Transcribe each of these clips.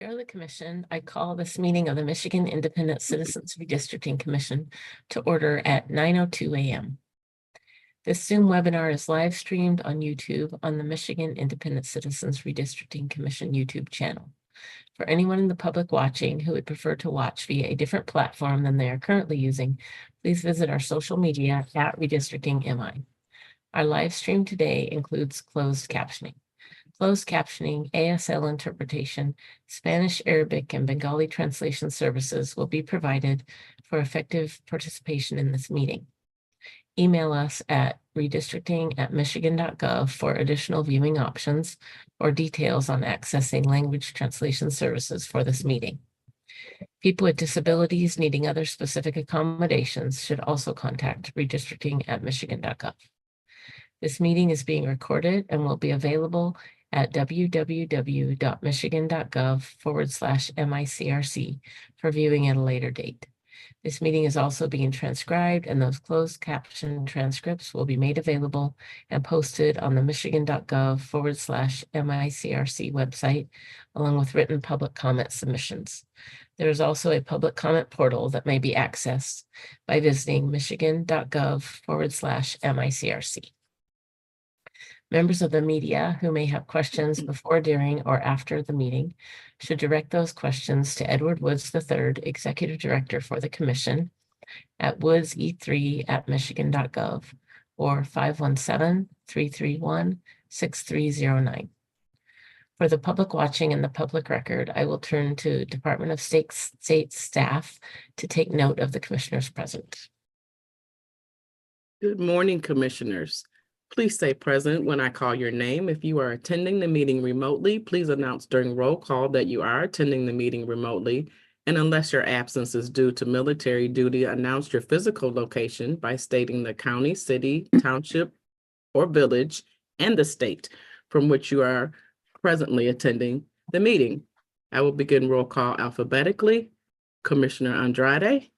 Chair of the Commission, I call this meeting of the Michigan Independent Citizens Redistricting Commission to order at 9:02 a.m. This Zoom webinar is live streamed on YouTube on the Michigan Independent Citizens Redistricting Commission YouTube channel. For anyone in the public watching who would prefer to watch via a different platform than they are currently using, please visit our social media at RedistrictingMI. Our live stream today includes closed captioning. Closed captioning, ASL interpretation, Spanish, Arabic, and Bengali translation services will be provided for effective participation in this meeting. Email us at redistricting@michigan.gov for additional viewing options or details on accessing language translation services for this meeting. People with disabilities needing other specific accommodations should also contact redistricting@michigan.gov. This meeting is being recorded and will be available at www.michigan.gov/MICRC for viewing at a later date. This meeting is also being transcribed, and those closed caption transcripts will be made available and posted on the michigan.gov/MICRC website, along with written public comment submissions. There is also a public comment portal that may be accessed by visiting michigan.gov/MICRC. Members of the media who may have questions before, during, or after the meeting should direct those questions to Edward Woods III, Executive Director for the Commission, at woodse3@michigan.gov or 517-331-6309. For the public watching and the public record, I will turn to Department of State staff to take note of the commissioners present. Good morning, commissioners. Please stay present when I call your name. If you are attending the meeting remotely, please announce during roll call that you are attending the meeting remotely. And unless your absence is due to military duty, announce your physical location by stating the county, city, township, or village, and the state from which you are presently attending the meeting. I will begin roll call alphabetically. Commissioner Andrade.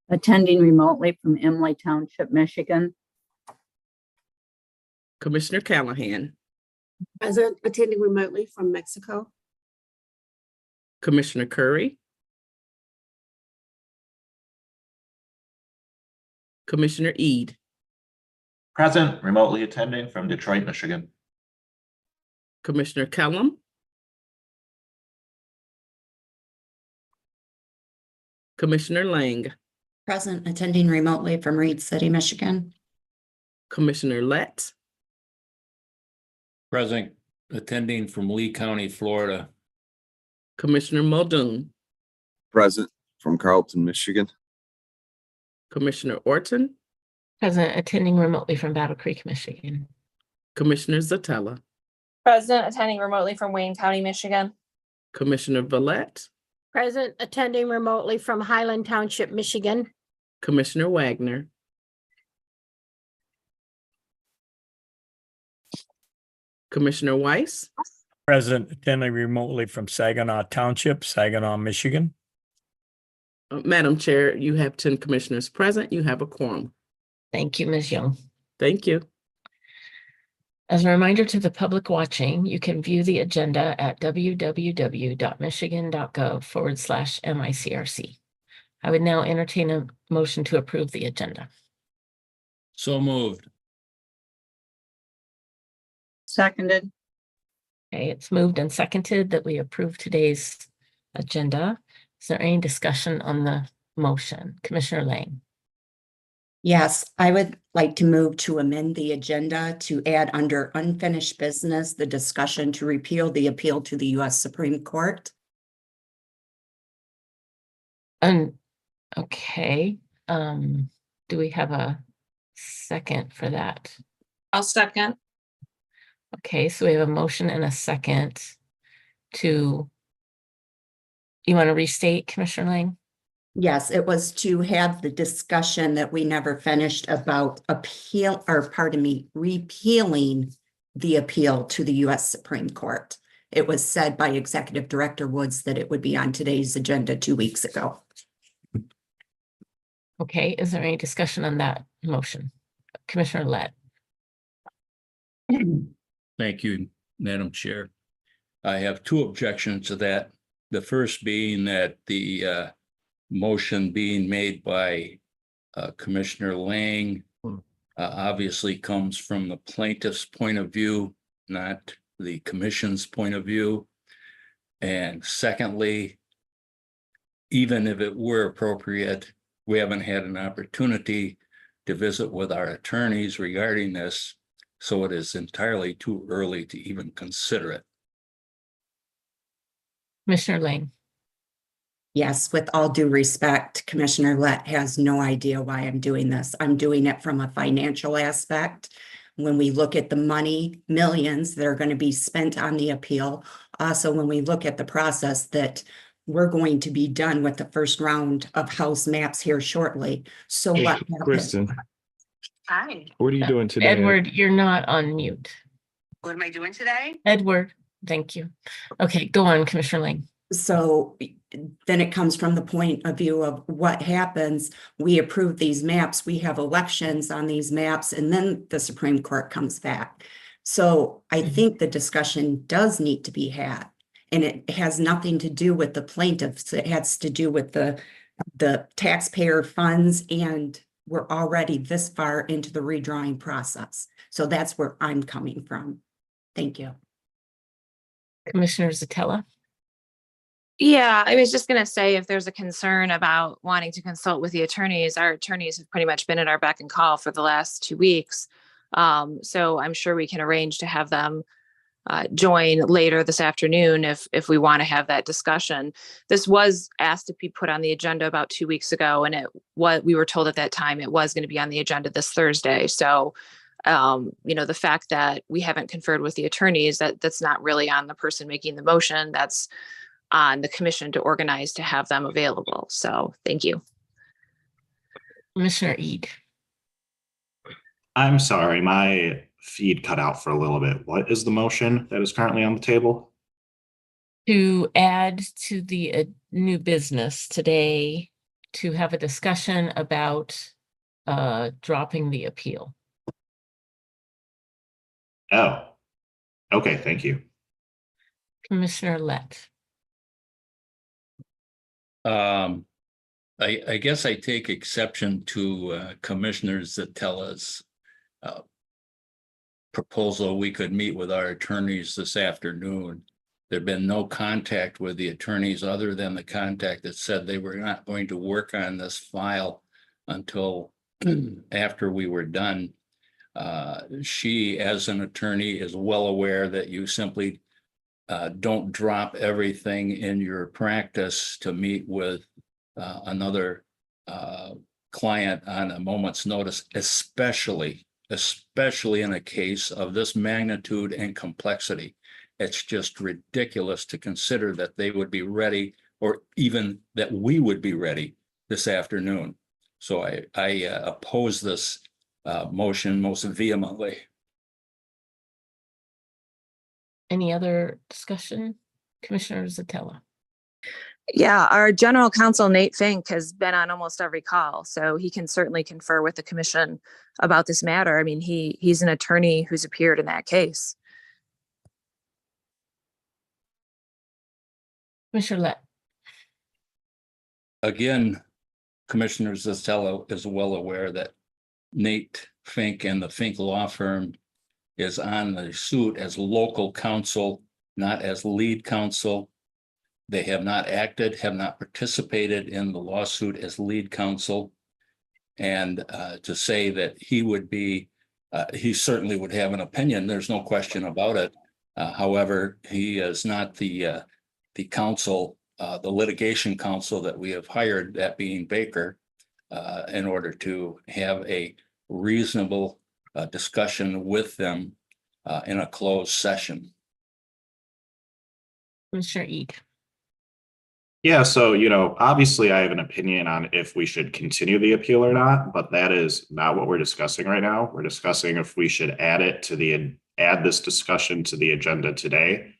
Attending remotely from Imlay Township, Michigan. Commissioner Callahan. Present, attending remotely from Mexico. Commissioner Curry. Commissioner Eid. Present, remotely attending from Detroit, Michigan. Commissioner Kellum. Commissioner Lang. Present, attending remotely from Reed City, Michigan. Commissioner Lett. Present, attending from Lee County, Florida. Commissioner Muldoon. Present from Carlton, Michigan. Commissioner Orton. Present, attending remotely from Battle Creek, Michigan. Commissioner Zatella. Present, attending remotely from Wayne County, Michigan. Commissioner Vallette. Present, attending remotely from Highland Township, Michigan. Commissioner Wagner. Commissioner Weiss. Present, attending remotely from Saginaw Township, Saginaw, Michigan. Madam Chair, you have 10 commissioners present. You have a quorum. Thank you, Ms. Young. Thank you. As a reminder to the public watching, you can view the agenda at www.michigan.gov/MICRC. I would now entertain a motion to approve the agenda. So moved. Seconded. Okay, it's moved and seconded that we approve today's agenda. Is there any discussion on the motion? Commissioner Lang. Yes, I would like to move to amend the agenda to add under unfinished business, the discussion to repeal the appeal to the U.S. Supreme Court. Okay, do we have a second for that? I'll second. Okay, so we have a motion and a second to, you want to restate, Commissioner Lang? Yes, it was to have the discussion that we never finished about repealing the appeal to the U.S. Supreme Court. It was said by Executive Director Woods that it would be on today's agenda 2 weeks ago. Okay, is there any discussion on that motion? Commissioner Lett. Thank you, Madam Chair. I have two objections to that. The first being that the motion being made by Commissioner Lang obviously comes from the plaintiff's point of view, not the commission's point of view. And secondly, even if it were appropriate, we haven't had an opportunity to visit with our attorneys regarding this, so it is entirely too early to even consider it. Commissioner Lang. Yes, with all due respect, Commissioner Lett has no idea why I'm doing this. I'm doing it from a financial aspect. When we look at the money, millions that are going to be spent on the appeal. Also, when we look at the process that we're going to be done with the first round of house maps here shortly. So what happens? Kristen, Hi. what are you doing today? Edward, you're not on mute. What am I doing today? Edward, thank you. Okay, go on, Commissioner Lang. So then it comes from the point of view of what happens. We approve these maps, we have elections on these maps, and then the Supreme Court comes back. So I think the discussion does need to be had. And it has nothing to do with the plaintiffs. It has to do with the taxpayer funds, and we're already this far into the redrawing process. So that's where I'm coming from. Thank you. Commissioner Zatella. Yeah, I was just going to say, if there's a concern about wanting to consult with the attorneys, our attorneys have pretty much been at our beck and call for the last 2 weeks. So I'm sure we can arrange to have them join later this afternoon if we want to have that discussion. This was asked to be put on the agenda about 2 weeks ago, and we were told at that time it was going to be on the agenda this Thursday. So the fact that we haven't conferred with the attorneys, that's not really on the person making the motion. That's on the commission to organize to have them available. So thank you. Commissioner Eid. I'm sorry, my feed cut out for a little bit. What is the motion that is currently on the table? To add to the new business today, to have a discussion about dropping the appeal. Oh, okay, thank you. Commissioner Lett. I guess I take exception to Commissioner Zatella's proposal. We could meet with our attorneys this afternoon. There'd been no contact with the attorneys other than the contact that said they were not going to work on this file until after we were done. She, as an attorney, is well aware that you simply don't drop everything in your practice to meet with another client on a moment's notice, especially in a case of this magnitude and complexity. It's just ridiculous to consider that they would be ready, or even that we would be ready this afternoon. So I oppose this motion most vehemently. Any other discussion? Commissioner Zatella. Yeah, our general counsel, Nate Fink, has been on almost every call, so he can certainly confer with the commission about this matter. I mean, he's an attorney who's appeared in that case. Commissioner Lett. Again, Commissioner Zatella is well aware that Nate Fink and the Fink Law Firm is on the suit as local counsel, not as lead counsel. They have not acted, have not participated in the lawsuit as lead counsel. And to say that he would be, he certainly would have an opinion, there's no question about it. However, he is not the counsel, the litigation counsel that we have hired, that being Baker, in order to have a reasonable discussion with them in a closed session. Commissioner Eid. Yeah, so, obviously I have an opinion on if we should continue the appeal or not, but that is not what we're discussing right now. We're discussing if we should add this discussion to the agenda today.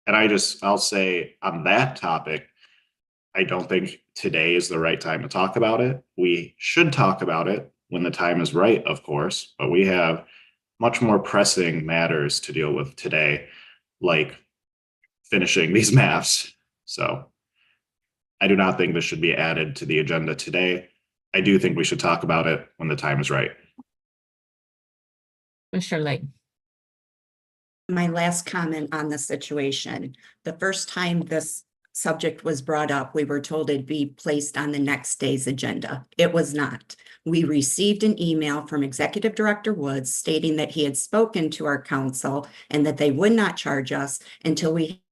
And I'll say on that topic, I don't think today is the right time to talk about it. We should talk about it when the time is right, of course, but we have much more pressing matters to deal with today, like finishing these maps. So I do not think this should be added to the agenda today. I do think we should talk about it when the time is right. Commissioner Lake. My last comment on the situation, the first time this subject was brought up, we were told it'd be placed on the next day's agenda. It was not. We received an email from Executive Director Woods stating that he had spoken to our council and that they would not charge us until we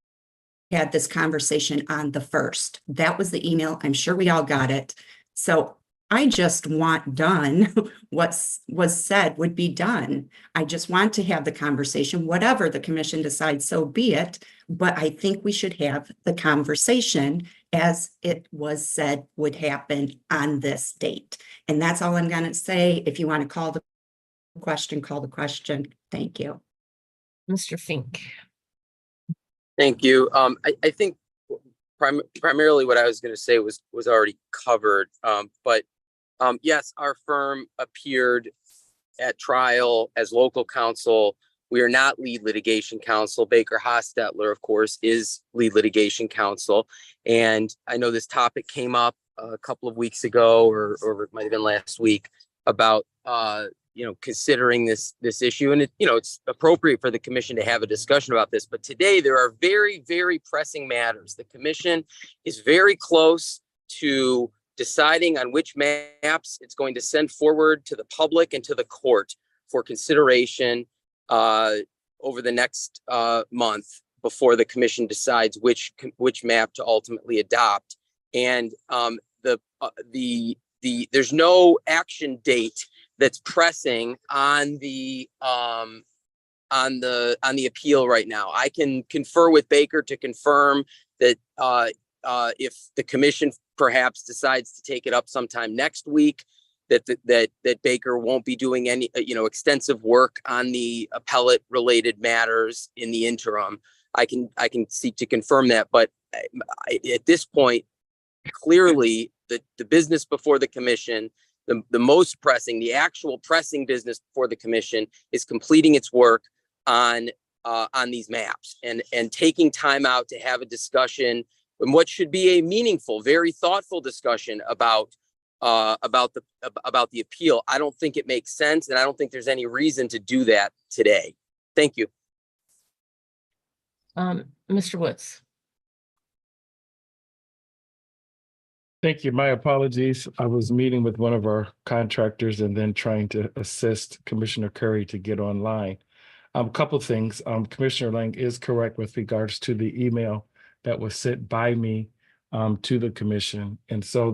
had this conversation on the 1st. That was the email. I'm sure we all got it. So I just want done what was said would be done. I just want to have the conversation, whatever the commission decides, so be it. But I think we should have the conversation as it was said would happen on this date. And that's all I'm going to say. If you want to call the question, call the question. Thank you. Mr. Fink. Thank you. I think primarily what I was going to say was already covered. But yes, our firm appeared at trial as local counsel. We are not lead litigation counsel. Baker Hostetler, of course, is lead litigation counsel. And I know this topic came up a couple of weeks ago, or it might have been last week, about considering this issue. And it's appropriate for the commission to have a discussion about this. But today there are very, very pressing matters. The commission is very close to deciding on which maps it's going to send forward to the public and to the court for consideration over the next month before the commission decides which map to ultimately adopt. And there's no action date that's pressing on the appeal right now. I can confer with Baker to confirm that if the commission perhaps decides to take it up sometime next week, that Baker won't be doing any extensive work on the appellate related matters in the interim. I can seek to confirm that, but at this point, clearly the business before the commission, the most pressing, the actual pressing business before the commission is completing its work on these maps and taking time out to have a discussion and what should be a meaningful, very thoughtful discussion about the appeal. I don't think it makes sense, and I don't think there's any reason to do that today. Thank you. Mr. Woods. Thank you. My apologies. I was meeting with one of our contractors and then trying to assist Commissioner Curry to get online. A couple things. Commissioner Lang is correct with regards to the email that was sent by me to the commission. And so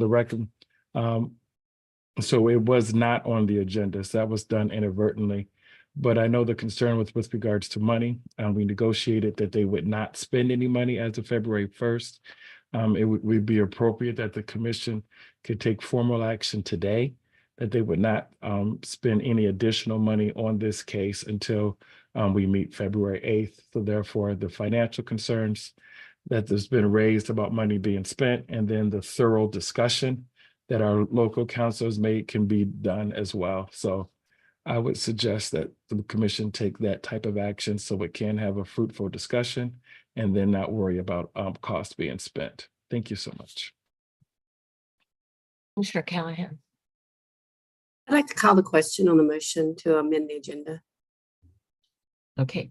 so it was not on the agenda. So that was done inadvertently. But I know the concern with regards to money. We negotiated that they would not spend any money as of February 1st. It would be appropriate that the commission could take formal action today, that they would not spend any additional money on this case until we meet February 8th. So therefore, the financial concerns that has been raised about money being spent, and then the thorough discussion that our local councils made can be done as well. So I would suggest that the commission take that type of action so it can have a fruitful discussion and then not worry about costs being spent. Thank you so much. Commissioner Callahan. I'd like to call the question on the motion to amend the agenda. Okay.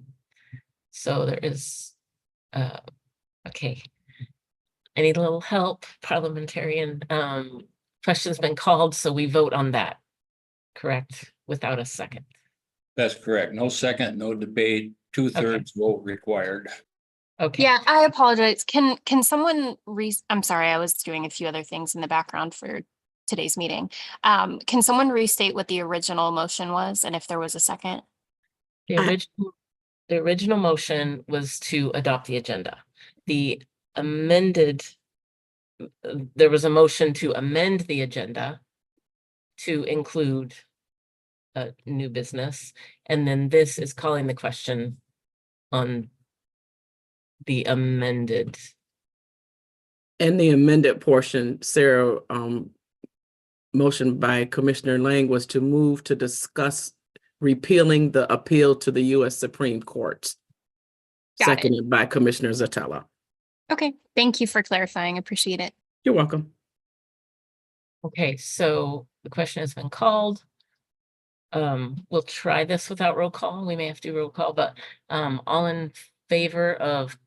So there is, okay. I need a little help, parliamentarian. Question's been called, so we vote on that, correct? Without a second. That's correct. No second, no debate, 2/3 vote required. Okay. Yeah, I apologize. Can someone I'm sorry, I was doing a few other things in the background for today's meeting. Can someone restate what the original motion was and if there was a second? The original motion was to adopt the agenda. The amended, there was a motion to amend the agenda to include new business, and then this is calling the question on the amended. And the amended portion, Sarah, motion by Commissioner Lang was to move to discuss repealing the appeal to the U.S. Supreme Court. Seconded by Commissioner Zatella. Okay, thank you for clarifying. Appreciate it. You're welcome. Okay, so the question has been called. We'll try this without roll call. We may have to do roll call, but all in favor of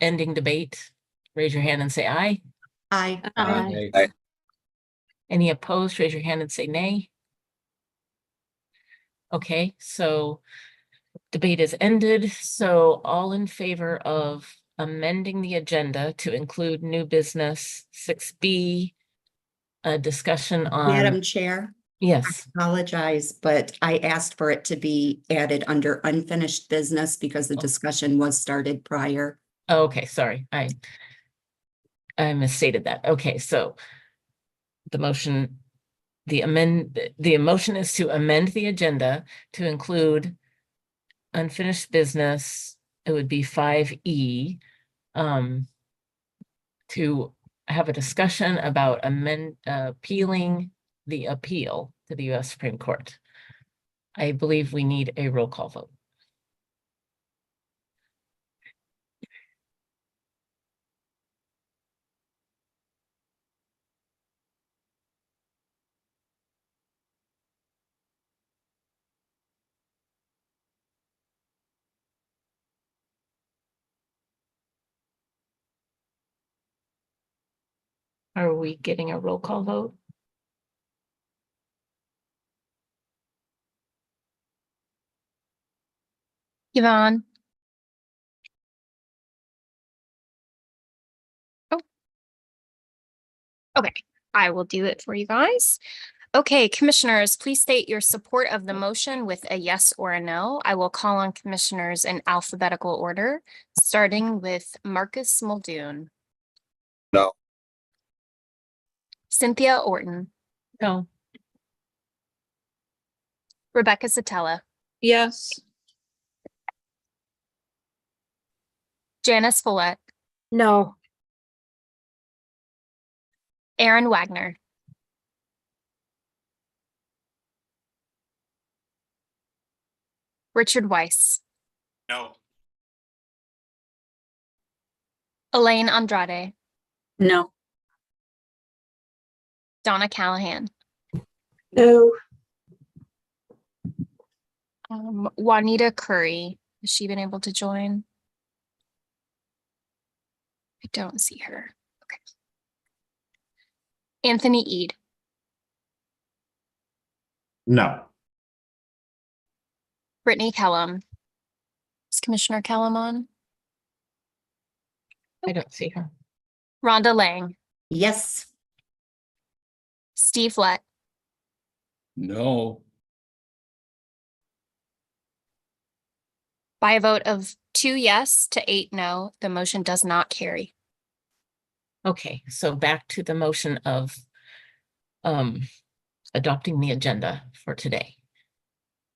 ending debate, raise your hand and say aye. Aye. Aye. Any opposed, raise your hand and say nay. Okay, so debate is ended. So all in favor of amending the agenda to include new business 6B, a discussion Madam on, Chair, yes, apologize, but I asked for it to be added under unfinished business because the discussion was started prior. oh, okay, sorry, I misstated that. Okay, so the motion, the motion is to amend the agenda to include unfinished business. It would be 5E, to have a discussion about appealing the appeal to the US Supreme Court. I believe we need a roll call vote. Are we getting a roll call vote? Yvonne? Oh. Okay, I will do it for you guys. Okay, commissioners, please state your support of the motion with a yes or a no. I will call on commissioners in alphabetical order, starting with Marcus Muldoon. No. Cynthia Orton. No. Rebecca Satella. Yes. Janice Follett. No. Aaron Wagner. Richard Weiss. No. Elaine Andrade. No. Donna Callahan. No. Juanita Curry. Has she been able to join? I don't see her. Okay. Anthony Eade. No. Brittany Kellum. Is Commissioner Kellum on? I don't see her. Rhonda Lang. Yes. Steve Lett. No. By a vote of 2 yes to 8 no, the motion does not carry. Okay, so back to the motion of adopting the agenda for today.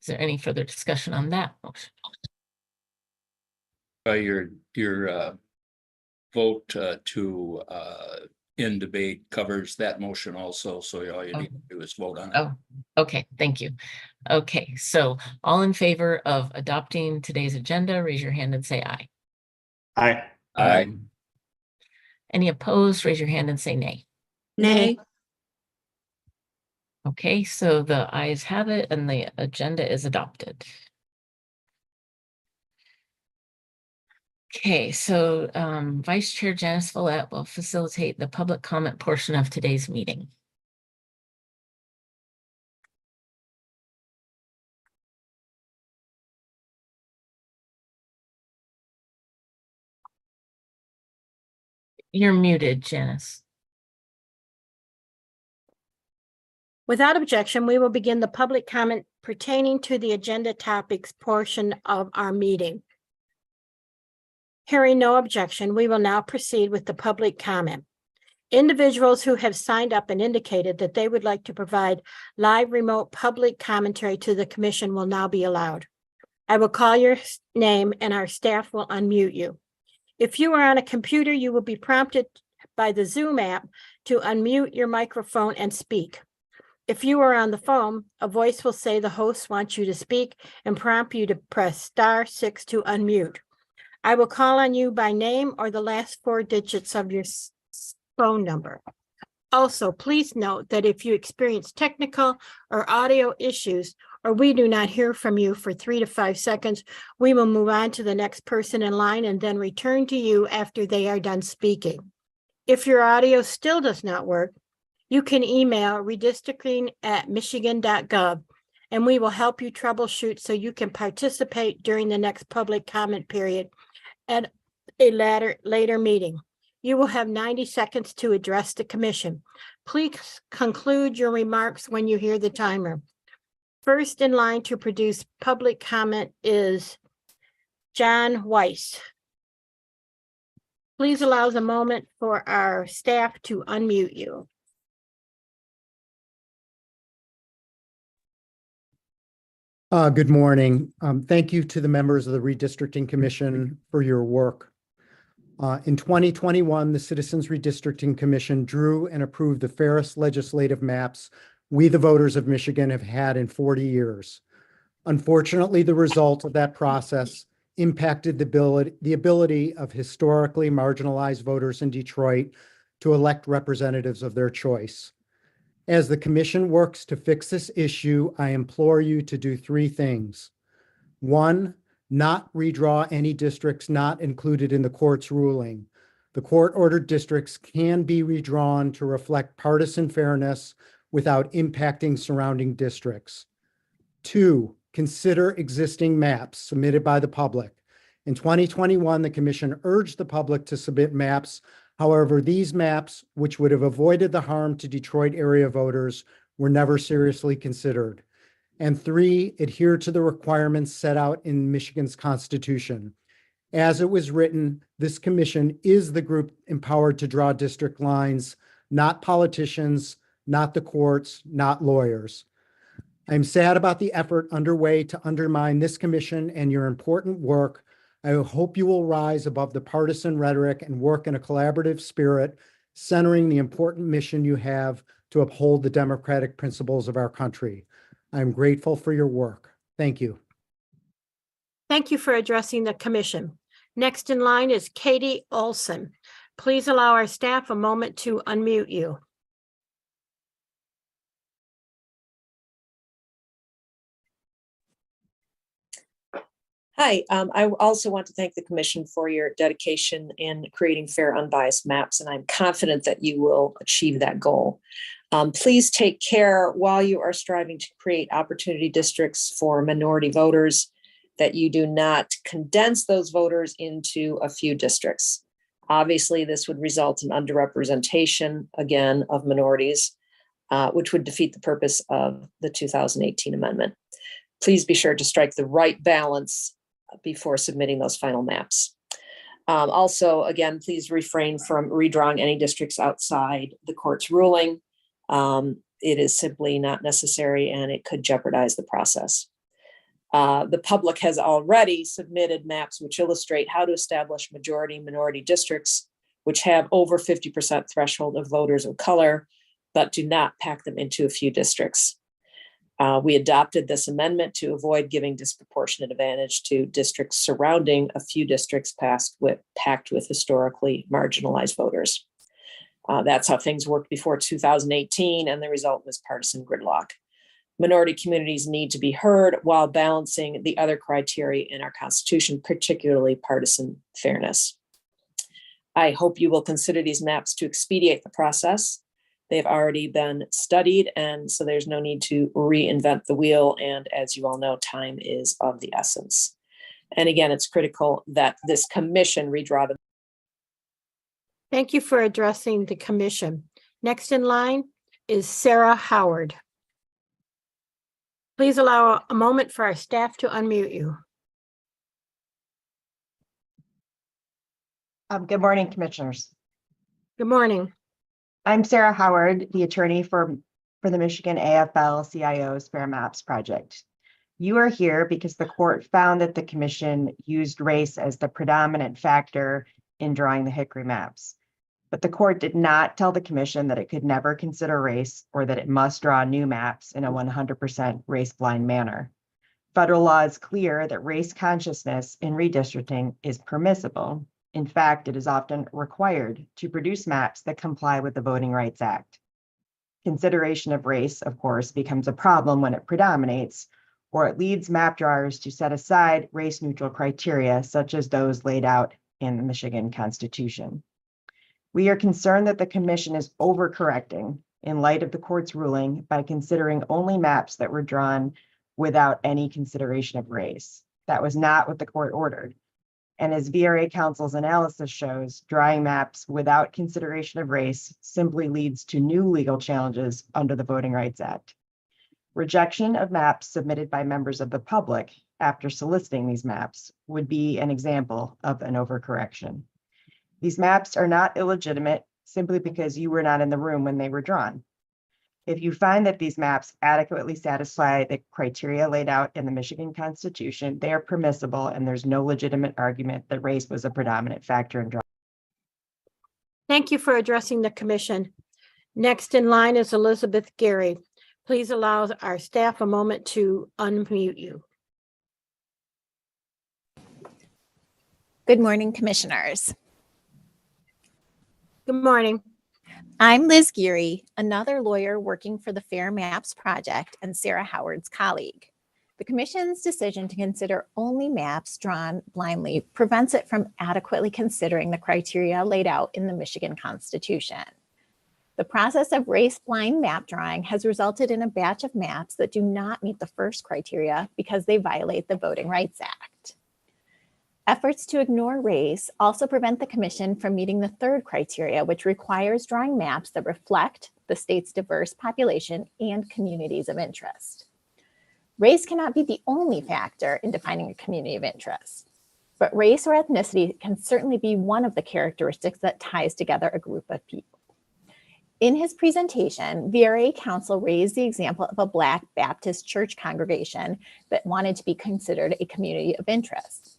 Is there any further discussion on that motion? Your vote to end debate covers that motion also, so all you need to do is vote on it. Oh, okay, thank you. Okay, so all in favor of adopting today's agenda, raise your hand and say aye. Aye. Aye. Any opposed, raise your hand and say nay. Nay. Okay, so the ayes have it and the agenda is adopted. Okay, so Vice Chair Janice Follett will facilitate the public comment portion of today's meeting. You're muted, Janice. Without objection, we will begin the public comment pertaining to the agenda topics portion of our meeting. Hearing no objection, we will now proceed with the public comment. Individuals who have signed up and indicated that they would like to provide live remote public commentary to the commission will now be allowed. I will call your name and our staff will unmute you. If you are on a computer, you will be prompted by the Zoom app to unmute your microphone and speak. If you are on the phone, a voice will say the host wants you to speak and prompt you to press *6 to unmute. I will call on you by name or the last four digits of your phone number. Also, please note that if you experience technical or audio issues, or we do not hear from you for 3 to 5 seconds, we will move on to the next person in line and then return to you after they are done speaking. If your audio still does not work, you can email redistricting@michigan.gov and we will help you troubleshoot so you can participate during the next public comment period at a later meeting. You will have 90 seconds to address the commission. Please conclude your remarks when you hear the timer. First in line to produce public comment is John Weiss. Please allow a moment for our staff to unmute you. Good morning. Thank you to the members of the Redistricting Commission for your work. In 2021, the Citizens Redistricting Commission drew and approved the fairest legislative maps we, the voters of Michigan, have had in 40 years. Unfortunately, the result of that process impacted the ability of historically marginalized voters in Detroit to elect representatives of their choice. As the commission works to fix this issue, I implore you to do 3 things. 1, not redraw any districts not included in the court's ruling. The court-ordered districts can be redrawn to reflect partisan fairness without impacting surrounding districts. 2, consider existing maps submitted by the public. In 2021, the commission urged the public to submit maps. However, these maps, which would have avoided the harm to Detroit area voters, were never seriously considered. And 3, adhere to the requirements set out in Michigan's Constitution. As it was written, this commission is the group empowered to draw district lines, not politicians, not the courts, not lawyers. I'm sad about the effort underway to undermine this commission and your important work. I hope you will rise above the partisan rhetoric and work in a collaborative spirit, centering the important mission you have to uphold the democratic principles of our country. I'm grateful for your work. Thank you. Thank you for addressing the commission. Next in line is Katie Olson. Please allow our staff a moment to unmute you. Hi, I also want to thank the Commission for your dedication in creating fair, unbiased maps, and I'm confident that you will achieve that goal. Please take care while you are striving to create opportunity districts for minority voters that you do not condense those voters into a few districts. Obviously, this would result in underrepresentation, again, of minorities, which would defeat the purpose of the 2018 amendment. Please be sure to strike the right balance before submitting those final maps. Also, again, please refrain from redrawing any districts outside the court's ruling. It is simply not necessary and it could jeopardize the process. The public has already submitted maps which illustrate how to establish majority minority districts, which have over 50% threshold of voters of color, but do not pack them into a few districts. We adopted this amendment to avoid giving disproportionate advantage to districts surrounding a few districts packed with historically marginalized voters. That's how things worked before 2018, and the result was partisan gridlock. Minority communities need to be heard while balancing the other criteria in our Constitution, particularly partisan fairness. I hope you will consider these maps to expedite the process. They've already been studied, and so there's no need to reinvent the wheel. And as you all know, time is of the essence. And again, it's critical that this commission redraw them. Thank you for addressing the commission. Next in line is Sarah Howard. Please allow a moment for our staff to unmute you. Good morning, commissioners. Good morning. I'm Sarah Howard, the attorney for the Michigan AFL-CIO's Fair Maps project. You are here because the court found that the commission used race as the predominant factor in drawing the Hickory maps. But the court did not tell the commission that it could never consider race or that it must draw new maps in a 100% race-blind manner. Federal law is clear that race consciousness in redistricting is permissible. In fact, it is often required to produce maps that comply with the Voting Rights Act. Consideration of race, of course, becomes a problem when it predominates, or it leads map drawers to set aside race-neutral criteria, such as those laid out in the Michigan Constitution. We are concerned that the commission is overcorrecting in light of the court's ruling by considering only maps that were drawn without any consideration of race. That was not what the court ordered. And as VRA Council's analysis shows, drawing maps without consideration of race simply leads to new legal challenges under the Voting Rights Act. Rejection of maps submitted by members of the public after soliciting these maps would be an example of an overcorrection. These maps are not illegitimate simply because you were not in the room when they were drawn. If you find that these maps adequately satisfy the criteria laid out in the Michigan Constitution, they are permissible and there's no legitimate argument that race was a predominant factor in drawing. Thank you for addressing the commission. Next in line is Elizabeth Gary. Please allow our staff a moment to unmute you. Good morning, commissioners. Good morning. I'm Liz Geary, another lawyer working for the Fair Maps Project and Sarah Howard's colleague. The commission's decision to consider only maps drawn blindly prevents it from adequately considering the criteria laid out in the Michigan Constitution. The process of race-blind map drawing has resulted in a batch of maps that do not meet the first criteria because they violate the Voting Rights Act. Efforts to ignore race also prevent the commission from meeting the third criteria, which requires drawing maps that reflect the state's diverse population and communities of interest. Race cannot be the only factor in defining a community of interest, but race or ethnicity can certainly be one of the characteristics that ties together a group of people. In his presentation, VRA Council raised the example of a Black Baptist church congregation that wanted to be considered a community of interest.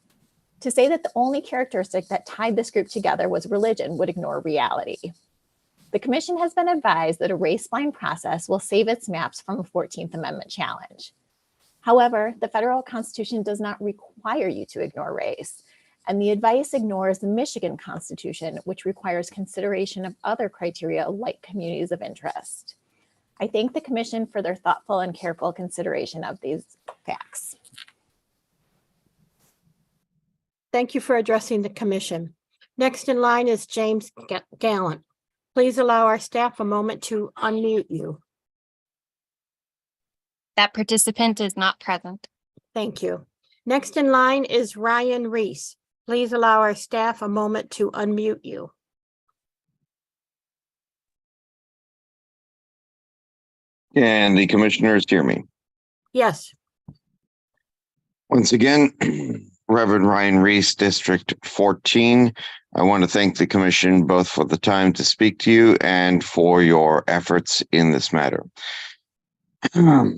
To say that the only characteristic that tied this group together was religion would ignore reality. The commission has been advised that a race-blind process will save its maps from a 14th Amendment challenge. However, the federal Constitution does not require you to ignore race, and the advice ignores the Michigan Constitution, which requires consideration of other criteria like communities of interest. I thank the commission for their thoughtful and careful consideration of these facts. Thank you for addressing the commission. Next in line is James Gallant. Please allow our staff a moment to unmute you. That participant is not present. Thank you. Next in line is Ryan Reese. Please allow our staff a moment to unmute you. Can the commissioners hear me? Yes. Once again, Reverend Ryan Reese, District 14. I want to thank the commission both for the time to speak to you and for your efforts in this matter. I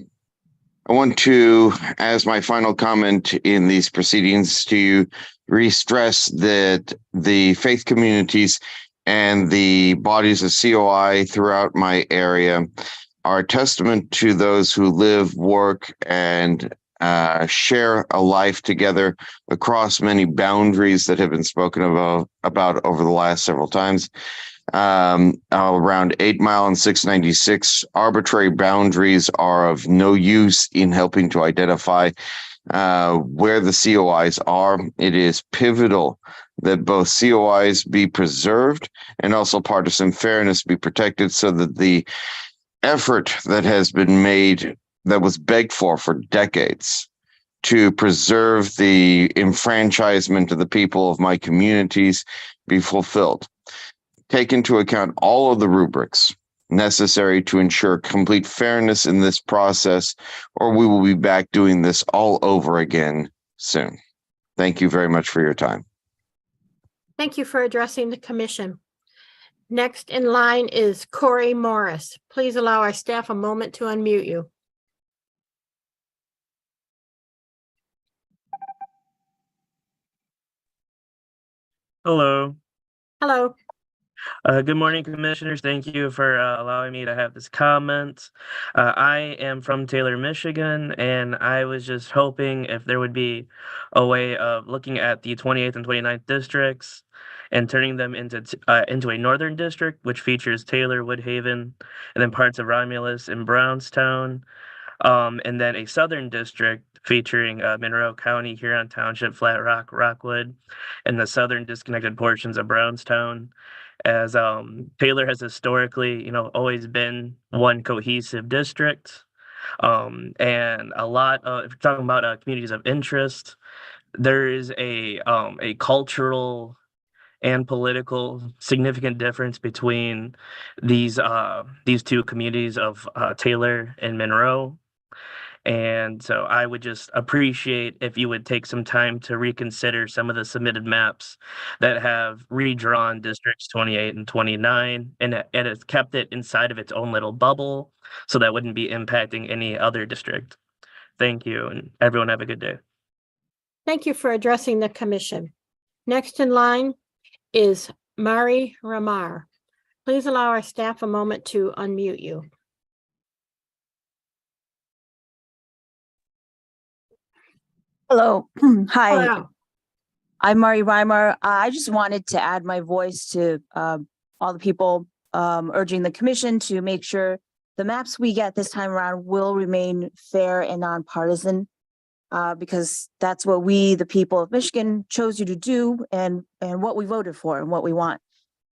want to, as my final comment in these proceedings, to re-stress that the faith communities and the bodies of COI throughout my area are a testament to those who live, work, and share a life together across many boundaries that have been spoken about over the last several times. Around 8 Mile and 696, arbitrary boundaries are of no use in helping to identify where the COIs are. It is pivotal that both COIs be preserved and also partisan fairness be protected so that the effort that has been made, that was begged for decades, to preserve the enfranchisement of the people of my communities be fulfilled. Take into account all of the rubrics necessary to ensure complete fairness in this process, or we will be back doing this all over again soon. Thank you very much for your time. Thank you for addressing the commission. Next in line is Corey Morris. Please allow our staff a moment to unmute you. Hello. Hello. Good morning, commissioners. Thank you for allowing me to have this comment. I am from Taylor, Michigan, and I was just hoping if there would be a way of looking at the 28th and 29th districts and turning them into a northern district, which features Taylor, Woodhaven, and then parts of Romulus and Brownstown, and then a southern district featuring Monroe County, Huron Township, Flat Rock, Rockwood, and the southern disconnected portions of Brownstown, as Taylor has historically, always been one cohesive district. And a lot of, if you're talking about communities of interest, there is a cultural and political significant difference between these two communities of Taylor and Monroe. And so I would just appreciate if you would take some time to reconsider some of the submitted maps that have redrawn districts 28 and 29 and it's kept it inside of its own little bubble so that wouldn't be impacting any other district. Thank you, and everyone have a good day. Thank you for addressing the commission. Next in line is Mari Ramar. Please allow our staff a moment to unmute you. Hello. Hi. Hello. I'm Mari Reimer. I just wanted to add my voice to all the people urging the commission to make sure the maps we get this time around will remain fair and nonpartisan, because that's what we, the people of Michigan, chose you to do and what we voted for and what we want.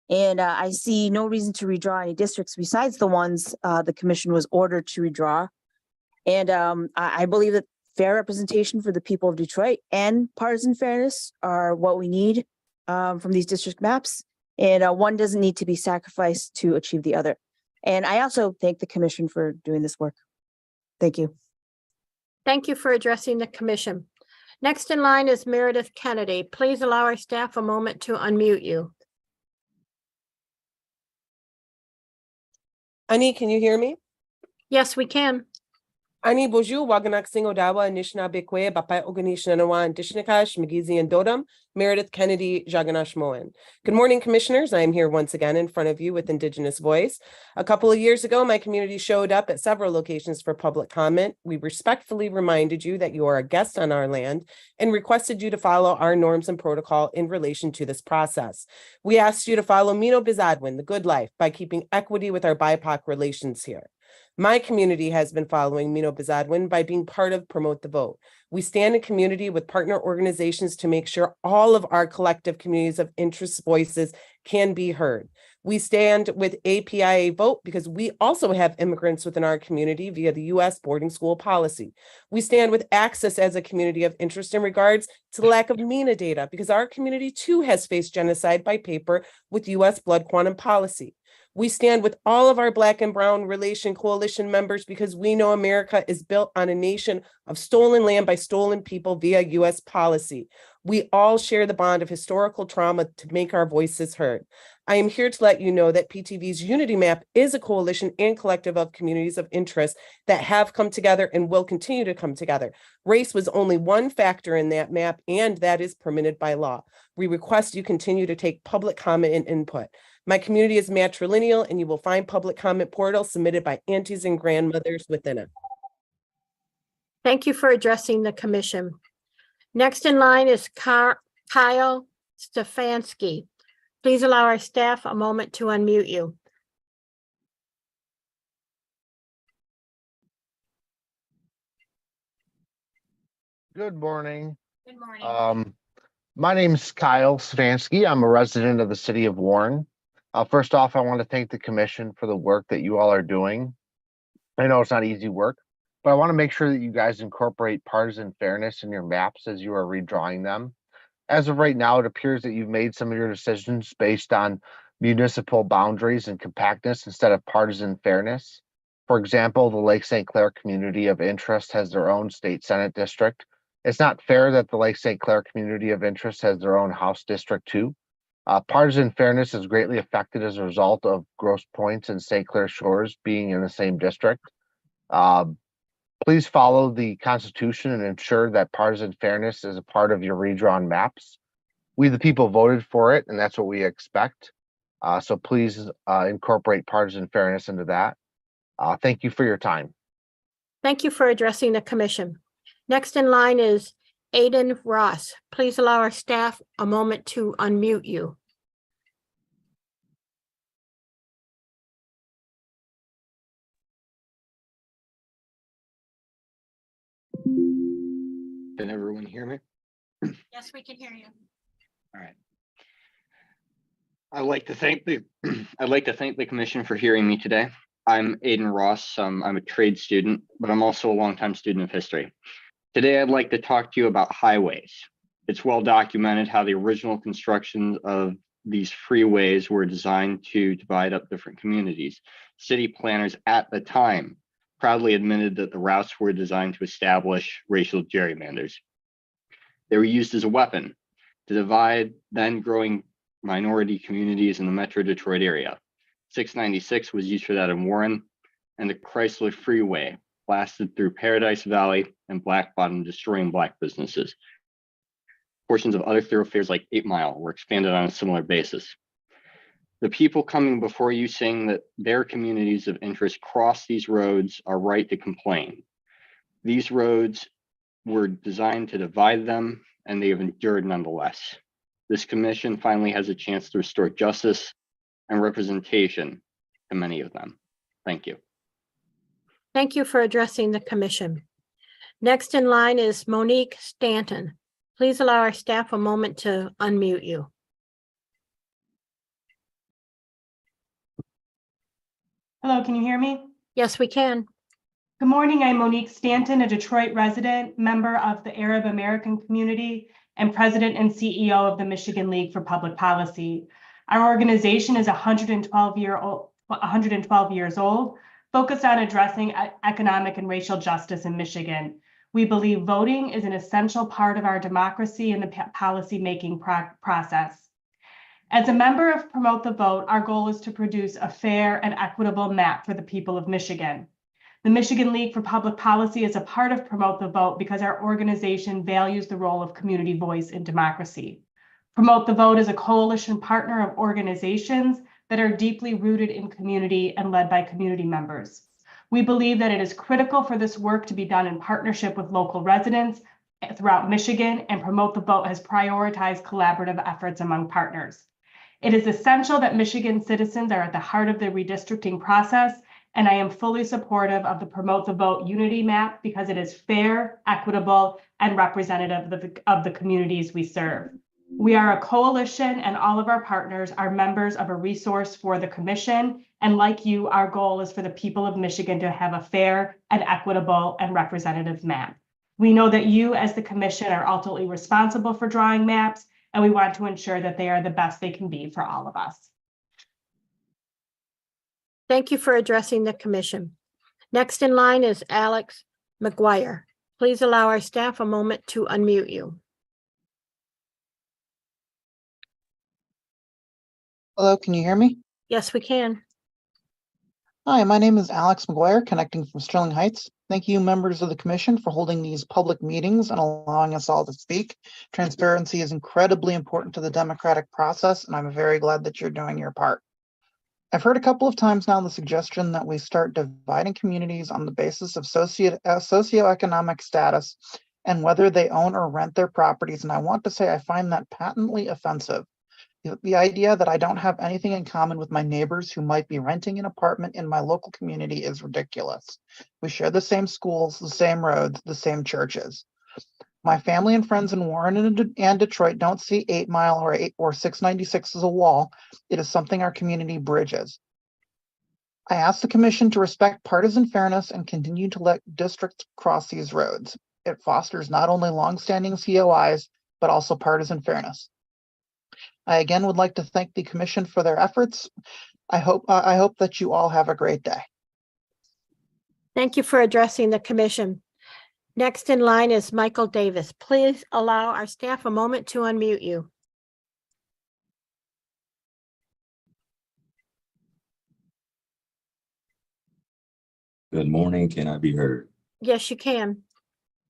And I see no reason to redraw any districts besides the ones the commission was ordered to redraw. And I believe that fair representation for the people of Detroit and partisan fairness are what we need from these district maps. And one doesn't need to be sacrificed to achieve the other. And I also thank the commission for doing this work. Thank you. Thank you for addressing the commission. Next in line is Meredith Kennedy. Please allow our staff a moment to unmute you. Ani, can you hear me? Yes, we can. Ani Boju, Waganak Singo Dawa, Nishna Bekwe, Bapai Oganishanawan, Dishnikash, Magizi and Dodam, Meredith Kennedy, Jaganash Moen. Good morning, commissioners. I am here once again in front of you with Indigenous Voice. A couple of years ago, my community showed up at several locations for public comment. We respectfully reminded you that you are a guest on our land and requested you to follow our norms and protocol in relation to this process. We asked you to follow Mino Bizadwin, the good life, by keeping equity with our BIPOC relations here. My community has been following Mino Bizadwin by being part of Promote the Vote. We stand in community with partner organizations to make sure all of our collective communities of interest voices can be heard. We stand with APIA Vote because we also have immigrants within our community via the U.S. boarding school policy. We stand with Access as a community of interest in regards to the lack of MENA data because our community too has faced genocide by paper with U.S. blood quantum policy. We stand with all of our Black and Brown Relation Coalition members because we know America is built on a nation of stolen land by stolen people via U.S. policy. We all share the bond of historical trauma to make our voices heard. I am here to let you know that PTV's Unity Map is a coalition and collective of communities of interest that have come together and will continue to come together. Race was only one factor in that map, and that is permitted by law. We request you continue to take public comment and input. My community is matrilineal, and you will find public comment portals submitted by aunties and grandmothers within it. Thank you for addressing the commission. Next in line is Kyle Stefanski. Please allow our staff a moment to unmute you. Good morning. Good morning. My name is Kyle Stefanski. I'm a resident of the city of Warren. First off, I want to thank the commission for the work that you all are doing. I know it's not easy work, but I want to make sure that you guys incorporate partisan fairness in your maps as you are redrawing them. As of right now, it appears that you've made some of your decisions based on municipal boundaries and compactness instead of partisan fairness. For example, the Lake St. Clair community of interest has their own state senate district. It's not fair that the Lake St. Clair community of interest has their own House district too. Partisan fairness is greatly affected as a result of Grosse Pointes and St. Clair Shores being in the same district. Please follow the Constitution and ensure that partisan fairness is a part of your redrawn maps. We, the people, voted for it, and that's what we expect. So please incorporate partisan fairness into that. Thank you for your time. Thank you for addressing the commission. Next in line is Aiden Ross. Please allow our staff a moment to unmute you. Can everyone hear me? Yes, we can hear you. All right. I'd like to thank the commission for hearing me today. I'm Aiden Ross. I'm a trade student, but I'm also a longtime student of history. Today, I'd like to talk to you about highways. It's well documented how the original construction of these freeways were designed to divide up different communities. City planners at the time proudly admitted that the routes were designed to establish racial gerrymanders. They were used as a weapon to divide then growing minority communities in the Metro Detroit area. 696 was used for that in Warren, and the Chrysler Freeway lasted through Paradise Valley and Black Bottom, destroying Black businesses. Portions of other thoroughfares like 8 Mile were expanded on a similar basis. The people coming before you saying that their communities of interest cross these roads are right to complain. These roads were designed to divide them, and they have endured nonetheless. This commission finally has a chance to restore justice and representation to many of them. Thank you. Thank you for addressing the commission. Next in line is Monique Stanton. Please allow our staff a moment to unmute you. Hello, can you hear me? Yes, we can. Good morning, I'm Monique Stanton, a Detroit resident, member of the Arab American community, and president and CEO of the Michigan League for Public Policy. Our organization is 112 years old, focused on addressing economic and racial justice in Michigan. We believe voting is an essential part of our democracy and the policy-making process. As a member of Promote the Vote, our goal is to produce a fair and equitable map for the people of Michigan. The Michigan League for Public Policy is a part of Promote the Vote because our organization values the role of community voice in democracy. Promote the Vote is a coalition partner of organizations that are deeply rooted in community and led by community members. We believe that it is critical for this work to be done in partnership with local residents throughout Michigan, and Promote the Vote has prioritized collaborative efforts among partners. It is essential that Michigan citizens are at the heart of the redistricting process, and I am fully supportive of the Promote the Vote Unity Map because it is fair, equitable, and representative of the communities we serve. We are a coalition, and all of our partners are members of a resource for the commission. And like you, our goal is for the people of Michigan to have a fair and equitable and representative map. We know that you as the commission are ultimately responsible for drawing maps, and we want to ensure that they are the best they can be for all of us. Thank you for addressing the commission. Next in line is Alex McGuire. Please allow our staff a moment to unmute you. Hello, can you hear me? Yes, we can. Hi, my name is Alex McGuire, connecting from Sterling Heights. Thank you, members of the commission, for holding these public meetings and allowing us all to speak. Transparency is incredibly important to the democratic process, and I'm very glad that you're doing your part. I've heard a couple of times now the suggestion that we start dividing communities on the basis of socioeconomic status and whether they own or rent their properties, and I want to say I find that patently offensive. The idea that I don't have anything in common with my neighbors who might be renting an apartment in my local community is ridiculous. We share the same schools, the same roads, the same churches. My family and friends in Warren and Detroit don't see 8 Mile or 696 as a wall. It is something our community bridges. I ask the commission to respect partisan fairness and continue to let districts cross these roads. It fosters not only longstanding COIs, but also partisan fairness. I again would like to thank the commission for their efforts. I hope that you all have a great day. Thank you for addressing the commission. Next in line is Michael Davis. Please allow our staff a moment to unmute you. Good morning. Can I be heard? Yes, you can.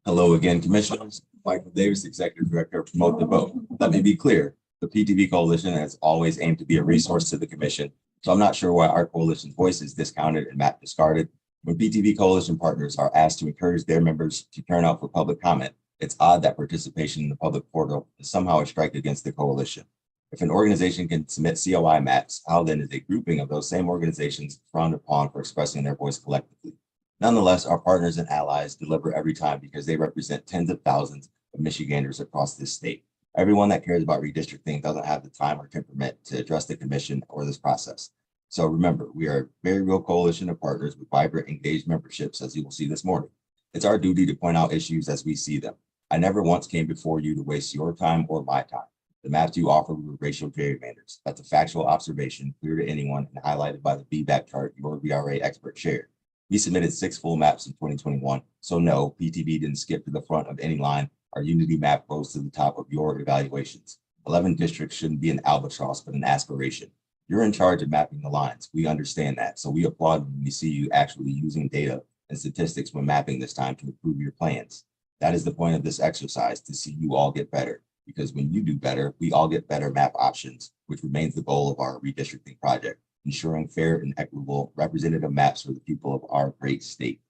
Hello again, Commissioners. Michael Davis, Executive Director of Promote the Vote. Let me be clear. The PTV Coalition has always aimed to be a resource to the commission, so I'm not sure why our coalition's voice is discounted and map discarded. When PTV Coalition partners are asked to encourage their members to turn out for public comment, it's odd that participation in the public portal is somehow a strike against the coalition. If an organization can submit COI maps, how then is a grouping of those same organizations frowned upon for expressing their voice collectively? Nonetheless, our partners and allies deliver every time because they represent tens of thousands of Michiganders across this state. Everyone that cares about redistricting doesn't have the time or temperament to address the commission or this process. So remember, we are a very real coalition of partners with vibrant, engaged memberships, as you will see this morning. It's our duty to point out issues as we see them. I never once came before you to waste your time or my time. The maps you offer were racial gerrymanders. That's a factual observation, clear to anyone and highlighted by the feedback chart your VRA expert shared. We submitted 6 full maps in 2021, so no, PTV didn't skip to the front of any line. Our Unity map rose to the top of your evaluations. 11 districts shouldn't be an albatross, but an aspiration. You're in charge of mapping the lines. We understand that, so we applaud when we see you actually using data and statistics when mapping this time to improve your plans. That is the point of this exercise, to see you all get better, because when you do better, we all get better map options, which remains the goal of our redistricting project, ensuring fair and equitable representative maps for the people of our great state.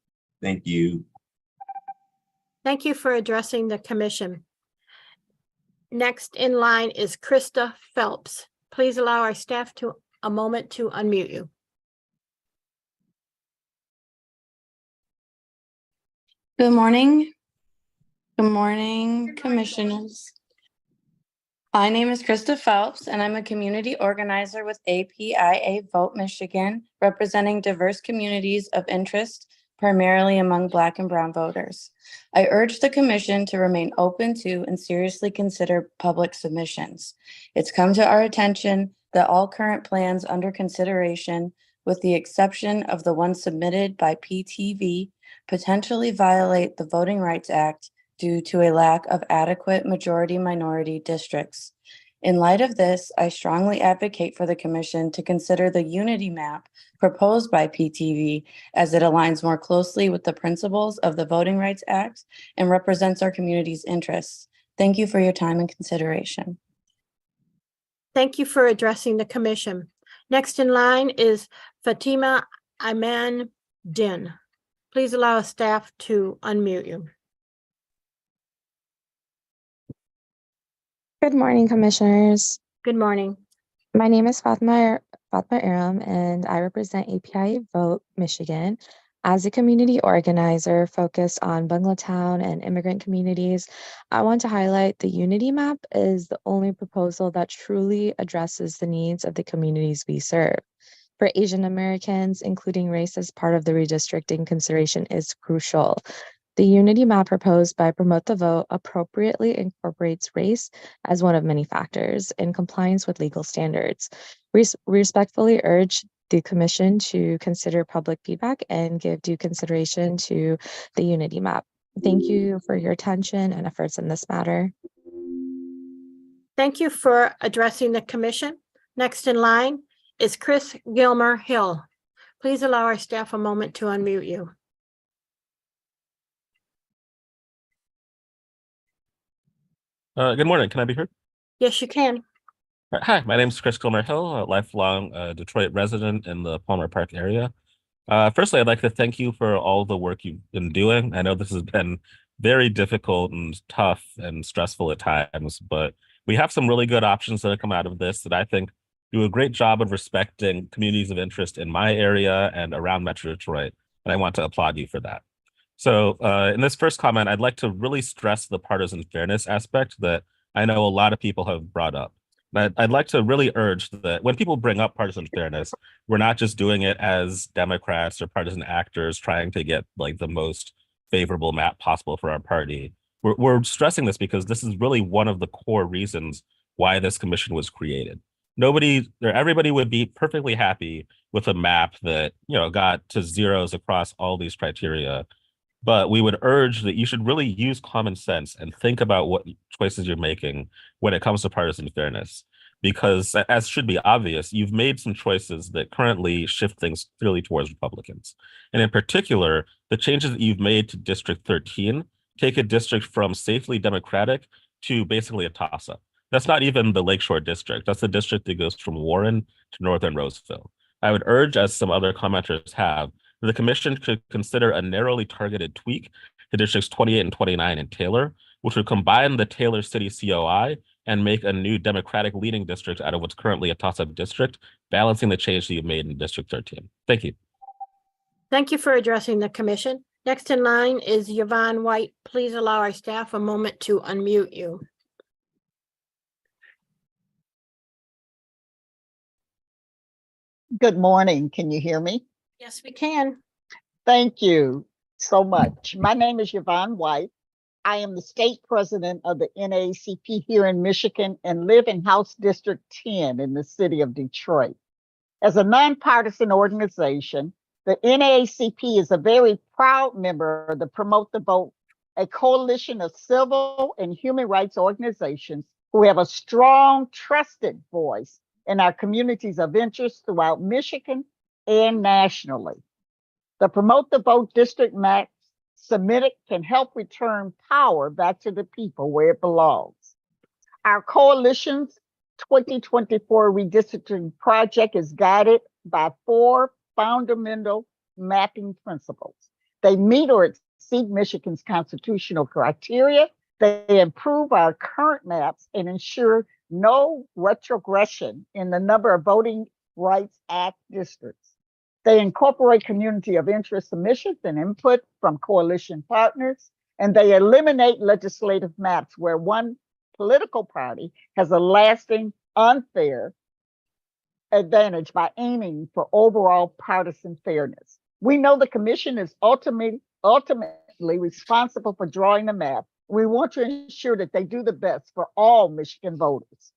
Thank you. Thank you for addressing the commission. Next in line is Krista Phelps. Please allow our staff a moment to unmute you. Good morning. Good morning, commissioners. My name is Krista Phelps, and I'm a community organizer with APIA Vote Michigan, representing diverse communities of interest, primarily among Black and Brown voters. I urge the commission to remain open to and seriously consider public submissions. It's come to our attention that all current plans under consideration, with the exception of the one submitted by PTV, potentially violate the Voting Rights Act due to a lack of adequate majority-minority districts. In light of this, I strongly advocate for the commission to consider the unity map proposed by PTV, as it aligns more closely with the principles of the Voting Rights Act and represents our community's interests. Thank you for your time and consideration. Thank you for addressing the commission. Next in line is Fatima Iman Din. Please allow staff to unmute you. Good morning, commissioners. Good morning. My name is Fatma Aram, and I represent API Vote Michigan. As a community organizer focused on Bungletown and immigrant communities, I want to highlight the Unity Map is the only proposal that truly addresses the needs of the communities we serve. For Asian Americans, including race as part of the redistricting consideration is crucial. The Unity Map proposed by Promote the Vote appropriately incorporates race as one of many factors in compliance with legal standards. We respectfully urge the Commission to consider public feedback and give due consideration to the Unity Map. Thank you for your attention and efforts in this matter. Thank you for addressing the commission. Next in line is Chris Gilmer Hill. Please allow our staff a moment to unmute you. Good morning. Can I be heard? Yes, you can. Hi, my name is Chris Gilmer Hill, a lifelong Detroit resident in the Palmer Park area. Firstly, I'd like to thank you for all the work you've been doing. I know this has been very difficult and tough and stressful at times, but we have some really good options that have come out of this that I think do a great job of respecting communities of interest in my area and around Metro Detroit, and I want to applaud you for that. So in this first comment, I'd like to really stress the partisan fairness aspect that I know a lot of people have brought up. But I'd like to really urge that when people bring up partisan fairness, we're not just doing it as Democrats or partisan actors trying to get like the most favorable map possible for our party. We're stressing this because this is really one of the core reasons why this commission was created. Everybody would be perfectly happy with a map that, got to zeros across all these criteria. But we would urge that you should really use common sense and think about what choices you're making when it comes to partisan fairness. Because as should be obvious, you've made some choices that currently shift things clearly towards Republicans. And in particular, the changes that you've made to District 13 take a district from safely Democratic to basically a toss-up. That's not even the Lakeshore District. That's the district that goes from Warren to Northern Roseville. I would urge, as some other commenters have, that the commission could consider a narrowly targeted tweak to districts 28 and 29 in Taylor, which would combine the Taylor City COI and make a new Democratic leading district out of what's currently a toss-up district, balancing the change that you've made in District 13. Thank you. Thank you for addressing the commission. Next in line is Yvonne White. Please allow our staff a moment to unmute you. Good morning. Can you hear me? Yes, we can. Thank you so much. My name is Yvonne White. I am the state president of the NAACP here in Michigan and live in House District 10 in the city of Detroit. As a nonpartisan organization, the NAACP is a very proud member of the Promote the Vote, a coalition of civil and human rights organizations who have a strong, trusted voice in our communities of interest throughout Michigan and nationally. The Promote the Vote district maps submitted can help return power back to the people where it belongs. Our coalition's 2024 redistricting project is guided by 4 fundamental mapping principles. They meet or exceed Michigan's constitutional criteria. They improve our current maps and ensure no retrogression in the number of Voting Rights Act districts. They incorporate community of interest submissions and input from coalition partners, and they eliminate legislative maps where one political party has a lasting unfair advantage by aiming for overall partisan fairness. We know the commission is ultimately responsible for drawing the map. We want to ensure that they do the best for all Michigan voters.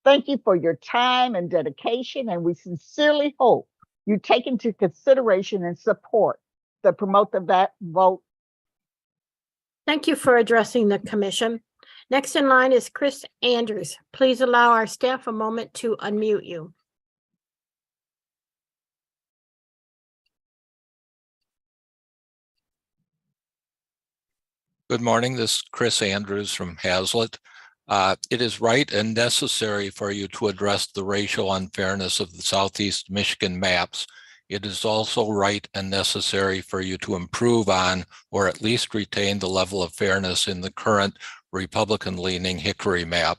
Thank you for your time and dedication, and we sincerely hope you take into consideration and support the Promote the Vote. Thank you for addressing the commission. Next in line is Chris Andrews. Please allow our staff a moment to unmute you. Good morning, this is Chris Andrews from Hazlitt. It is right and necessary for you to address the racial unfairness of the Southeast Michigan maps. It is also right and necessary for you to improve on, or at least retain, the level of fairness in the current Republican-leaning Hickory map.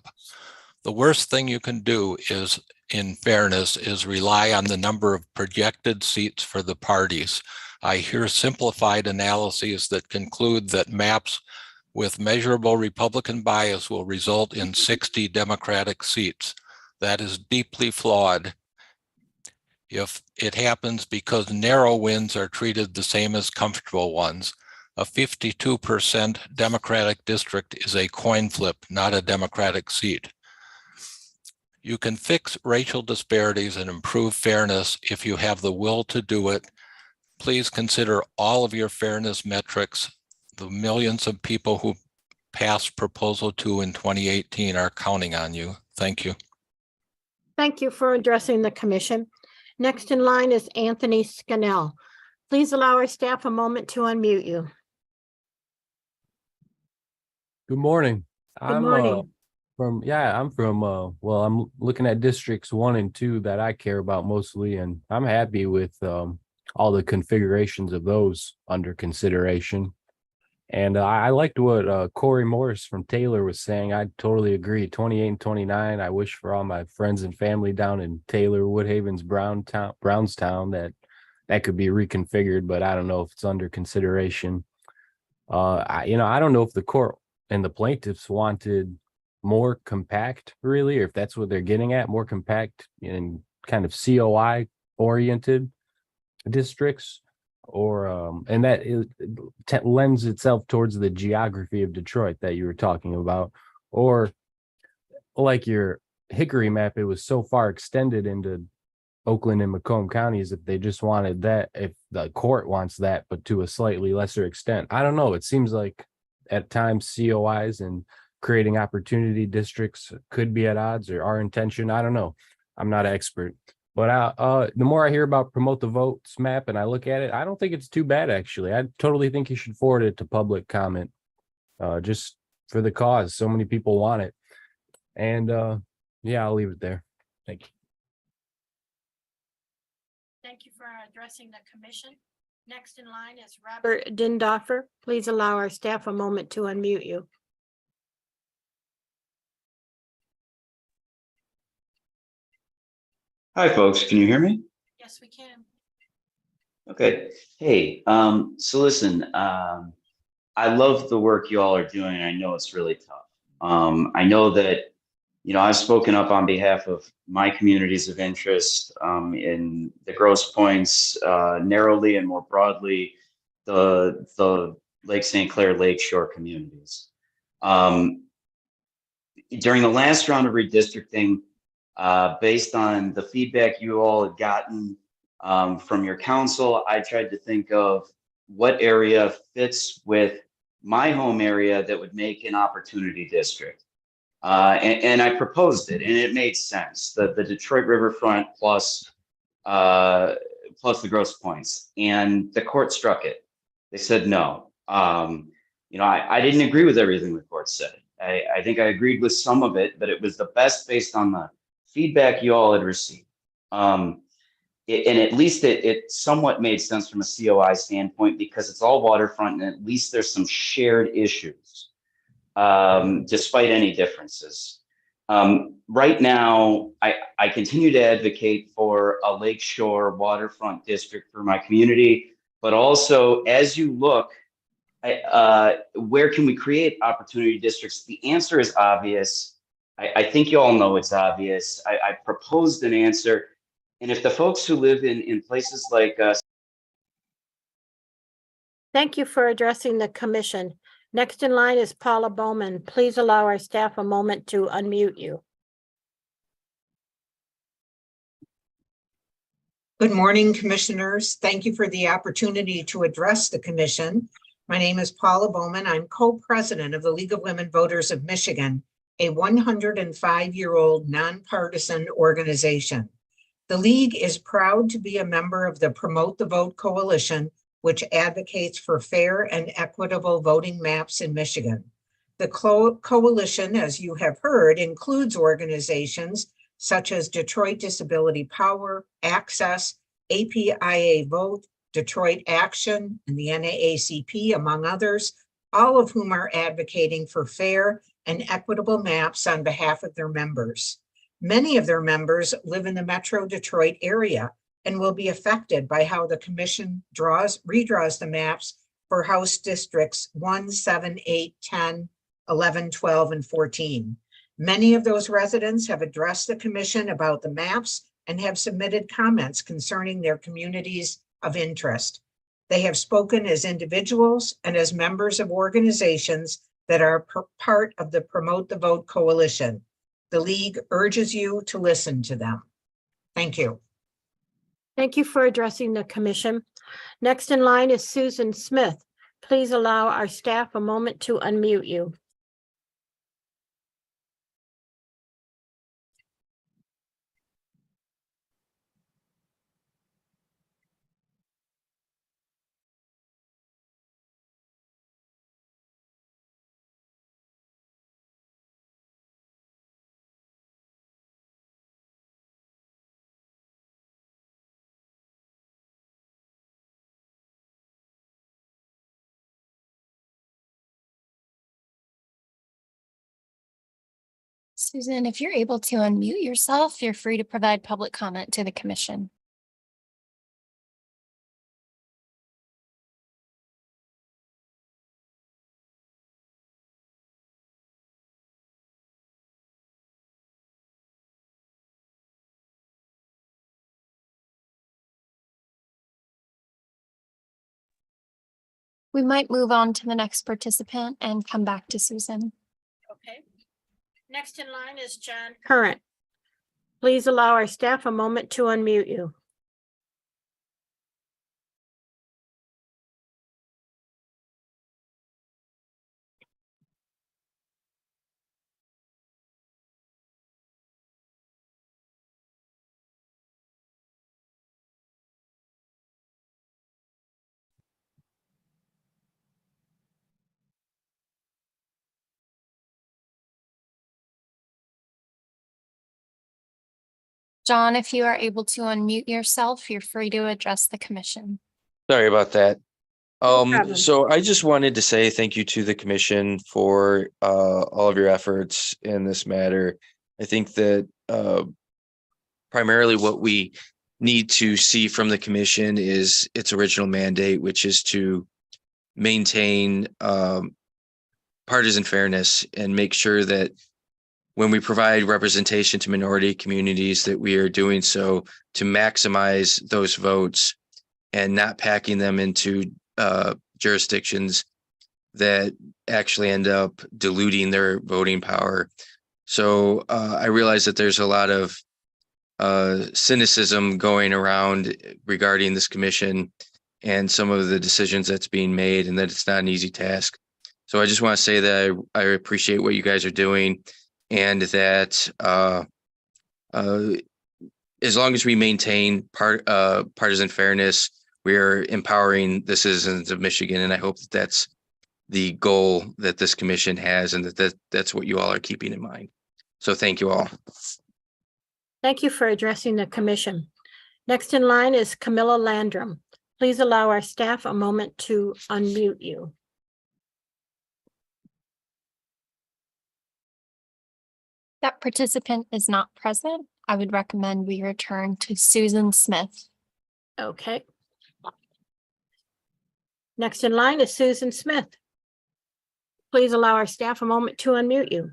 The worst thing you can do is, in fairness, is rely on the number of projected seats for the parties. I hear simplified analyses that conclude that maps with measurable Republican bias will result in 60 Democratic seats. That is deeply flawed. If it happens because narrow wins are treated the same as comfortable ones, a 52% Democratic district is a coin flip, not a Democratic seat. You can fix racial disparities and improve fairness if you have the will to do it. Please consider all of your fairness metrics. The millions of people who passed Proposal 2 in 2018 are counting on you. Thank you. Thank you for addressing the commission. Next in line is Anthony Scannell. Please allow our staff a moment to unmute you. Good morning. Good morning. I'm looking at districts 1 and 2 that I care about mostly, and I'm happy with all the configurations of those under consideration. And I liked what Corey Morris from Taylor was saying. I totally agree. 28 and 29. I wish for all my friends and family down in Taylor, Woodhaven's, Brownstown that could be reconfigured, but I don't know if it's under consideration. I don't know if the court and the plaintiffs wanted more compact, really, or if that's what they're getting at, more compact and kind of COI oriented districts, or and that lends itself towards the geography of Detroit that you were talking about, or like your Hickory map, it was so far extended into Oakland and Macomb counties that they just wanted that, if the court wants that, but to a slightly lesser extent. I don't know. It seems like at times COIs and creating opportunity districts could be at odds, or our intention. I don't know. I'm not an expert. But the more I hear about Promote the Votes map and I look at it, I don't think it's too bad, actually. I totally think you should forward it to public comment, just for the cause. So many people want it. And yeah, I'll leave it there. Thank you. Thank you for addressing the commission. Next in line is Robert Dindoffer. Please allow our staff a moment to unmute you. Hi, folks. Can you hear me? Yes, we can. Okay. Hey, so listen, I love the work you all are doing. I know it's really tough. I know that, I've spoken up on behalf of my communities of interest in the Grosse Points, narrowly and more broadly, the Lake St. Clair Lakeshore communities. During the last round of redistricting, based on the feedback you all had gotten from your council, I tried to think of what area fits with my home area that would make an opportunity district. And I proposed it, and it made sense. The Detroit Riverfront plus the Grosse Points, and the court struck it. They said no. I didn't agree with everything the court said. I think I agreed with some of it, but it was the best based on the feedback you all had received. And at least it somewhat made sense from a COI standpoint because it's all waterfront, and at least there's some shared issues, despite any differences. Right now, I continue to advocate for a lakeshore waterfront district for my community, but also as you look, where can we create opportunity districts? The answer is obvious. I think you all know it's obvious. I proposed an answer. And if the folks who live in places like Thank you for addressing the commission. Next in line is Paula Bowman. Please allow our staff a moment to unmute you. Good morning, commissioners. Thank you for the opportunity to address the commission. My name is Paula Bowman. I'm co-president of the League of Women Voters of Michigan, a 105-year-old nonpartisan organization. The League is proud to be a member of the Promote the Vote Coalition, which advocates for fair and equitable voting maps in Michigan. The coalition, as you have heard, includes organizations such as Detroit Disability Power, Access, APIA Vote, Detroit Action, and the NAACP, among others, all of whom are advocating for fair and equitable maps on behalf of their members. Many of their members live in the Metro Detroit area and will be affected by how the commission redraws the maps for House Districts 1, 7, 8, 10, 11, 12, and 14. Many of those residents have addressed the commission about the maps and have submitted comments concerning their communities of interest. They have spoken as individuals and as members of organizations that are part of the Promote the Vote Coalition. The League urges you to listen to them. Thank you. Thank you for addressing the commission. Next in line is Susan Smith. Please allow our staff a moment to unmute you. Susan, if you're able to unmute yourself, you're free to provide public comment to the commission. We might move on to the next participant and come back to Susan. Okay. Next in line is John Current. Please allow our staff a moment to unmute you. John, if you are able to unmute yourself, you're free to address the commission. Sorry about that. No problem. So I just wanted to say thank you to the commission for all of your efforts in this matter. I think that primarily what we need to see from the commission is its original mandate, which is to maintain partisan fairness and make sure that when we provide representation to minority communities, that we are doing so to maximize those votes and not packing them into jurisdictions that actually end up diluting their voting power. So I realize that there's a lot of cynicism going around regarding this commission and some of the decisions that's being made, and that it's not an easy task. So I just want to say that I appreciate what you guys are doing, and that as long as we maintain partisan fairness, we are empowering the citizens of Michigan, and I hope that that's the goal that this commission has, and that's what you all are keeping in mind. So thank you all. Thank you for addressing the commission. Next in line is Camilla Landrum. Please allow our staff a moment to unmute you. That participant is not present. I would recommend we return to Susan Smith. Okay. Next in line is Susan Smith. Please allow our staff a moment to unmute you.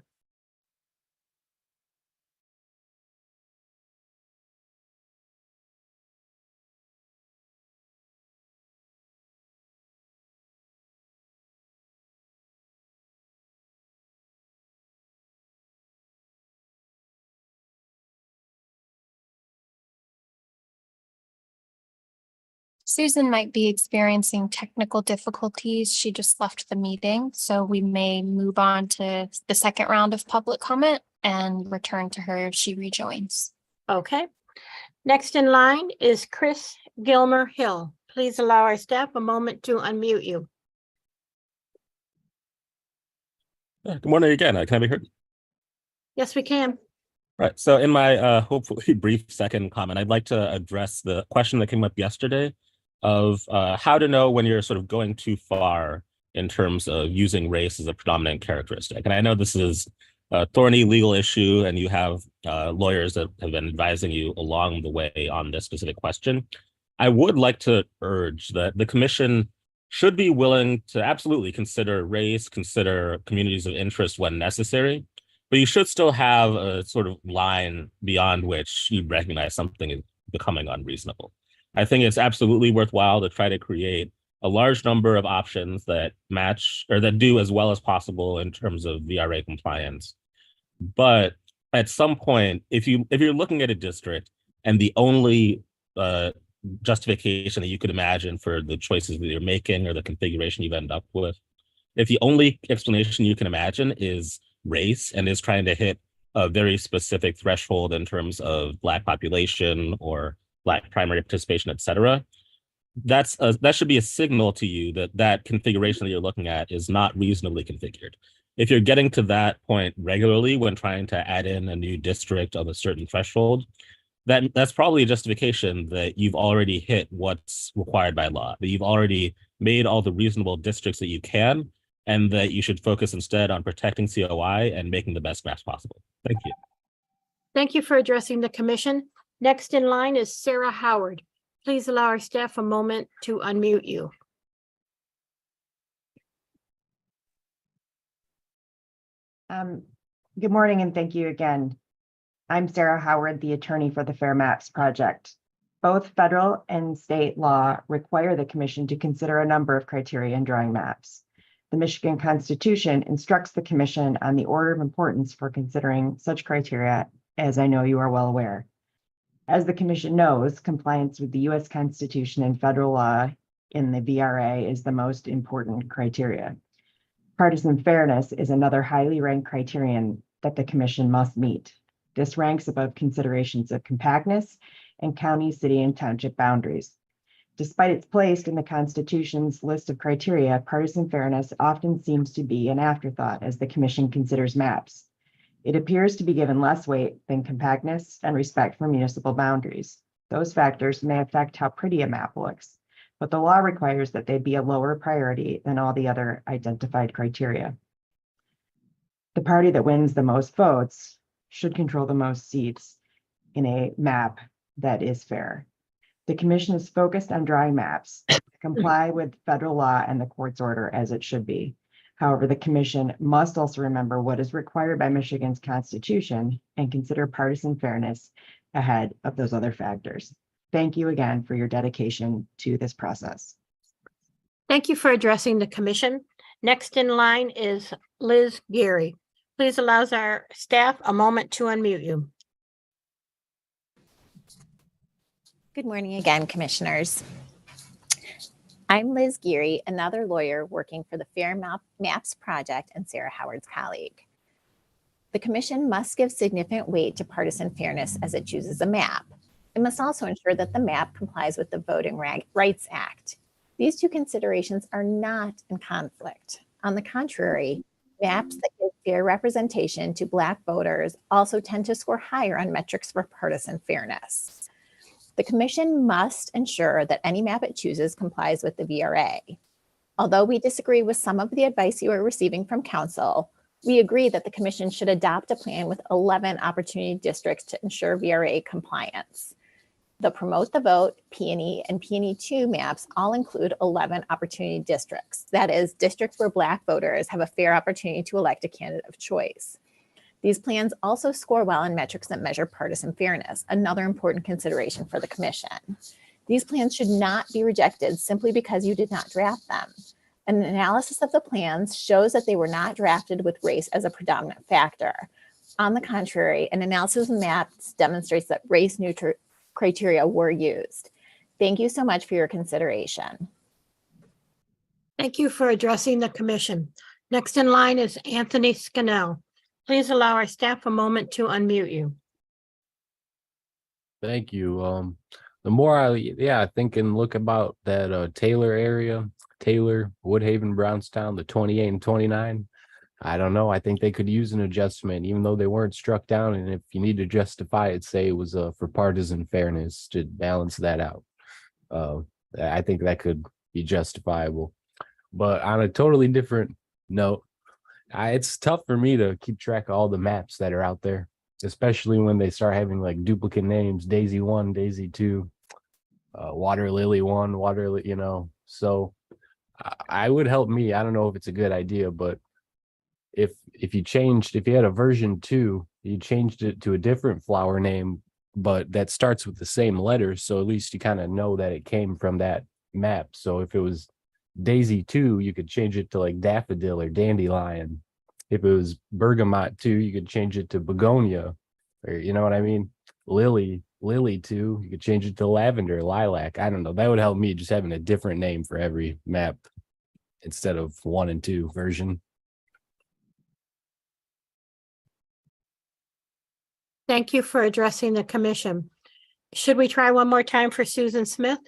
Susan might be experiencing technical difficulties. She just left the meeting, so we may move on to the second round of public comment and return to her if she rejoins. Okay. Next in line is Chris Gilmer Hill. Please allow our staff a moment to unmute you. Good morning again. Can I be heard? Yes, we can. Right. So in my hopefully brief second comment, I'd like to address the question that came up yesterday of how to know when you're sort of going too far in terms of using race as a predominant characteristic. And I know this is a thorny legal issue, and you have lawyers that have been advising you along the way on this specific question. I would like to urge that the commission should be willing to absolutely consider race, consider communities of interest when necessary, but you should still have a sort of line beyond which you recognize something is becoming unreasonable. I think it's absolutely worthwhile to try to create a large number of options that match or that do as well as possible in terms of VRA compliance. But at some point, if you're looking at a district and the only justification that you could imagine for the choices that you're making or the configuration you've ended up with, if the only explanation you can imagine is race and is trying to hit a very specific threshold in terms of Black population or Black primary participation, et cetera, that should be a signal to you that that configuration that you're looking at is not reasonably configured. If you're getting to that point regularly when trying to add in a new district of a certain threshold, that's probably a justification that you've already hit what's required by law, that you've already made all the reasonable districts that you can, and that you should focus instead on protecting COI and making the best maps possible. Thank you. Thank you for addressing the commission. Next in line is Sarah Howard. Please allow our staff a moment to unmute you. Good morning, and thank you again. I'm Sarah Howard, the attorney for the Fair Maps Project. Both federal and state law require the commission to consider a number of criteria in drawing maps. The Michigan Constitution instructs the commission on the order of importance for considering such criteria, as I know you are well aware. As the commission knows, compliance with the U.S. Constitution and federal law in the VRA is the most important criteria. Partisan fairness is another highly ranked criterion that the commission must meet. This ranks above considerations of compactness and county, city, and township boundaries. Despite its place in the Constitution's list of criteria, partisan fairness often seems to be an afterthought as the commission considers maps. It appears to be given less weight than compactness and respect for municipal boundaries. Those factors may affect how pretty a map looks, but the law requires that they be a lower priority than all the other identified criteria. The party that wins the most votes should control the most seats in a map that is fair. The commission is focused on drawing maps to comply with federal law and the court's order as it should be. However, the commission must also remember what is required by Michigan's constitution and consider partisan fairness ahead of those other factors. Thank you again for your dedication to this process. Thank you for addressing the commission. Next in line is Liz Geary. Please allow our staff a moment to unmute you. Good morning again, commissioners. I'm Liz Geary, another lawyer working for the Fair Maps Project and Sarah Howard's colleague. The commission must give significant weight to partisan fairness as it chooses a map. It must also ensure that the map complies with the Voting Rights Act. These two considerations are not in conflict. On the contrary, maps that give fair representation to Black voters also tend to score higher on metrics for partisan fairness. The commission must ensure that any map it chooses complies with the VRA. Although we disagree with some of the advice you are receiving from council, we agree that the commission should adopt a plan with 11 opportunity districts to ensure VRA compliance. The Promote the Vote, P&E, and P&E2 maps all include 11 opportunity districts. That is, districts where Black voters have a fair opportunity to elect a candidate of choice. These plans also score well in metrics that measure partisan fairness, another important consideration for the commission. These plans should not be rejected simply because you did not draft them. An analysis of the plans shows that they were not drafted with race as a predominant factor. On the contrary, an analysis of maps demonstrates that race-neutral criteria were used. Thank you so much for your consideration. Thank you for addressing the commission. Next in line is Anthony Scannell. Please allow our staff a moment to unmute you. Thank you. The more I think and look about that Taylor area, Taylor, Woodhaven, Brownstown, the 28 and 29. I don't know. I think they could use an adjustment, even though they weren't struck down. And if you need to justify it, say it was for partisan fairness to balance that out. I think that could be justifiable. But on a totally different note, it's tough for me to keep track of all the maps that are out there, especially when they start having like duplicate names, Daisy 1, Daisy 2, Water Lily 1, Water, so I would help me. I don't know if it's a good idea, but if you had a version 2, you changed it to a different flower name, but that starts with the same letters, so at least you kind of know that it came from that map. So if it was Daisy 2, you could change it to like daffodil or dandelion. If it was bergamot 2, you could change it to begonia, or you know what I mean? Lily 2, you could change it to lavender, lilac. I don't know. That would help me, just having a different name for every map instead of 1 and 2 version. Thank you for addressing the commission. Should we try one more time for Susan Smith?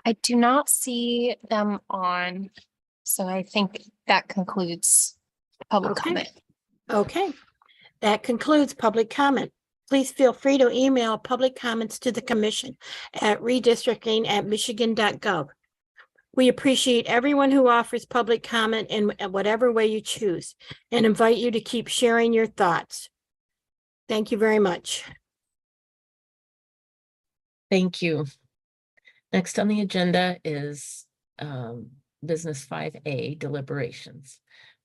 I do not see them on, so I think that concludes public comment. Okay, that concludes public comment. Please feel free to email public comments to the commission at redistricting@michigan.gov. We appreciate everyone who offers public comment in whatever way you choose and invite you to keep sharing your thoughts. Thank you very much. Thank you. Next on the agenda is business 5A, deliberations.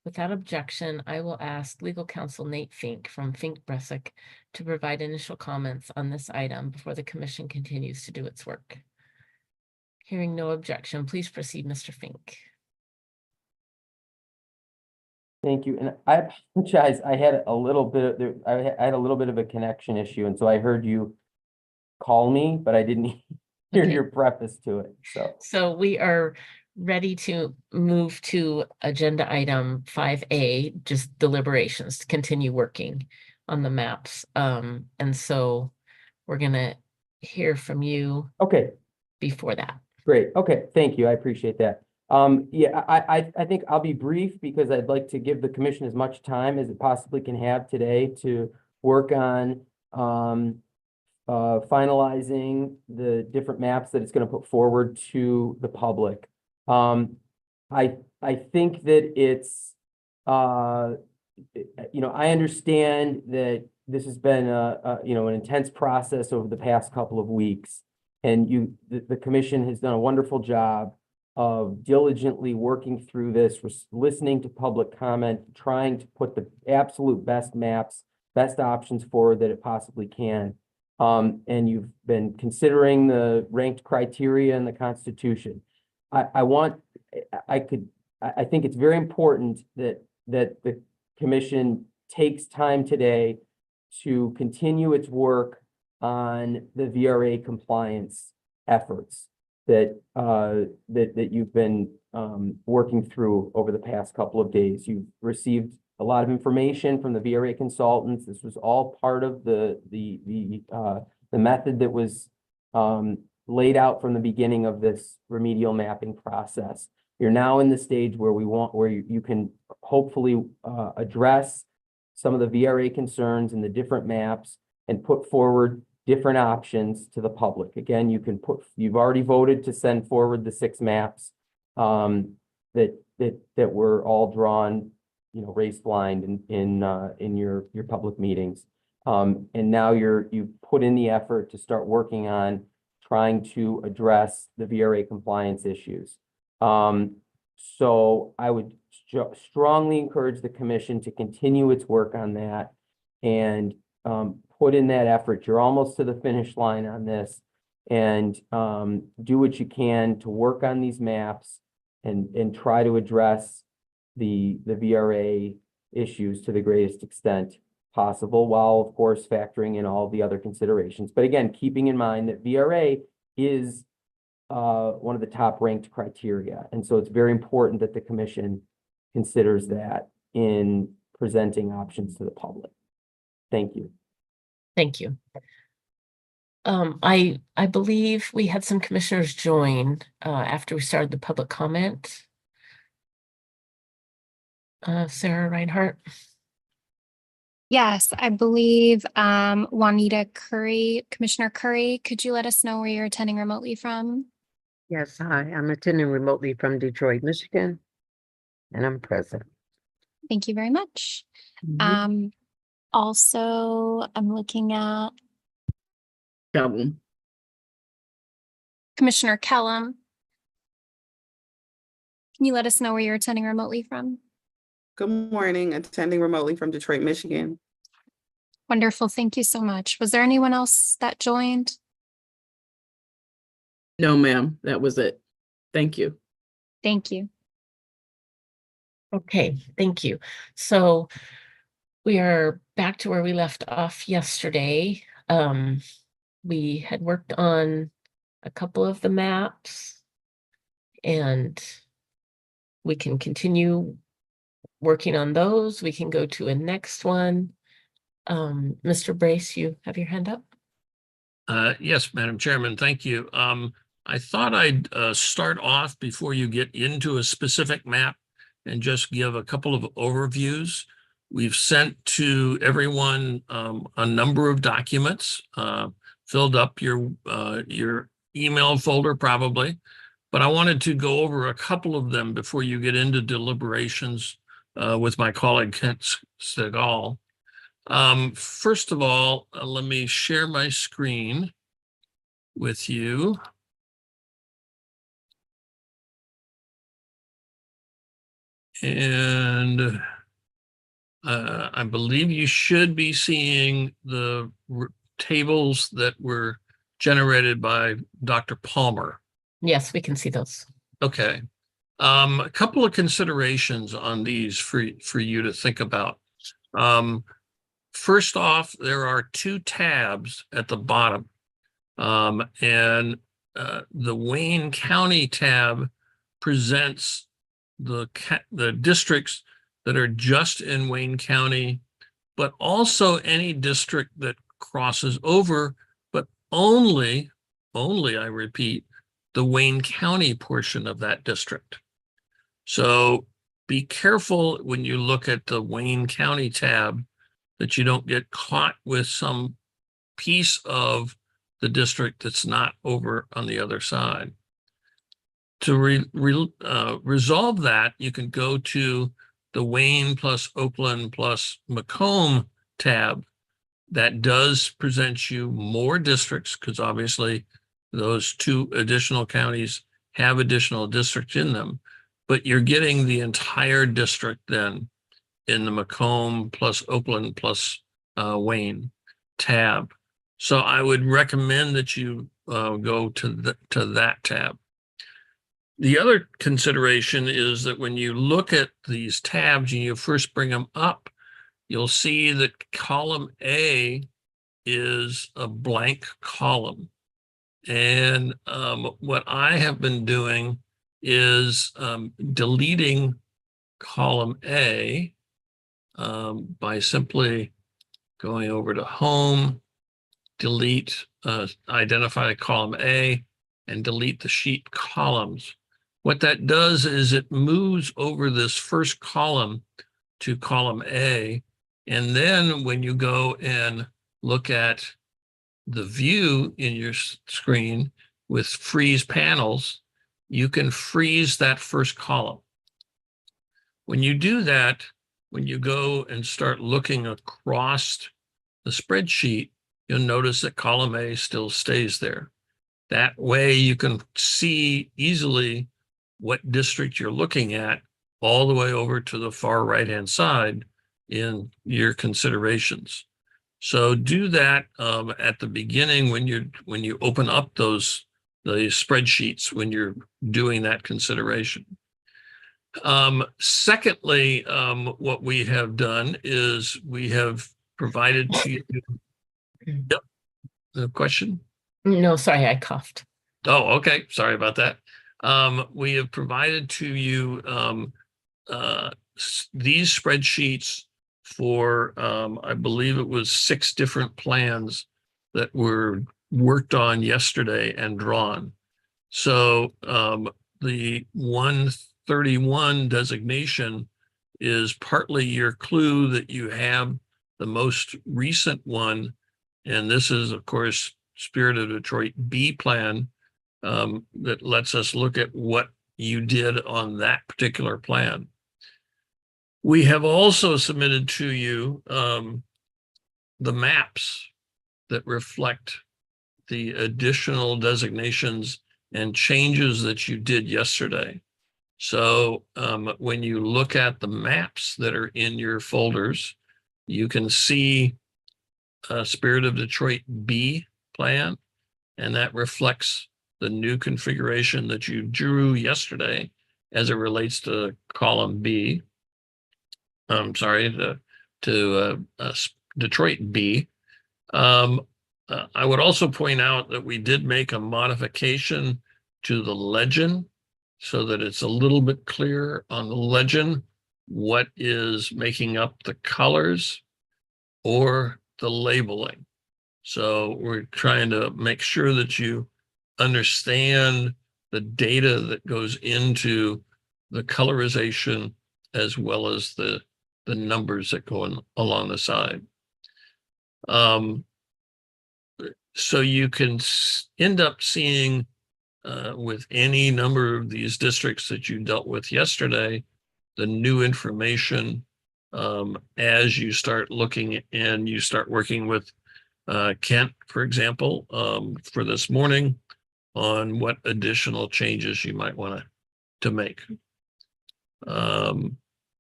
Without objection, I will ask legal counsel Nate Fink from Fink Bresic to provide initial comments on this item before the commission continues to do its work. Hearing no objection, please proceed, Mr. Fink. Thank you, and I apologize. I had a little bit of a connection issue, and so I heard you call me, but I didn't hear your preface to it. So we are ready to move to agenda item 5A, just deliberations, to continue working on the maps. And so we're gonna hear from you. Okay. Before that. Great. Okay. Thank you. I appreciate that. Yeah, I think I'll be brief because I'd like to give the commission as much time as it possibly can have today to work on finalizing the different maps that it's going to put forward to the public. I think that it's I understand that this has been an intense process over the past couple of weeks, and the commission has done a wonderful job of diligently working through this, listening to public comment, trying to put the absolute best maps, best options forward that it possibly can. And you've been considering the ranked criteria in the Constitution. I think it's very important that the commission takes time today to continue its work on the VRA compliance efforts that you've been working through over the past couple of days. You've received a lot of information from the VRA consultants. This was all part of the method that was laid out from the beginning of this remedial mapping process. You're now in the stage where you can hopefully address some of the VRA concerns in the different maps and put forward different options to the public. Again, you've already voted to send forward the 6 maps that were all drawn, race blind in your public meetings. And now you've put in the effort to start working on trying to address the VRA compliance issues. So I would strongly encourage the commission to continue its work on that and put in that effort. You're almost to the finish line on this, and do what you can to work on these maps and try to address the VRA issues to the greatest extent possible, while of course factoring in all the other considerations. But again, keeping in mind that VRA is one of the top ranked criteria. And so it's very important that the commission considers that in presenting options to the public. Thank you. Thank you. I believe we had some commissioners join after we started the public comment. Sarah Reinhardt. Yes, I believe Juanita Curry, Commissioner Curry, could you let us know where you're attending remotely from? Yes, hi, I'm attending remotely from Detroit, Michigan, and I'm present. Thank you very much. Also, I'm looking at Commissioner Kellum. Can you let us know where you're attending remotely from? Good morning, attending remotely from Detroit, Michigan. Wonderful, thank you so much. Was there anyone else that joined? No, ma'am, that was it. Thank you. Thank you. Okay, thank you. So we are back to where we left off yesterday. We had worked on a couple of the maps, and we can continue working on those. We can go to a next one. Mr. Brace, you have your hand up. Yes, Madam Chairman, thank you. I thought I'd start off before you get into a specific map and just give a couple of overviews. We've sent to everyone a number of documents, filled up your email folder probably, but I wanted to go over a couple of them before you get into deliberations with my colleague Kent Segal. First of all, let me share my screen with you. And I believe you should be seeing the tables that were generated by Dr. Palmer. Yes, we can see those. Okay. A couple of considerations on these for you to think about. First off, there are 2 tabs at the bottom, and the Wayne County tab presents the districts that are just in Wayne County, but also any district that crosses over, but only, I repeat, the Wayne County portion of that district. So be careful when you look at the Wayne County tab that you don't get caught with some piece of the district that's not over on the other side. To resolve that, you can go to the Wayne plus Oakland plus Macomb tab. That does present you more districts because obviously those two additional counties have additional districts in them, but you're getting the entire district then in the Macomb plus Oakland plus Wayne tab. So I would recommend that you go to that tab. The other consideration is that when you look at these tabs and you first bring them up, you'll see that column A is a blank column. And what I have been doing is deleting column A by simply going over to Home, delete, identify column A, and delete the sheet columns. What that does is it moves over this first column to column A. And then when you go and look at the view in your screen with freeze panels, you can freeze that first column. When you do that, when you go and start looking across the spreadsheet, you'll notice that column A still stays there. That way you can see easily what district you're looking at all the way over to the far right-hand side in your considerations. So do that at the beginning when you open up the spreadsheets when you're doing that consideration. Secondly, what we have done is we have provided to you. Yep. The question? No, sorry, I coughed. Oh, okay. Sorry about that. We have provided to you these spreadsheets for, I believe it was 6 different plans that were worked on yesterday and drawn. So the 131 designation is partly your clue that you have the most recent one. And this is, of course, Spirit of Detroit B plan that lets us look at what you did on that particular plan. We have also submitted to you the maps that reflect the additional designations and changes that you did yesterday. So when you look at the maps that are in your folders, you can see Spirit of Detroit B plan, and that reflects the new configuration that you drew yesterday as it relates to column B. I'm sorry, to Detroit B. I would also point out that we did make a modification to the legend so that it's a little bit clearer on the legend what is making up the colors or the labeling. So we're trying to make sure that you understand the data that goes into the colorization as well as the numbers that go along the side. So you can end up seeing with any number of these districts that you dealt with yesterday, the new information as you start looking and you start working with Kent, for example, for this morning on what additional changes you might want to make.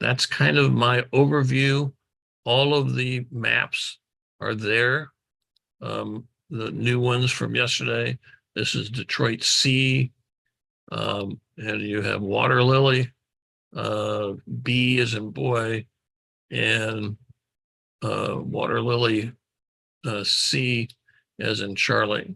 That's kind of my overview. All of the maps are there. The new ones from yesterday. This is Detroit C, and you have Water Lily, B as in boy, and Water Lily C as in Charlie.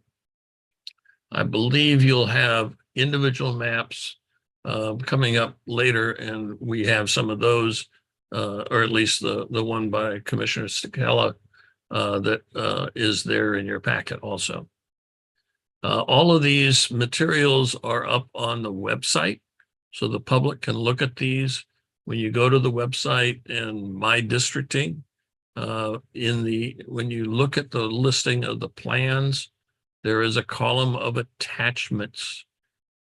I believe you'll have individual maps coming up later, and we have some of those, or at least the one by Commissioner Stikela that is there in your packet also. All of these materials are up on the website, so the public can look at these. When you go to the website and My Districting, when you look at the listing of the plans, there is a column of attachments,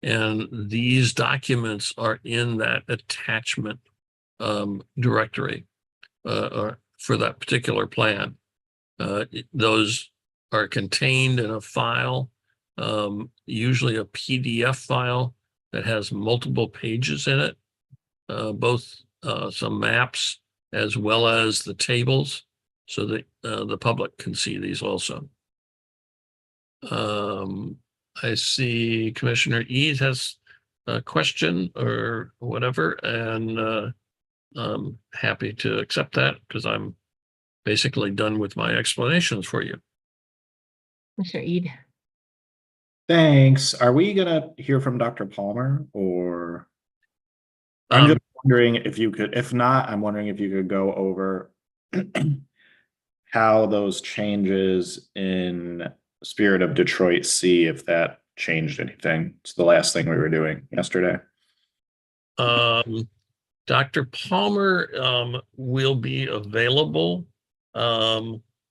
and these documents are in that attachment directory or for that particular plan. Those are contained in a file, usually a PDF file that has multiple pages in it, both some maps as well as the tables, so that the public can see these also. I see Commissioner Eade has a question or whatever, and I'm happy to accept that because I'm basically done with my explanations for you. Mr. Eade. Thanks. Are we gonna hear from Dr. Palmer, or I'm just wondering if you could, if not, I'm wondering if you could go over how those changes in Spirit of Detroit C, if that changed anything. It's the last thing we were doing yesterday. Dr. Palmer will be available.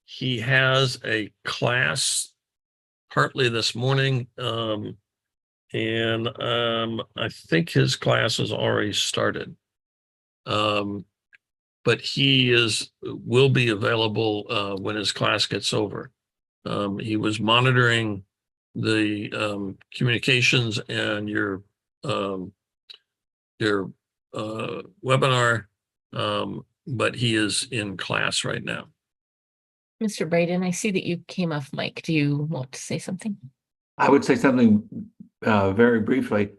He has a class partly this morning, and I think his class has already started. But he will be available when his class gets over. He was monitoring the communications and your webinar, but he is in class right now. Mr. Braden, I see that you came off mic. Do you want to say something? I would say something very briefly.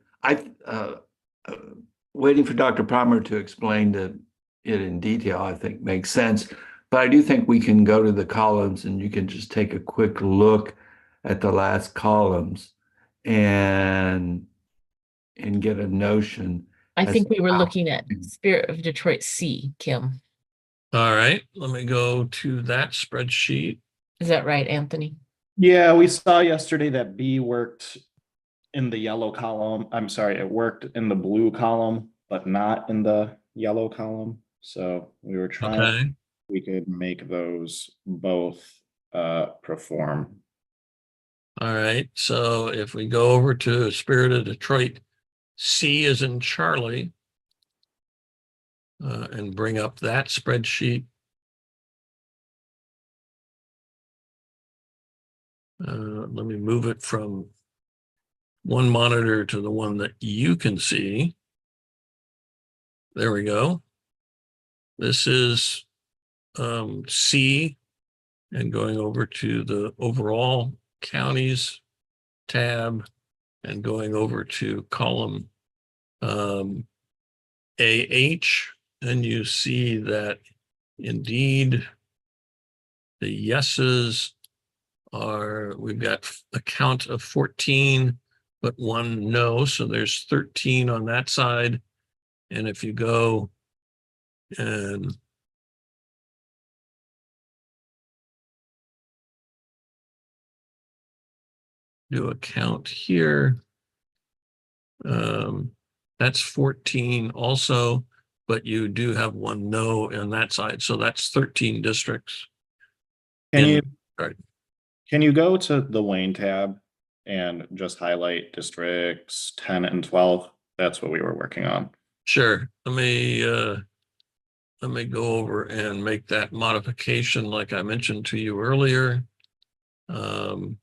Waiting for Dr. Palmer to explain it in detail, I think makes sense. But I do think we can go to the columns and you can just take a quick look at the last columns and get a notion. I think we were looking at Spirit of Detroit C, Kim. All right, let me go to that spreadsheet. Is that right, Anthony? Yeah, we saw yesterday that B worked in the yellow column. I'm sorry, it worked in the blue column, but not in the yellow column. So we were trying, we could make those both perform. All right, so if we go over to Spirit of Detroit, C is in Charlie, and bring up that spreadsheet. Let me move it from one monitor to the one that you can see. There we go. This is C, and going over to the overall counties tab and going over to column AH, and you see that indeed the yeses are, we've got a count of 14, but one no, so there's 13 on that side. And if you go and do a count here, that's 14 also, but you do have one no on that side, so that's 13 districts. Can you go to the Wayne tab and just highlight districts 10 and 12? That's what we were working on. Sure. Let me go over and make that modification like I mentioned to you earlier, in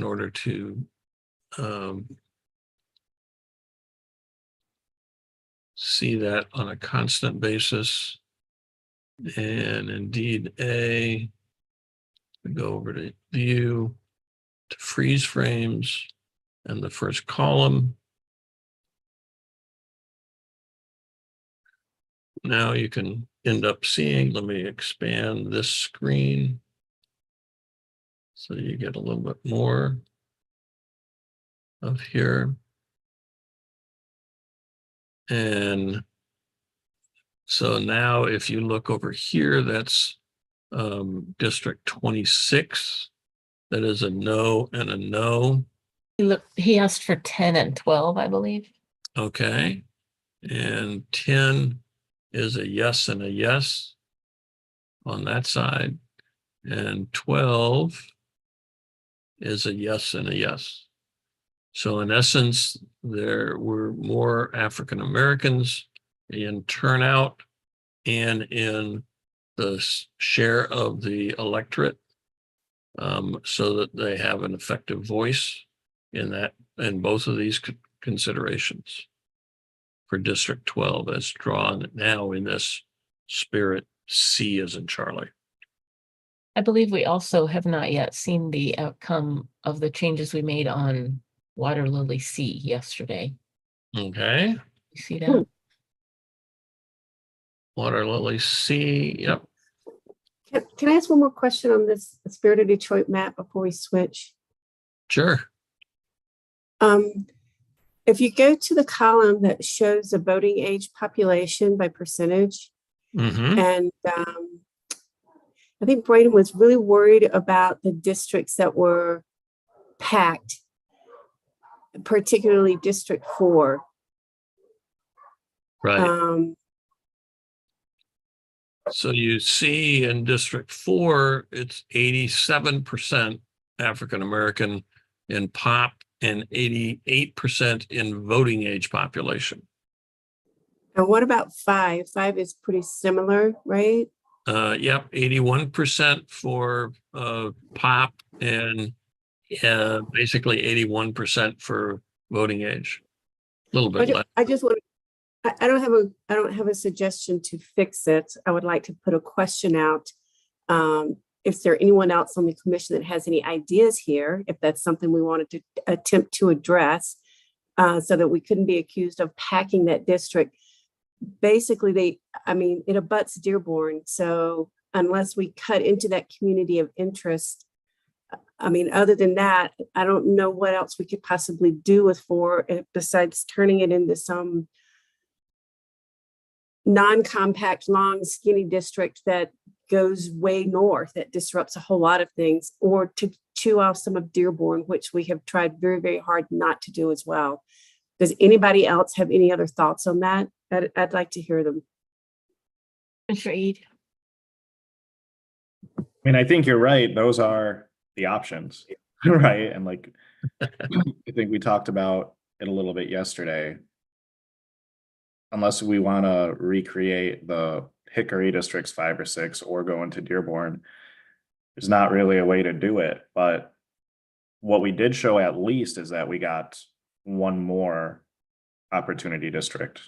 order to see that on a constant basis. And indeed, we go over to view, to freeze frames, and the first column. Now you can end up seeing, let me expand this screen so you get a little bit more of here. And so now if you look over here, that's District 26. That is a no and a no. He asked for 10 and 12, I believe. Okay. And 10 is a yes and a yes on that side. And 12 is a yes and a yes. So in essence, there were more African Americans in turnout and in the share of the electorate, so that they have an effective voice in both of these considerations for District 12 as drawn now in this spirit C as in Charlie. I believe we also have not yet seen the outcome of the changes we made on Water Lily C yesterday. Okay. You see that? Water Lily C, yep. Can I ask one more question on this Spirit of Detroit map before we switch? Sure. If you go to the column that shows the voting age population by percentage, and I think Braden was really worried about the districts that were packed, particularly District 4. Right. So you see in District 4, it's 87% African American in pop and 88% in voting age population. And what about 5? 5 is pretty similar, right? Yep, 81% for pop and basically 81% for voting age. A little bit less. I just want. I don't have a suggestion to fix it. I would like to put a question out. If there anyone else on the commission that has any ideas here, if that's something we wanted to attempt to address, so that we couldn't be accused of packing that district. Basically, it abuts Dearborn. So unless we cut into that community of interest, other than that, I don't know what else we could possibly do with 4 besides turning it into some non-compact, long, skinny district that goes way north, that disrupts a whole lot of things, or to chew off some of Dearborn, which we have tried very, very hard not to do as well. Does anybody else have any other thoughts on that? I'd like to hear them. Mr. Eid. I think you're right. Those are the options, right? And I think we talked about it a little bit yesterday. Unless we want to recreate the Hickory districts 5 or 6 or go into Dearborn, there's not really a way to do it. But what we did show at least is that we got one more opportunity district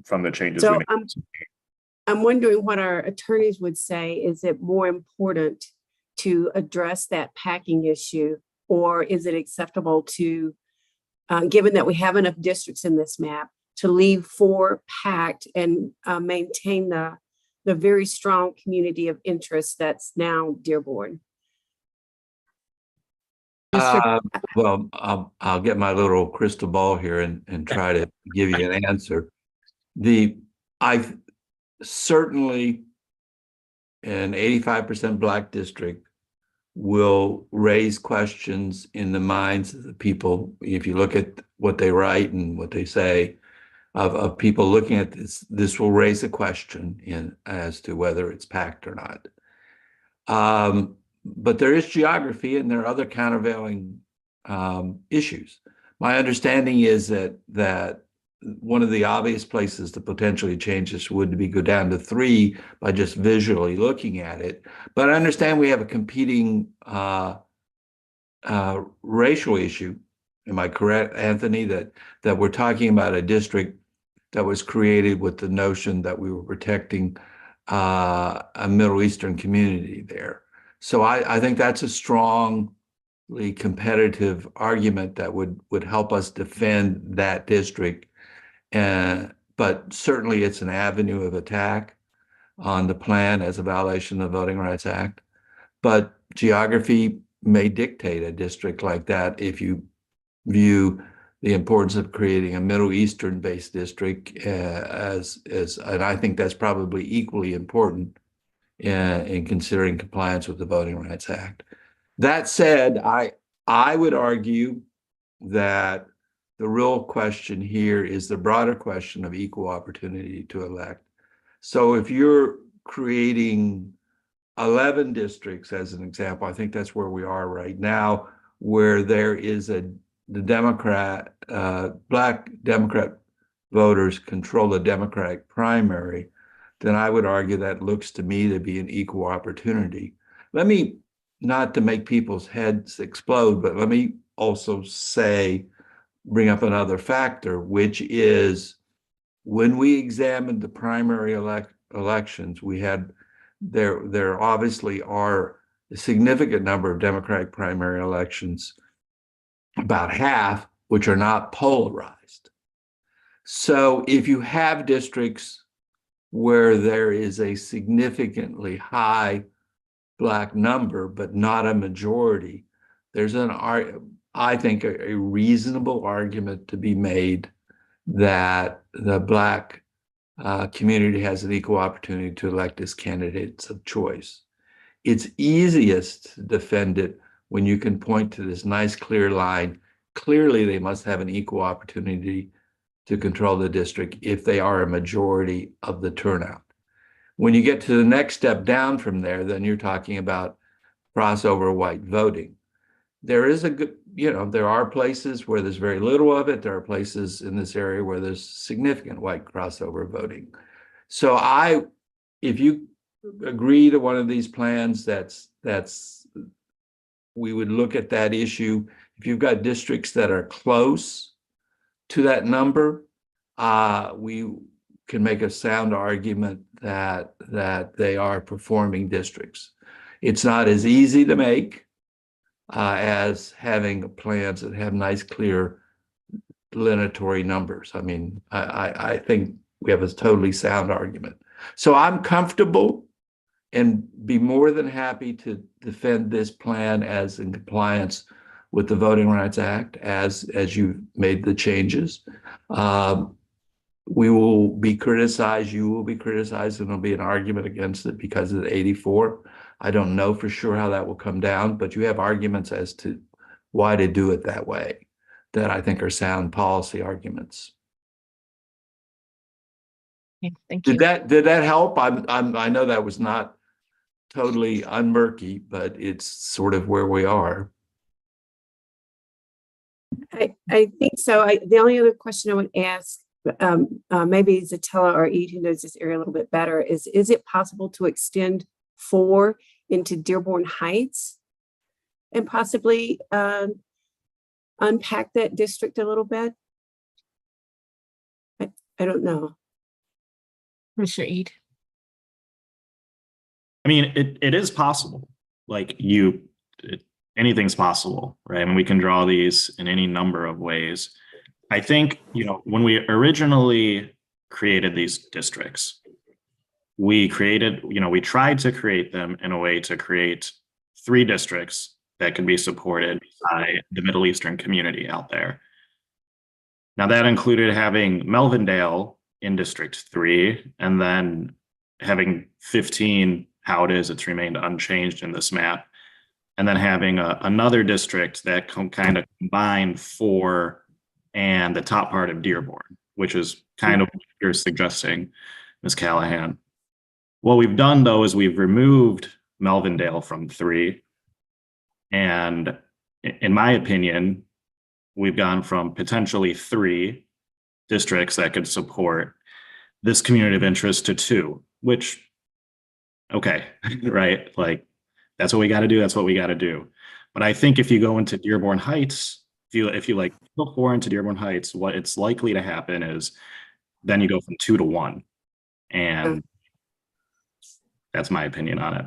from the changes we made. I'm wondering what our attorneys would say. Is it more important to address that packing issue, or is it acceptable to, given that we have enough districts in this map, to leave 4 packed and maintain the very strong community of interest that's now Dearborn? Well, I'll get my little crystal ball here and try to give you an answer. I certainly an 85% Black district will raise questions in the minds of the people. If you look at what they write and what they say, of people looking at this will raise a question as to whether it's packed or not. But there is geography and there are other countervailing issues. My understanding is that one of the obvious places to potentially change this would be go down to 3 by just visually looking at it. But I understand we have a competing racial issue. Am I correct, Anthony, that we're talking about a district that was created with the notion that we were protecting a Middle Eastern community there? So I think that's a strongly competitive argument that would help us defend that district. But certainly it's an avenue of attack on the plan as a violation of the Voting Rights Act. But geography may dictate a district like that if you view the importance of creating a Middle Eastern based district as and I think that's probably equally important in considering compliance with the Voting Rights Act. That said, I would argue that The real question here is the broader question of equal opportunity to elect. So if you're creating 11 districts as an example, I think that's where we are right now, where there is the Black Democrat voters control the Democratic primary, then I would argue that looks to me to be an equal opportunity. Let me, not to make people's heads explode, but let me also bring up another factor, which is when we examined the primary elections, we had, there obviously are a significant number of Democratic primary elections, about half, which are not polarized. So if you have districts where there is a significantly high Black number, but not a majority, there's I think a reasonable argument to be made that the Black community has an equal opportunity to elect as candidates of choice. It's easiest to defend it when you can point to this nice clear line. Clearly, they must have an equal opportunity to control the district if they are a majority of the turnout. When you get to the next step down from there, then you're talking about crossover white voting. There is a good, there are places where there's very little of it. There are places in this area where there's significant white crossover voting. So if you agree to one of these plans, we would look at that issue. If you've got districts that are close to that number, we can make a sound argument that they are performing districts. It's not as easy to make as having plans that have nice, clear, delineatory numbers. I mean, I think we have a totally sound argument. So I'm comfortable and be more than happy to defend this plan as in compliance with the Voting Rights Act as you made the changes. We will be criticized, you will be criticized, and there'll be an argument against it because of the 84. I don't know for sure how that will come down, but you have arguments as to why to do it that way that I think are sound policy arguments. Okay, thank you. Did that help? I know that was not totally unmurky, but it's sort of where we are. I think so. The only other question I would ask, maybe Zatella or Ede, who knows this area a little bit better, is it possible to extend 4 into Dearborn Heights and possibly unpack that district a little bit? I don't know. Mr. Ede. I mean, it is possible. Like anything's possible, right? I mean, we can draw these in any number of ways. I think, when we originally created these districts, we tried to create them in a way to create 3 districts that could be supported by the Middle Eastern community out there. Now that included having Melvindale in District 3 and then having 15, how it is, it's remained unchanged in this map, and then having another district that kind of combined 4 and the top part of Dearborn, which is kind of what you're suggesting, Ms. Callahan. What we've done, though, is we've removed Melvindale from 3. And in my opinion, we've gone from potentially 3 districts that could support this community of interest to 2, which, okay, right? Like, that's what we got to do. That's what we got to do. But I think if you go into Dearborn Heights, if you like go 4 into Dearborn Heights, what it's likely to happen is then you go from 2 to 1. And that's my opinion on it.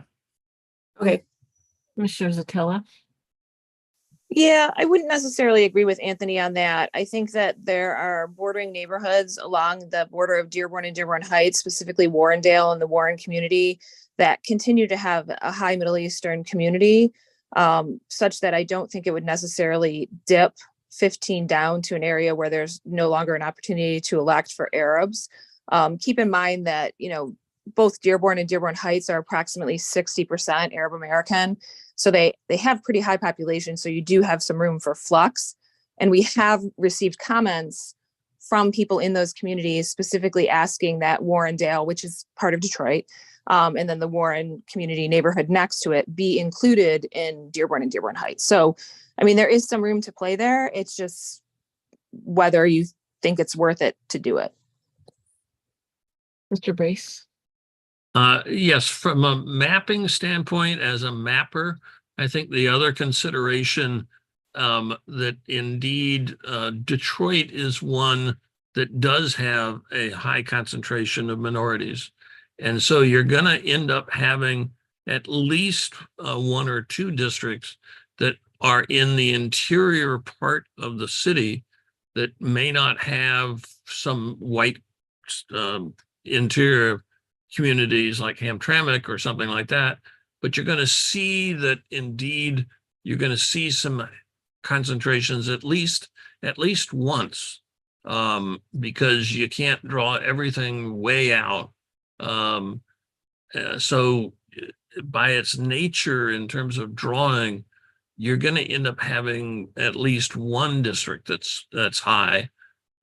Okay. Mr. Zatella. Yeah, I wouldn't necessarily agree with Anthony on that. I think that there are bordering neighborhoods along the border of Dearborn and Dearborn Heights, specifically Warrendale and the Warren community, that continue to have a high Middle Eastern community, such that I don't think it would necessarily dip 15 down to an area where there's no longer an opportunity to elect for Arabs. Keep in mind that, both Dearborn and Dearborn Heights are approximately 60% Arab American. So they have pretty high population. So you do have some room for flux. And we have received comments from people in those communities specifically asking that Warrendale, which is part of Detroit, and then the Warren community neighborhood next to it, be included in Dearborn and Dearborn Heights. So, I mean, there is some room to play there. It's just whether you think it's worth it to do it. Mr. Brace? Yes, from a mapping standpoint, as a mapper, I think the other consideration that indeed Detroit is one that does have a high concentration of minorities. And so you're going to end up having at least one or two districts that are in the interior part of the city that may not have some white interior communities like Hamtramck or something like that. But you're going to see that indeed you're going to see some concentrations at least once, because you can't draw everything way out. So by its nature, in terms of drawing, you're going to end up having at least one district that's high.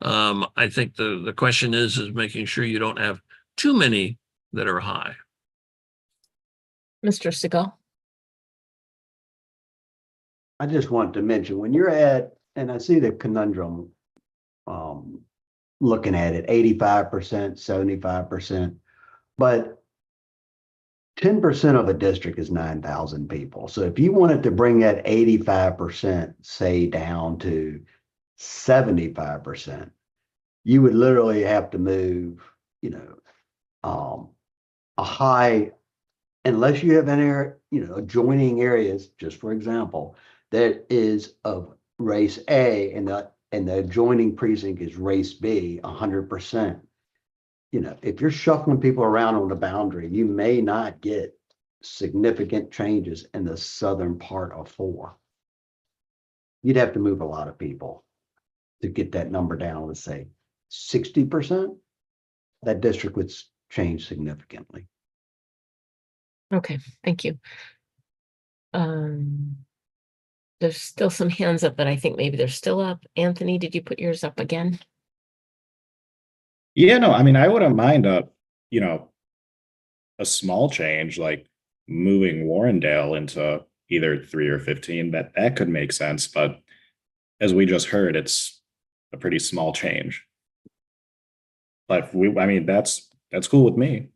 I think the question is making sure you don't have too many that are high. Mr. Segal? I just wanted to mention, when you're at, and I see the conundrum, looking at it, 85%, 75%, but 10% of a district is 9,000 people. So if you wanted to bring that 85%, say, down to 75%, you would literally have to move, a high, unless you have an area, adjoining areas, just for example, that is of race A and the adjoining precinct is race B, 100%. If you're shuffling people around on the boundary, you may not get significant changes in the southern part of 4. You'd have to move a lot of people to get that number down, let's say 60%. That district would change significantly. Okay, thank you. There's still some hands up, but I think maybe they're still up. Anthony, did you put yours up again? Yeah, no, I mean, I wouldn't mind a small change, like moving Warrendale into either 3 or 15. That could make sense, but as we just heard, it's a pretty small change. But that's cool with me.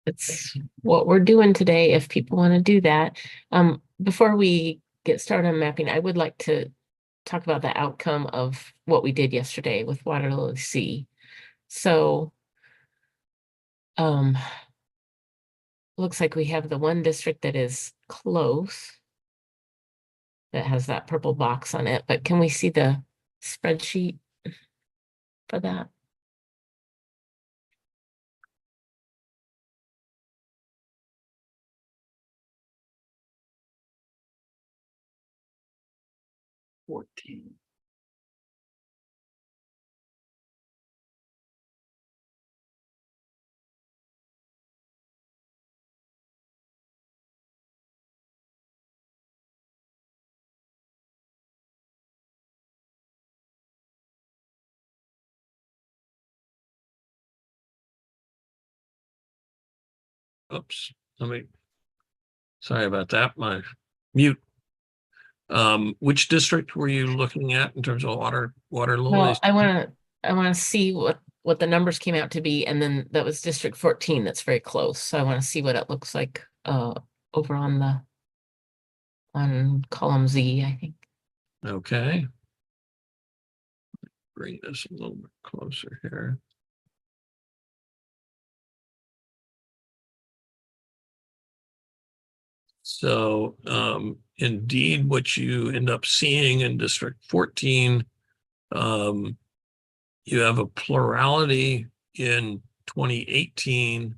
It's what we're doing today, if people want to do that. Before we get started on mapping, I would like to talk about the outcome of what we did yesterday with Waterloo C. So, looks like we have the one district that is close, that has that purple box on it, but can we see the spreadsheet for that? Oops, sorry about that, my mute. Which district were you looking at in terms of Waterloo? Well, I want to see what the numbers came out to be, and then that was District 14. That's very close. So I want to see what it looks like over on column Z, I think. Okay. Bring this a little bit closer here. So indeed, what you end up seeing in District 14, you have a plurality in 2018,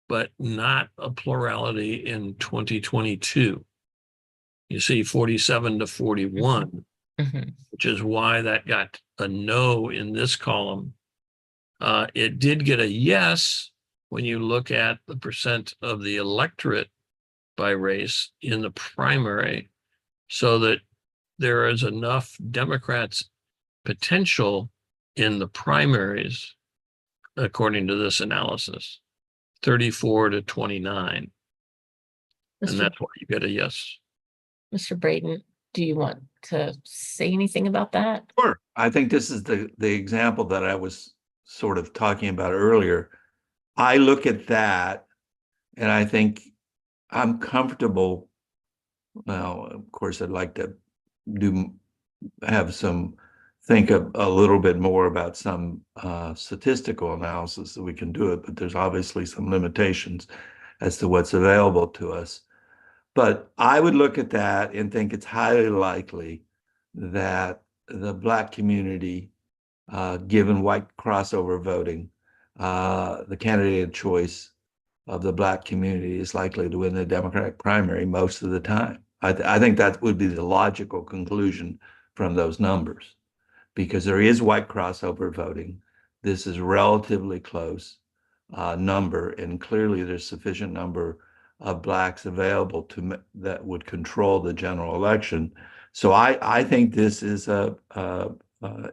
but not a plurality in 2022. You see 47 to 41, which is why that got a no in this column. It did get a yes when you look at the percent of the electorate by race in the primary, so that there is enough Democrats potential in the primaries, according to this analysis, 34 to 29. And Mr. that's why you get a yes. Mr. Braden, do you want to say anything about that? Sure. I think this is the example that I was sort of talking about earlier. I look at that and I think I'm comfortable. Well, of course, I'd like to think a little bit more about some statistical analysis that we can do it, but there's obviously some limitations as to what's available to us. But I would look at that and think it's highly likely that the Black community, given white crossover voting, the candidate of choice of the Black community is likely to win the Democratic primary most of the time. I think that would be the logical conclusion from those numbers, because there is white crossover voting. This is relatively close number, and clearly there's sufficient number of Blacks available that would control the general election. So I think this is a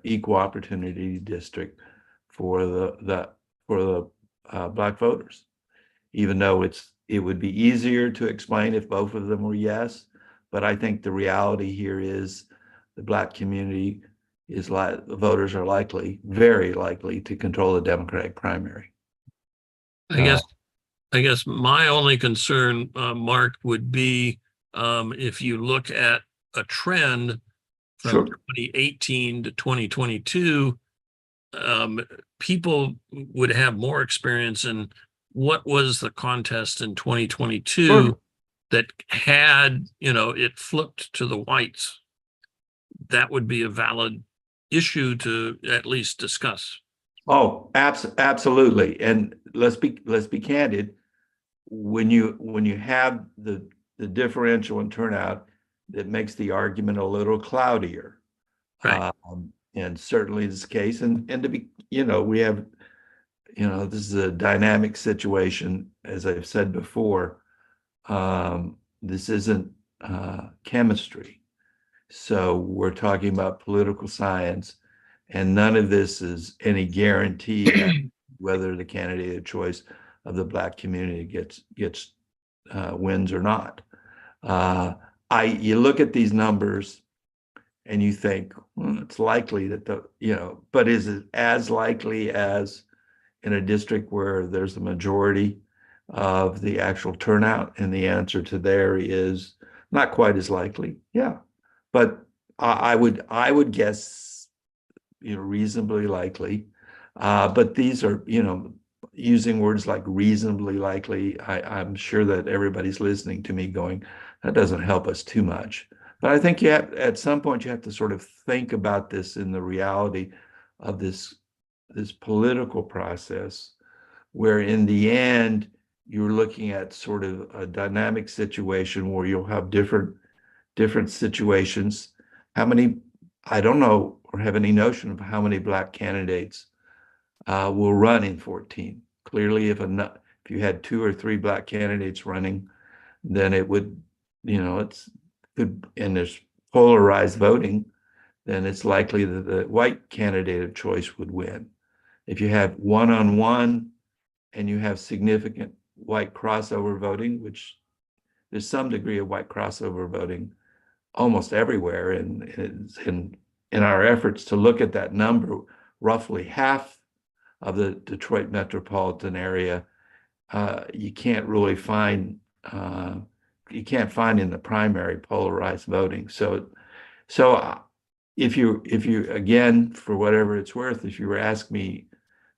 equal opportunity district for the Black voters, even though it would be easier to explain if both of them were yes. But I think the reality here is the Black community voters are very likely to control the Democratic primary. I guess my only concern, Mark, would be if you look at a trend from 2018 to 2022, people would have more experience in what was the contest in 2022 that had, it flipped to the whites. That would be a valid issue to at least discuss. Oh, absolutely. And let's be candid. When you have the differential in turnout, that makes the argument a little cloudier. Right. And certainly this case, and to be, we have, this is a dynamic situation, as I've said before. This isn't chemistry. So we're talking about political science, and none of this is any guarantee whether the candidate of choice of the Black community gets wins or not. You look at these numbers and you think, well, it's likely that but is it as likely as in a district where there's a majority of the actual turnout? And the answer to there is not quite as likely. Yeah. But I would guess, reasonably likely. But these are, using words like reasonably likely, I'm sure that everybody's listening to me going, that doesn't help us too much. But I think at some point you have to sort of think about this in the reality of this political process, where in the end, you're looking at sort of a dynamic situation where you'll have different situations. I don't know or have any notion of how many Black candidates will run in 14. Clearly, if you had 2 or 3 Black candidates running, then it would, and there's polarized voting, then it's likely that the white candidate of choice would win. If you have one-on-one and you have significant white crossover voting, which there's some degree of white crossover voting almost everywhere, in our efforts to look at that number, roughly half of the Detroit metropolitan area, you can't really find in the primary polarized voting. So if you again, for whatever it's worth, if you were asking me,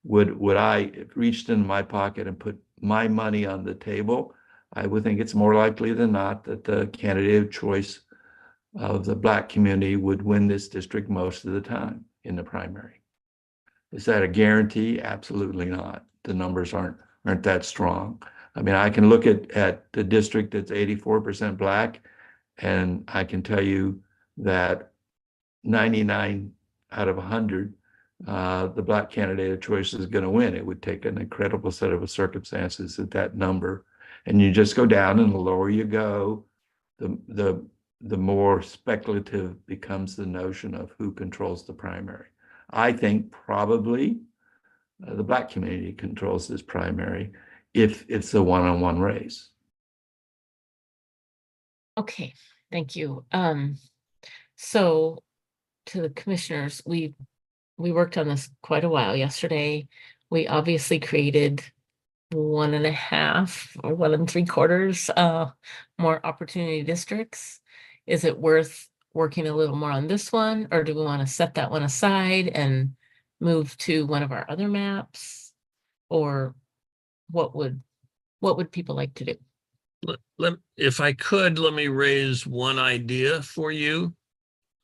would I have reached into my pocket and put my money on the table, I would think it's more likely than not that the candidate of choice of the Black community would win this district most of the time in the primary. Is that a guarantee? Absolutely not. The numbers aren't that strong. I mean, I can look at the district that's 84% Black, and I can tell you that 99 out of 100, the Black candidate of choice is going to win. It would take an incredible set of circumstances at that number. And you just go down, and the lower you go, the the more speculative becomes the notion of who controls the primary. I think probably the Black community controls this primary if it's a one-on-one race. Okay, thank you. So to the commissioners, we worked on this quite a while yesterday. We obviously created 1.5 or 1 3/4 more opportunity districts. Is it worth working a little more on this one, or do we want to set that one aside and move to one of our other maps? Or what would people like to do? If I could, let me raise one idea for you.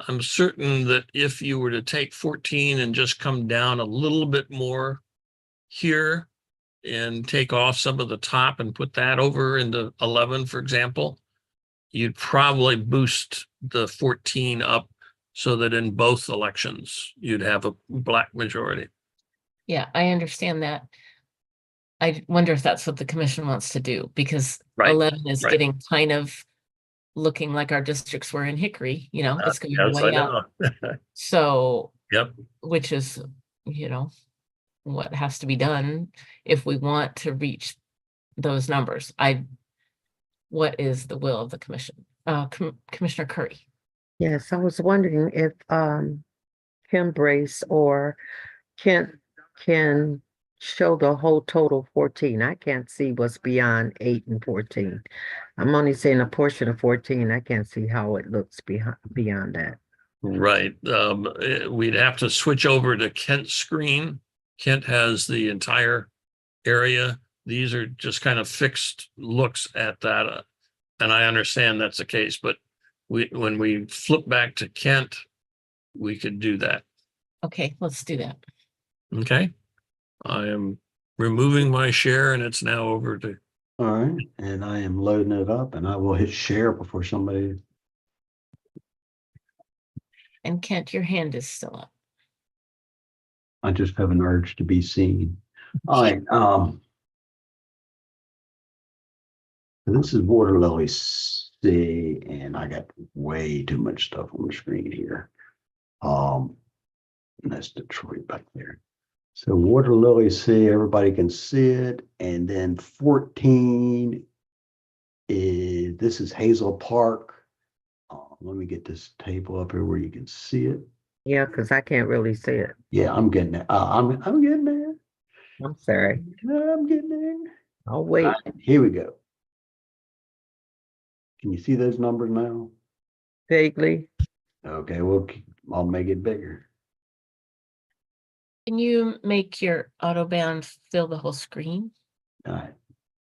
I'm certain that if you were to take 14 and just come down a little bit more here and take off some of the top and put that over into 11, for example, you'd probably boost the 14 up so that in both elections, you'd have a Black majority. Yeah, I understand that. I wonder if that's what the commission wants to do, because Right, 11 is right. getting kind of looking like our districts were in Hickory, it's going Yes, I way up. know. So, Yep. which is, what has to be done if we want to reach those numbers. What is the will of the commission? Commissioner Curry. Yes, I was wondering if Kim Brace or Kent can show the whole total 14. I can't see what's beyond 8 and 14. I'm only seeing a portion of 14. I can't see how it looks beyond that. Right. We'd have to switch over to Kent's screen. Kent has the entire area. These are just kind of fixed looks at that. And I understand that's the case, but when we flip back to Kent, we could do that. Okay, let's do that. Okay. I am removing my share and it's now over to. All right, and I am loading it up and I will hit share before somebody. And Kent, your hand is still up. I just have an urge to be seen. All right, this is Water Lily C, and I got way too much stuff on the screen here. That's Detroit back there. So Water Lily C, everybody can see it. And then 14 is, this is Hazel Park. Let me get this table up here where you can see it. Yeah, because I can't really see it. Yeah, I'm getting it. I'm getting there. I'm sorry. I'm getting there. I'll wait. All right, here we go. Can you see those numbers now? Vaguely. Okay, well, I'll make it bigger. Can you make your autoband fill the whole screen? All right,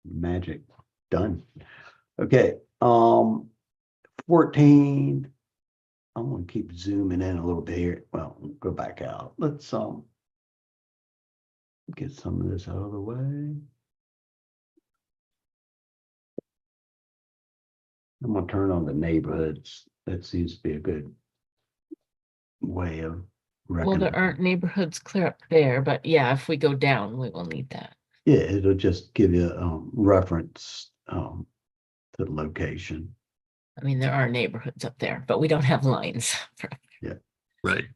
magic, done. Okay, 14. I'm gonna keep zooming in a little bit here. Well, go back out. Let's get some of this out of the way. I'm gonna turn on the neighborhoods. That seems to be a good way of Well, reckoning. there aren't neighborhoods clear up there, but yeah, if we go down, we will need that. Yeah, it'll just give you reference to the location. I mean, there are neighborhoods up there, but we don't have lines. Yeah. Right.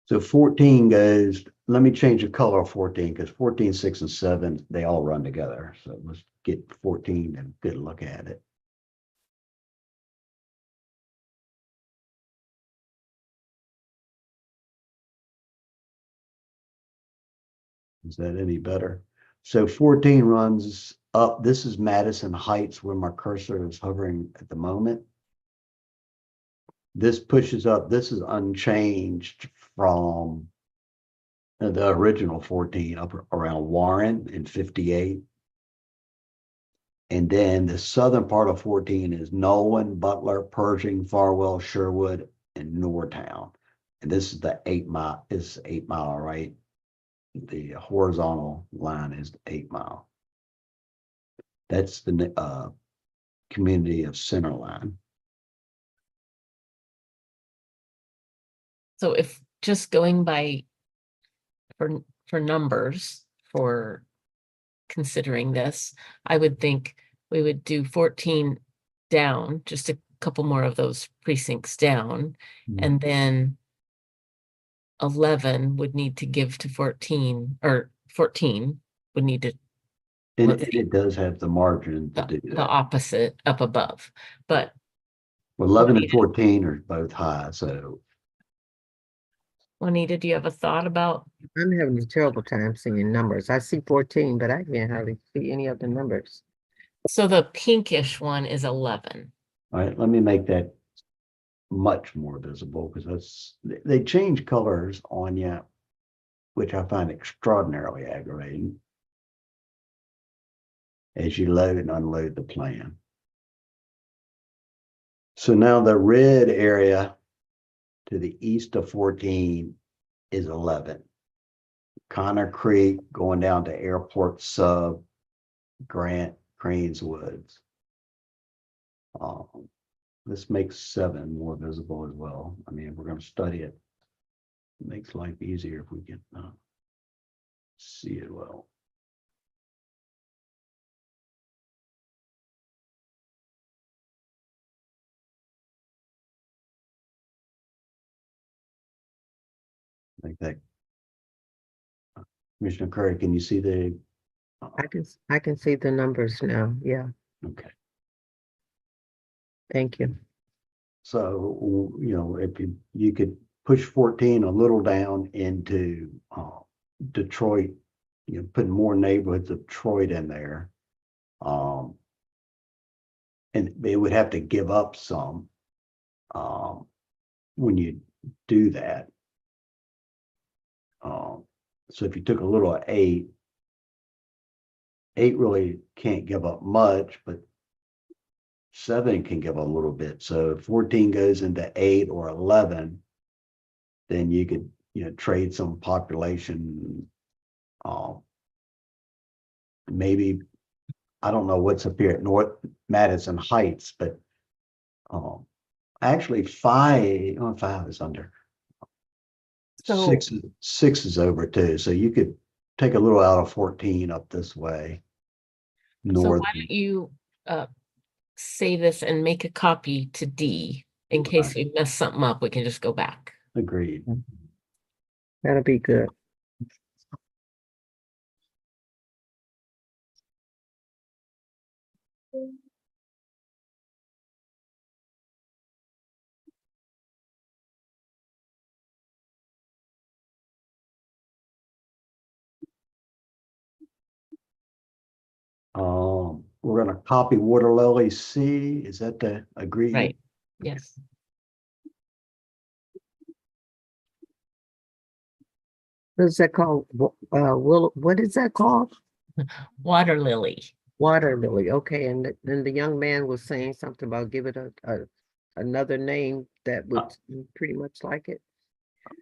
So 14 goes, let me change the color of 14 because 14, 6, and 7, they all run together. So let's get 14 and get a look at it. Is that any better? So 14 runs up. This is Madison Heights where my cursor is hovering at the moment. This pushes up. This is unchanged from the original 14 up around Warren in 58. And then the southern part of 14 is Nolan, Butler, Pershing, Farwell, Sherwood, and Nortown. And this is the 8 mile, is 8 mile, right? The horizontal line is 8 mile. That's the community of Centerline. So if just going by for numbers for considering this, I would think we would do 14 down, just a couple more of those precincts down, and then 11 would need to give to 14, or 14 would need to, And let's it does have the margin to do the that. opposite up above, but Well, 11 and 14 are both high, so Juanita, do you have a thought about? I'm having a terrible time seeing numbers. I see 14, but I can't hardly see any of the numbers. So the pinkish one is 11. all right, let me make that much more visible because they change colors on you, which I find extraordinarily aggravating as you load and unload the plan. So now the red area to the east of 14 is 11. Connor Creek going down to Airport Sub, Grant, Cranes Woods. This makes 7 more visible as well. I mean, if we're going to study it, it makes life easier if we can see it well. Like that. Commissioner Curry, can you see the? I can see the numbers now. Yeah. Okay. Thank you. So, you know, if you could push 14 a little down into Detroit, you know, put more neighborhoods of Detroit in there. And it would have to give up some when you do that. So if you took a little 8 really can't give up much, but 7 can give a little bit. So if 14 goes into 8 or 11, then you could, you know, trade some population. Maybe, I don't know what's up here at North Madison Heights, but actually 5 is under. So 6 is over too. So you could take a little out of 14 up this way. So North. why don't you save this and make a copy to D in case we mess something up, we can just go back. Agreed. That'll be good. We're gonna copy Water Lily C. Is that the agreed? Right. Yes. What is that called? What is that called? Water lily. Water lily. Okay, and then the young man was saying something about give it another name that would pretty much like it.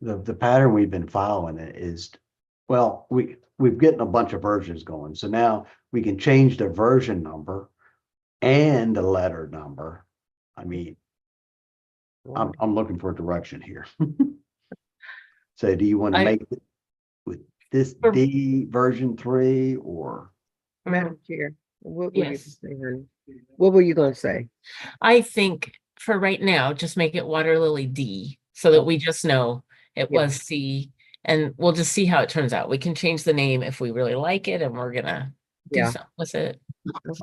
The pattern we've been following is, well, we've getting a bunch of versions going. So now we can change the version number and the letter number. I mean, I'm looking for direction here. So do you want to make it with this D version 3 or? Madam Chair, what were you saying? What were you going to say? I think for right now, just make it Water Lily D so that we just know it was C, and we'll just see how it turns out. We can change the name if we really like it and we're gonna do something with it.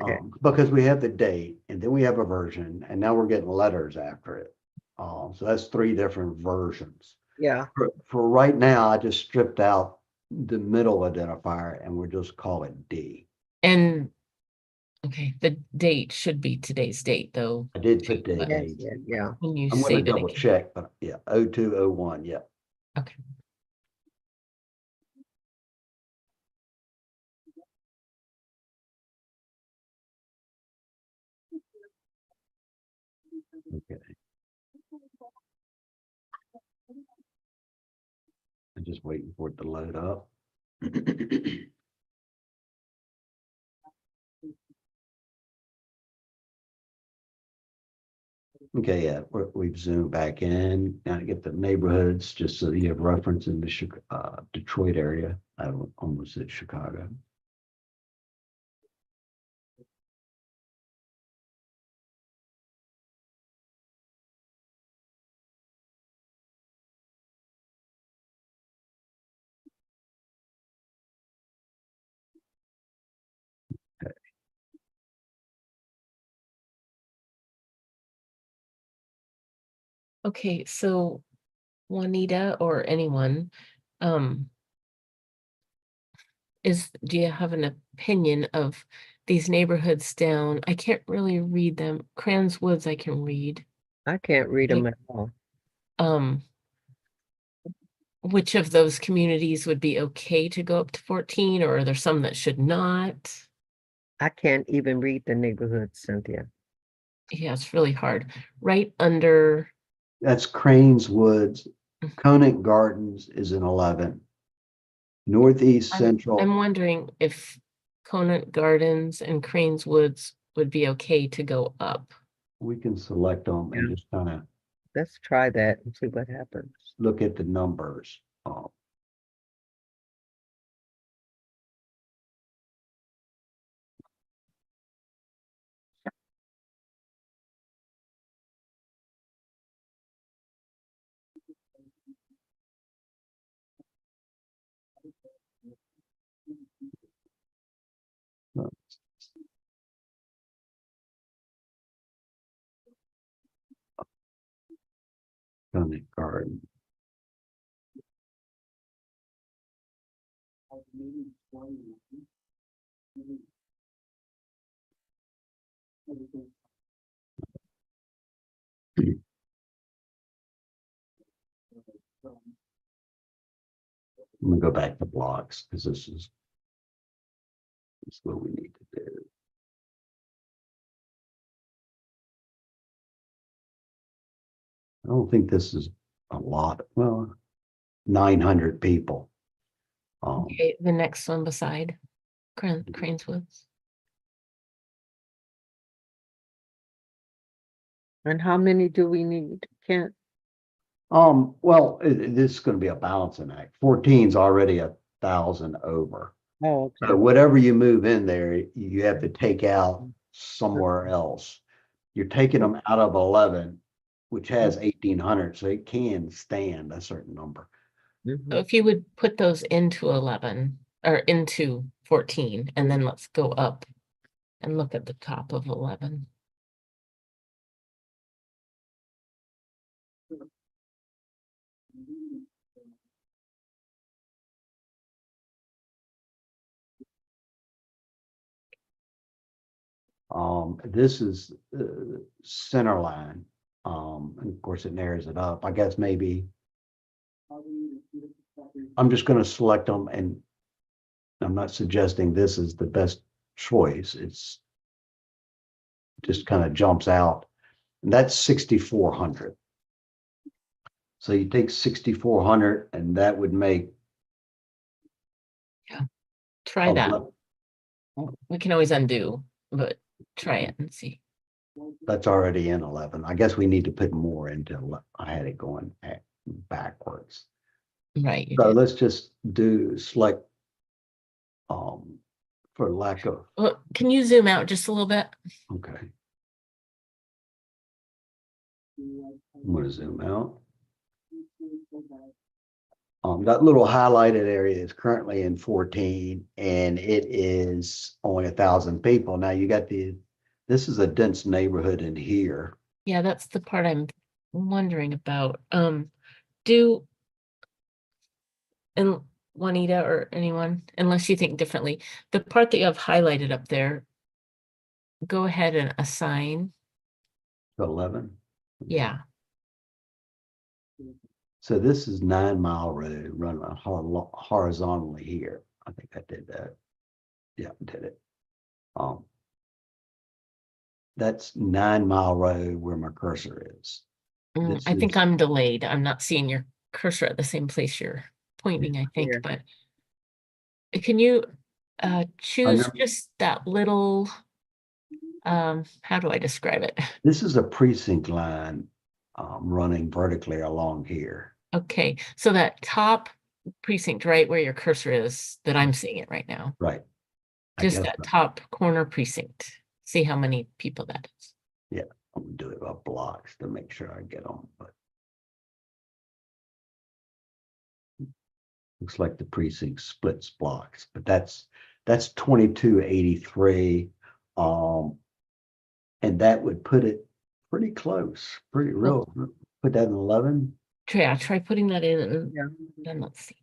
Okay. Because we have the date and then we have a version and now we're getting letters after it. So that's 3 different versions. Yeah. For right now, I just stripped out the middle identifier and we'll just call it D. And okay, the date should be today's date though. I did put the date. Yeah. When you I'm gonna save it double again. check, but yeah, 0201, yeah. Okay. Okay. I'm just waiting for it to load up. Okay, yeah, we've zoomed back in. Now to get the neighborhoods, just so that you have reference in the Detroit area. I almost said Chicago. Okay, so Juanita or anyone, do you have an opinion of these neighborhoods down? I can't really read them. Crans Woods, I can read. I can't read them at all. Um, which of those communities would be okay to go up to 14, or are there some that should not? I can't even read the neighborhood, Cynthia. Yeah, it's really hard. Right under, That's Cranes Woods. Conant Gardens is an 11. Northeast I'm Central, wondering if Conant Gardens and Cranes Woods would be okay to go up. we can select them and just kind of Let's try that and see what happens. look at the numbers. Conant Garden. I'm gonna go back to blocks because this is what we need to do. I don't think this is a lot. Well, 900 people. Okay, the next one beside Cranes Woods. And how many do we need? Can't. Well, this is going to be a balancing act. 14 is already 1,000 over. Oh, So okay. whatever you move in there, you have to take out somewhere else. You're taking them out of 11, which has 1,800, so it can stand a certain number. So if you would put those into 11 or into 14, and then let's go up and look at the top of 11. This is center line. And of course it narrows it up. I guess maybe I'm just going to select them, and I'm not suggesting this is the best choice. It's just kind of jumps out, and that's 6,400. So you take 6,400 and that would make. Yeah, try that. 11. We can always undo, but try it and see. That's already in 11. I guess we need to put more into, I had it going backwards. Right. You So did. let's just do select, for lack of, Well, can you zoom out just a little bit? okay. I'm gonna zoom out. That little highlighted area is currently in 14 and it is only 1,000 people. Now you got this is a dense neighborhood in here. Yeah, that's the part I'm wondering about. And Juanita or anyone, unless you think differently, the part that you have highlighted up there, go ahead and assign. 11. Yeah. So this is 9 Mile Road running horizontally here. I think I did that. Yeah, I did it. That's 9 Mile Road where my cursor is. I think I'm delayed. I'm not seeing your cursor at the same place you're pointing, I think, but can you choose just that little, how do I describe it? This is a precinct line running vertically along here. Okay, so that top precinct right where your cursor is, that I'm seeing it right now. Right. Just that top corner precinct. See how many people that is. Yeah, I'm gonna do it by blocks to make sure I get them, but looks like the precinct splits blocks, but that's 2283. And that would put it pretty close, pretty real. Put that in 11. Try putting that in and then let's see.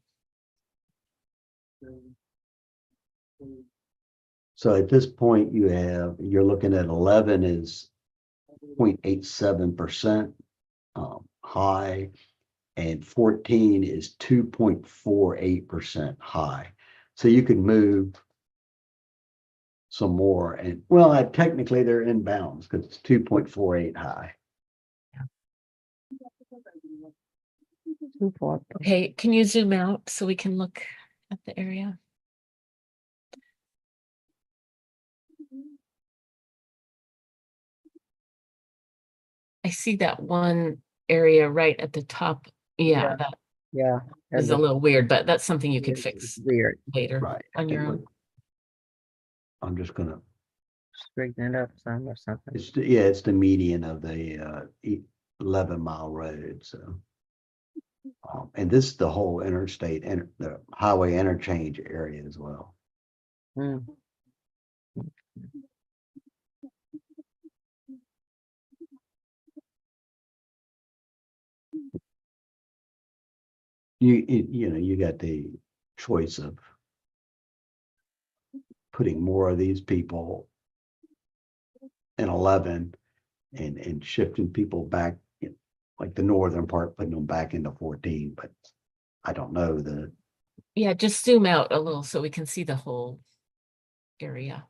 So at this point, you're looking at 11 is 0.87% high, and 14 is 2.48% high. So you could move some more, and well, technically they're in bounds because it's 2.48 high. Okay, can you zoom out so we can look at the area? I see that one area right at the top. Yeah, that Yeah. is a little weird, but that's something you could fix Weird. later Right. on your own. I'm just gonna, Straighten it up some or something. it's the median of the 11-mile road, so. And this is the whole interstate and the highway interchange area as well. Mm. You got the choice of putting more of these people in 11 and shifting people back, like the northern part, putting them back into 14, but I don't know Yeah, just zoom out a little so we can see the whole area.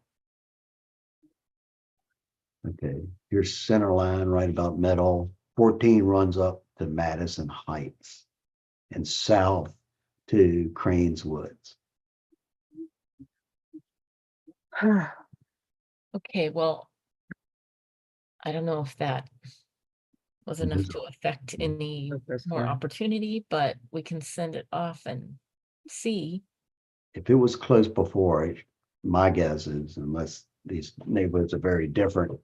Okay, your center line right about middle, 14 runs up to Madison Heights and south to Cranes Woods. Okay, well, I don't know if that was enough to affect any more opportunity, but we can send it off and see. If it was close before, my guess is, unless these neighborhoods are very different,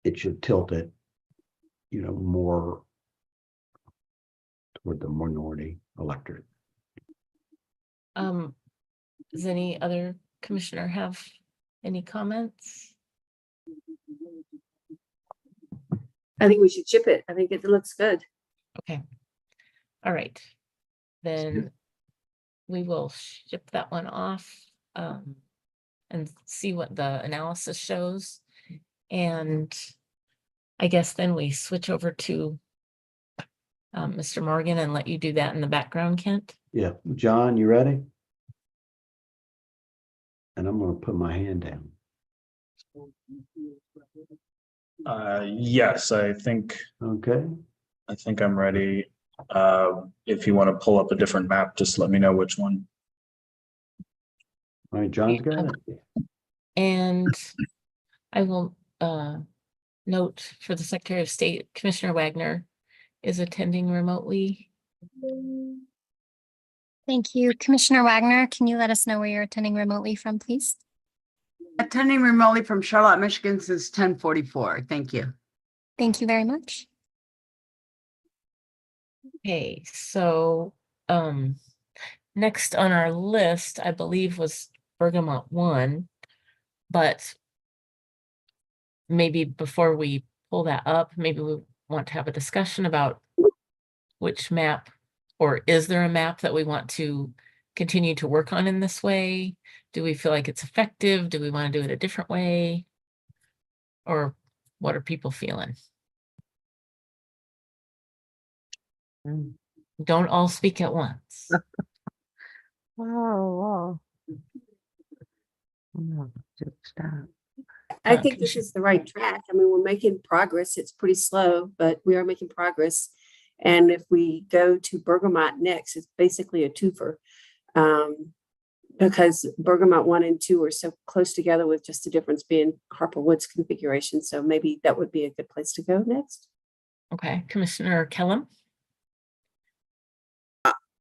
it should tilt it, more toward the minority electorate. Does any other commissioner have any comments? I think we should chip it. I think it looks good. Okay. All right. Then we will ship that one off and see what the analysis shows. And I guess then we switch over to Mr. Morgan and let you do that in the background, Kent. Yeah, John, you ready? And I'm going to put my hand down. Yes, I think Okay. I'm ready. If you want to pull up a different map, just let me know which one. All right, John's got it. And I will note for the Secretary of State, Commissioner Wagner is attending remotely. Thank you. Commissioner Wagner, can you let us know where you're attending remotely from, please? Attending remotely from Charlotte, Michigan since 10:44. Thank you. Thank you very much. Okay, so next on our list, I believe, was Bergamot 1, but maybe before we pull that up, maybe we want to have a discussion about which map, or is there a map that we want to continue to work on in this way? Do we feel like it's effective? Do we want to do it a different way? Or what are people feeling? Don't all speak at once. Oh, no, just stop. I think this is the right track. I mean, we're making progress. It's pretty slow, but we are making progress. And if we go to Bergamot next, it's basically a twofer. Because Bergamot 1 and 2 are so close together, with just the difference being Harper Woods configuration. So maybe that would be a good place to go next. Okay, Commissioner Kellum.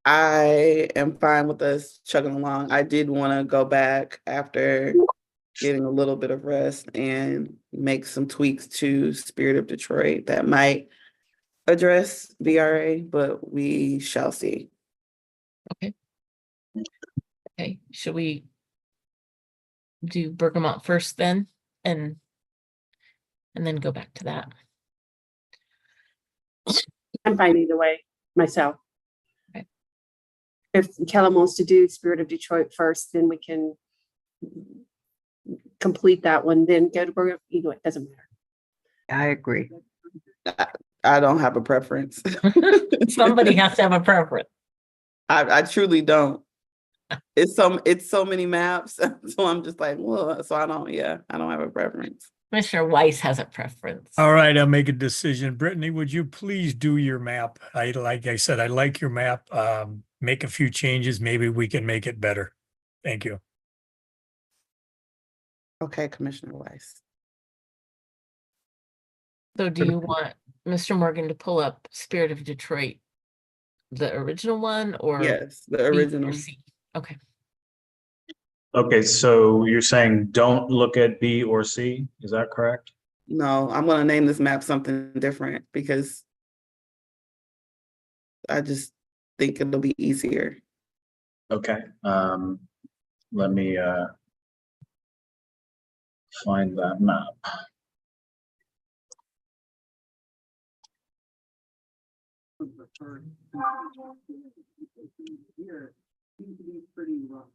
I am fine with us chugging along. I did want to go back after getting a little bit of rest and make some tweaks to Spirit of Detroit that might address VRA, but we shall see. Okay. Okay, should we do Bergamot first then, and then go back to that? I'm fine either way, myself. Okay. If Kellum wants to do Spirit of Detroit first, then we can complete that one, then go to Burger, you know, it doesn't matter. I agree. I don't have a preference. Somebody has to have a preference. I truly don't. It's so many maps. So I'm just like, well, so I don't have a preference. Commissioner Weiss has a preference. All right, I'll make a decision. Brittany, would you please do your map? Like I said, I like your map. Make a few changes. Maybe we can make it better. Thank you. Okay, Commissioner Weiss. So do you want Mr. Morgan to pull up Spirit of Detroit, the original one, or? Yes, the B or original. C? Okay. Okay, so you're saying don't look at B or C, is that correct? No, I'm gonna name this map something different because I just think it'll be easier. Okay, let me find that map. Here seem to be pretty rough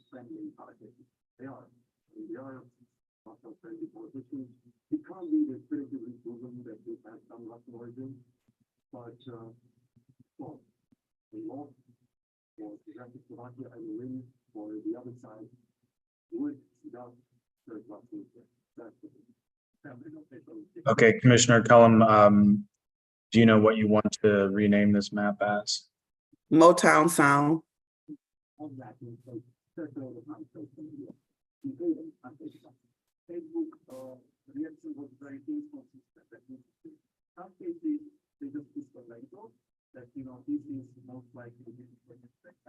spending politics. They are also friendly politicians. It can't be the critical improvement that we've had some rough origin, but well, the law for the Czechoslovakia and the win for the other side would not hurt rough origin. Okay, Commissioner Cullum, do you know what you want to rename this map as? Motown Sound. Facebook reaction was very inconsistent. Some cases they just disconnected that this is most likely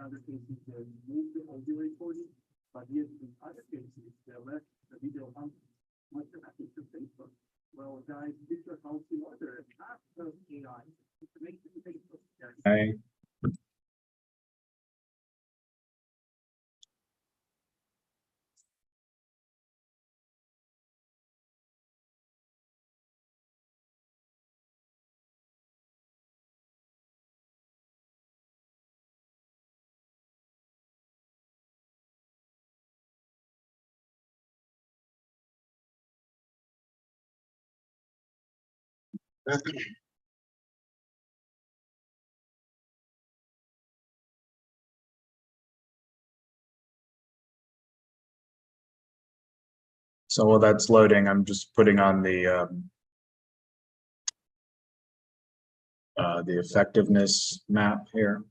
other cases they moved the audio recording, but yet in other cases they left the video on much of that to Facebook. Well, guys, get your house in order and not the AI to make the Facebook. Okay. So while that's loading, I'm just putting on the effectiveness map here.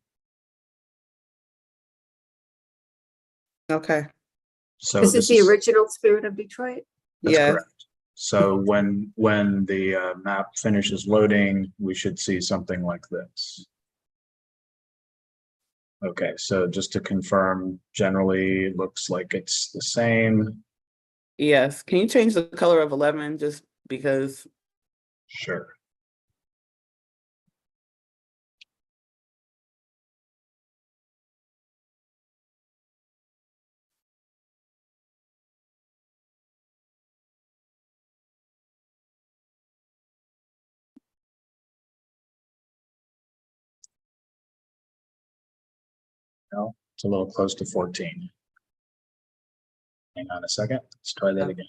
Okay. So This is the original Spirit of Detroit? That's Yes. correct. So when the map finishes loading, we should see something like this. Okay, so just to confirm, generally it looks like it's the same. Yes. Can you change the color of 11 just because? Sure. No, it's a little close to 14. Hang on a second. Let's try that again.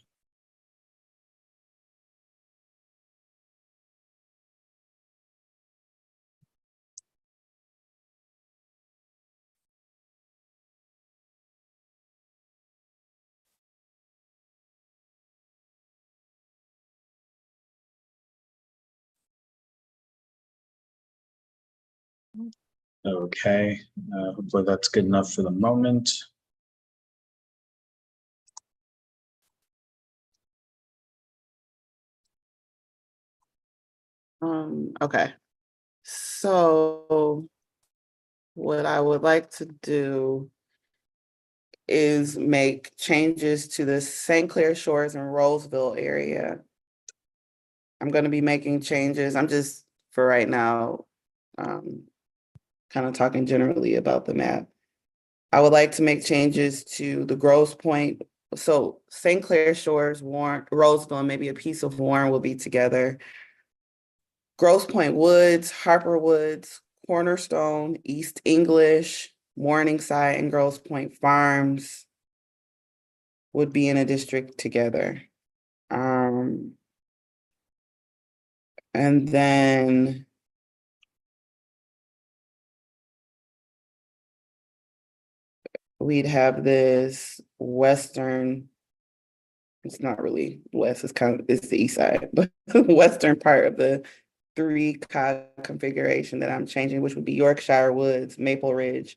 Okay, hopefully that's good enough for the moment. Okay. So what I would like to do is make changes to the St. Clair Shores and Roseville area. I'm going to be making changes. I'm just, for right now, kind of talking generally about the map. I would like to make changes to the Grosse Pointe. So St. Clair Shores, Warren, Roseville, and maybe a piece of Warren will be together. Grosse Pointe Woods, Harper Woods, Cornerstone, East English, Morningside, and Grosse Pointe Farms would be in a district together. And then we'd have this western, it's not really west, it's the east side, but the western part of the 3 cog configuration that I'm changing, which would be Yorkshire Woods, Maple Ridge,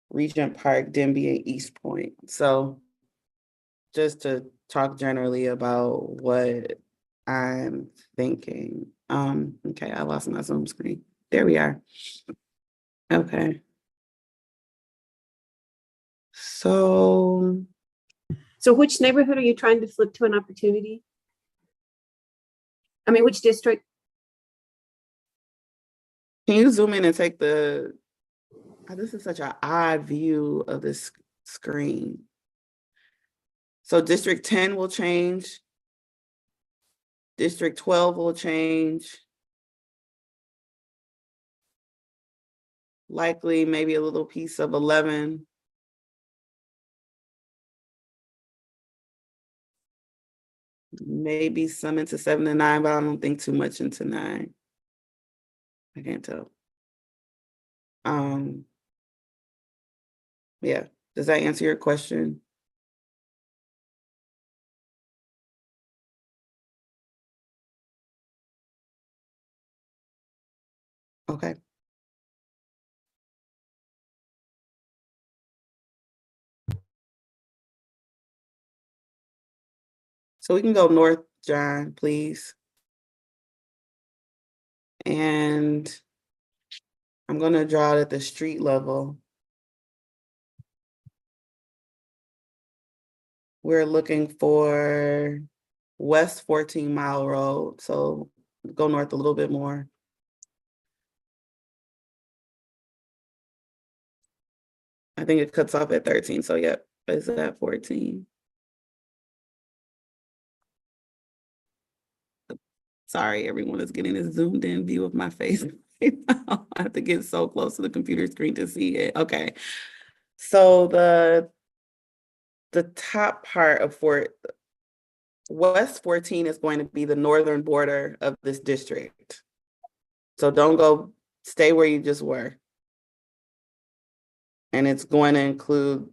Regent Park, Denby, and East Point. So just to talk generally about what I'm thinking. Okay, I lost my Zoom screen. There we are. Okay. So which neighborhood are you trying to flip to an opportunity? I mean, which district? can you zoom in and take the, this is such an odd view of this screen. So District 10 will change. District 12 will change. Likely maybe a little piece of 11. Maybe some into 7 and 9, but I don't think too much into 9. I can't tell. Yeah, does that answer your question? Okay. So we can go north, John, please. And I'm going to draw it at the street level. We're looking for West 14 Mile Road. So go north a little bit more. I think it cuts off at 13. So yep, it's at 14. Sorry, everyone is getting a zoomed in view of my face. I have to get so close to the computer screen to see it. Okay. So the top part of West 14 is going to be the northern border of this district. So stay where you just were. And it's going to include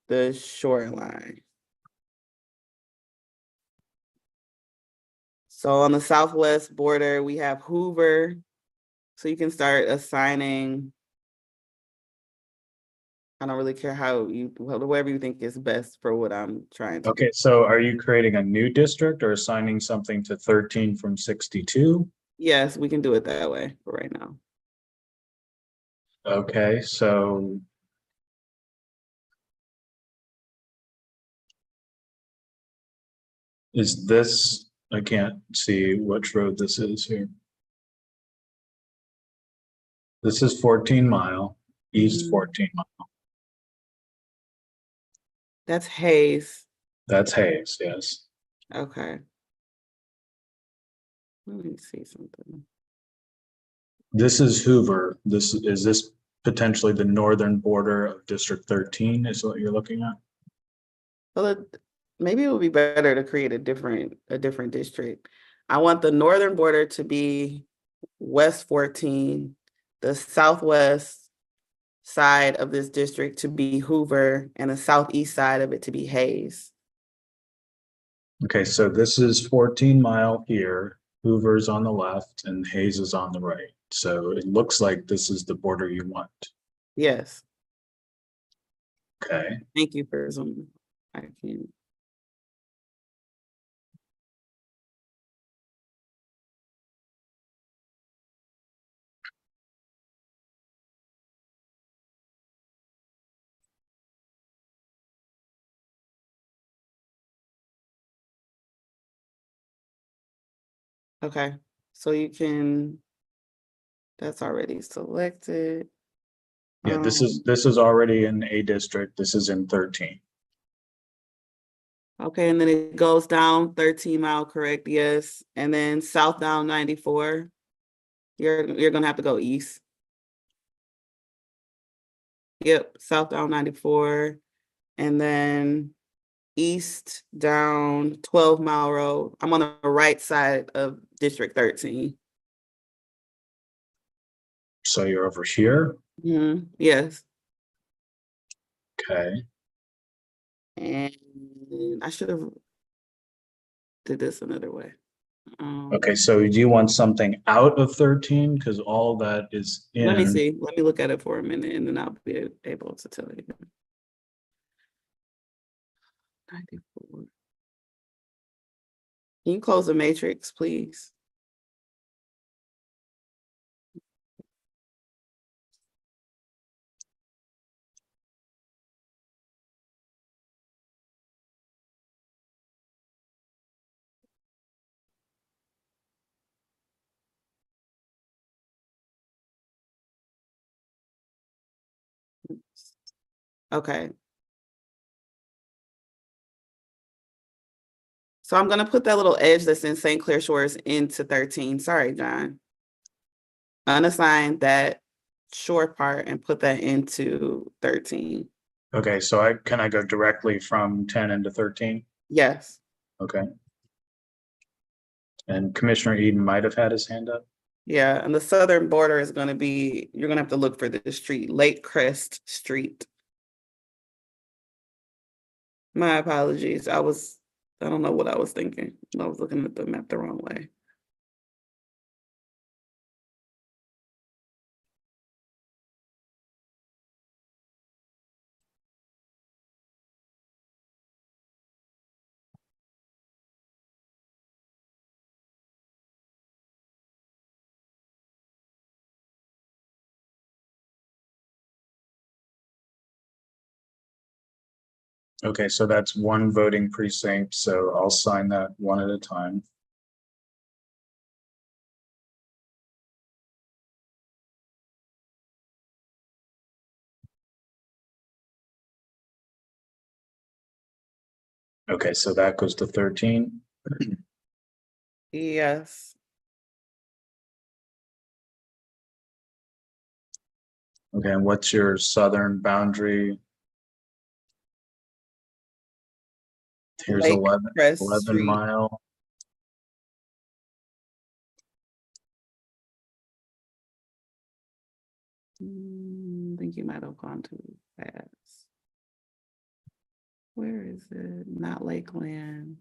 the shoreline. So on the southwest border, we have Hoover. So you can start assigning, I don't really care whatever you think is best for what I'm trying to do. Okay, so are you creating a new district or assigning something to 13 from 62? Yes, we can do it that way for right now. Okay, so is this, I can't see which road this is here. This is 14 Mile, East 14 Mile. That's Hayes. That's Hayes, yes. Okay. Let me see something. This is Hoover. Is this potentially the northern border of District 13 is what you're looking at? Well, maybe it would be better to create a different district. I want the northern border to be West 14, the southwest side of this district to be Hoover, and the southeast side of it to be Hayes. Okay, so this is 14 Mile here, Hoover's on the left, and Hayes is on the right. So it looks like this is the border you want. Yes. Okay. Thank you for zooming. I can. Okay, so you can, that's already selected. Yeah, this is already in a district. This is in 13. Okay, and then it goes down 13 mile, correct? Yes. And then south down 94. You're gonna have to go east. Yep, south down 94. And then east down 12 Mile Road. I'm on the right side of District 13. So you're over here? Yes. Okay. And I should have did this another way. Okay, so do you want something out of 13? Because all that is in. Let me see. Let me look at it for a minute and then I'll be able to tell you. 94. Can you close the matrix, please? Okay. So I'm gonna put that little edge that's in St. Clair Shores into 13. Sorry, John. Unassign that short part and put that into 13. Okay, so can I go directly from 10 into 13? Yes. Okay. And Commissioner Eden might have had his hand up. Yeah, and the southern border is gonna be, you're gonna have to look for the street, Lake Crest Street. My apologies. I don't know what I was thinking. I was looking at the map the wrong way. Okay, so that's one voting precinct, so I'll sign that one at a time. Okay, so that goes to 13. Yes. Okay, and what's your southern boundary? Here's Lake 11 Crest Street. mile. I think you might have gone too fast. Where is it? Not Lakeland.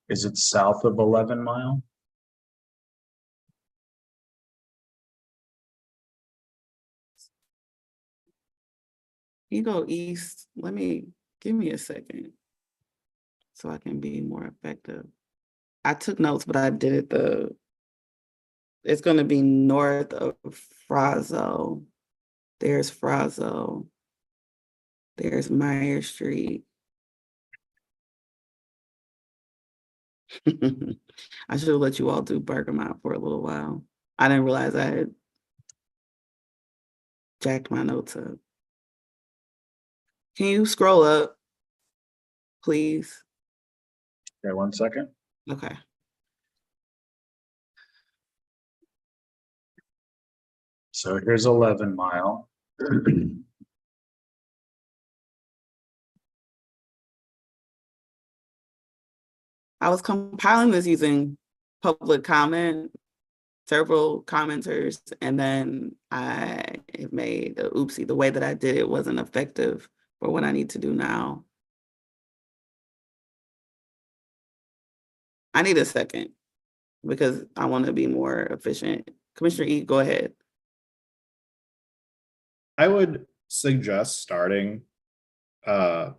Is it south of 11 mile? You go east. Give me a second so I can be more effective. I took notes, but I did it it's going to be north of Frazo. There's Frazo. There's Meyer Street. I should have let you all do Bergamot for a little while. I didn't realize I had jacked my notes up. Can you scroll up, please? Okay, 1 second. Okay. So here's 11 mile. I was compiling this using public comment, several commenters, and then I made a oopsie. The way that I did it wasn't effective for what I need to do now. I need a second because I want to be more efficient. Commissioner E, go ahead. I would suggest starting at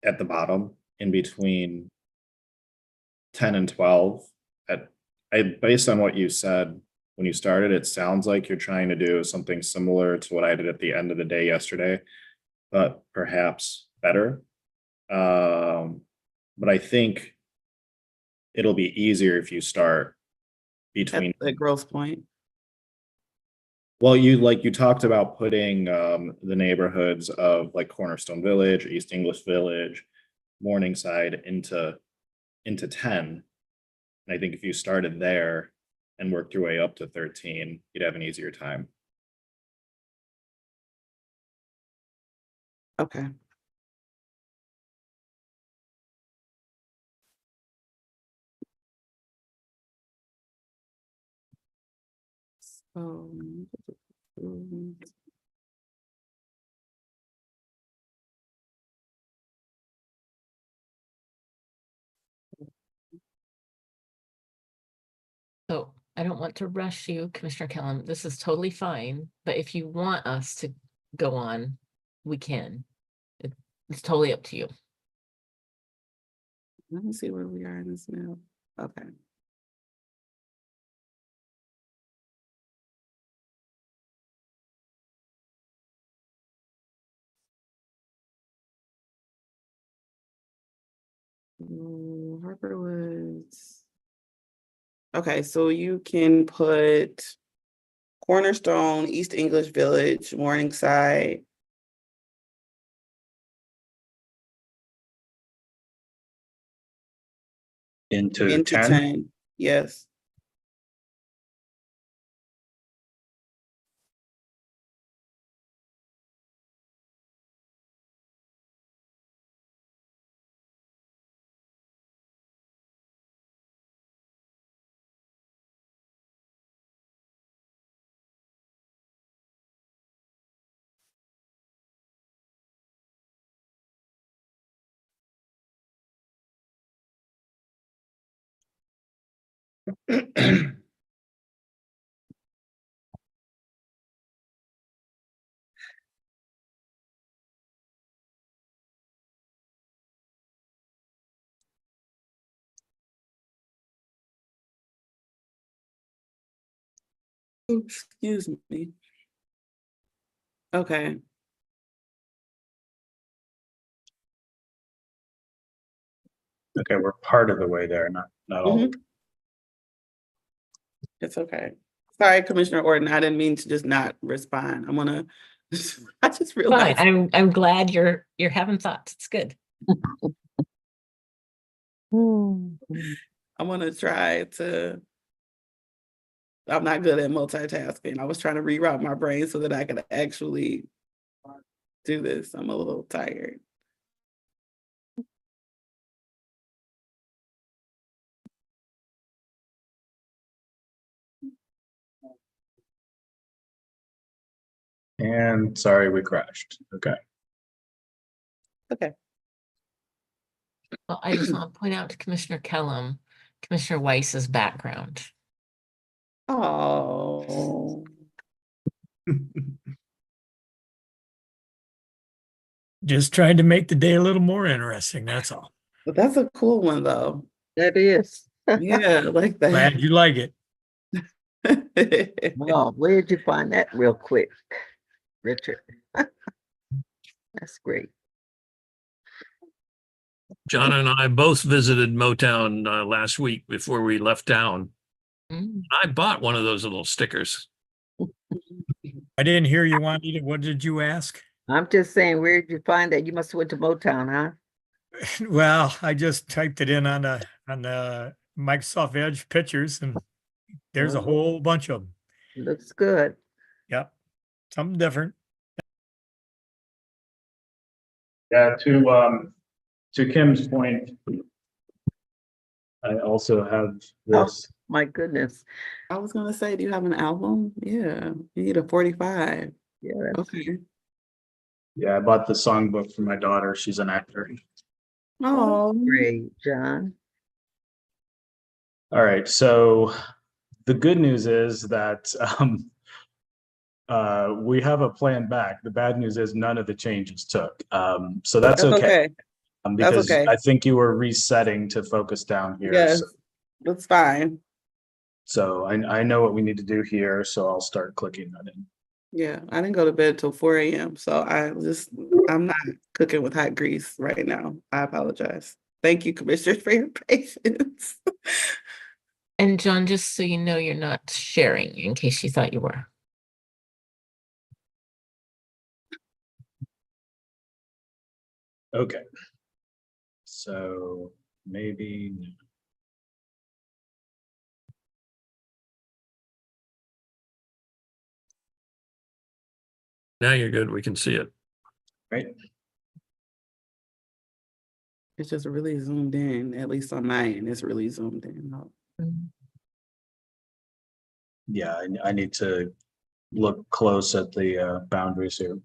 the bottom in between 10 and 12. Based on what you said when you started, it sounds like you're trying to do something similar to what I did at the end of the day yesterday, but perhaps better. But I think it'll be easier if you start between at Grosse Point. Well, you talked about putting the neighborhoods of like Cornerstone Village, East English Village, Morningside into 10. And I think if you started there and worked your way up to 13, you'd have an easier time. Okay. Mm, So I don't want to rush you, Commissioner Kellum. This is totally fine, but if you want us to go on, we can. It's totally up to you. Let me see where we are in this now. Okay. Harper Woods. Okay, so you can put Cornerstone, East English Village, Morningside. Into 10? 10, yes. Excuse me. Okay. Okay, we're part of the way there, not all. Mhm. It's okay. Sorry, Commissioner Orton, I didn't mean to just not respond. I'm gonna, I just Fine, realized. I'm glad you're having thoughts. It's good. I'm gonna try to, I'm not good at multitasking. I was trying to reroute my brain so that I could actually do this. I'm a little tired. And sorry, we crashed. Okay. Okay. Well, I just want to point out to Commissioner Kellum, Commissioner Weiss's background. Oh. Just trying to make the day a little more interesting, that's all. But that's a cool one though. That is. Yeah, I like that. Glad you like it. Well, where'd you find that real quick, Richard? That's great. John and I both visited Motown last week before we left town. I bought one of those little stickers. I didn't hear you, Juanita. What did you ask? I'm just saying, where'd you find that? You must have went to Motown, huh? Well, I just typed it in on the Microsoft Edge pictures, and there's a Oh. whole bunch of them. Looks good. Yep, something different. Yeah, to Kim's point, I also have this. Oh, my goodness. I was gonna say, do you have an album? Yeah, you need a 45. Yeah, that's Okay. Yeah, I bought the songbook for my daughter. She's an actor. Oh, great, John. All right, so the good news is that we have a plan back. The bad news is none of the changes took. So that's okay. Because okay. I think you were resetting to focus down here. Yes, that's fine. So I know what we need to do here, so I'll start clicking that in. Yeah, I didn't go to bed till 4 a.m. So I'm not cooking with hot grease right now. I apologize. Thank you, Commissioner, for your patience. And John, just so you know, you're not sharing in case you thought you were. Okay. So maybe. Now you're good. We can see it. Right. It's just really zoomed in, at least on my end, it's really zoomed in. Yeah, I need to look close at the boundaries here.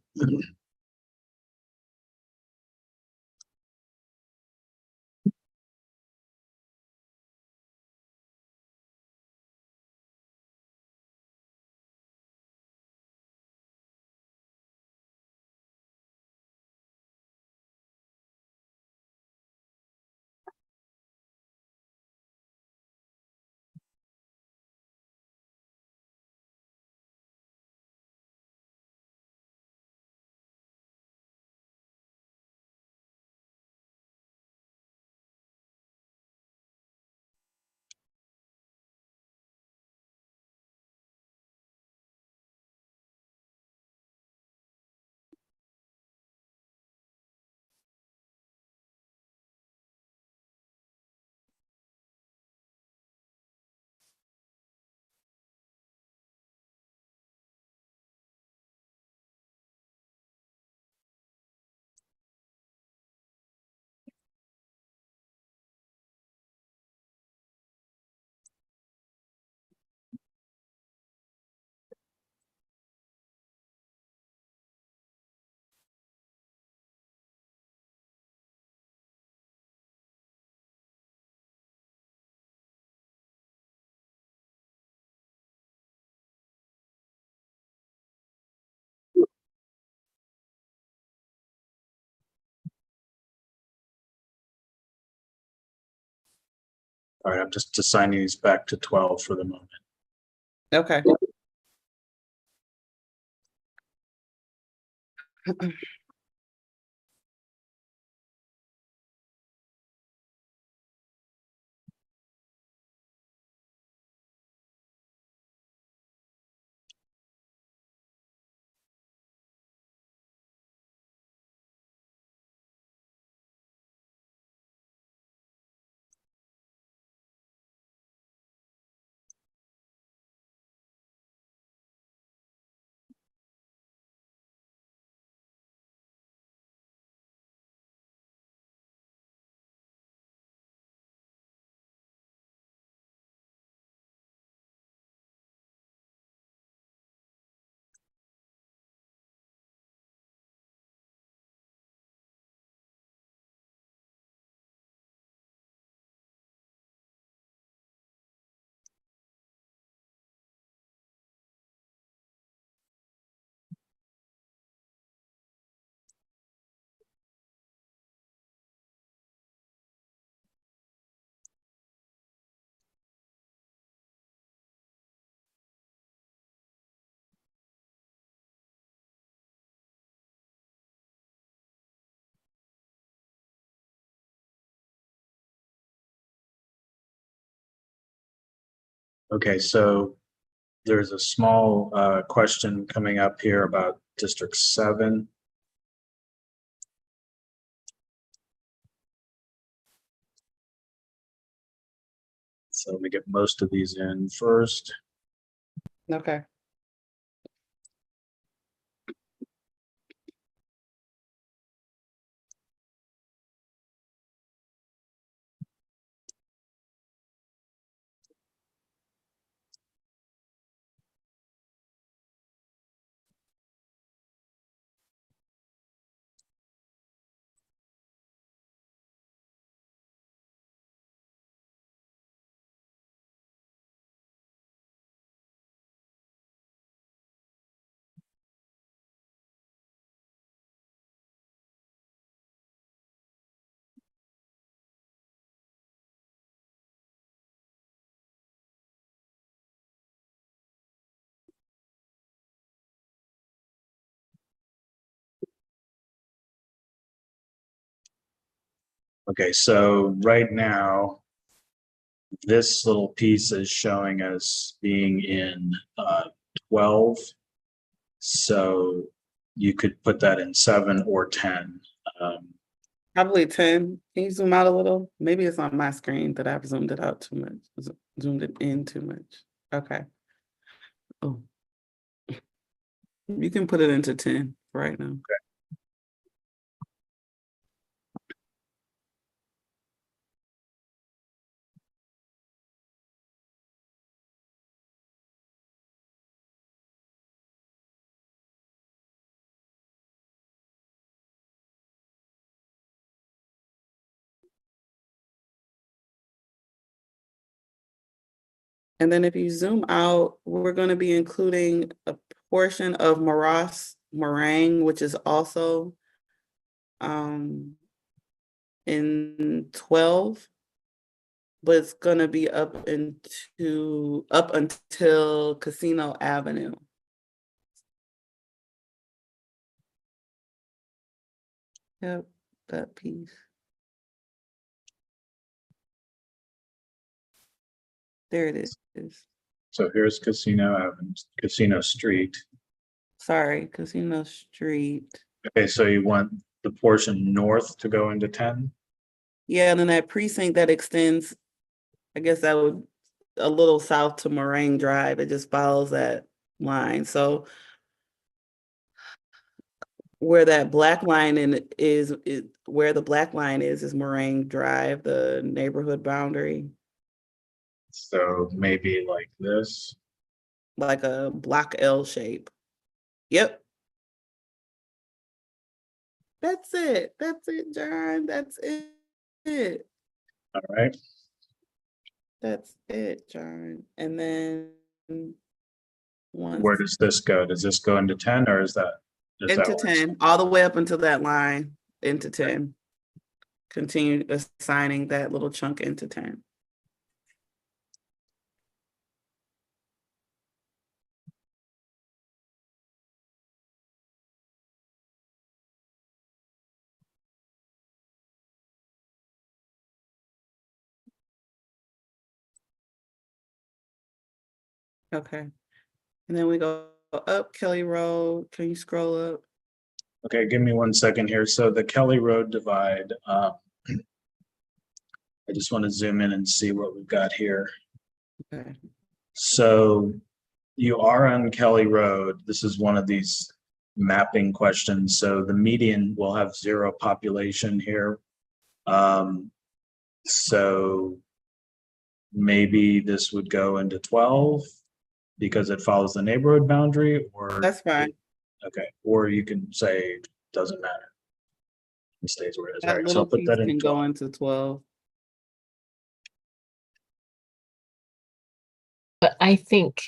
All right, I'm just assigning these back to 12 for the moment. Okay. Okay, so there's a small question coming up here about District 7. So let me get most of these in first. Okay. Okay, so right now, this little piece is showing us being in 12. So you could put that in 7 or 10. Probably 10. Can you zoom out a little? Maybe it's on my screen that I've zoomed it out too much, zoomed it in too much. Okay. Oh, you can put it into 10 right now. Okay. And then if you zoom out, we're going to be including a portion of Meringue, which is also in 12, but it's going to be up until Casino Avenue. Yep, that piece. There it is. So here's Casino Avenue, Casino Street. Sorry, Casino Street. Okay, so you want the portion north to go into 10? Yeah, and then that precinct that extends, I guess that would a little south to Moraine Drive. It just follows that line. So where that black line is where the black line is Moraine Drive, the neighborhood boundary. So maybe like this. Like a block L shape. Yep. That's it. That's it, John. That's it. All right. That's it, John. And then Where does this go? Does this go into 10 or is that into 10, all the way up until that line into 10. Continue assigning that little chunk into 10. Okay. And then we go up Kelly Road. Can you scroll up? Okay, give me 1 second here. So the Kelly Road divide, I just want to zoom in and see what we've got here. Okay. So you are on Kelly Road. This is one of these mapping questions. So the median will have 0 population here. So maybe this would go into 12 because it follows the neighborhood boundary, or that's fine. Okay, or you can say doesn't matter. It stays where it is. That All right, so little I'll put piece that in can 12. go into 12. But I think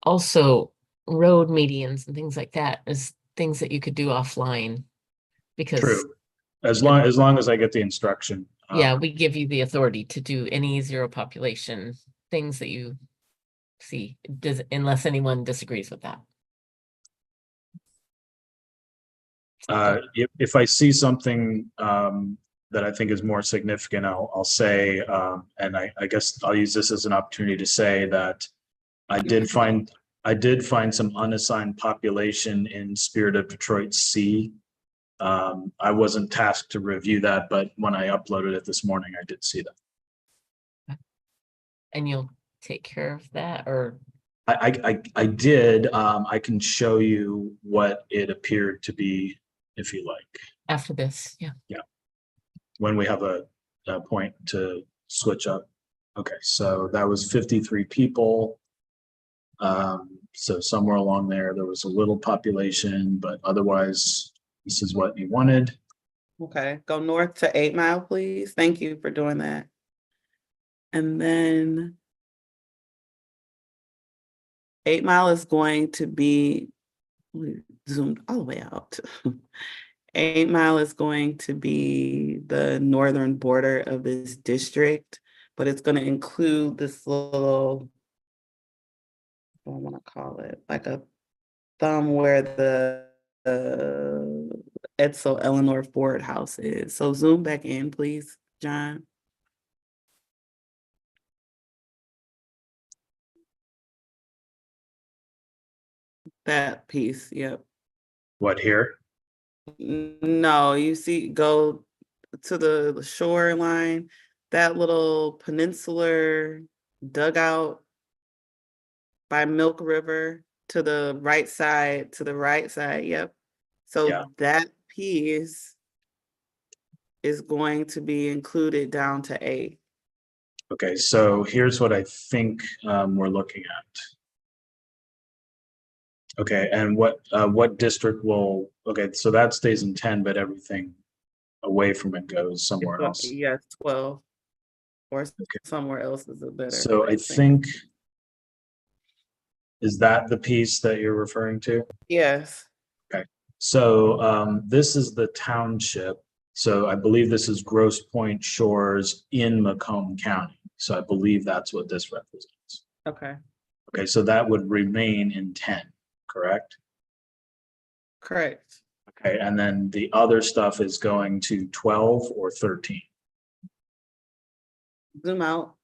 also road medians and things like that is things that you could do offline. Because True. As long as I get the instruction. yeah, we give you the authority to do any 0 population things that you see, unless anyone disagrees with that. If I see something that I think is more significant, I'll say, and I guess I'll use this as an opportunity to say that I did find some unassigned population in Spirit of Detroit C. I wasn't tasked to review that, but when I uploaded it this morning, I did see that. And you'll take care of that, or I did. I can show you what it appeared to be if you like. After this, yeah. Yeah. When we have a point to switch up. Okay, so that was 53 people. So somewhere along there was a little population, but otherwise, this is what you wanted. Okay, go north to 8 Mile, please. Thank you for doing that. And then 8 Mile is going to be zoomed all the way out. 8 Mile is going to be the northern border of this district, but it's going to include this little, what do I want to call it, like a thumb where the Edsel Eleanor Ford house is. So zoom back in, please, John. That piece, yep. What here? No, you see, go to the shoreline, that little peninsular dugout by Milk River to the right side, yep. So Yeah. that piece is going to be included down to A. Okay, so here's what I think we're looking at. Okay, and what district will, okay, so that stays in 10, but everything away from it goes somewhere else. Yes, 12, or somewhere else is a better. So I way of saying it. think, is that the piece that you're referring to? Yes. Okay, so this is the township. So I believe this is Grosse Pointe Shores in Macomb County. So I believe that's what this represents. Okay. Okay, so that would remain in 10, correct? Correct. Okay, and then the other stuff is going to 12 or 13. Zoom out.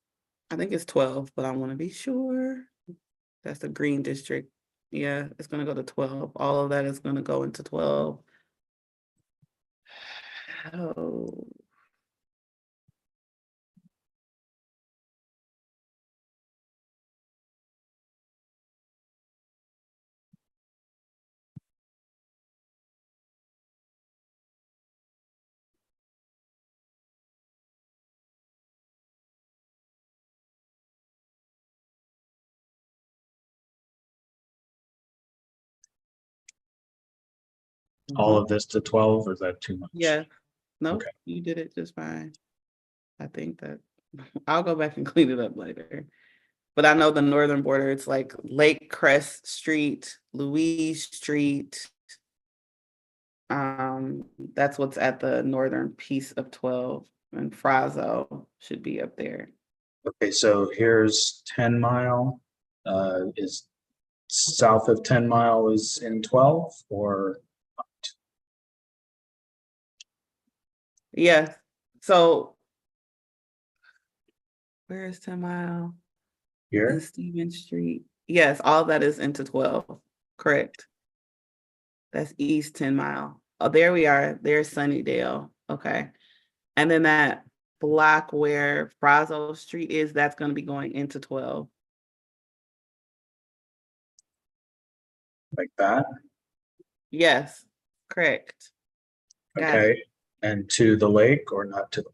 I think it's 12, but I want to be sure. That's the green district. Yeah, it's going to go to 12. All of that is going to go into 12. Oh. All of this to 12, or is that too much? Yeah. No, Okay. you did it just fine. I think that I'll go back and clean it up later. But I know the northern border, it's like Lake Crest Street, Louise Street. That's what's at the northern piece of 12, and Frazo should be up there. Okay, so here's 10 Mile. Is south of 10 Mile is in 12 or? Yeah. So where is 10 Mile? Here? And Stevens Street. Yes, all that is into 12. Correct. That's East 10 Mile. Oh, there we are. There's Sunnydale. Okay. And then that block where Frazo Street is, that's going to be going into 12. Like that? Yes, correct. Got Okay, it. and to the lake or not to the?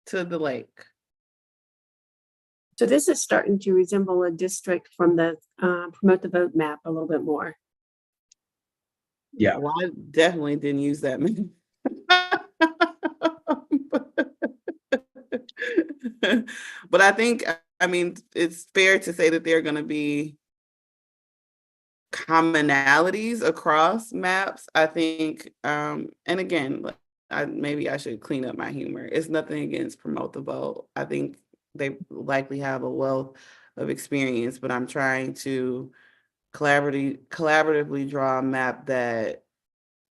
To the lake. So this is starting to resemble a district from the Promote the Vote map a little bit more. Yeah. Well, I definitely didn't use that many. But I think, I mean, it's fair to say that there are going to be commonalities across maps. I think, and again, maybe I should clean up my humor. It's nothing against Promote the Vote. I think they likely have a wealth of experience, but I'm trying to collaboratively draw a map that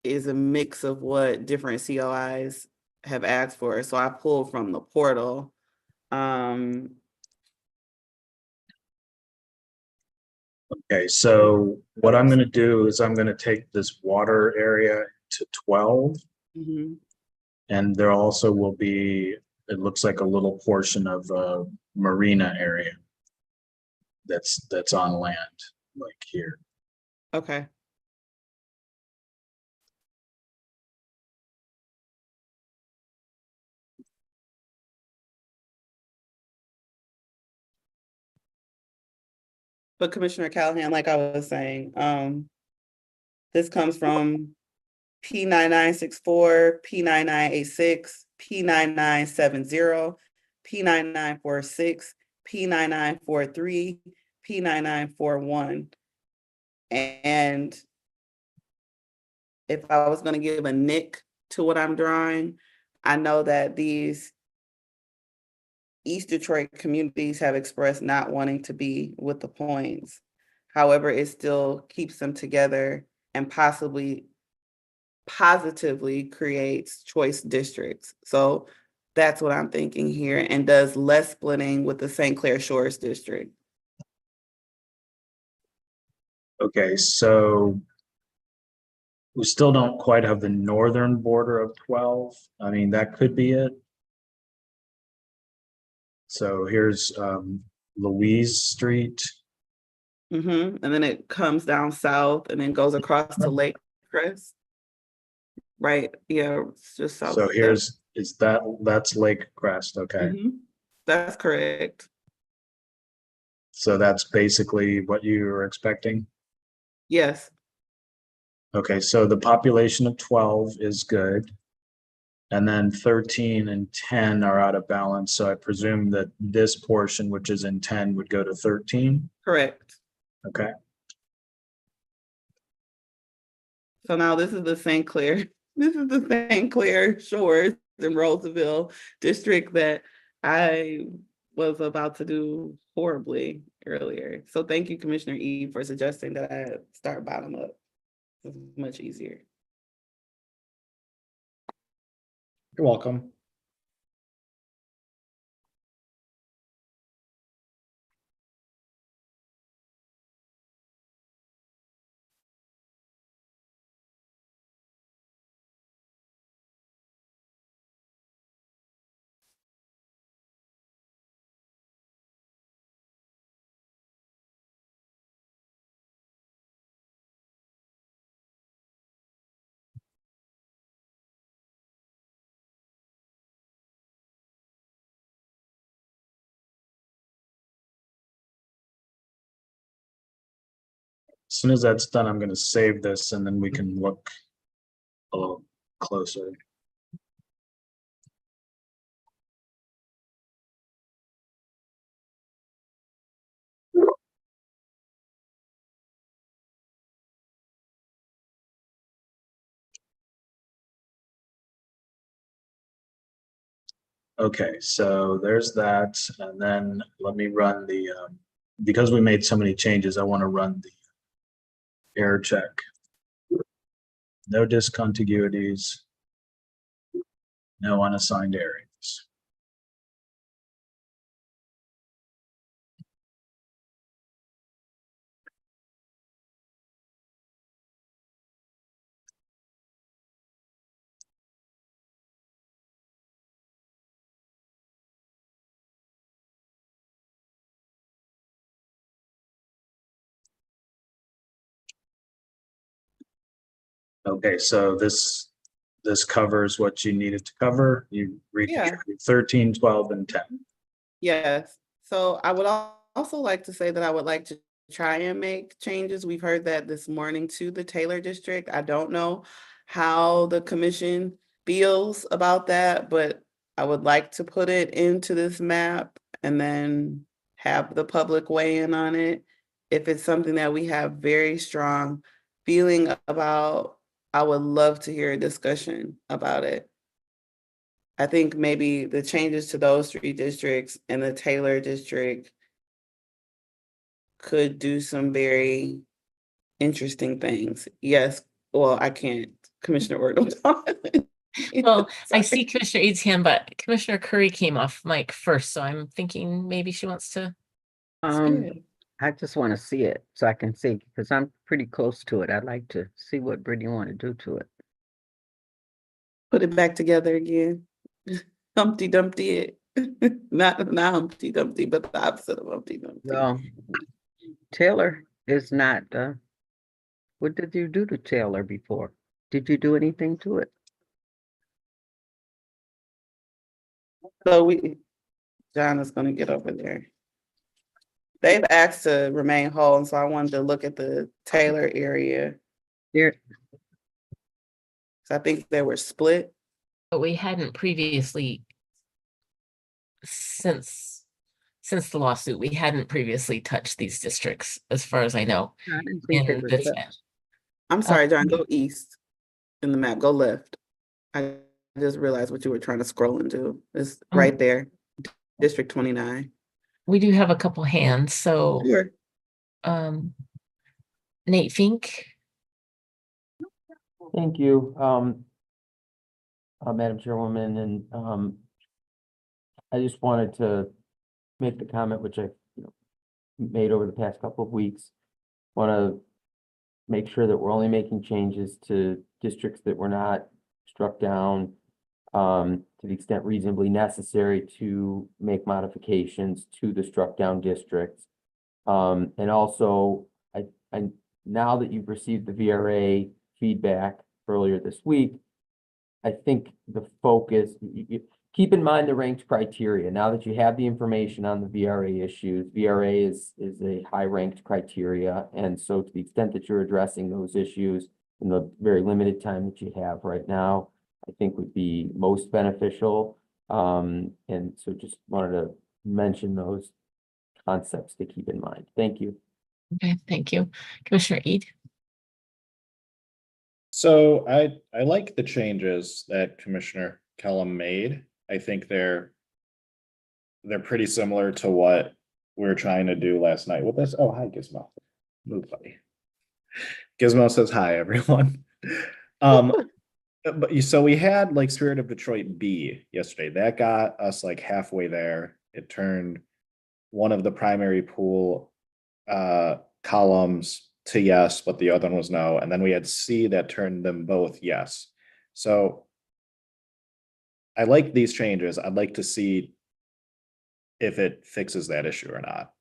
is a mix of what different COIs have asked for. So I pulled from the portal. Okay, so what I'm going to do is I'm going to take this water area to 12. Mhm. And there also will be, it looks like a little portion of a marina area that's on land, like here. Okay. But Commissioner Callahan, like I was saying, this comes from P9964, P9986, P9970, P9946, P9943, P9941. And if I was going to give a nick to what I'm drawing, I know that these East Detroit communities have expressed not wanting to be with the points. However, it still keeps them together and positively creates choice districts. So that's what I'm thinking here, and does less splitting with the St. Clair Shores district. Okay, so we still don't quite have the northern border of 12. I mean, that could be it. So here's Louise Street. And then it comes down south and then goes across to Lake Crest. Right, yeah, it's just south. So here's, that's Lake Crest, okay. That's correct. So that's basically what you were expecting? Yes. Okay, so the population of 12 is good. And then 13 and 10 are out of balance. So I presume that this portion, which is in 10, would go to 13? Correct. Okay. So now this is the St. Clair, Shores and Roseville district that I was about to do horribly earlier. So thank you, Commissioner E, for suggesting that I start bottom up. It's much easier. You're welcome. As soon as that's done, I'm going to save this and then we can look a little closer. Okay, so there's that. And then let me run the, because we made so many changes, I want to run the error check. No discontiguities. No unassigned areas. Okay, so this covers what you needed to cover. You read 13, 12, and 10. Yes, so I would also like to say that I would like to try and make changes. We've heard that this morning to the Taylor District. I don't know how the commission feels about that, but I would like to put it into this map and then have the public weigh in on it. If it's something that we have very strong feeling about, I would love to hear a discussion about it. I think maybe the changes to those 3 districts and the Taylor district could do some very interesting things. Yes, well, I can't, Commissioner Orton. Well, I see Commissioner Eads' hand, but Commissioner Curry came off mic first, so I'm thinking maybe she wants to. I just want to see it so I can see, because I'm pretty close to it. I'd like to see what Brittany want to do to it. Put it back together again. Humpty Dumpty it. Not Humpty Dumpty, but the opposite of Humpty Dumpty. Well, Taylor is not, what did you do to Taylor before? Did you do anything to it? So John is gonna get over there. They've asked to remain whole, and so I wanted to look at the Taylor area. Here. So I think they were split. But we hadn't previously, since the lawsuit, we hadn't previously touched these districts, as far as I know. I didn't think they in were this touched. map. I'm sorry, John, go east in the map, go left. I just realized what you were trying to scroll into. It's right there, District 29. We do have a couple hands, so. Sure. Nate Fink. Thank you, Madam Chairwoman, and I just wanted to make the comment which I made over the past couple of weeks. Want to make sure that we're only making changes to districts that were not struck down, to the extent reasonably necessary to make modifications to the struck down districts. And also, I now that you've received the VRA feedback earlier this week, I think the focus, keep in mind the ranked criteria. Now that you have the information on the VRA issues, VRA is a high ranked criteria. And so to the extent that you're addressing those issues in the very limited time that you have right now, I think would be most beneficial. And so just wanted to mention those concepts to keep in mind. Thank you. Okay, thank you. Commissioner Eid? So I like the changes that Commissioner Kellum made. I think they're pretty similar to what we were trying to do last night with this. Oh, hi, Gizmo. Move, buddy. Gizmo says hi, everyone. So we had like Spirit of Detroit B yesterday. That got us like halfway there. It turned one of the primary pool columns to yes, but the other one was no. And then we had C that turned them both yes. So I like these changes. I'd like to see if it fixes that issue or not.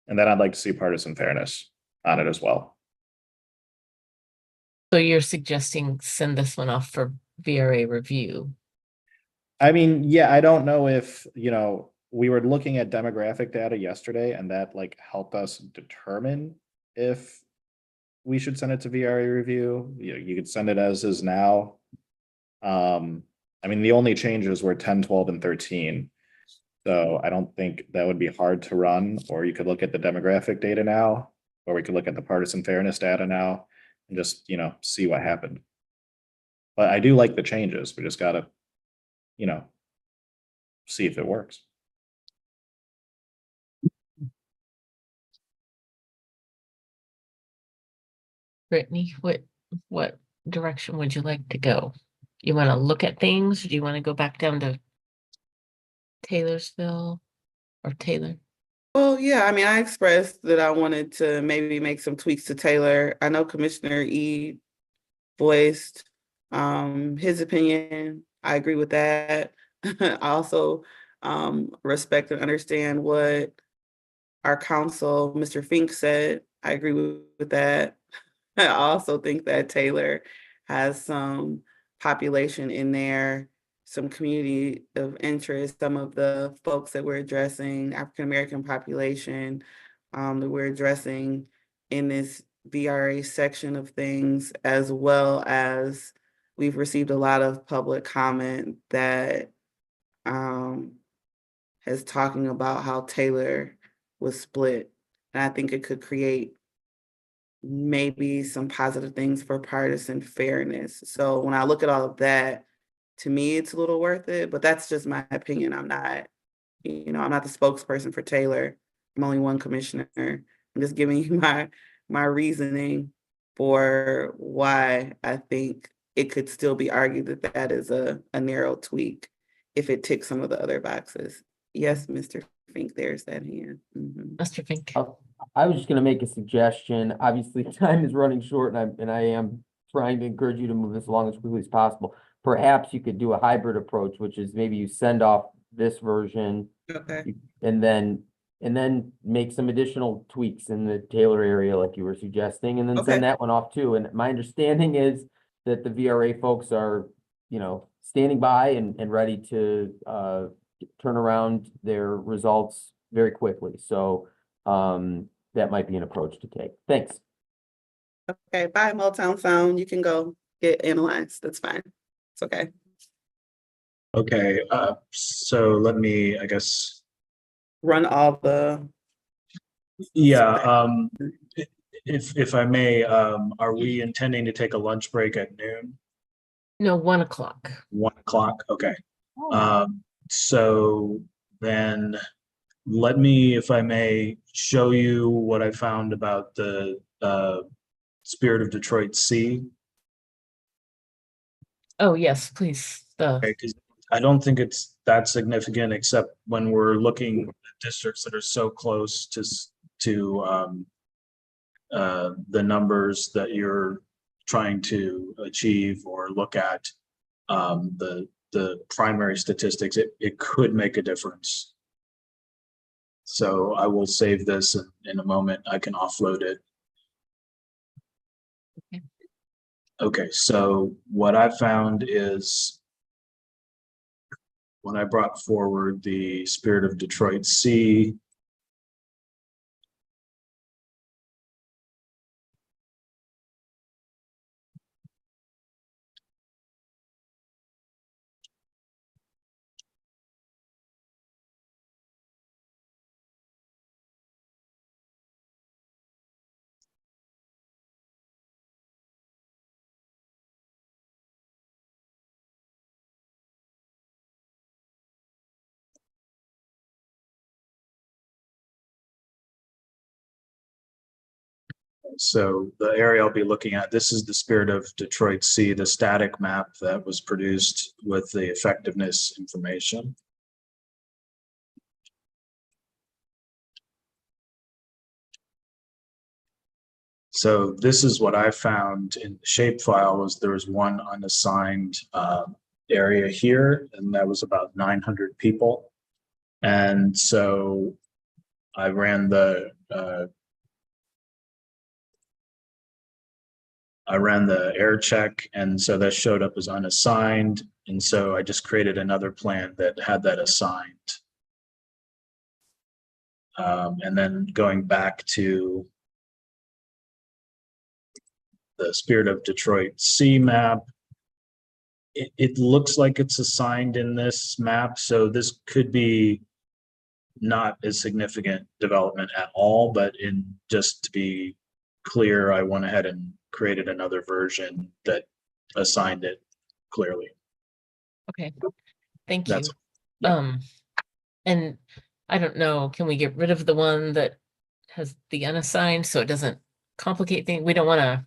And then I'd like to see partisan fairness on it as well. So you're suggesting send this one off for VRA review? I mean, yeah, I don't know if, we were looking at demographic data yesterday and that like helped us determine if we should send it to VRA review. You could send it as is now. I mean, the only changes were 10, 12, and 13. So I don't think that would be hard to run, or you could look at the demographic data now, or we could look at the partisan fairness data now and just, see what happened. But I do like the changes. We just gotta, see if it works. Brittany, what direction would you like to go? You want to look at things? Do you want to go back down to Taylorsville or Taylor? Well, yeah, I mean, I expressed that I wanted to maybe make some tweaks to Taylor. I know Commissioner E voiced his opinion. I agree with that. I also respect and understand what our counsel, Mr. Fink, said. I agree with that. I also think that Taylor has some population in there, some community of interest, some of the folks that we're addressing, African-American population, that we're addressing in this VRA section of things, as well as we've received a lot of public comment that is talking about how Taylor was split. And I think it could create maybe some positive things for partisan fairness. So when I look at all of that, to me, it's a little worth it, but that's just my opinion. I'm not the spokesperson for Taylor. I'm only one commissioner. I'm just giving you my reasoning for why I think it could still be argued that that is a narrow tweak if it ticks some of the other boxes. Yes, Mr. Fink, there's that hand. Mr. Fink. I was just going to make a suggestion. Obviously, time is running short, and I am trying to encourage you to move this along as quickly as possible. Perhaps you could do a hybrid approach, which is maybe you send off this version, okay, and then make some additional tweaks in the Taylor area, like you were suggesting, and then Okay. send that one off too. And my understanding is that the VRA folks are, standing by and ready to turn around their results very quickly. So that might be an approach to take. Thanks. Okay, bye, Motown Sound. You can go get analyzed. That's fine. It's okay. Okay, so let me, I guess. Run all the. Yeah, if I may, are we intending to take a lunch break at noon? No, 1 o'clock. 1 o'clock, okay. So then let me, if I may, show you what I found about the Spirit of Detroit C. Oh, yes, please. Okay, because I don't think it's that significant, except when we're looking at districts that are so close to to the numbers that you're trying to achieve or look at, the primary statistics, it could make a difference. So I will save this in a moment. I can offload it. Okay, so what I found is when I brought forward the Spirit of Detroit C, so the area I'll be looking at, this is the Spirit of Detroit C, the static map that was produced with the effectiveness information. So this is what I found in the shapefile was there was one unassigned area here, and that was about 900 people. And so I ran the air check, and so that showed up as unassigned. And so I just created another plan that had that assigned. And then going back to the Spirit of Detroit C map, it looks like it's assigned in this map. So this could be not as significant development at all, but just to be clear, I went ahead and created another version that assigned it clearly. Okay, thank you. That's- yeah. And I don't know, can we get rid of the one that has the unassigned so it doesn't complicate things? We don't want to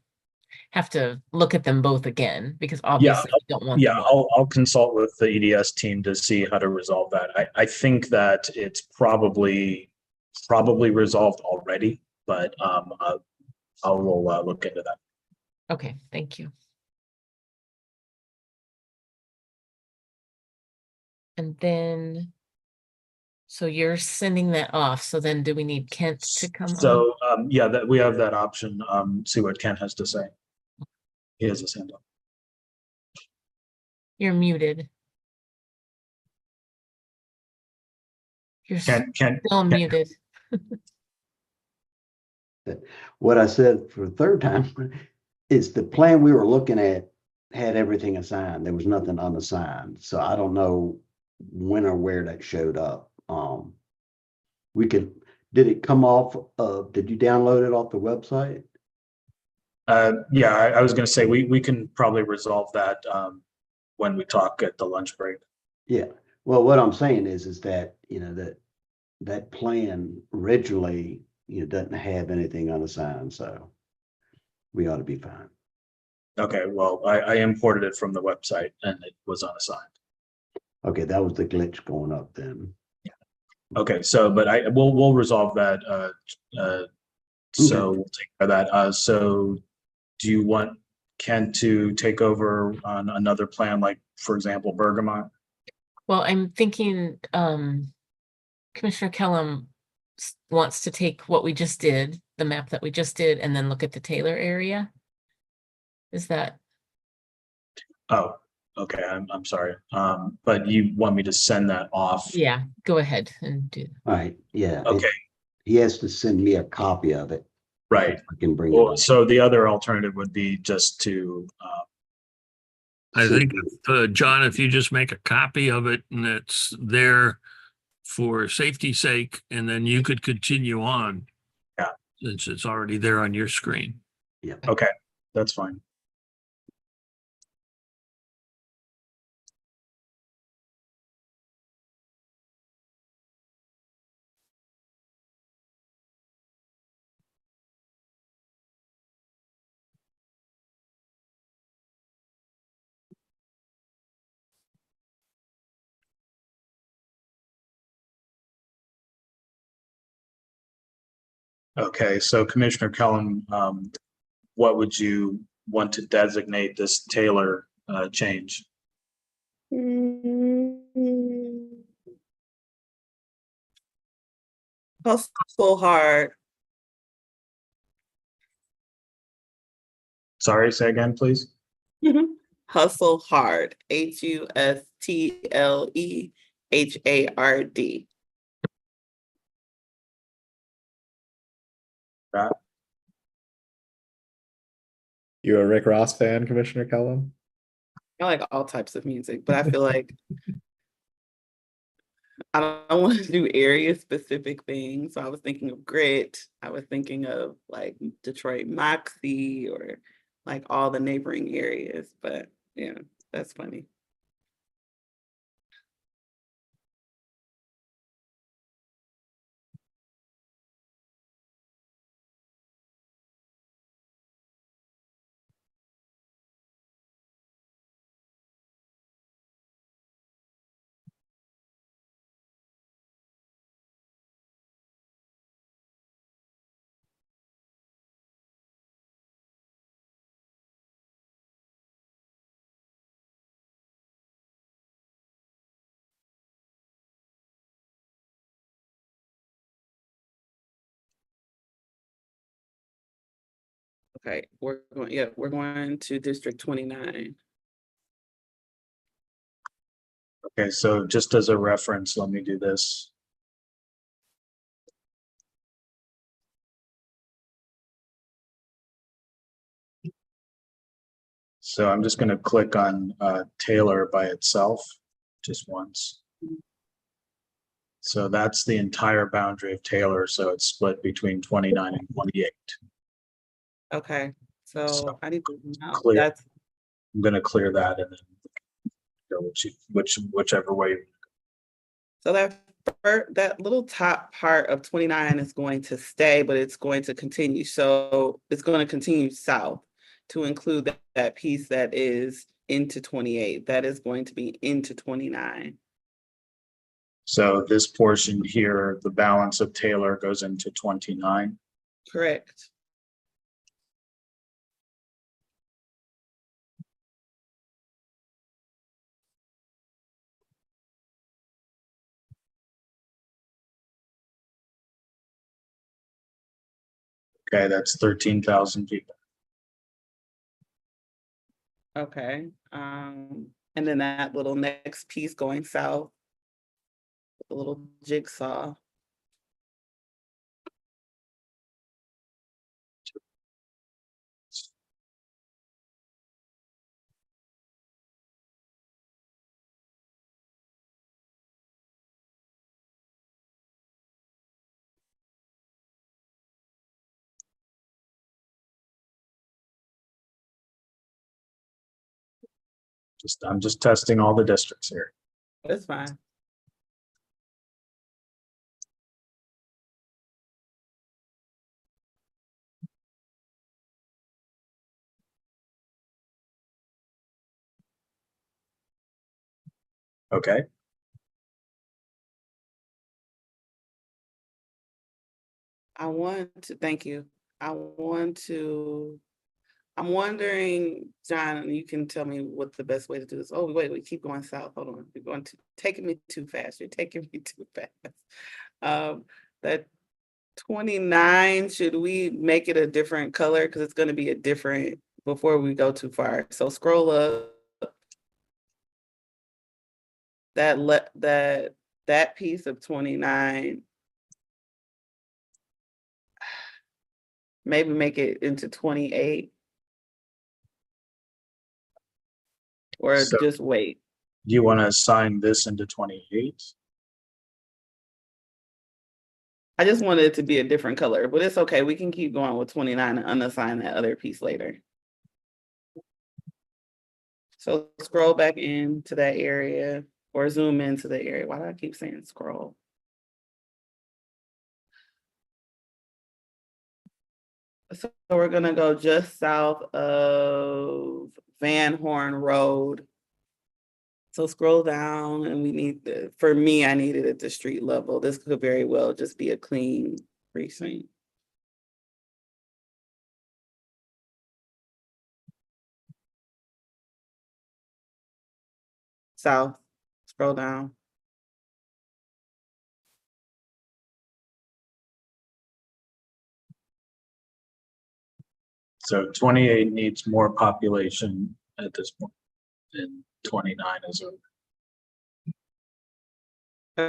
have to look at them both again because obviously we don't want them. I'll consult with the EDS team to see how to resolve that. I think that it's probably resolved already, but I will look into that. Okay, thank you. And then, so you're sending that off. So then do we need Kent to come on? So yeah, that we have that option. See what Ken has to say. He has his hand up. You're muted. You're still muted. What I said for the third time is the plan we were looking at had everything assigned. There was nothing unassigned. So I don't know when or where that showed up. Did it come off did you download it off the website? Yeah, I was going to say we can probably resolve that when we talk at the lunch break. Yeah. Well, what I'm saying is that, that plan originally, doesn't have anything unassigned, so we ought to be fine. Okay, well, I imported it from the website and it was unassigned. Okay, that was the glitch going up then. Okay, so but we'll resolve that. So we'll take care of that. So do you want Ken to take over on another plan, like for example, Bergamot? Well, I'm thinking Commissioner Kellum wants to take what we just did, the map that we just did, and then look at the Taylor area. Is that? Oh, okay. I'm sorry. But you want me to send that off? Yeah, go ahead and do. All right, yeah. Okay. He has to send me a copy of it. Right. I can bring it Well, up. so the other alternative would be just to I think, John, if you just make a copy of it and it's there for safety's sake, and then you could continue on. Yeah. Since it's already there on your screen. Yeah. Okay, that's fine. Okay, so Commissioner Cullen, what would you want to designate this Taylor change? Hustle hard. Sorry, say again, please. Hustle hard. HUSTLEHARD. Right. You a Rick Ross fan, Commissioner Cullen? I like all types of music, but I feel like I don't want to do area specific things. So I was thinking of Grit. I was thinking of like Detroit Moxie or like all the neighboring areas. But yeah, that's funny. Okay, we're going to District 29. Okay, so just as a reference, let me do this. So I'm just going to click on Taylor by itself just once. So that's the entire boundary of Taylor. So it's split between 29 and 28. Okay, so I need to know Clear. that's I'm going to clear that and then go whichever way. so that little top part of 29 is going to stay, but it's going to continue. So it's going to continue south to include that piece that is into 28. That is going to be into 29. So this portion here, the balance of Taylor goes into 29. Correct. Okay, that's 13,000 people. Okay. And then that little next piece going south, the little jigsaw. I'm just testing all the districts here. That's fine. Okay. Thank you. I'm wondering, John, you can tell me what the best way to do this. Oh, wait, keep going south. Hold on. You're taking me too fast. You're taking me too fast. That 29, should we make it a different color? Because it's going to be a different before we go too far. So scroll up. That piece of 29, maybe make it into 28. Or So just wait. do you want to assign this into 28? I just wanted it to be a different color, but it's okay. We can keep going with 29 and unassign that other piece later. So scroll back into that area or zoom into the area. Why do I keep saying scroll? So we're gonna go just south of Van Horn Road. So scroll down and we need, for me, I need it at the street level. This could very well just be a clean precinct. South, scroll down. So 28 needs more population at this point, and 29 is over.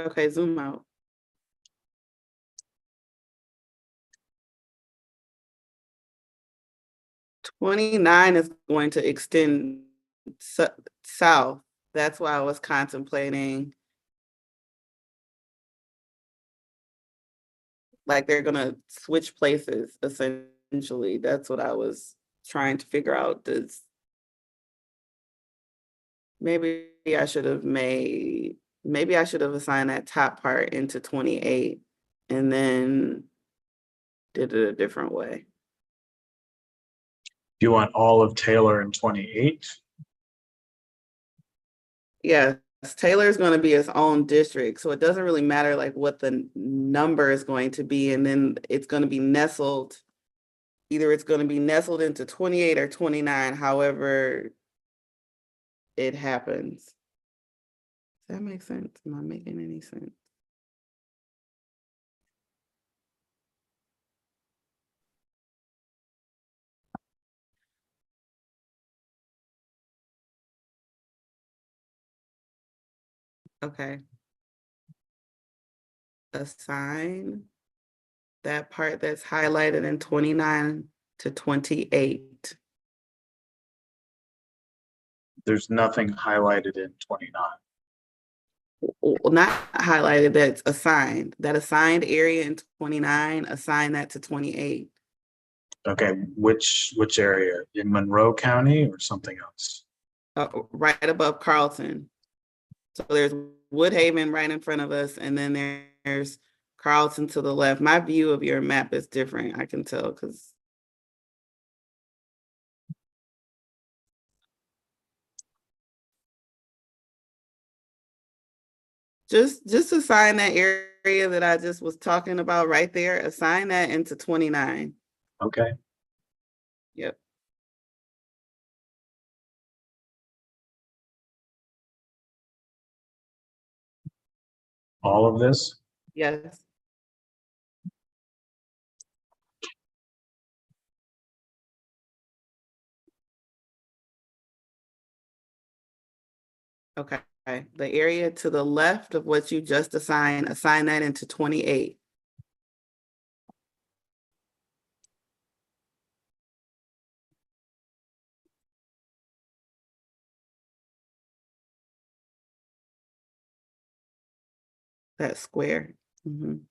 Okay, zoom out. '29 is going to extend south. That's why I was contemplating. Like they're gonna switch places, essentially. That's what I was trying to figure out. Maybe I should have assigned that top part into 28 and then did it a different way. Do you want all of Taylor in 28? Yes, Taylor is going to be its own district, so it doesn't really matter like what the number is going to be, and then it's going to be nestled. Either it's going to be nestled into 28 or 29, however it happens. Does that make sense? Am I making any sense? Okay. Assign that part that's highlighted in 29 to 28. There's nothing highlighted in 29. Well, not highlighted, that's assigned. That assigned area in 29, assign that to 28. Okay, which area? In Monroe County or something else? Right above Carlton. So there's Woodhaven right in front of us, and then there's Carlton to the left. My view of your map is different, I can tell, because just assign that area that I just was talking about right there, assign that into 29. Okay. Yep. All of this? Yes. Okay, the area to the left of what you just assigned, assign that into 28. That square. Mhm.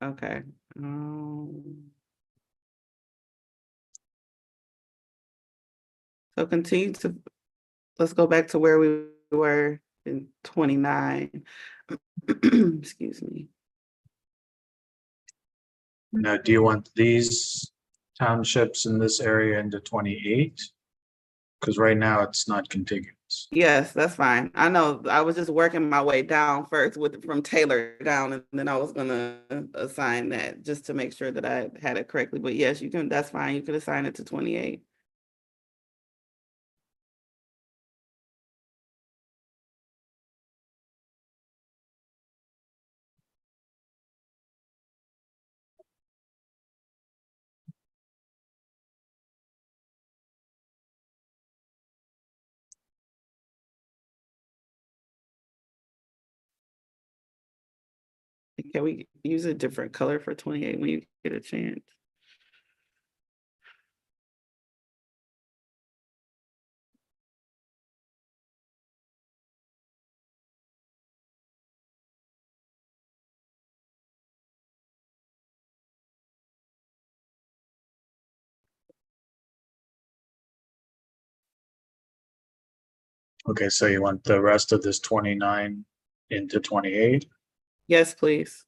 Okay. So continue to, let's go back to where we were in 29. Excuse me. Now, do you want these townships in this area into 28? Because right now it's not contiguous. Yes, that's fine. I know I was just working my way down first from Taylor down, and then I was gonna assign that just to make sure that I had it correctly. But yes, you can, that's fine. You could assign it to 28. Can we use a different color for 28 when you get a chance? Okay, so you want the rest of this 29 into 28? Yes, please.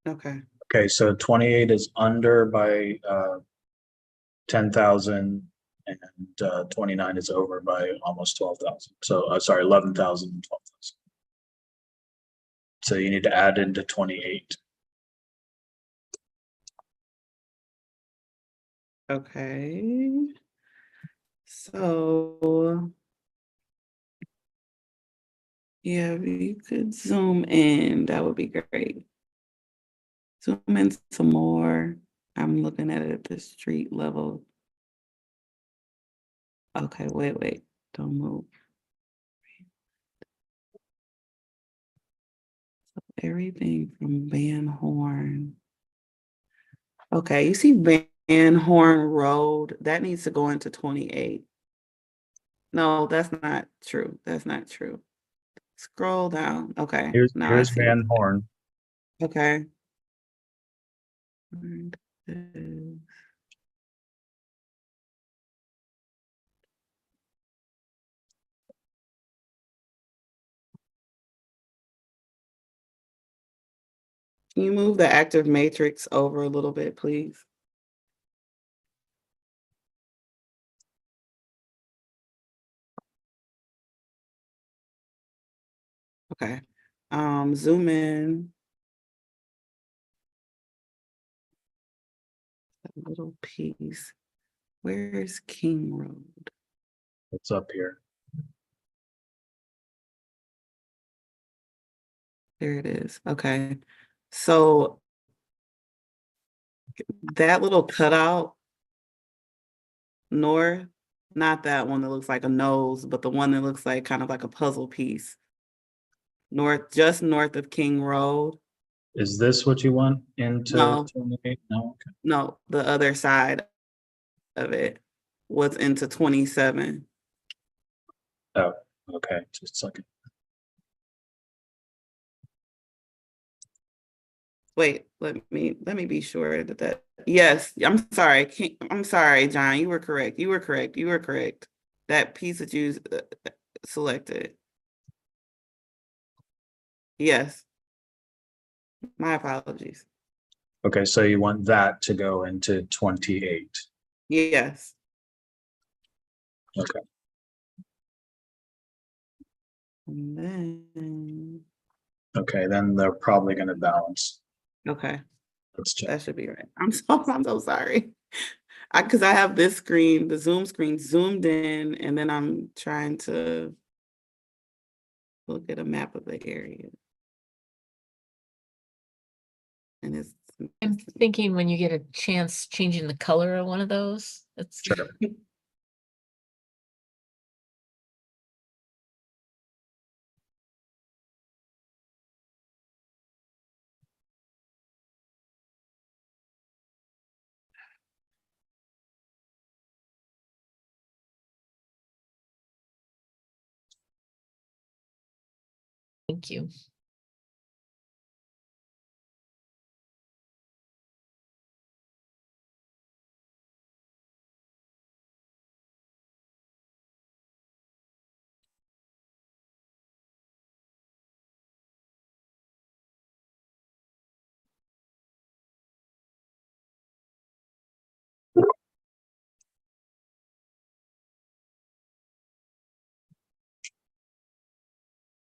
Okay. Okay, so 28 is under by 10,000 and 29 is over by almost 12,000. So sorry, 11,000 and 12,000. So you need to add into 28. Okay. So yeah, if you could zoom in, that would be great. Zoom in some more. I'm looking at it at the street level. Okay, wait, don't move. So everything from Van Horn. Okay, you see Van Horn Road, that needs to go into 28. No, that's not true. That's not true. Scroll down. Okay. Now I Here's see. Van Horn. Okay. Can you move the active matrix over a little bit, please? Okay. Zoom in. A little piece. Where's King Road? It's up here. There it is. Okay. So that little cutout north, not that one that looks like a nose, but the one that looks like kind of like a puzzle piece. North, just north of King Road. Is this what you want into No. 28? No, okay. No, the other side of it. What's into 27. Oh, okay, just a second. Wait, let me be sure that yes, I'm sorry. I'm sorry, John. You were correct. You were correct. You were correct. That piece that you selected. Yes. My apologies. Okay, so you want that to go into 28. Yes. Okay. And then Okay, then they're probably going to balance. okay. Let's check. That should be right. I'm so sorry. Because I have this screen, the Zoom screen zoomed in, and then I'm trying to look at a map of the area. And it's I'm thinking when you get a chance changing the color of one of those, that's Sure. Thank you.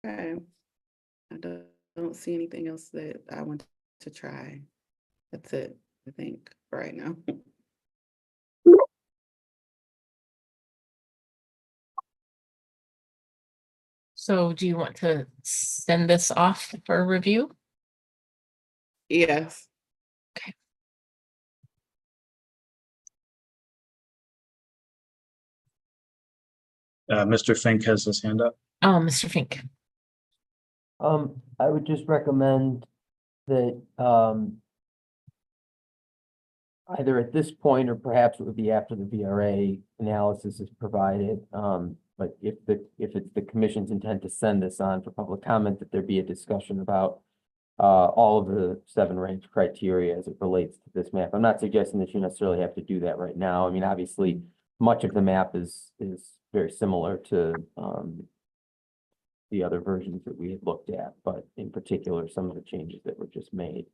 Okay. I don't see anything else that I want to try. That's it, I think, for right now. So do you want to send this off for review? Yes. Mr. Fink has his hand up. Oh, Mr. Fink. I would just recommend that, either at this point or perhaps it would be after the VRA analysis is provided. But if it's the commission's intent to send this on for public comment, that there be a discussion about all of the 7 range criteria as it relates to this map. I'm not suggesting that you necessarily have to do that right now. I mean, obviously, much of the map is very similar to the other versions that we had looked at, but in particular, some of the changes that were just made.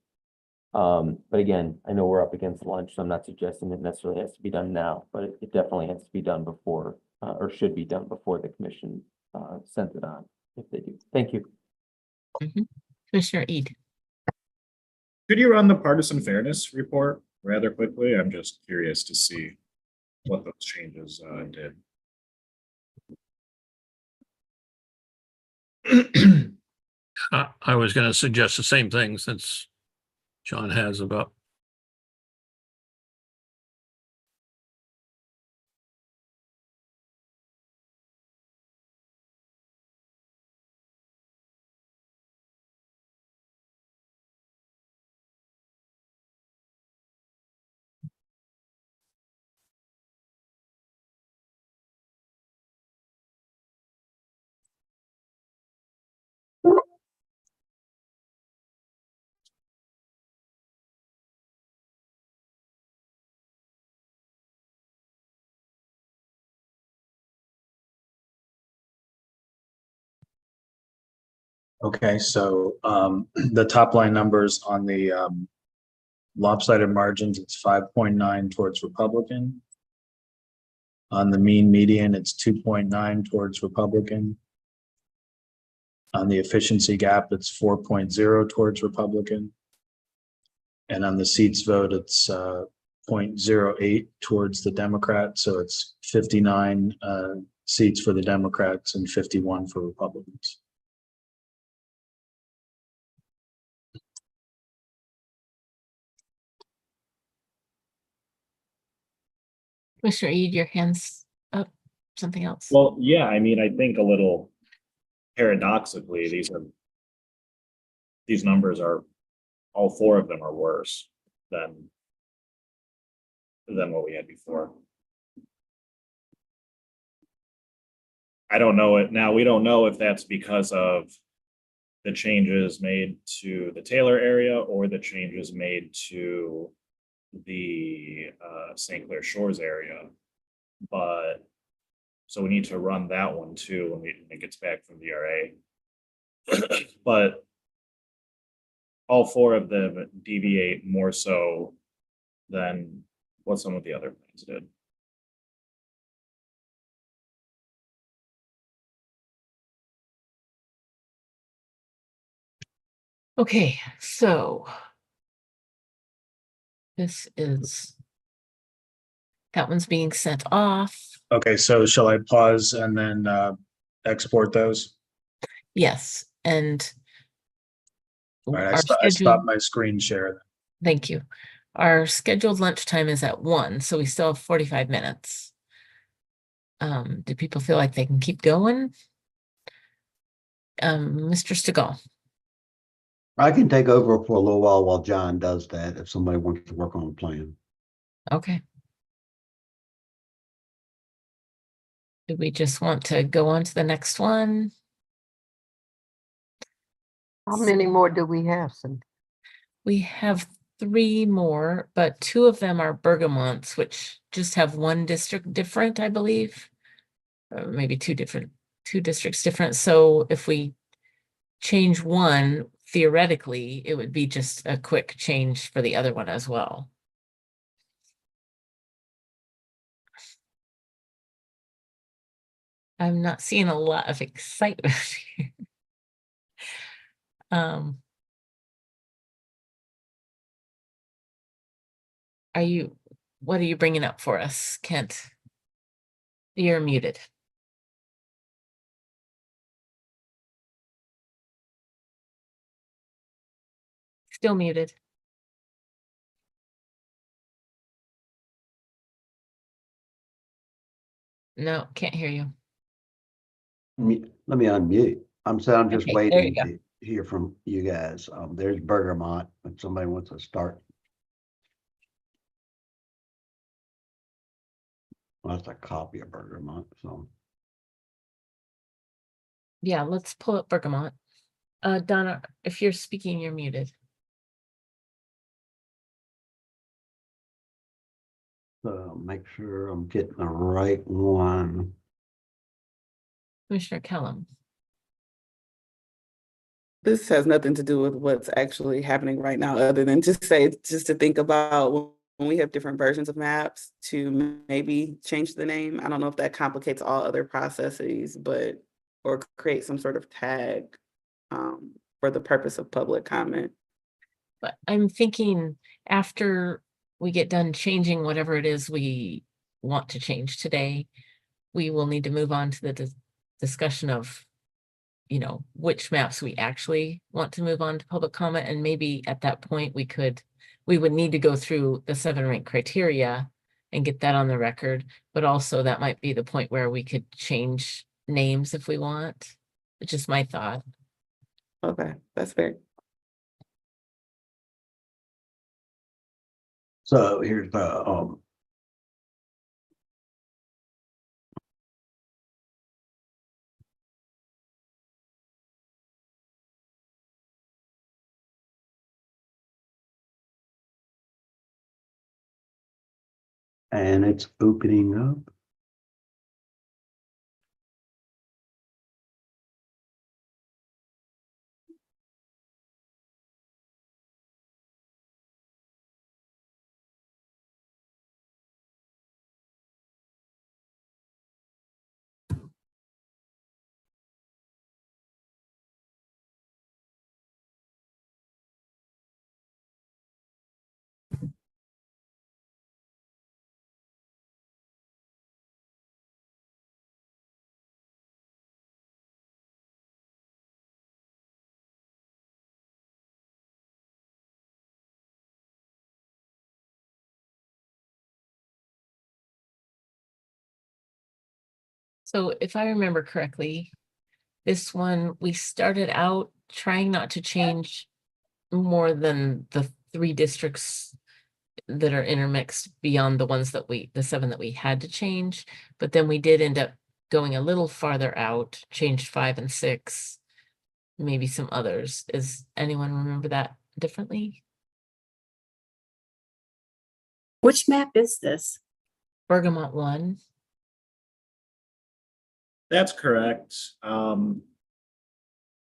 But again, I know we're up against lunch, so I'm not suggesting it necessarily has to be done now, but it definitely has to be done before, or should be done before the commission sent it on, if they do. Thank you. Commissioner Eid. Could you run the partisan fairness report rather quickly? I'm just curious to see what those changes did. I was going to suggest the same thing since John has about. Okay, so the top line numbers on the lopsided margins, it's 5.9 towards Republican. On the mean median, it's 2.9 towards Republican. On the efficiency gap, it's 4.0 towards Republican. And on the seats vote, it's 0.08 towards the Democrat. So it's 59 seats for the Democrats and 51 for Republicans. Commissioner Eid, your hands up. Something else? Well, yeah, I mean, I think a little paradoxically, these numbers are, all four of them are worse than what we had before. I don't know it now. We don't know if that's because of the changes made to the Taylor area or the changes made to the St. Clair Shores area. But so we need to run that one too when it gets back from VRA. But all four of them deviate more so than what some of the other plans did. Okay, so this is, that one's being sent off. Okay, so shall I pause and then export those? Yes, and All right, our I schedule, stopped my screen share. thank you. Our scheduled lunchtime is at 1, so we still have 45 minutes. Do people feel like they can keep going? Mr. Stegall. I can take over for a little while John does that, if somebody wants to work on a plan. Okay. Do we just want to go on to the next one? How many more do we have, Cindy? We have 3 more, but 2 of them are Bergamonts, which just have 1 district different, I believe. Maybe 2 districts different. So if we change one, theoretically, it would be just a quick change for the other one as well. I'm not seeing a lot of excitement here. What are you bringing up for us, Kent? You're muted. Still muted. No, can't hear you. Let me unmute. I'm just Okay, there waiting you go. to hear from you guys. There's Bergamot, if somebody wants to start. Well, that's a copy of Bergamot, so. Yeah, let's pull up Bergamot. Donna, if you're speaking, you're muted. So make sure I'm getting the right one. Commissioner Kellum. this has nothing to do with what's actually happening right now, other than just to think about when we have different versions of maps to maybe change the name. I don't know if that complicates all other processes, but, or create some sort of tag for the purpose of public comment. But I'm thinking after we get done changing whatever it is we want to change today, we will need to move on to the discussion of, you know, which maps we actually want to move on to public comment. And maybe at that point we would need to go through the 7 rank criteria and get that on the record. But also that might be the point where we could change names if we want. It's just my thought. Okay, that's fair. So here's the and it's opening up. So if I remember correctly, this one, we started out trying not to change more than the 3 districts that are intermixed beyond the ones that the 7 that we had to change. But then we did end up going a little farther out, changed 5 and 6, maybe some others. Is anyone remember that differently? Which map is this? Bergamot 1. That's correct.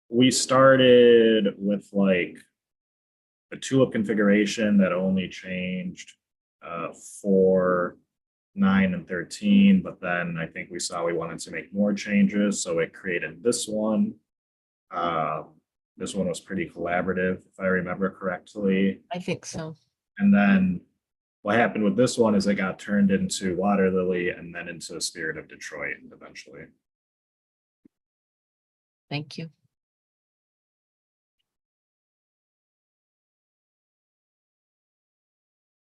We started with like a tulip configuration that only changed 4, 9, and 13, but then I think we saw we wanted to make more changes, so it created this one. This one was pretty collaborative, if I remember correctly. I think so. And then what happened with this one is it got turned into Water Lily and then into Spirit of Detroit eventually. Thank you.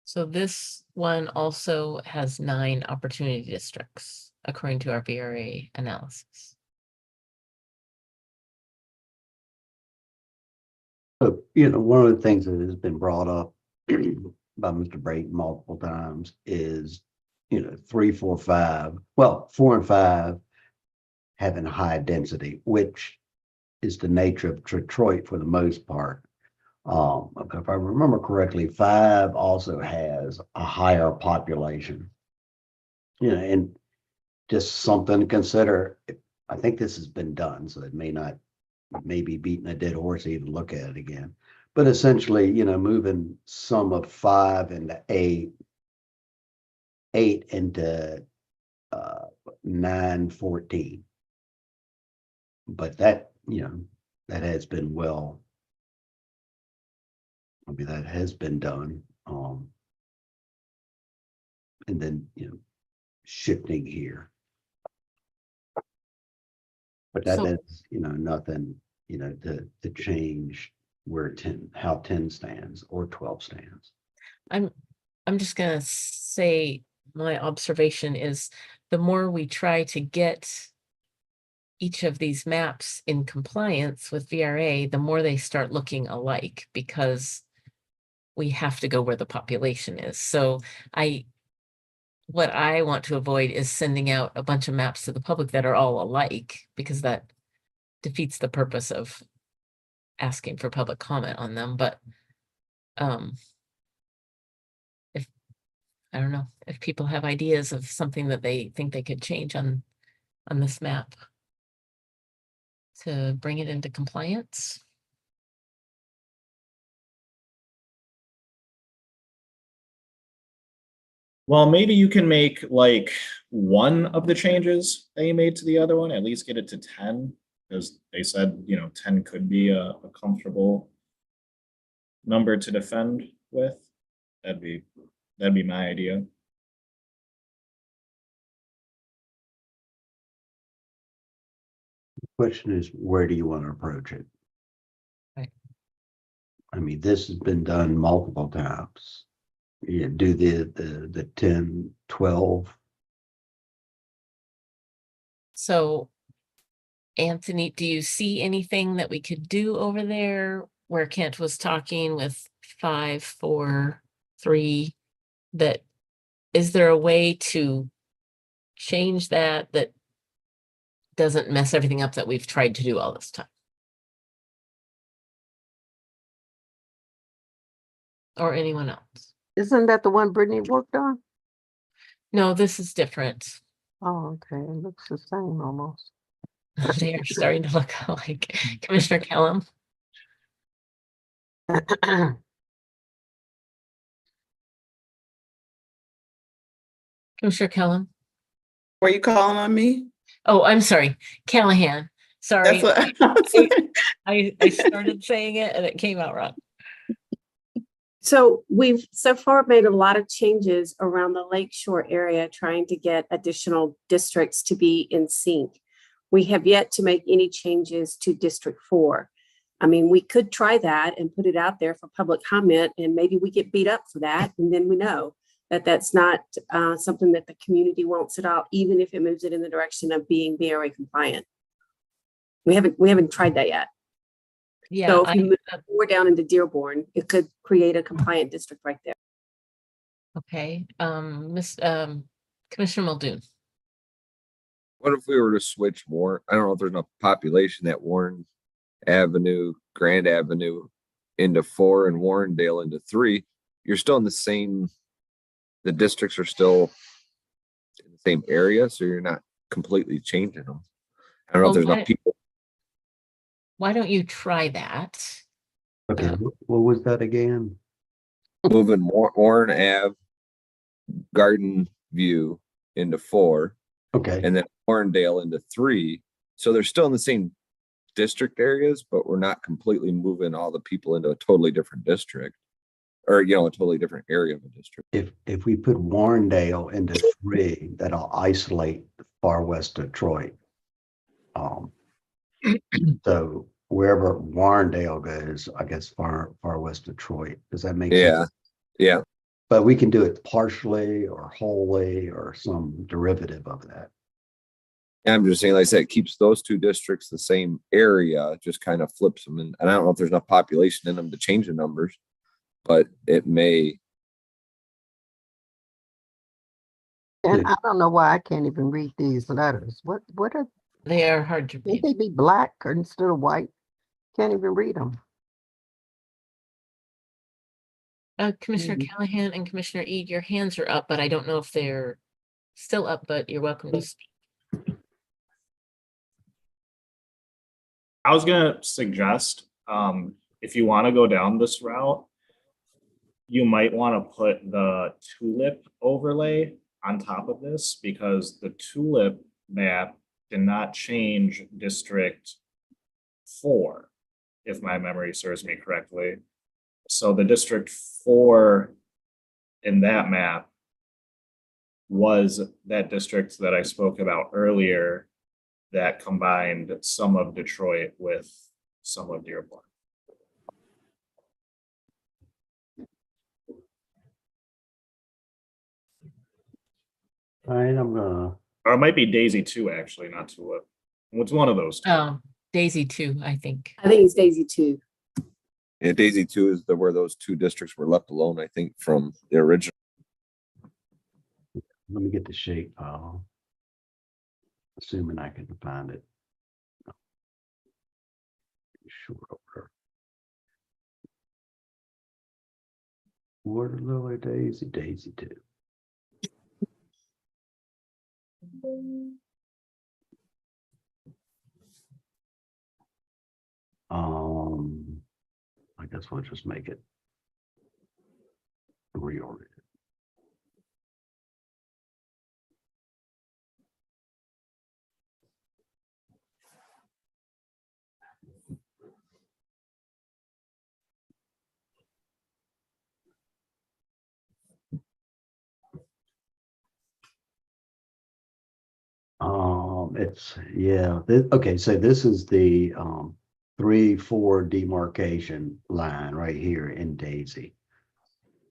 So this one also has 9 opportunity districts, according to our VRA analysis. So, you know, one of the things that has been brought up by Mr. Brayton multiple times is, you know, 3, 4, 5, well, 4 and 5 having high density, which is the nature of Detroit for the most part. If I remember correctly, 5 also has a higher population. You know, and just something to consider. I think this has been done, so it may be beating a dead horse to even look at it again. But essentially, you know, moving some of 5 into 8, 8 into 9, 14. But that, you know, that has been well. I mean, that has been done. And then, you know, shifting here. But that is, you know, nothing, you know, to change where 10, how 10 stands or 12 stands. I'm just gonna say my observation is the more we try to get each of these maps in compliance with VRA, the more they start looking alike because we have to go where the population is. So what I want to avoid is sending out a bunch of maps to the public that are all alike, because that defeats the purpose of asking for public comment on them. But if I don't know, if people have ideas of something that they think they could change on this map to bring it into compliance. Well, maybe you can make like one of the changes that you made to the other one, at least get it to 10, because they said, 10 could be a comfortable number to defend with. That'd be my idea. The question is, where do you want to approach it? Right. I mean, this has been done multiple times. You do the 10, 12. So Anthony, do you see anything that we could do over there where Kent was talking with 5, 4, 3? That is there a way to change that doesn't mess everything up that we've tried to do all this time? Or anyone else? Isn't that the one Brittany worked on? No, this is different. Oh, okay. It looks the same almost. They are starting to look alike. Commissioner Kellum. Commissioner Kellum. Were you calling on me? Oh, I'm sorry. Callahan. Sorry. That's what I started saying it and it came out wrong. So we've so far made a lot of changes around the Lakeshore area, trying to get additional districts to be in sync. We have yet to make any changes to District 4. I mean, we could try that and put it out there for public comment, and maybe we get beat up for that. And then we know that that's not something that the community wants at all, even if it moves it in the direction of being BRA compliant. We haven't tried that yet. Yeah. So if you move more down into Dearborn, it could create a compliant district right there. Okay. Commissioner Muldoon. What if we were to switch Warren? I don't know if there's enough population at Warren Avenue, Grand Avenue into 4 and Warrendale into 3. You're still in the districts are still in the same area, so you're not completely changing them. I don't know if there's enough people. Why don't you try that? Okay, what was that again? Moving Warren Ave, Garden View into 4. Okay. And then Warrendale into 3. So they're still in the same district areas, but we're not completely moving all the people into a totally different district, or a totally different area of a district. If we put Warrendale into 3, that'll isolate far west Detroit. So wherever Warrendale goes, I guess far west Detroit. Does that make sense? Yeah. But we can do it partially or wholly or some derivative of that. I'm just saying, like I said, it keeps those 2 districts the same area, just kind of flips them. And I don't know if there's enough population in them to change the numbers, but it may. And I don't know why I can't even read these letters. What are they? Are hard to read. They be black instead of white. Can't even read them. Commissioner Callahan and Commissioner Eid, your hands are up, but I don't know if they're still up, but you're welcome to speak. I was gonna suggest, if you want to go down this route, you might want to put the tulip overlay on top of this, because the tulip map did not change District 4, if my memory serves me correctly. So the District 4 in that map was that district that I spoke about earlier that combined some of Detroit with some of Dearborn. All right, I'm gonna. Or it might be Daisy 2, actually, not Tulip. What's one of those 2? Oh, Daisy 2, I think. I think it's Daisy 2. Yeah, Daisy 2 is where those 2 districts were left alone, I think, from the original. Let me get the shape file. Assuming I can find it. Short order. Water Lily, Daisy 2. I guess we'll just make it reorder. Okay, so this is the 3-4 demarcation line right here in Daisy.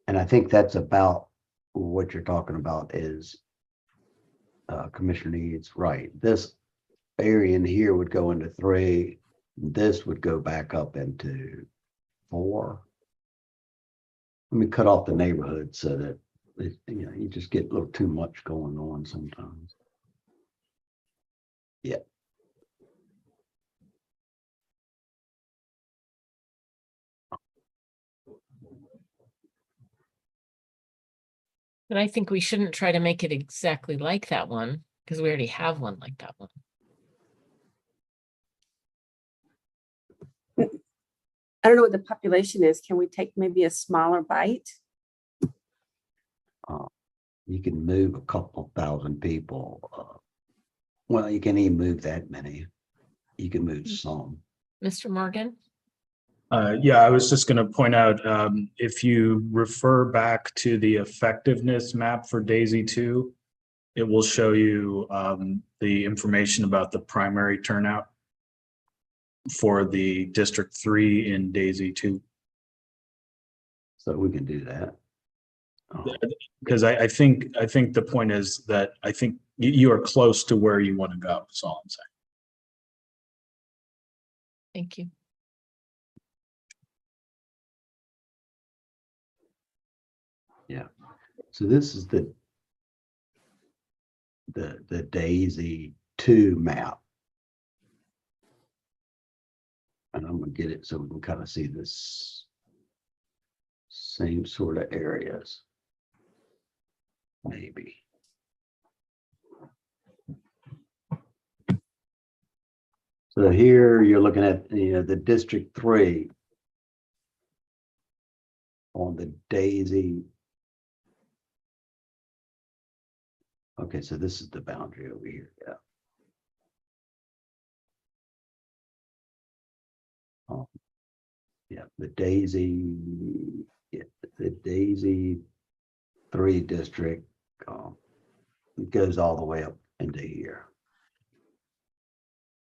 And I think that's about what you're talking about is Commissioner Needs, right? This area in here would go into 3. This would go back up into 4. Let me cut off the neighborhood so that you just get a little too much going on sometimes. Yeah. But I think we shouldn't try to make it exactly like that one, because we already have one like that one. I don't know what the population is. Can we take maybe a smaller bite? You can move a couple thousand people. Well, you can't even move that many. You can move some. Mr. Morgan? Yeah, I was just going to point out, if you refer back to the effectiveness map for Daisy 2, it will show you the information about the primary turnout for the District 3 in Daisy 2. So we can do that. Because I think the point is that I think you are close to where you want to go. That's all I'm saying. Thank you. Yeah. So this is the Daisy 2 map. And I'm gonna get it so we can kind of see this same sort of areas. Maybe. So here you're looking at the District 3 on the Daisy. Okay, so this is the boundary over here. Yeah. Yeah, the Daisy 3 district it goes all the way up into here.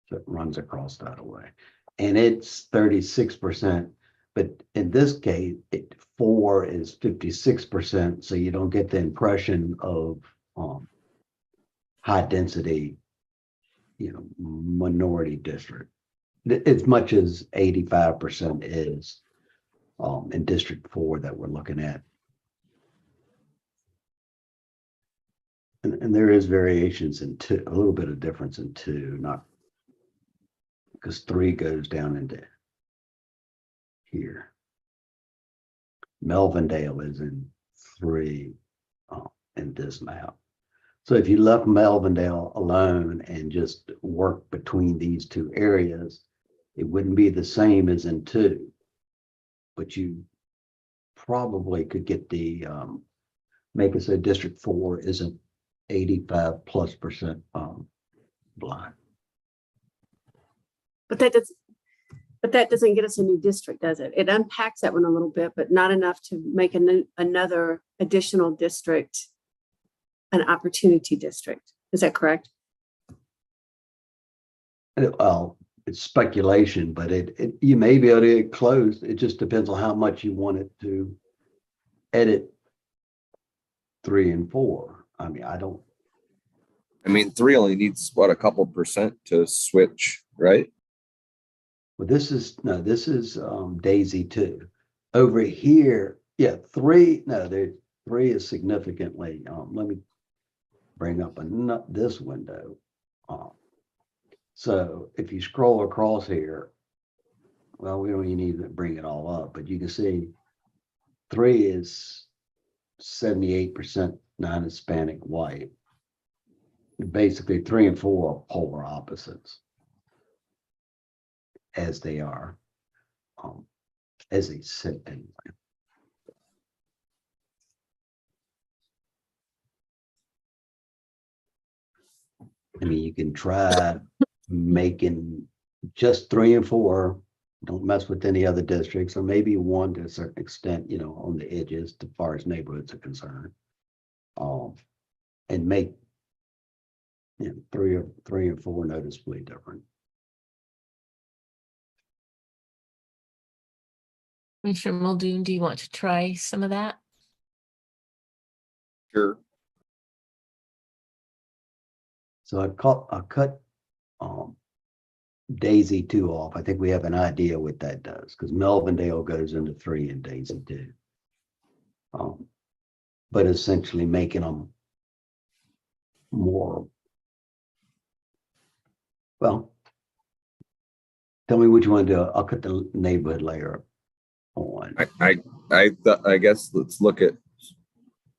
So it runs across that way. And it's 36%, but in this case, 4 is 56%. So you don't get the impression of high density, minority district. As much as 85% is in District 4 that we're looking at. And there is variations in 2, a little bit of difference in 2, not because 3 goes down into here. Melvindale is in 3 in this map. So if you left Melvindale alone and just work between these 2 areas, it wouldn't be the same as in 2, but you probably could get the make it so District 4 isn't 85+% blind. But that doesn't get us a new district, does it? It unpacks that one a little bit, but not enough to make another additional district an opportunity district. Is that correct? Well, it's speculation, but you may be able to get close. It just depends on how much you want it to edit 3 and 4. I mean, 3 only needs what, a couple percent to switch, right? Well, this is Daisy 2. Over here, yeah, 3. No, 3 is significantly. Let me bring up this window. So if you scroll across here, well, we don't even need to bring it all up, but you can see 3 is 78% non-Hispanic white. Basically, 3 and 4 are polar opposites, as they are, as they sit anyway. I mean, you can try making just 3 and 4. Don't mess with any other districts, or maybe 1 to a certain extent, on the edges, as far as neighborhoods are concerned. And make Yeah, three and four noticeably different. Commissioner Muldoon, do you want to try some of that? Sure. So I cut Daisy 2 off. I think we have an idea what that does because Melvindale goes into 3 and Daisy 2. But essentially making them more, well, tell me what you want to do. I'll cut the neighborhood layer on. I guess let's look at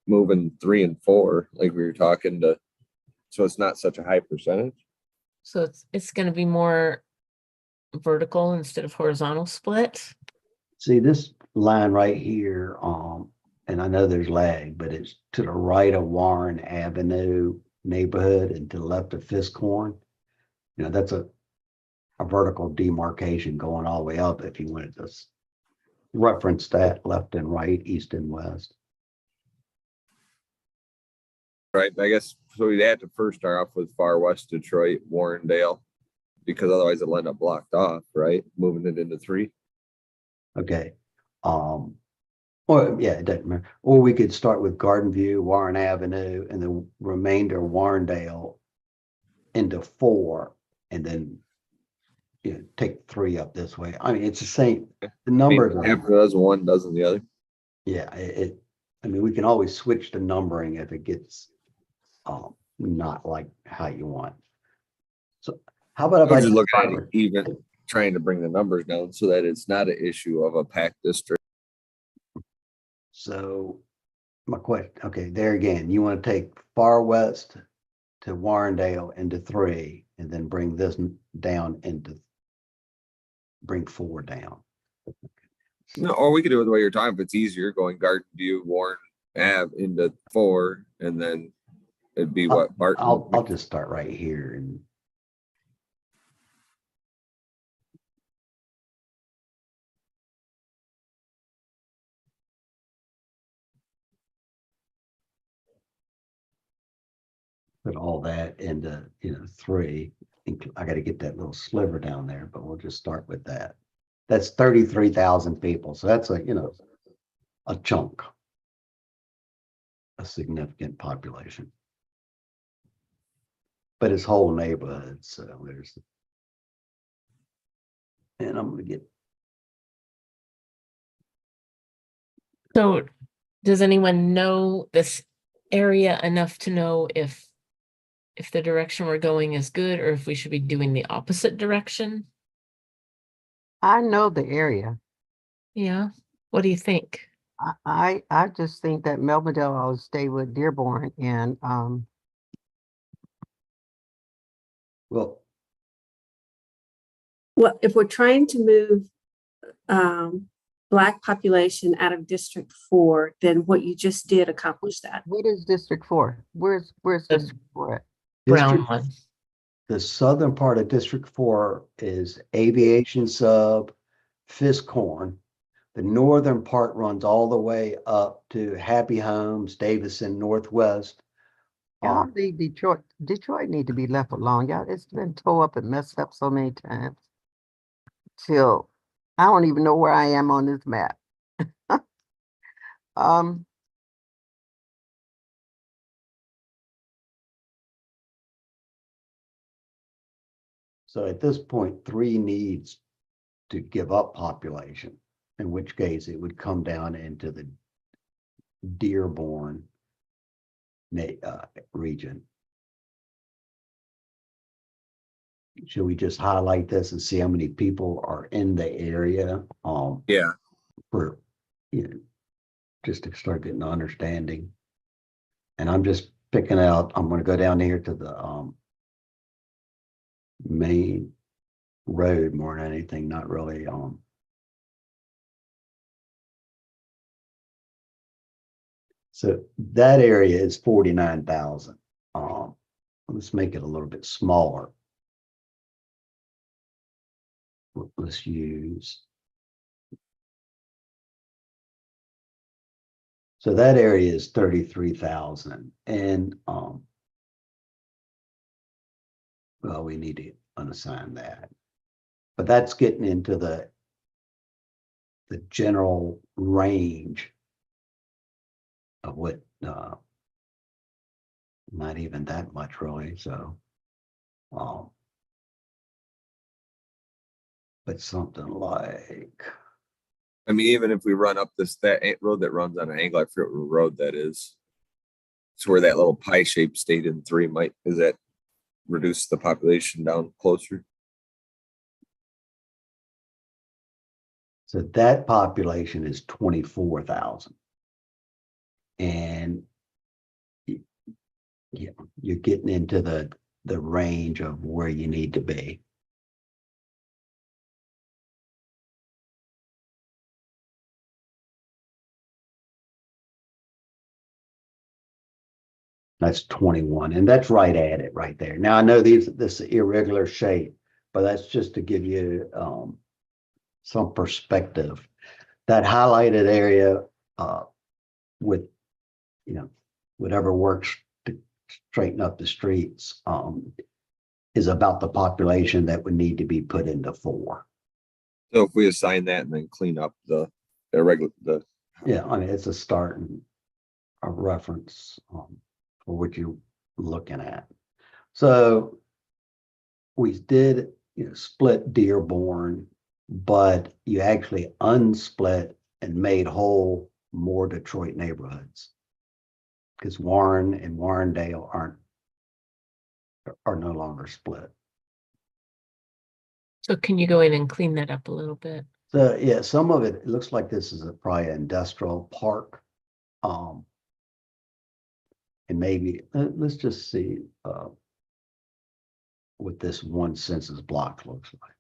moving 3 and 4, like we were talking to, so it's not such a high percentage. So it's going to be more vertical instead of horizontal split. See this line right here, and I know there's lag, but it's to the right of Warren Avenue neighborhood and to the left of Fiskhorn. You know, that's a vertical demarcation going all the way up if you wanted to reference that left and right, east and west. Right. I guess so. We'd have to first start off with far west Detroit, Warrendale, because otherwise it'll end up blocked off, right? Moving it into 3. Okay. Or yeah, it doesn't matter. Or we could start with Garden View, Warren Avenue, and the remainder Warrendale into 4, and then take 3 up this way. I mean, it's the same. The numbers. Half of those, one dozen the other. Yeah, I mean, we can always switch the numbering if it gets not like how you want. So how about if I I just look at it even trying to bring the numbers down so that it's not an issue of a packed district. So my question, okay, there again, you want to take far west to Warrendale into 3 and then bring this down bring 4 down. No, or we could do it the way you're talking. If it's easier, going Garden View, Warren Ave into 4, and then it'd be what Barton. I'll just start right here and put all that into 3. I got to get that little sliver down there, but we'll just start with that. That's 33,000 people. So that's a chunk, a significant population. But it's whole neighborhoods. So there's, and I'm going to get. So does anyone know this area enough to know if the direction we're going is good or if we should be doing the opposite direction? I know the area. Yeah. What do you think? I just think that Melvindale will stay with Dearborn and Well, if we're trying to move Black population out of District 4, then what you just did accomplish that. what is District 4? Where's District 4 at? Brown one. The southern part of District 4 is Aviation Sub, Fiskhorn. The northern part runs all the way up to Happy Homes, Davison, Northwest. Y'all leave Detroit. Detroit need to be left alone. Y'all, it's been tore up and messed up so many times. Till I don't even know where I am on this map. So at this point, 3 needs to give up population, in which case it would come down into the Dearborn region. Should we just highlight this and see how many people are in the area? Yeah. For just to start getting an understanding. And I'm just picking out, I'm going to go down here to the main road more than anything, not really so that area is 49,000. Let's make it a little bit smaller. Let's use. So that area is 33,000, and well, we need to unassign that. But that's getting into the general range of what, not even that much really, so. But something like, I mean, even if we run up that road that runs on an angle, I forget what road that is. It's where that little pie shape stayed in 3 is that reduce the population down closer? so that population is 24,000. And yeah, you're getting into the range of where you need to be. That's 21, and that's right at it right there. Now I know this irregular shape, but that's just to give you some perspective. That highlighted area with, you know, whatever works to straighten up the streets is about the population that would need to be put into 4. So if we assign that and then clean up the Yeah, I mean, it's a start and a reference for what you're looking at. So we did, split Dearborn, but you actually unsplit and made whole more Detroit neighborhoods, because Warren and Warrendale are no longer split. So can you go in and clean that up a little bit? So yeah, some of it looks like this is probably an industrial park. And maybe let's just see what this one census block looks like.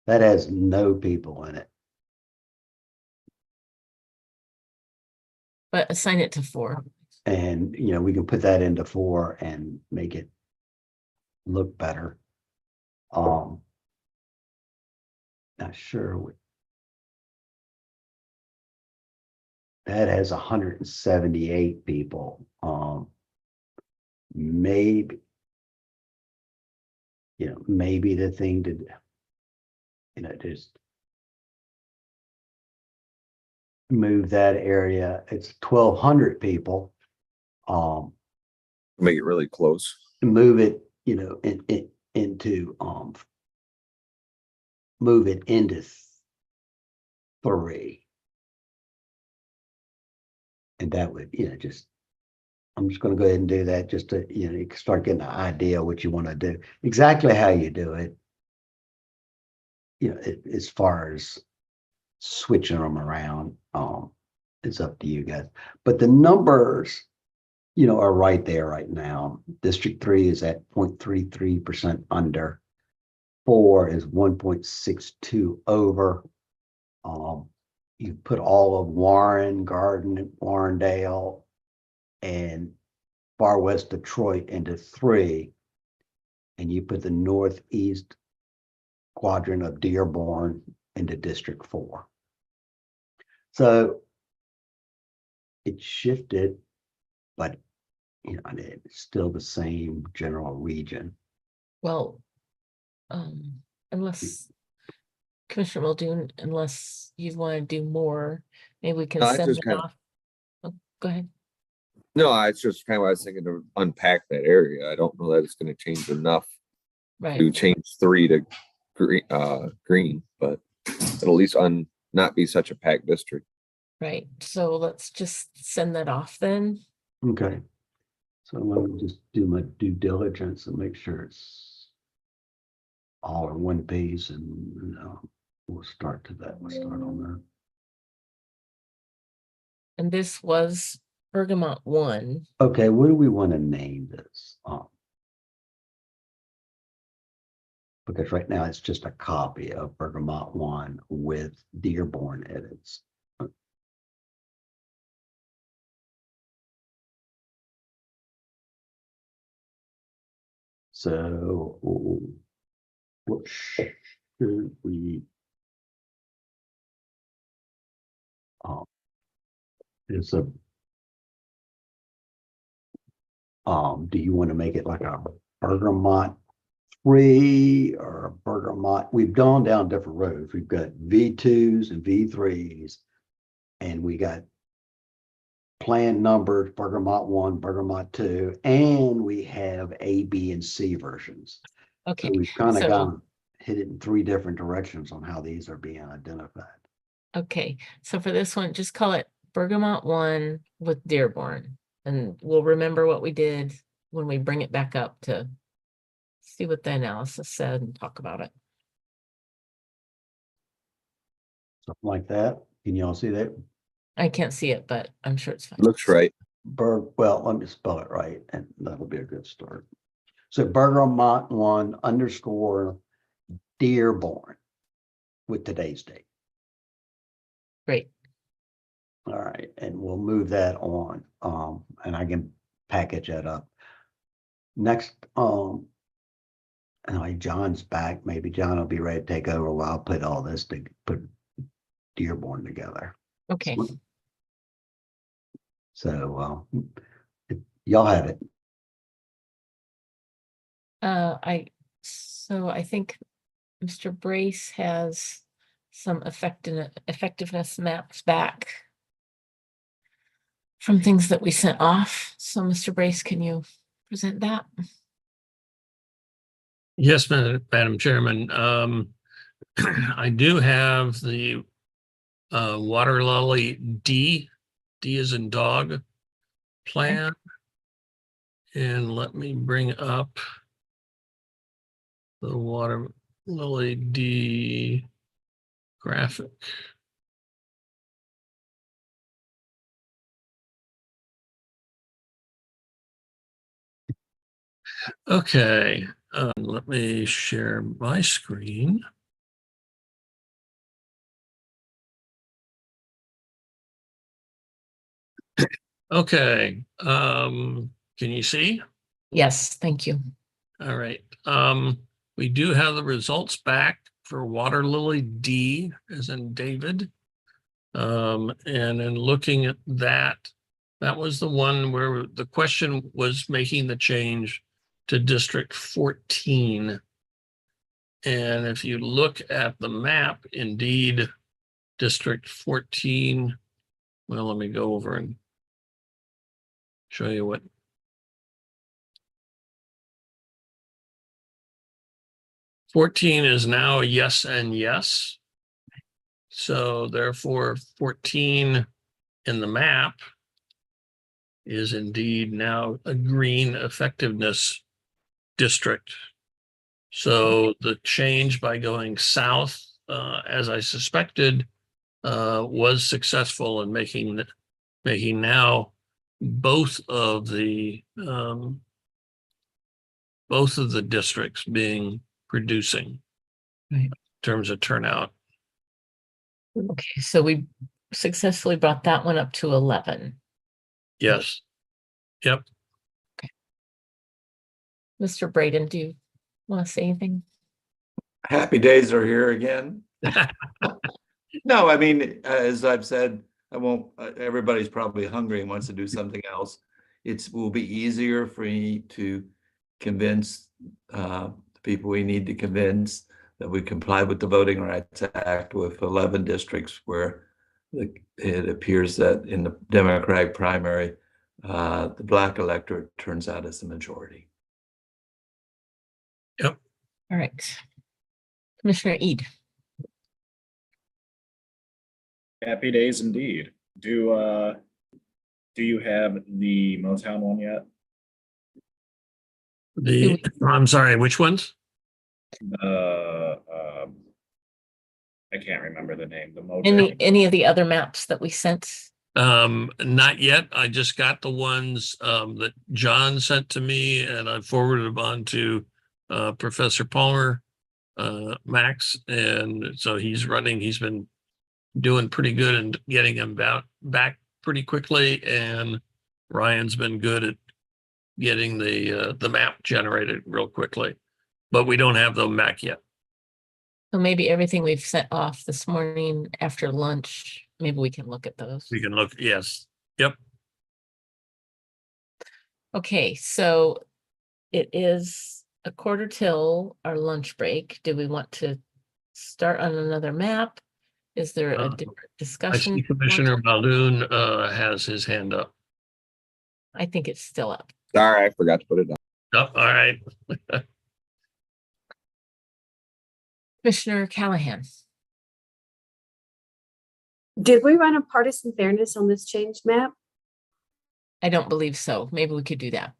That has no people in it. But assign it to 4. And we can put that into 4 and make it look better. Not sure. That has 178 people. Maybe, maybe the thing to, just move that area. It's 1,200 people. make it really close. Move it, move it into 3. And that would, I'm just going to go ahead and do that just to, start getting an idea what you want to do. Exactly how you do it, as far as switching them around, it's up to you guys. But the numbers, are right there right now. District 3 is at 0.33% under. 4 is 1.62 over. You put all of Warren, Garden, Warrendale, and far west Detroit into 3, and you put the northeast quadrant of Dearborn into District 4. So it shifted, but it's still the same general region. Well, unless Commissioner Muldoon, unless you want to do more, maybe we can No, I send just it off. Oh, go ahead. No, it's just kind of what I was thinking to unpack that area. I don't know that it's going to change enough to Right. change 3 to green, but it'll at least not be such a packed district. Right. So let's just send that off then. Okay. So let me just do my due diligence and make sure it's all in one piece, and we'll start to that. We'll start on that. And this was Bergamot 1. Okay, what do we want to name this? Because right now it's just a copy of Bergamot 1 with Dearborn edits. So what should we is a do you want to make it like a Bergamot V3 or Bergamot. We've gone down different roads. We've got V2s and V3s, and we got plan numbers, Bergamot 1, Bergamot 2, and we have A, B, and C versions. Okay, So we've kind of so- gone hit it in 3 different directions on how these are being identified. Okay, so for this one, just call it Bergamot 1 with Dearborn. And we'll remember what we did when we bring it back up to see what the analysis said and talk about it. Something like that. Can you all see that? I can't see it, but I'm sure it's fine. Looks right. Well, let me spell it right, and that'll be a good start. So Bergamot 1 _ Dearborn with today's date. Great. All right, and we'll move that on, and I can package that up. Next, anyway, John's back. Maybe John will be ready to take over while I'll put all this to put Dearborn together. Okay. So, y'all have it. I think Mr. Brace has some effectiveness maps back from things that we sent off. So Mr. Brace, can you present that? Yes, Madam Chairman. I do have the water lily D as in dog plan. And let me bring up the water lily D graphic. Okay, let me share my screen. Okay, can you see? Yes, thank you. All right, we do have the results back for water lily D as in David. And in looking at that, that was the one where the question was making the change to District 14. And if you look at the map, indeed, District 14, well, let me go over and show you what. "14 is now a yes and yes. So therefore 14 in the map is indeed now a green effectiveness district. So the change by going south, as I suspected, was successful in making now both of the districts being producing in terms of turnout. Okay, so we successfully brought that one up to 11. Yes. Yep. Mr. Braden, do you want to say anything? Happy days are here again. No, I mean, as I've said, I won't, everybody's probably hungry and wants to do something else. It will be easier for me to convince the people we need to convince that we comply with the Voting Rights Act with 11 districts where it appears that in the Democratic primary, the Black electorate turns out as the majority. Yep. All right. Commissioner Eid. Happy days indeed. Do you have the Motown one yet? I'm sorry, which ones? I can't remember the name. The Motown. Any of the other maps that we sent? Not yet. I just got the ones that John sent to me, and I forwarded them on to Professor Palmer, Max, and so he's been doing pretty good and getting them back pretty quickly, and Ryan's been good at getting the map generated real quickly, but we don't have them back yet. So maybe everything we've sent off this morning after lunch, maybe we can look at those. We can look, yes. Yep. Okay, so it is a quarter till our lunch break. Do we want to start on another map? Is there a different I discussion? see Commissioner Balloon has his hand up. I think it's still up. Sorry, I forgot to put it on. Oh, all right. Commissioner Callahan. Did we run a partisan fairness on this change map? I don't believe so. Maybe we could do that.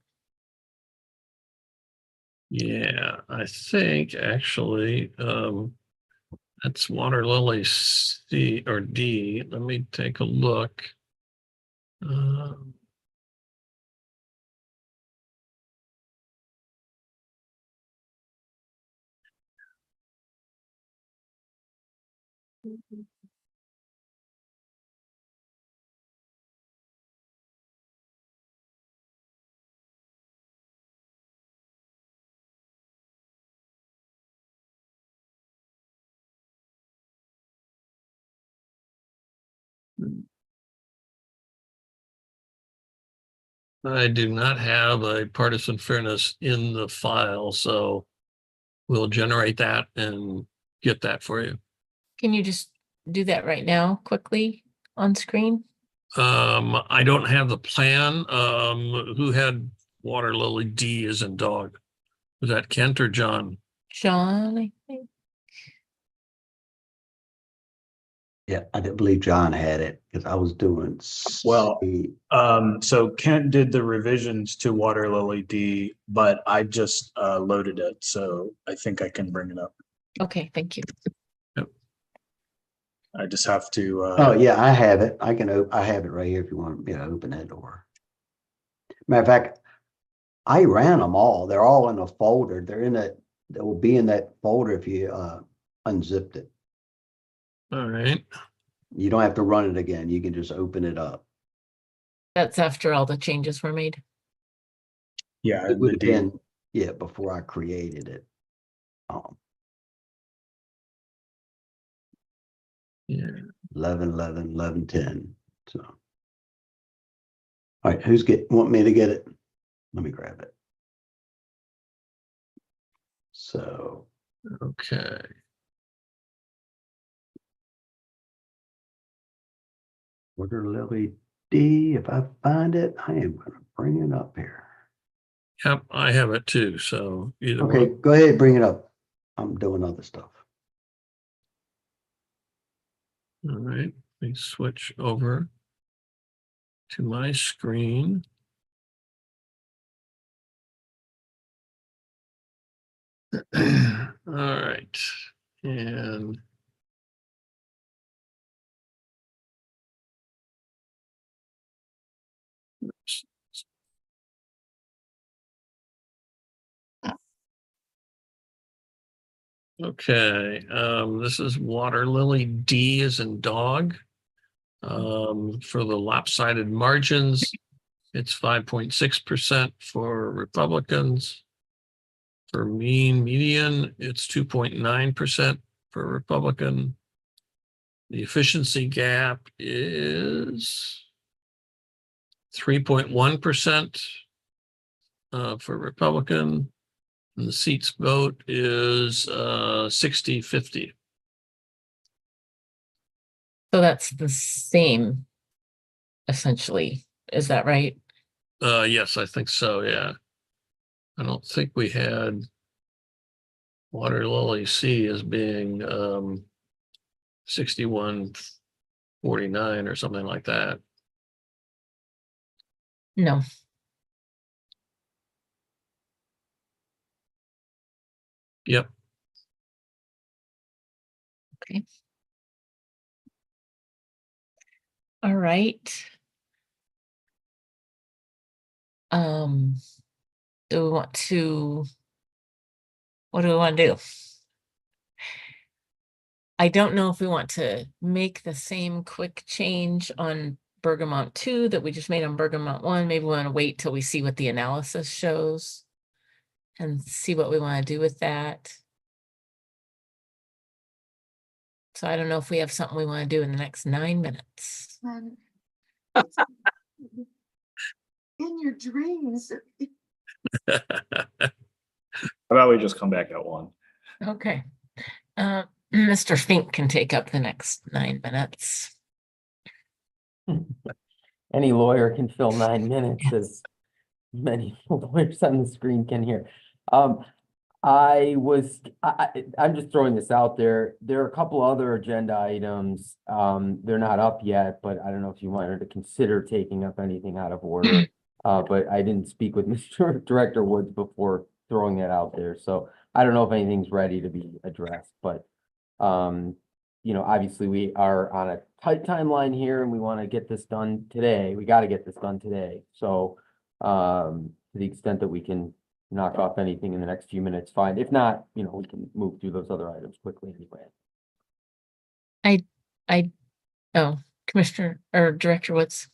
Yeah, I think actually, that's Water Lily C or D. Let me take a look. Um, I do not have a partisan fairness in the file, so we'll generate that and get that for you. Can you just do that right now, quickly on screen? I don't have the plan. Who had Water Lily D as in dog? Was that Kent or John? John, I think. Yeah, I didn't believe John had it because I was doing. Well, so Kent did the revisions to Water Lily D, but I just loaded it, so I think I can bring it up. Okay, thank you. I just have to. Oh yeah, I have it. I can. I have it right here if you want me to open it. Or matter of fact, I ran them all. They're all in a folder. They're in that. They will be in that folder if you unzipped it. All right. You don't have to run it again. You can just open it up. That's after all the changes were made. Yeah, It would have been before I created it. Yeah. 11, 11, 11, 10. So, all right, want me to get it? Let me grab it. So, okay. Water Lily D. If I find it, I am going to bring it up here. Yep, I have it too. So either Okay, one. go ahead, bring it up. I'm doing other stuff. All right, let me switch over to my screen. All right, and okay, this is Water Lily D as in dog. For the lopsided margins, it's 5.6% for Republicans. For median, it's 2.9% for Republican. The efficiency gap is 3.1% for Republican. And the seats vote is 60-50. So that's the same, essentially. Is that right? Yes, I think so, yeah. I don't think we had Water Lily C as being 61-49 or something like that. No. Yep. Okay. All right. Do we want to, what do we want to do? I don't know if we want to make the same quick change on Bergamot 2 that we just made on Bergamot 1. Maybe we want to wait till we see what the analysis shows and see what we want to do with that. So I don't know if we have something we want to do in the next 9 minutes. In your dreams. How about we just come back at 1? Okay. Mr. Fink can take up the next 9 minutes. Any lawyer can fill 9 minutes, as many lawyers on the screen can hear. I'm just throwing this out there. There are a couple other agenda items. They're not up yet, but I don't know if you wanted to consider taking up anything out of order. But I didn't speak with Mr. Director Woods before throwing that out there. So I don't know if anything's ready to be addressed, but obviously we are on a tight timeline here and we want to get this done today. We got to get this done today. So to the extent that we can knock off anything in the next few minutes, fine. If not, we can move through those other items quickly anyway. Commissioner or Director Woods.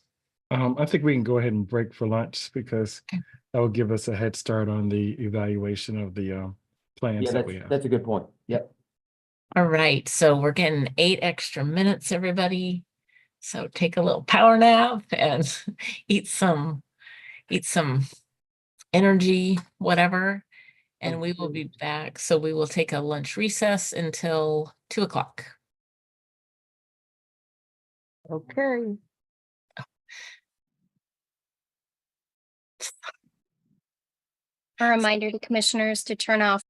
I think we can go ahead and break for lunch because that will give us a head start on the evaluation of the plans Yeah, that we have. that's a good point. Yep. All right, so we're getting 8 extra minutes, everybody. So take a little power nap and eat some energy, whatever, and we will be back. So we will take a lunch recess until 2 o'clock. Okay. A reminder to commissioners to turn off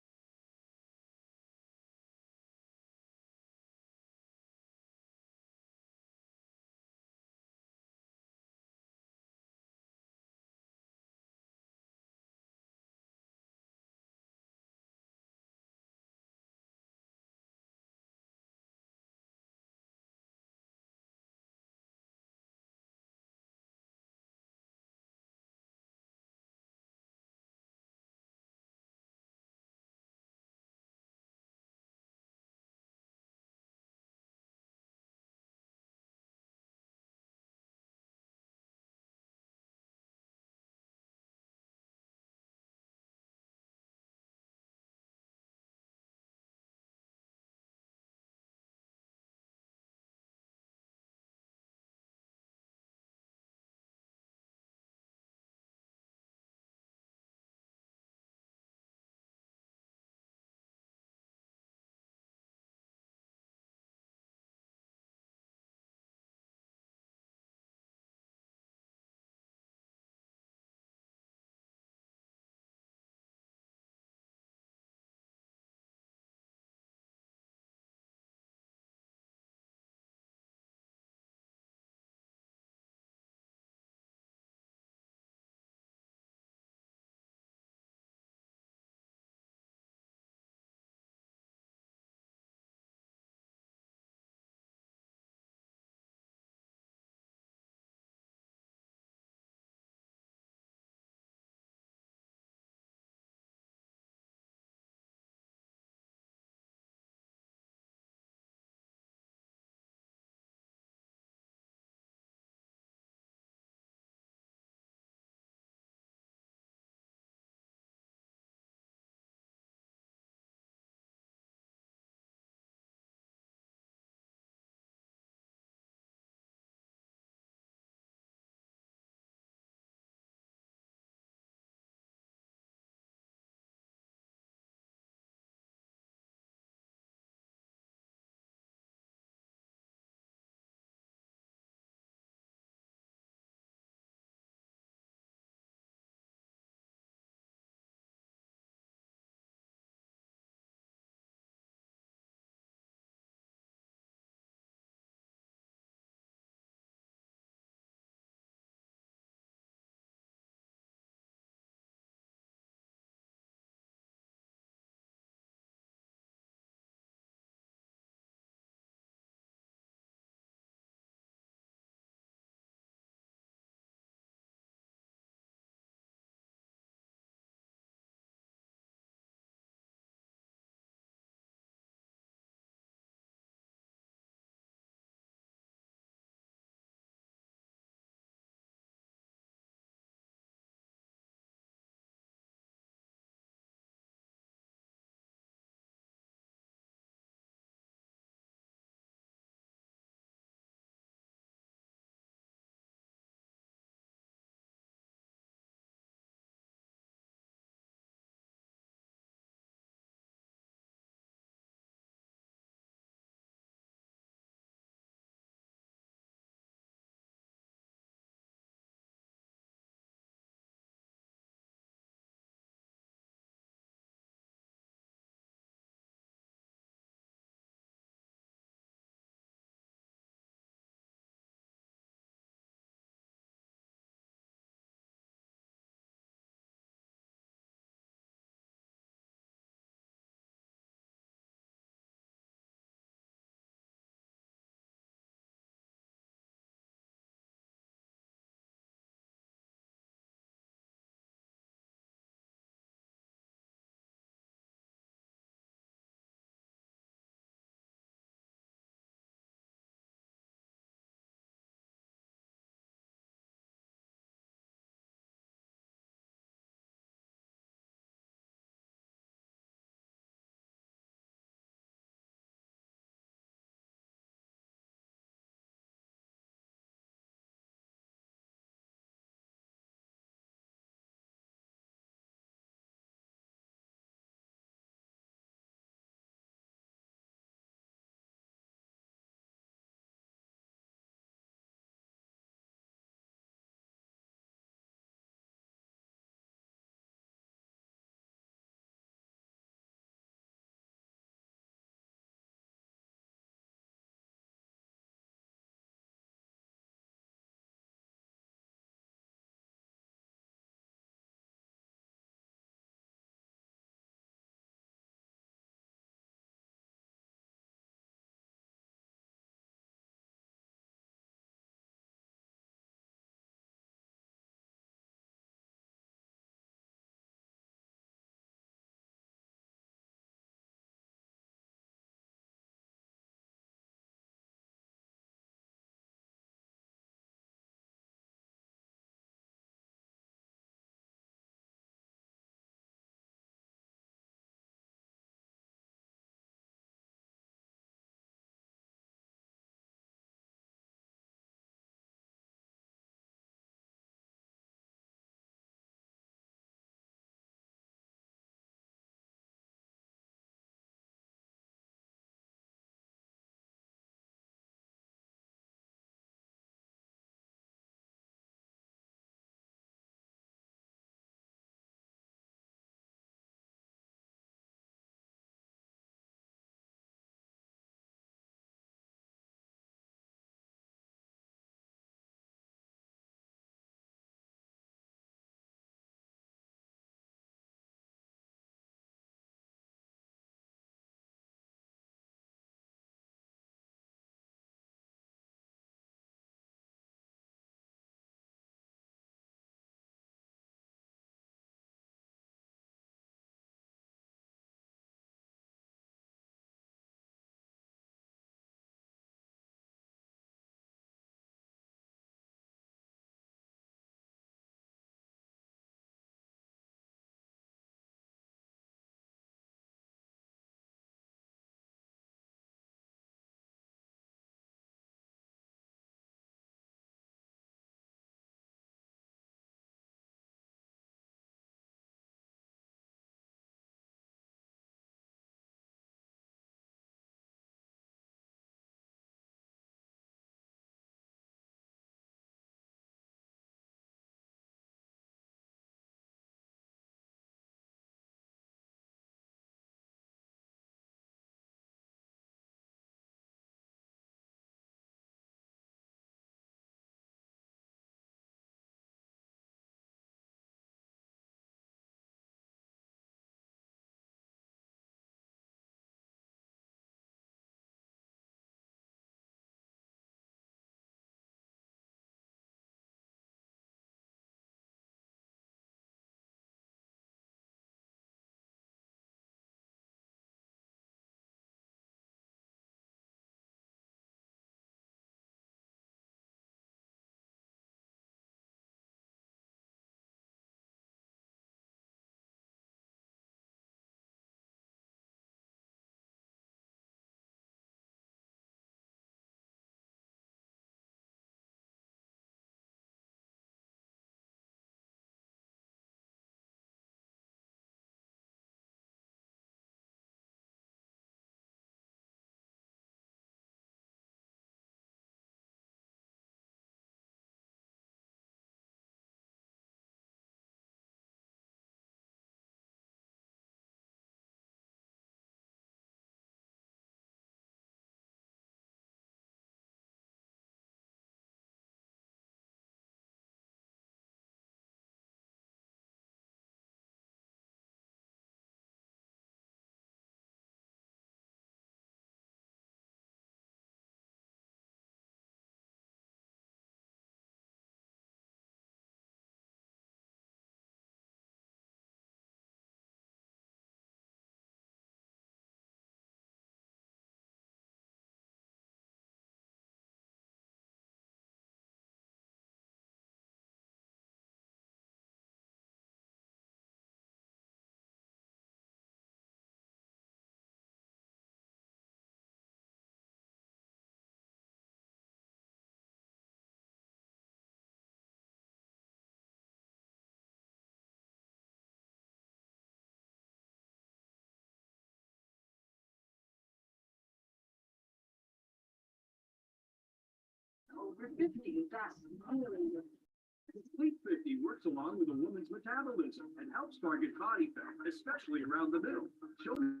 Sleep 50 works along with a woman's metabolism and helps target body fat, especially around the middle. Children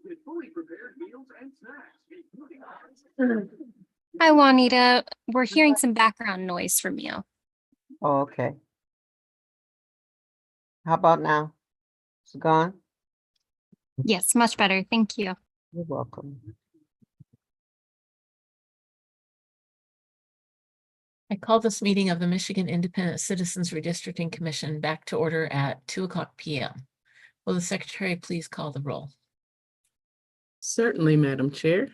get fully prepared meals and snacks, including Hi, Juanita. We're hearing some background noise from you. Oh, okay. How about now? It's gone? Yes, much better. Thank you. You're welcome. I call this meeting of the Michigan Independent Citizens Redistricting Commission back to order at 2:00 p.m. Will the secretary please call the roll? Certainly, Madam Chair.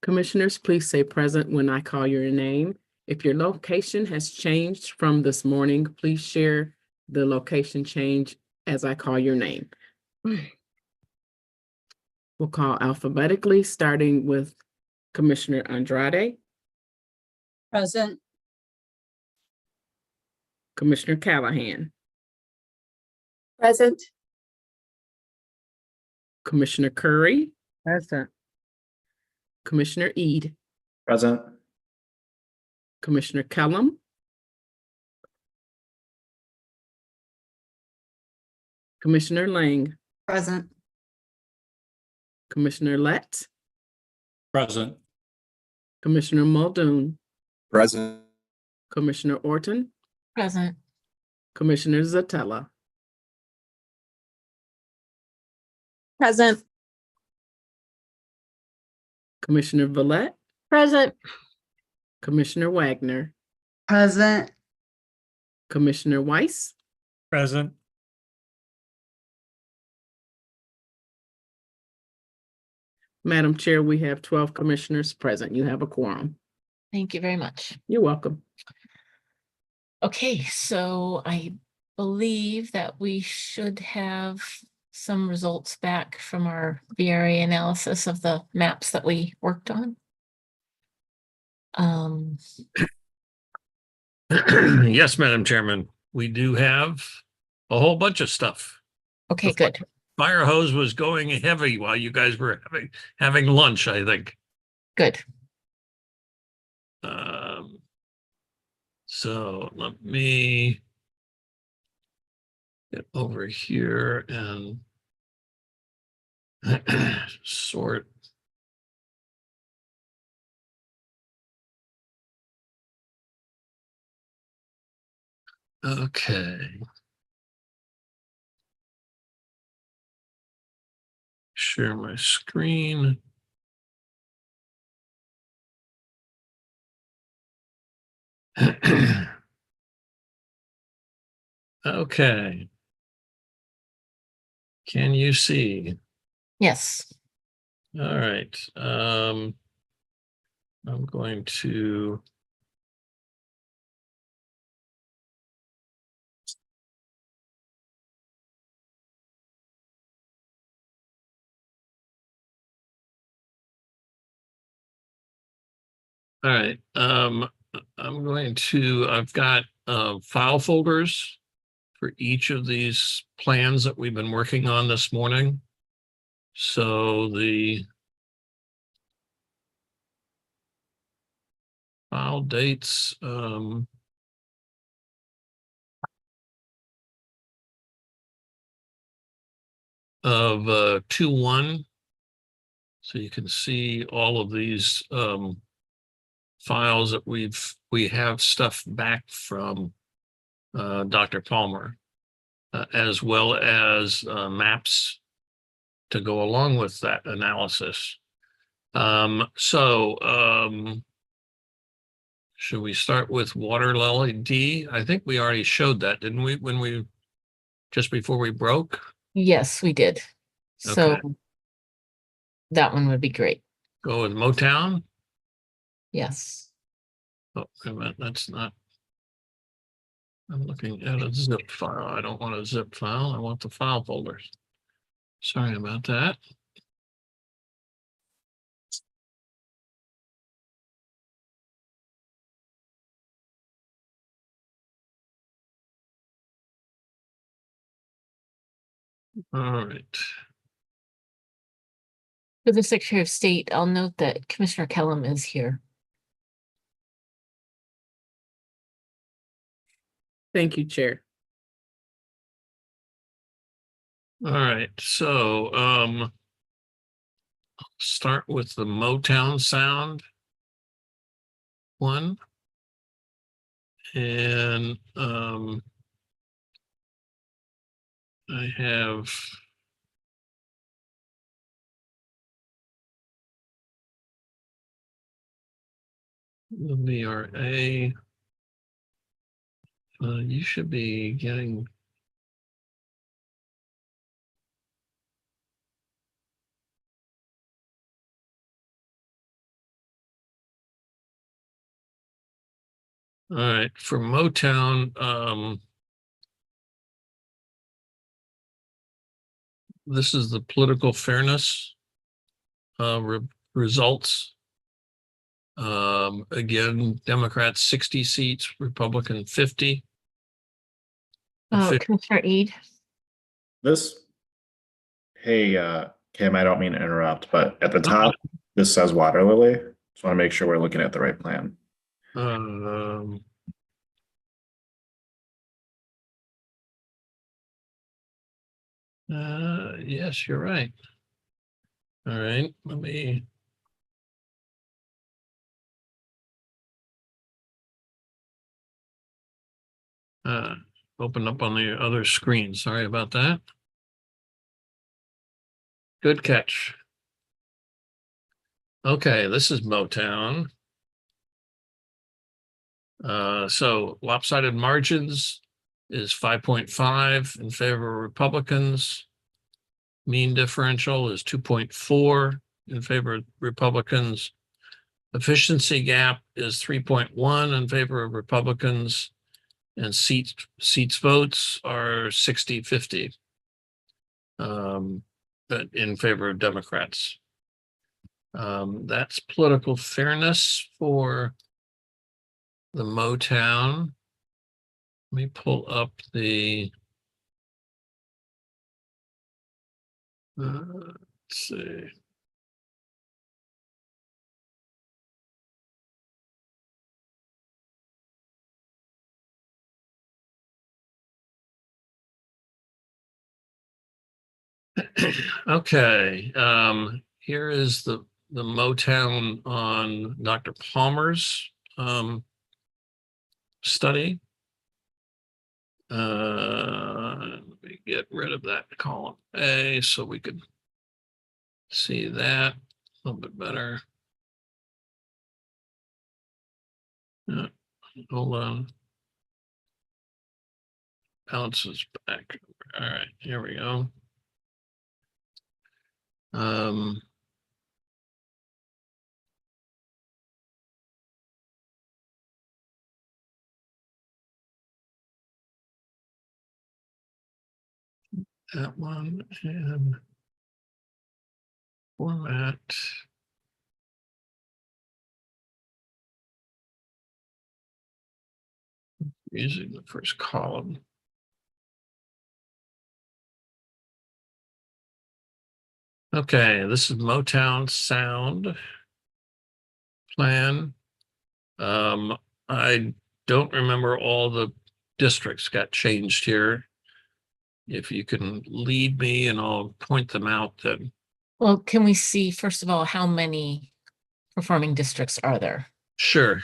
Commissioners, please say present when I call your name. If your location has changed from this morning, please share the location change as I call your name. We'll call alphabetically, starting with Commissioner Andrade. Present. Commissioner Callahan. Present. Commissioner Curry. Present. Commissioner Ede. Present. Commissioner Kellum. Commissioner Lang. Present. Commissioner Lett. present. Commissioner Muldoon. Present. Commissioner Orton. Present. Commissioner Zatella. Present. Commissioner Villette. Present. Commissioner Wagner. Present. Commissioner Weiss. Present. Madam Chair, we have 12 commissioners present. You have a quorum. Thank you very much. You're welcome. Okay, so I believe that we should have some results back from our VRA analysis of the maps that we worked on. Yes, Madam Chairman, we do have a whole bunch of stuff. Okay, good. Fire hose was going heavy while you guys were having lunch, I think. Good. So let me get over here and sort. Okay. Share my screen. Okay. Can you see? Yes. All right. I'm going to all right. I've got file folders for each of these plans that we've been working on this morning. So the file dates, of 2/1. So you can see all of these files that we have stuff back from Dr. Palmer, as well as maps to go along with that analysis. Should we start with water lily D? I think we already showed that, didn't we, when we just before we broke? Yes, we did. So Okay. that one would be great. Go with Motown. Yes. Oh, wait a minute, that's not. I'm looking at a zip file. I don't want a zip file. I want the file folders. Sorry about that. All right. For the Secretary of State, I'll note that Commissioner Kellum is here. Thank you, Chair. All right, so start with the Motown sound one. And I have the VRA. You should be getting all right for Motown. This is the political fairness results. Again, Democrats 60 seats, Republican 50. Commissioner Eid. Hey, Kim, I don't mean to interrupt, but at the top, this says water lily. Just want to make sure we're looking at the right plan. Yes, you're right. All right, let me. Open up on the other screen. Sorry about that. Good catch. Okay, this is Motown. So lopsided margins is 5.5 in favor of Republicans. Mean differential is 2.4 in favor of Republicans. Efficiency gap is 3.1 in favor of Republicans. And seats votes are 60-50 but in favor of Democrats. That's political fairness for the Motown. Let me pull up the let's see. Okay, here is the Motown on Dr. Palmer's study. Let me get rid of that column A so we could see that a little bit better. Hold on. Bounces back. All right, here we go. That one and format. Using the first column. Okay, this is Motown sound plan. I don't remember all the districts got changed here. If you can lead me and I'll point them out then. Well, can we see, first of all, how many performing districts are there? Sure.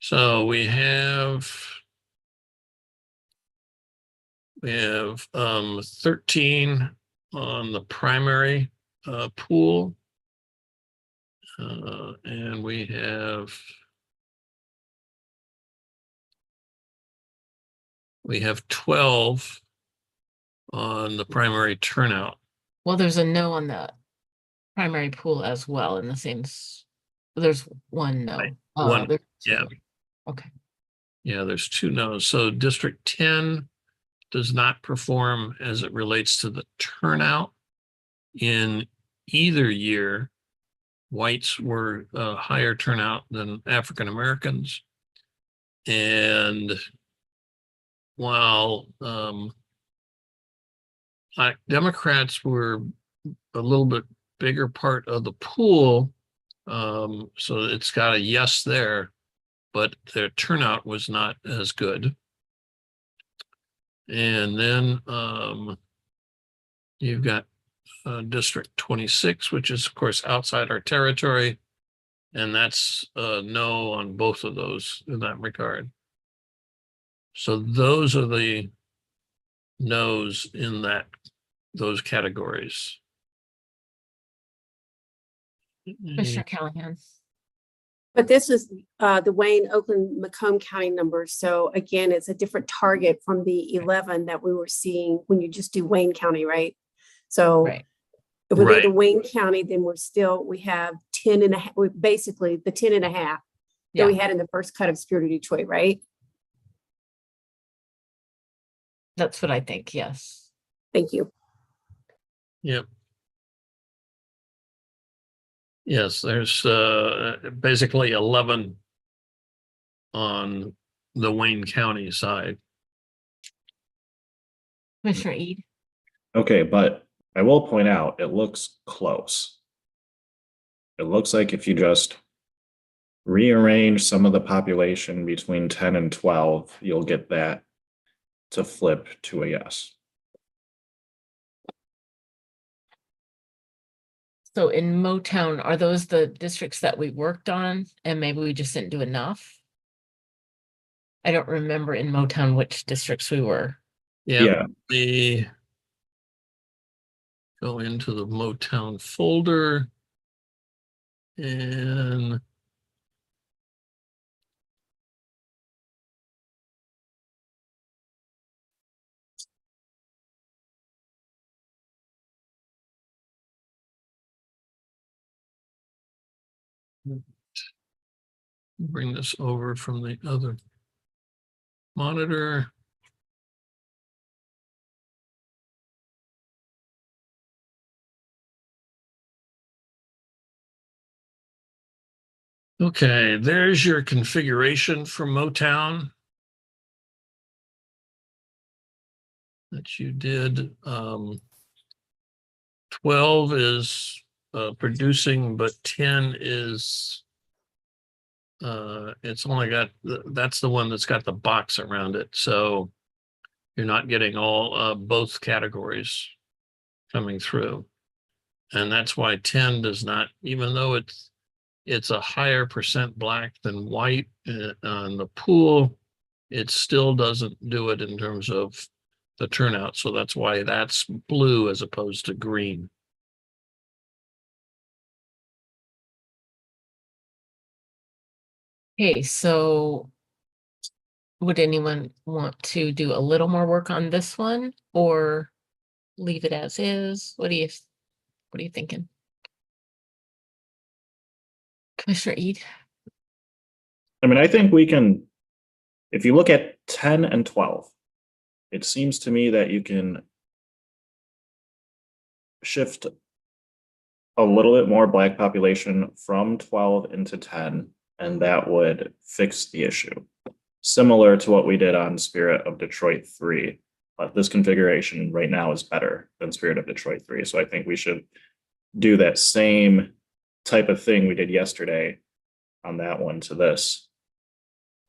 So we have 13 on the primary pool. And we have 12 on the primary turnout. Well, there's a no on the primary pool as well in the same, there's one no. One, There's yeah. two. Okay. Yeah, there's 2 no's. So District 10 does not perform as it relates to the turnout in either year. Whites were a higher turnout than African Americans. And while Democrats were a little bit bigger part of the pool, so it's got a yes there, but their turnout was not as good. And then you've got District 26, which is of course outside our territory, and that's no on both of those in that regard. So those are the no's in those categories. Commissioner Callahan. But this is the Wayne, Oakland, Macomb County numbers. So again, it's a different target from the 11 that we were seeing when you just do Wayne County, right? So Right. if we go to Right. Wayne County, then we have 10 and a half, basically the 10 and a half that we had in the first cut of Spirit of Detroit, right? That's what I think, yes. Thank you. Yep. Yes, there's basically 11 on the Wayne County side. Commissioner Ede. Okay, but I will point out, it looks close. It looks like if you just rearrange some of the population between 10 and 12, you'll get that to flip to a yes. So in Motown, are those the districts that we worked on and maybe we just didn't do enough? I don't remember in Motown which districts we were. Yeah. Go into the Motown folder and bring this over from the other monitor. Okay, there's your configuration for Motown that you did. 12 is producing, but 10 is it's only got that's the one that's got the box around it. So you're not getting all both categories coming through. And that's why 10 does not, even though it's a higher percent black than white on the pool, it still doesn't do it in terms of the turnout. So that's why that's blue as opposed to green. Okay, so would anyone want to do a little more work on this one or leave it as is? What are you thinking? Commissioner Ede? I mean, I think we can, if you look at 10 and 12, it seems to me that you can shift a little bit more black population from 12 into 10, and that would fix the issue. Similar to what we did on Spirit of Detroit 3. But this configuration right now is better than Spirit of Detroit 3. So I think we should do that same type of thing we did yesterday on that one to this.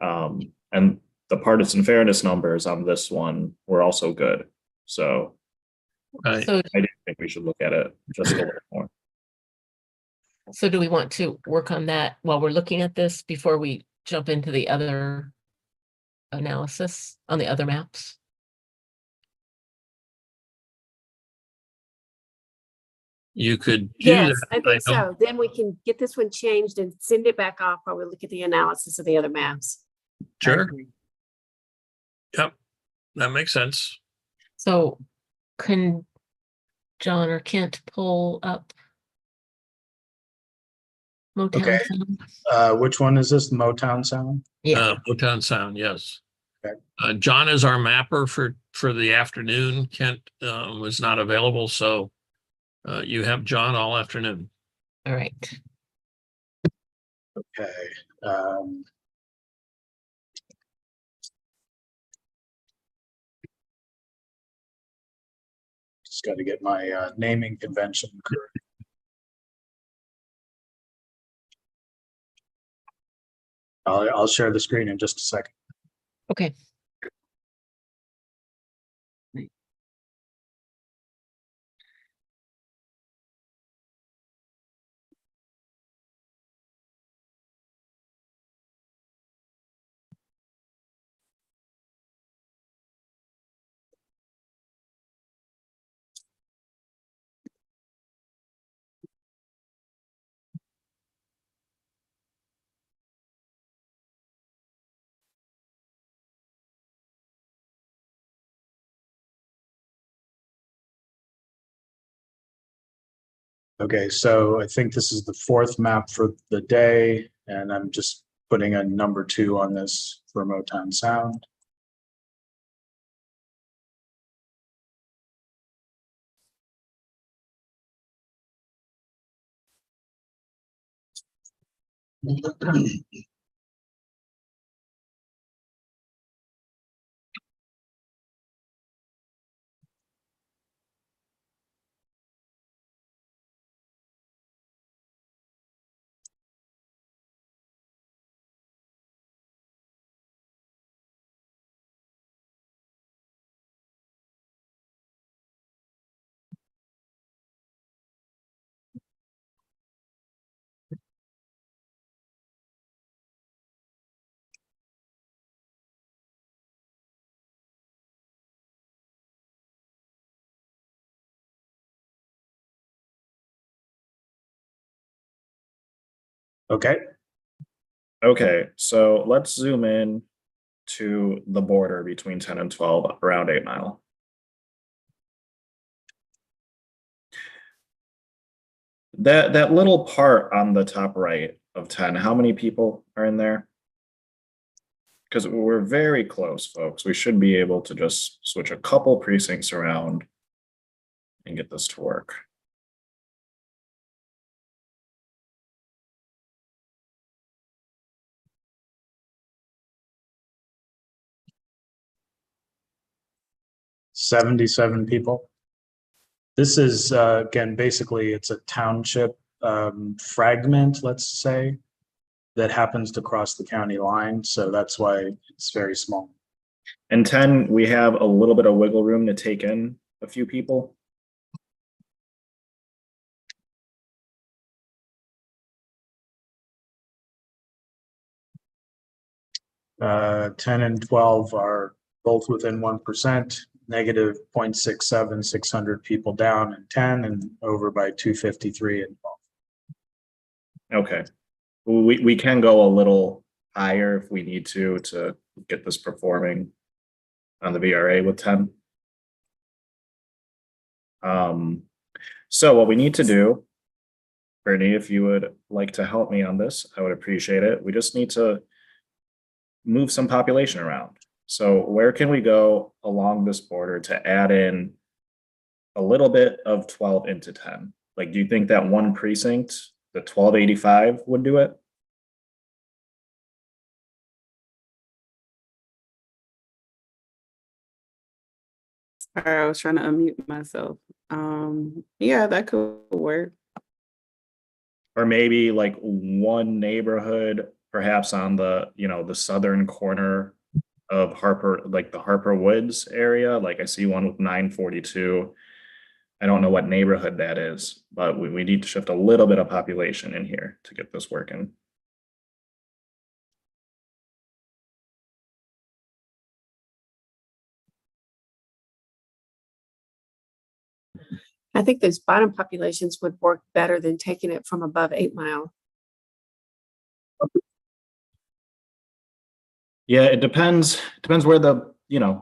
And the partisan fairness numbers on this one were also good. So I do think we should look at it just a little more. So do we want to work on that while we're looking at this before we jump into the other analysis on the other maps? You could do Yes, that. I think so. Then we can get this one changed and send it back off while we look at the analysis of the other maps. Sure. Yep, that makes sense. So can John or Kent pull up Motown Okay. Sound. Which one is this? Motown Sound? Yeah, Motown Sound, yes. Okay. John is our mapper for the afternoon. Kent was not available, so you have John all afternoon. all right. Okay. Just got to get my naming convention correct. I'll share the screen in just a second. Okay. Okay, so I think this is the fourth map for the day, and I'm just putting a number 2 on this for Motown Sound. Okay. Okay, so let's zoom in to the border between 10 and 12 around 8 Mile. That little part on the top right of 10, how many people are in there? Because we're very close, folks. We should be able to just switch a couple precincts around and get this to work. $77 people. This is again, basically it's a township fragment, let's say, that happens to cross the county line. So that's why it's very small. And 10, we have a little bit of wiggle room to take in a few people. Uh, 10 and 12 are both within 1%, negative 0.67, 600 people down in 10 and over by 253 in 12. Okay. We can go a little higher if we need to get this performing on the VRA with 10. So what we need to do, Brittany, if you would like to help me on this, I would appreciate it. We just need to move some population around. So where can we go along this border to add in a little bit of 12 into 10? Like, do you think that one precinct, the 1285 would do it? Sorry, I was trying to unmute myself. Yeah, that could work. Or maybe like one neighborhood, perhaps on the, the southern corner of Harper, like the Harper Woods area. Like I see one with 942. I don't know what neighborhood that is, but we need to shift a little bit of population in here to get this working. I think those bottom populations would work better than taking it from above 8 Mile. Yeah, it depends where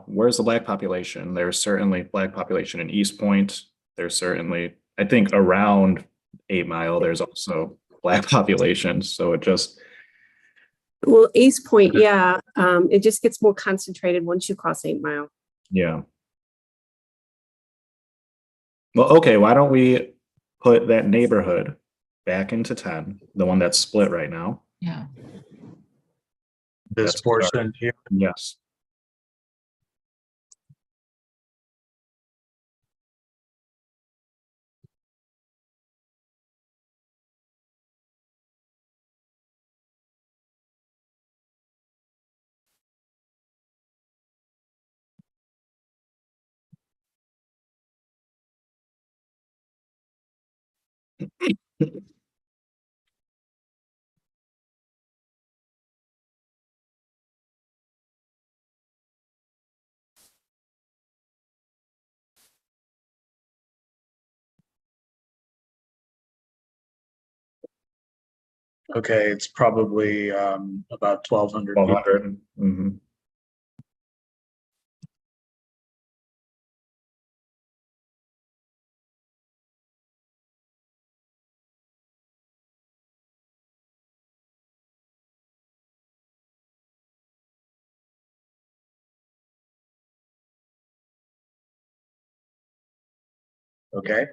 where's the Black population. There's certainly Black population in East Point. There's certainly, I think around 8 Mile, there's also black population. So it just, Well, East Point, yeah, it just gets more concentrated once you cross 8 Mile. yeah. Well, okay, why don't we put that neighborhood back into 10, the one that's split right now? Yeah. This That's portion here. Yes. Okay, it's probably about 1,200 people. 1,200. Mhm. Okay.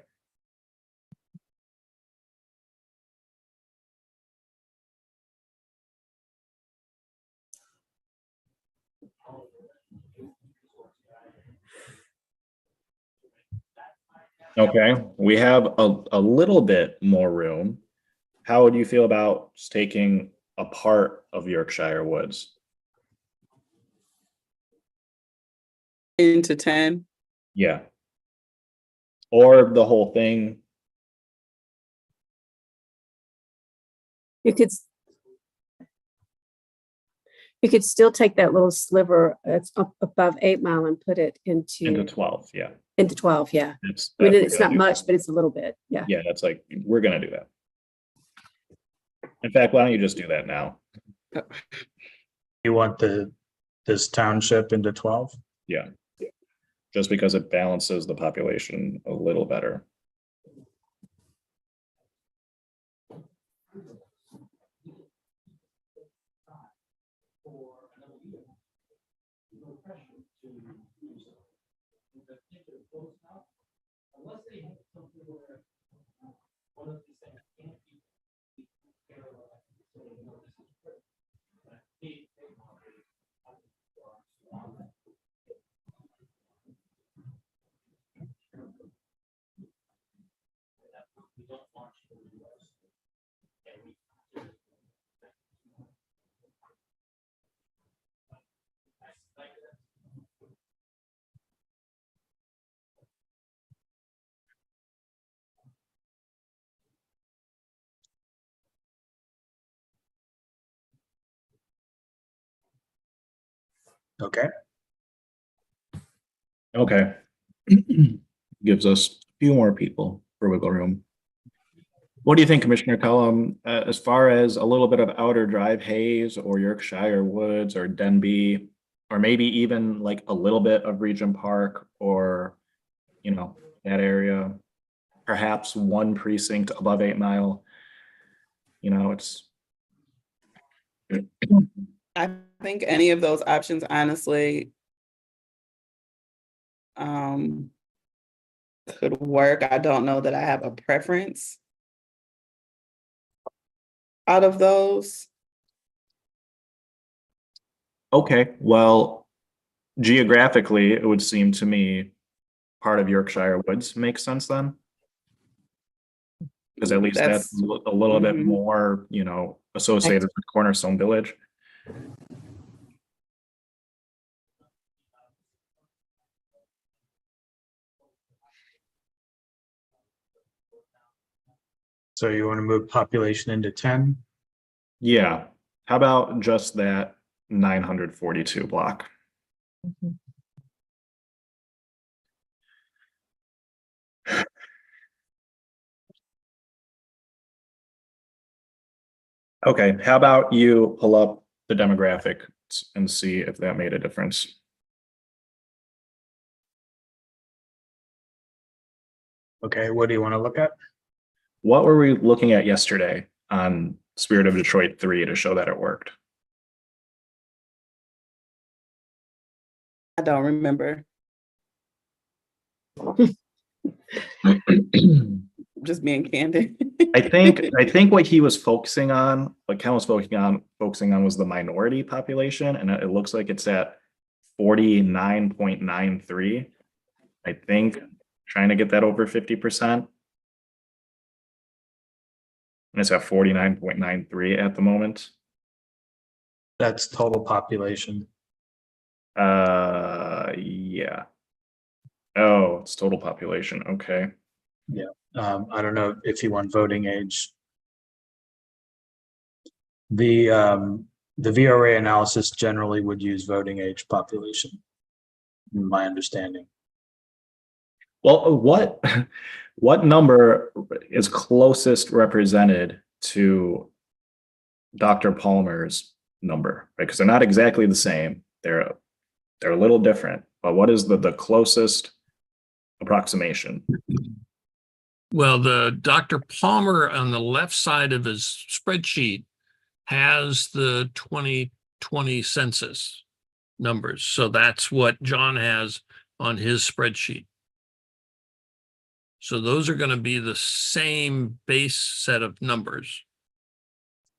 Okay, we have a little bit more room. How would you feel about just taking a part of Yorkshire Woods? Into 10. Yeah. Or the whole thing. You could still take that little sliver that's up above 8 Mile and put it Into 12, yeah. into 12, yeah. It's, I mean, that's it's what we're not gonna much, but it's a little bit, yeah. do. Yeah, that's like, we're gonna do that. In fact, why don't you just do that now? You want this township into 12? Yeah. Just because it balances the population a little better. Okay. Okay. Gives us a few more people for wiggle room. What do you think, Commissioner Cullum, as far as a little bit of Outer Drive Hayes or Yorkshire Woods or Denby, or maybe even like a little bit of Regent Park or, you know, that area, perhaps one precinct above 8 Mile, you know, it's. I think any of those options, honestly, could work. I don't know that I have a preference out of those. Okay, well, geographically, it would seem to me part of Yorkshire Woods makes sense then. Because at least that's a little bit more, you know, associated with Cornerstone Village. So you want to move population into 10? Yeah. How about just that 942 block? Okay, how about you pull up the demographics and see if that made a difference? Okay, what do you want to look at? What were we looking at yesterday? on Spirit of Detroit 3 to show that it worked. I don't remember. Just being candid. I think what he was focusing on, what Ken was focusing on was the minority population, and it looks like it's at 49.93. I think trying to get that over 50%. And it's at 49.93 at the moment. That's total population. Yeah. Oh, it's total population. Okay. Yeah. I don't know if you want voting age. The VRA analysis generally would use voting age population, in my understanding. Well, what number is closest represented to Dr. Palmer's number? Right? Because they're not exactly the same. They're a little different. But what is the closest approximation? Well, the Dr. Palmer on the left side of his spreadsheet has the 2020 census numbers. So that's what John has on his spreadsheet. So those are going to be the same base set of numbers.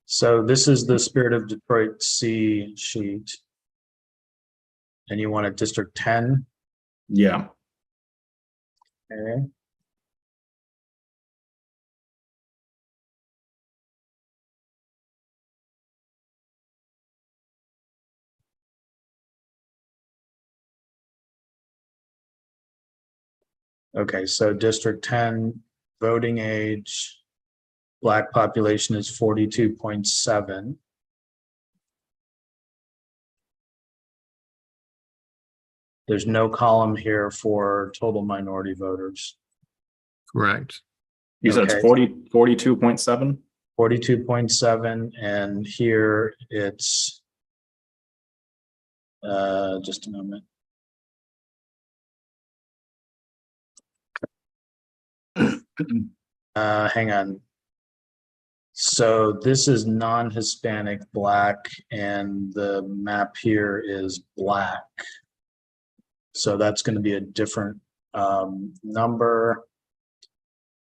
So this is the Spirit of Detroit C sheet. And you want a District 10? Yeah. Okay. Okay, so District 10, voting age, Black population is 42.7. There's no column here for total minority voters. Correct. You said it's 42.7? 42.7, and here it's, just a moment. Hang on. So this is non-Hispanic Black, and the map here is Black. So that's going to be a different number.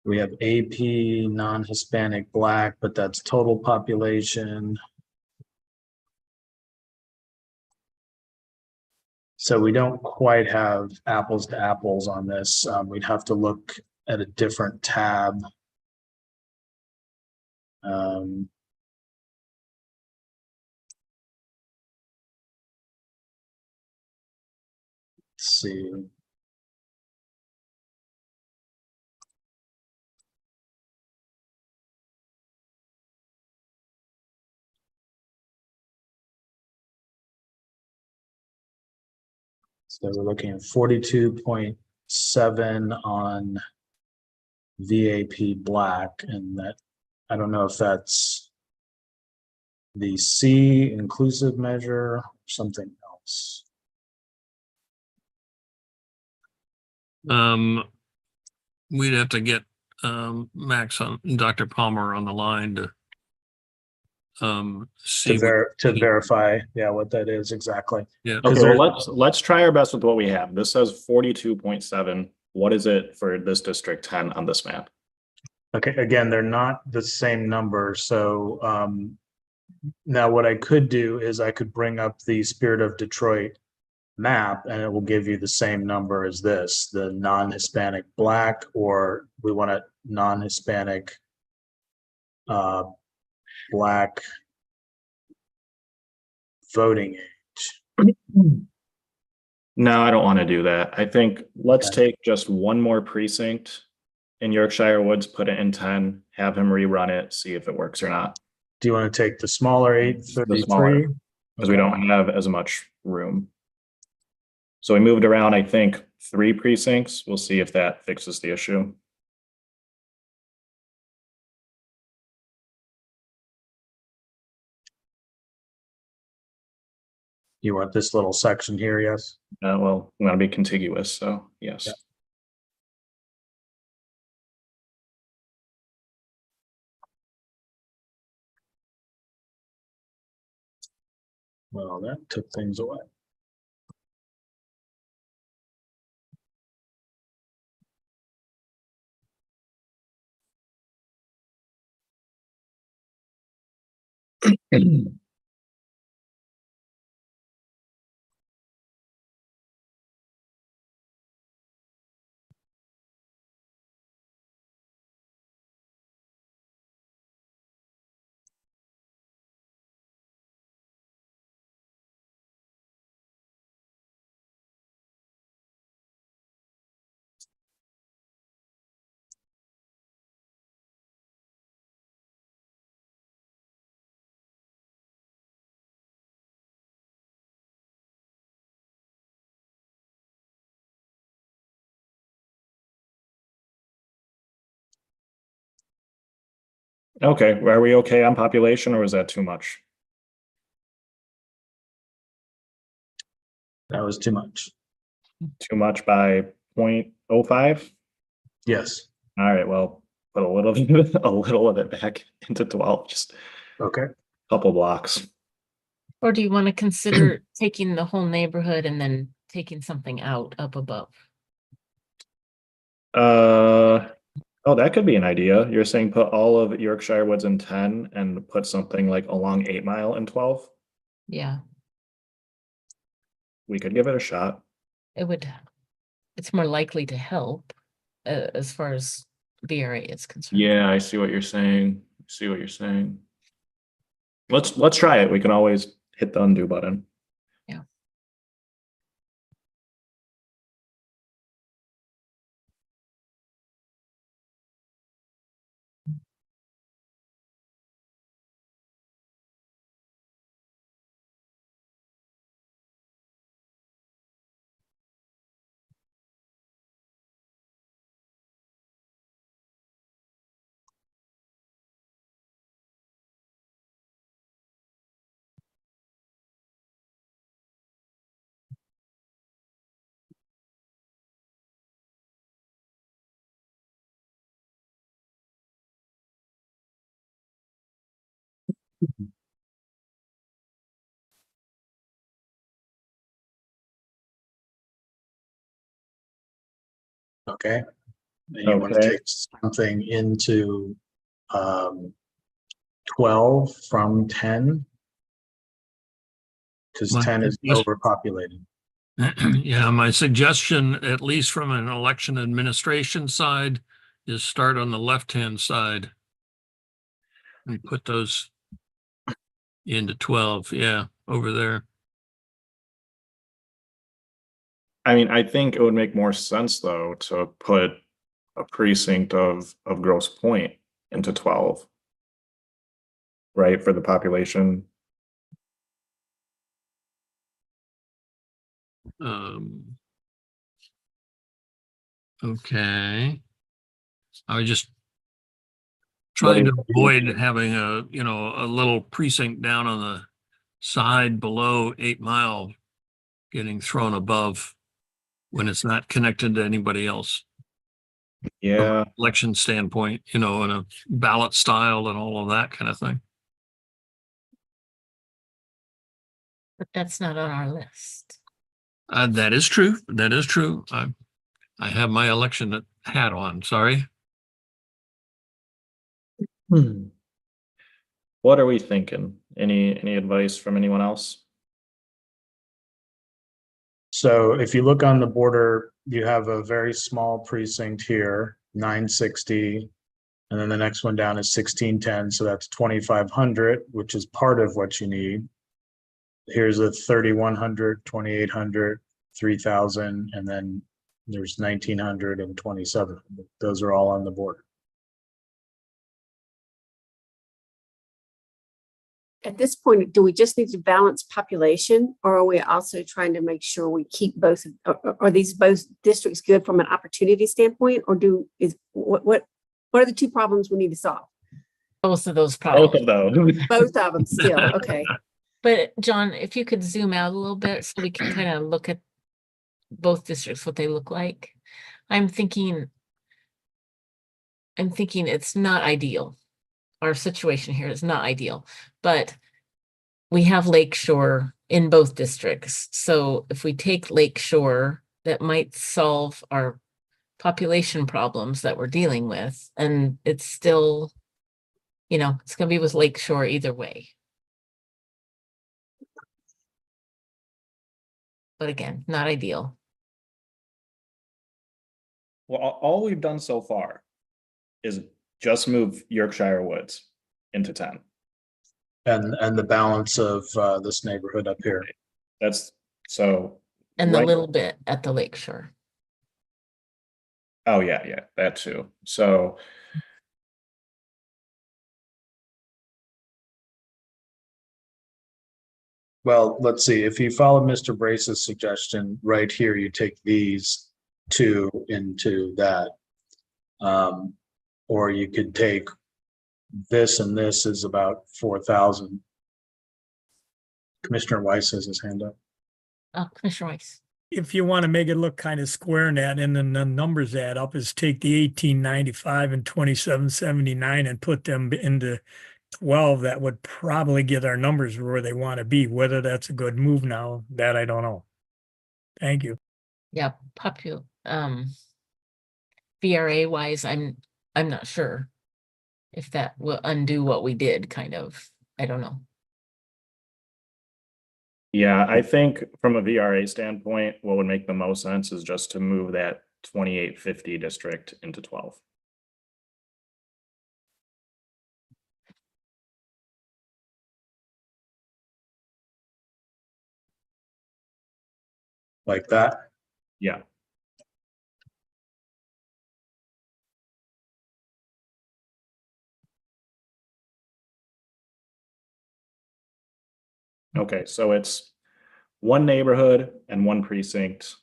We have AP non-Hispanic Black, but that's total population. So we don't quite have apples to apples on this. We'd have to look at a different tab. Let's see. So we're looking at 42.7 on VAP Black, and that, I don't know if that's the C inclusive measure or something else. We'd have to get Max on Dr. Palmer on the line to see to verify, yeah, what that is exactly. Yeah. Okay, well, let's try our best with what we have. This says 42.7. What is it for this District 10 on this map? Okay, again, they're not the same number. So now what I could do is I could bring up the Spirit of Detroit map, and it will give you the same number as this, the non-Hispanic Black, or we want a non-Hispanic Black voting age. No, I don't want to do that. I think let's take just one more precinct in Yorkshire Woods, put it in 10, have him rerun it, see if it works or not. Do you want to take the smaller 833? Because we don't have as much room. So we moved around, I think, 3 precincts. We'll see if that fixes the issue. You want this little section here, yes? Well, we want to be contiguous, so yes. Yeah. Well, that took things away. Okay, are we okay on population or was that too much? That was too much. Too much by 0.05? Yes. All right, well, put a little a little of it back into 12, just Okay. a couple blocks. Or do you want to consider taking the whole neighborhood and then taking something out up above? Oh, that could be an idea. You're saying put all of Yorkshire Woods in 10 and put something like along 8 Mile in 12? Yeah, We could give it a shot. it's more likely to help as far as VRA is concerned. Yeah, I see what you're saying. See what you're saying. Let's try it. We can always hit the undo button. Yeah. Okay. And you want to Okay. take something into 12 from 10? Because My 10 is suggestion- overpopulated. Yeah, my suggestion, at least from an election administration side, is start on the left-hand side. And put those into 12, yeah, over there. I mean, I think it would make more sense though to put a precinct of Grosse Point into 12. Right, for the population. Okay. I was just What trying do to avoid having a little precinct down on the side below 8 Mile getting thrown above when it's not connected to anybody else. Yeah. Election standpoint, in a ballot style and all of that kind of thing. But that's not on our list. That is true. That is true. I have my election hat on, sorry. What are we thinking? Any advice from anyone else? So if you look on the border, you have a very small precinct here, 960. And then the next one down is 1610. So that's 2,500, which is part of what you need. Here's a 3,100, 2,800, 3,000, and then there's 1,900 and 2,700. Those are all on the border. At this point, do we just need to balance population, or are we also trying to make sure we keep both? Are these both districts good from an opportunity standpoint, or what are the two problems we need to solve? Both of those problems. Both of those. Both of them still, okay. But John, if you could zoom out a little bit so we can kind of look at both districts, what they look like. I'm thinking it's not ideal. Our situation here is not ideal, but we have Lakeshore in both districts. So if we take Lake Shore, that might solve our population problems that we're dealing with. And it's still, it's gonna be with Lake Shore either way. But again, not ideal. Well, all we've done so far is just move Yorkshire Woods into 10. And the balance of this neighborhood up here. That's so. And the right- little bit at the Lake Shore. Oh, yeah, that too. So. Well, let's see, if you follow Mr. Brace's suggestion, right here, you take these two into that. Or you could take this, and this is about 4,000. Commissioner Weiss has his hand up. Oh, Commissioner Weiss. If you want to make it look kind of square in that, and then the numbers add up, is take the 1895 and 2779 and put them into 12. That would probably get our numbers where they want to be. Whether that's a good move now, that I don't know. Thank you. Yeah, VRA wise, I'm not sure if that will undo what we did, kind of. I don't know. Yeah, I think from a VRA standpoint, what would make the most sense is just to move that 2850 district into 12. Like that? Yeah. Okay, so it's one neighborhood and one precinct.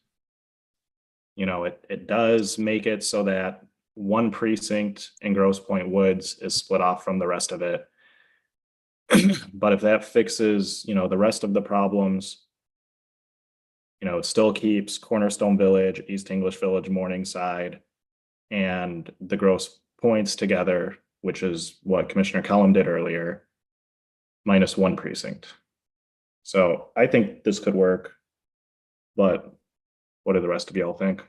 It does make it so that one precinct in Grosse Pointe Woods is split off from the rest of it. But if that fixes, the rest of the problems, it still keeps Cornerstone Village, East English Village, Morningside, and the Grosse Points together, which is what Commissioner Kellum did earlier, minus one precinct. So I think this could work, but what do the rest of y'all think?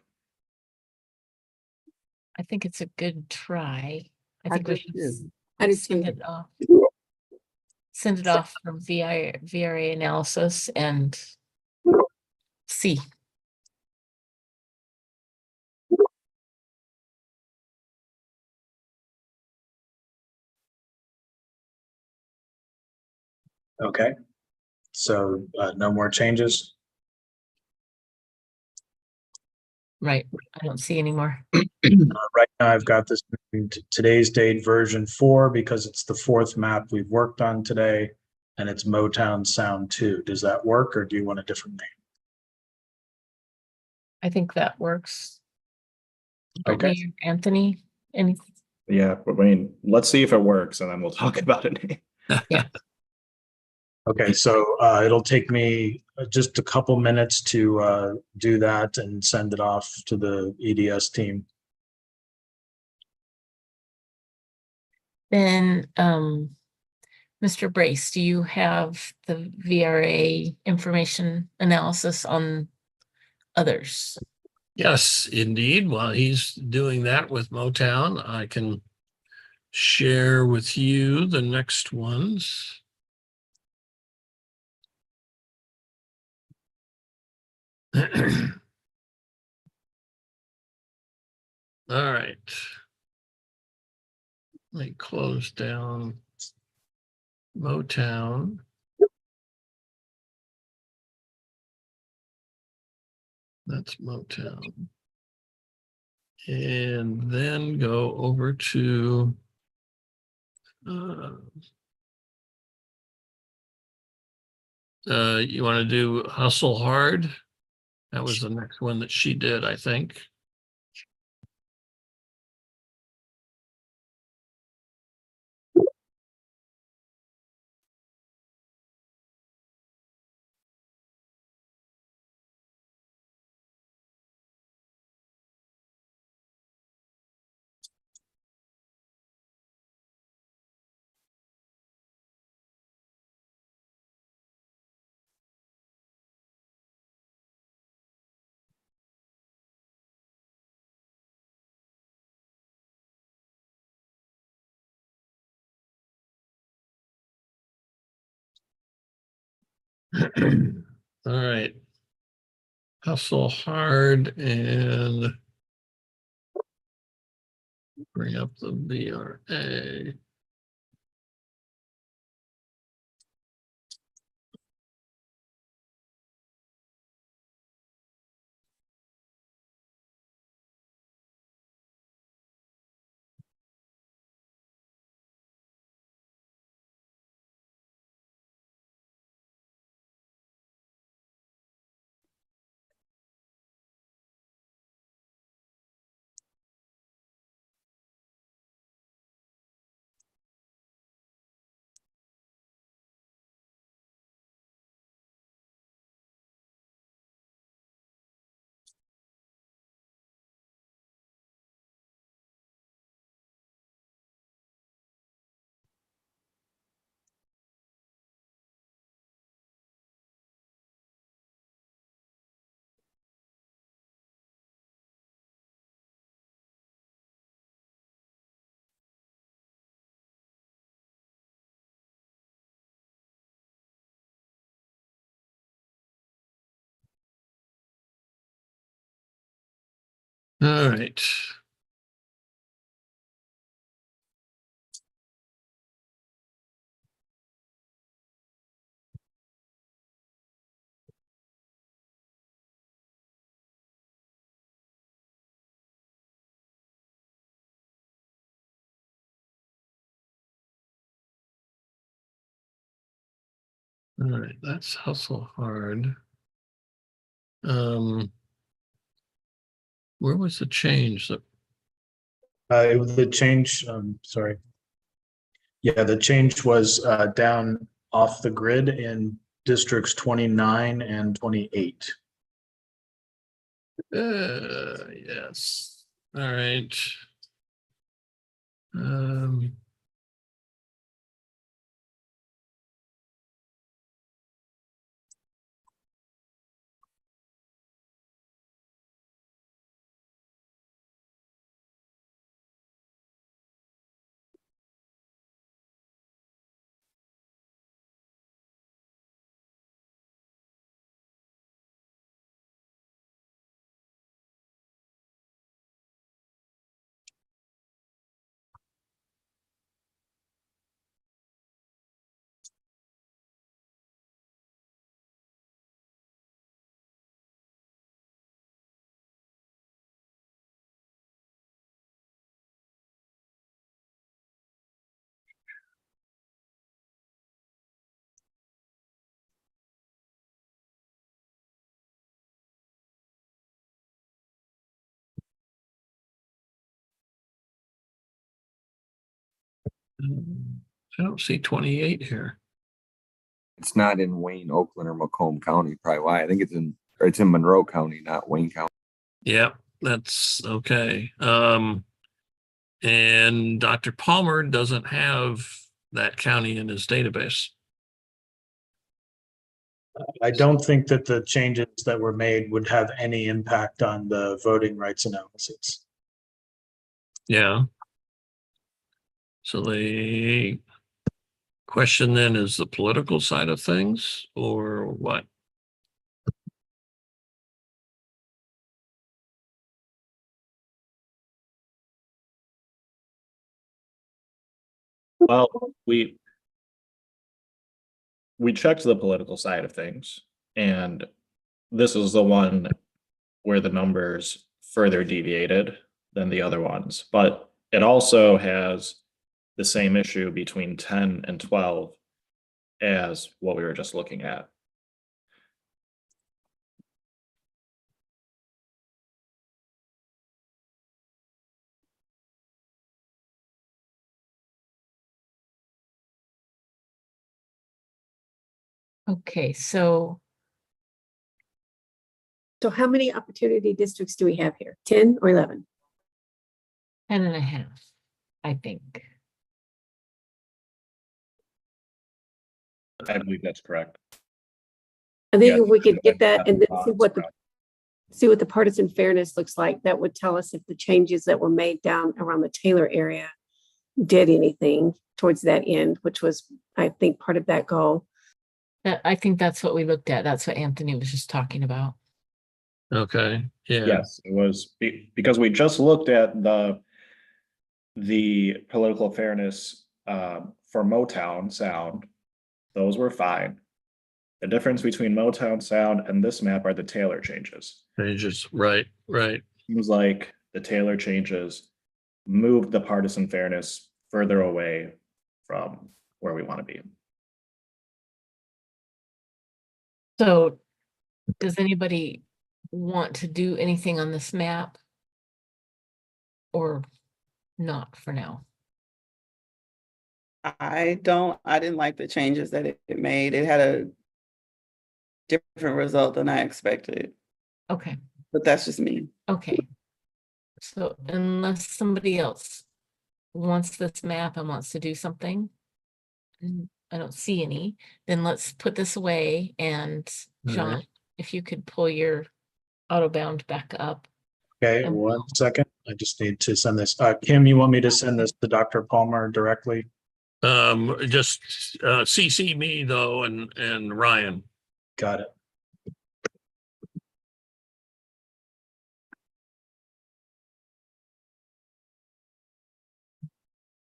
I think it's a good try. I think we should I just send it off. Send it off for VRA analysis and see. Okay. So no more changes. Right. I don't see any more. Right now, I've got this today's date version 4 because it's the 4th map we've worked on today, and it's Motown Sound 2. Does that work, or do you want a different name? I think that works. Okay. Brittany, Anthony, any? Yeah, I mean, let's see if it works, and then we'll talk about it. Yeah. Okay, so it'll take me just a couple minutes to do that and send it off to the EDS team. Then, Mr. Brace, do you have the VRA information analysis on others? Yes, indeed. While he's doing that with Motown, I can share with you the next ones. All right. Let me close down Motown. That's Motown. And then go over to you want to do Hustle Hard? That was the next one that she did, I think. All right. Hustle hard and bring up the VRA. All right. All right, that's hustle hard. Where was the change? It was the change, sorry. Yeah, the change was down off the grid in districts 29 and 28. Yes. All right. Um, I don't see 28 here. It's not in Wayne, Oakland, or Macomb County, probably why. I think it's in Monroe County, not Wayne County. Yep, that's okay. And Dr. Palmer doesn't have that county in his database. I don't think that the changes that were made would have any impact on the voting rights analysis. Yeah. So the question then is the political side of things or what? Well, we checked the political side of things, and this is the one where the numbers further deviated than the other ones, but it also has the same issue between 10 and 12 as what we were just looking at. Okay, so So how many opportunity districts do we have here? 10 or 11? 10 and a half, I think. I believe that's correct. I think Yeah, if we could get that and then see that's what the partisan fairness looks like, that would tell us if the changes that were made down around the Taylor area did anything towards that end, which was, I think, part of that goal. I think that's what we looked at. That's what Anthony was just talking about. Okay, yeah. Yes, it was because we just looked at the political fairness for Motown Sound. Those were fine. The difference between Motown Sound and this map are the Taylor changes. Changes, right. It was like the Taylor changes moved the partisan fairness further away from where we want to be. So does anybody want to do anything on this map? Or not for now? I didn't like the changes that it made. It had a different result than I expected, Okay, but that's just me. okay. So unless somebody else wants this map and wants to do something, and I don't see any, then let's put this away. And John, Alright. if you could pull your autobound back up. Okay, And- 1 second. I just need to send this. Kim, you want me to send this to Dr. Palmer directly? Just CC me though, and Ryan. Got it.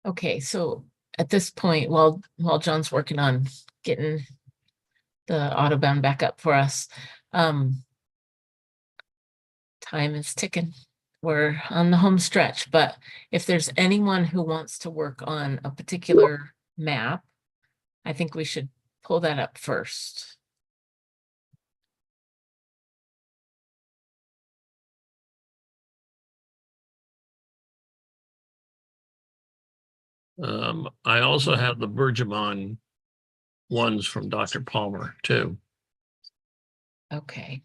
Okay, so at this point, while John's working on getting the autobound back up for us, time is ticking. We're on the home stretch, but if there's anyone who wants to work on a particular map, I think we should pull that up first. I also have the Bergamon ones from Dr. Palmer too. Okay.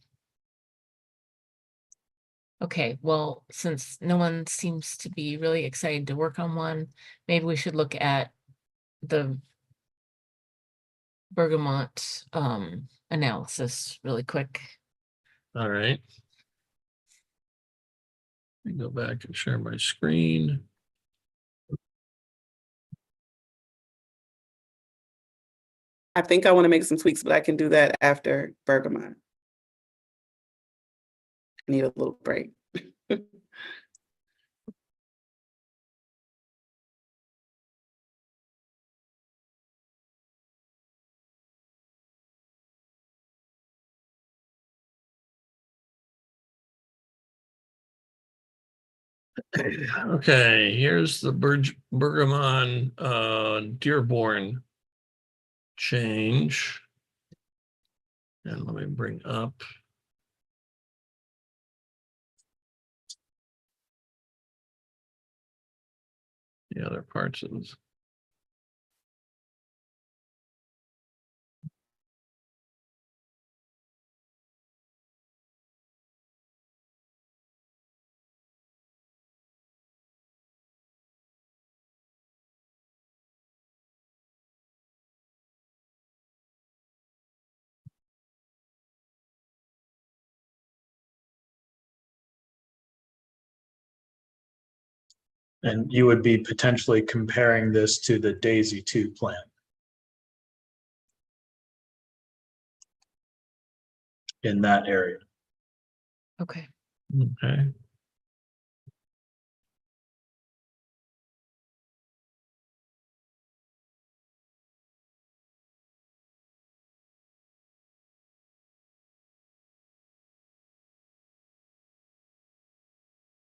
Okay, well, since no one seems to be really excited to work on one, maybe we should look at the Bergamot analysis really quick. All right. Let me go back and share my screen. I think I want to make some tweaks, but I can do that after Bergamot. I need a little break. Okay, here's the Bergamon Dearborn change. And let me bring up the other parts of this. And you would be potentially comparing this to the DAISY 2 plan. In that area. Okay. Okay.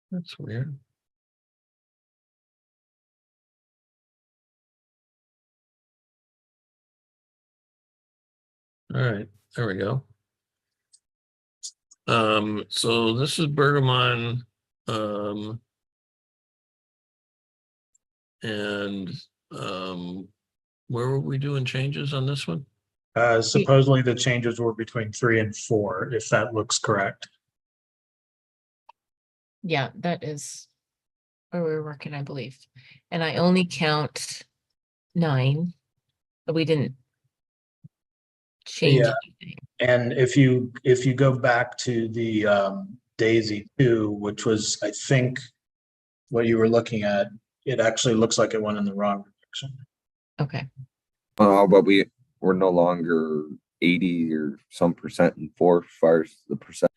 That's weird. All right, there we go. So this is Bergamon, and where were we doing changes on this one? Supposedly the changes were between 3 and 4, if that looks correct. Yeah, that is where we're working, I believe. And I only count 9, but we didn't change Yeah. anything. And if you go back to the DAISY 2, which was, I think, what you were looking at, it actually looks like it went in the wrong direction. Okay. But we're no longer 80 or some percent in four as far as the percent.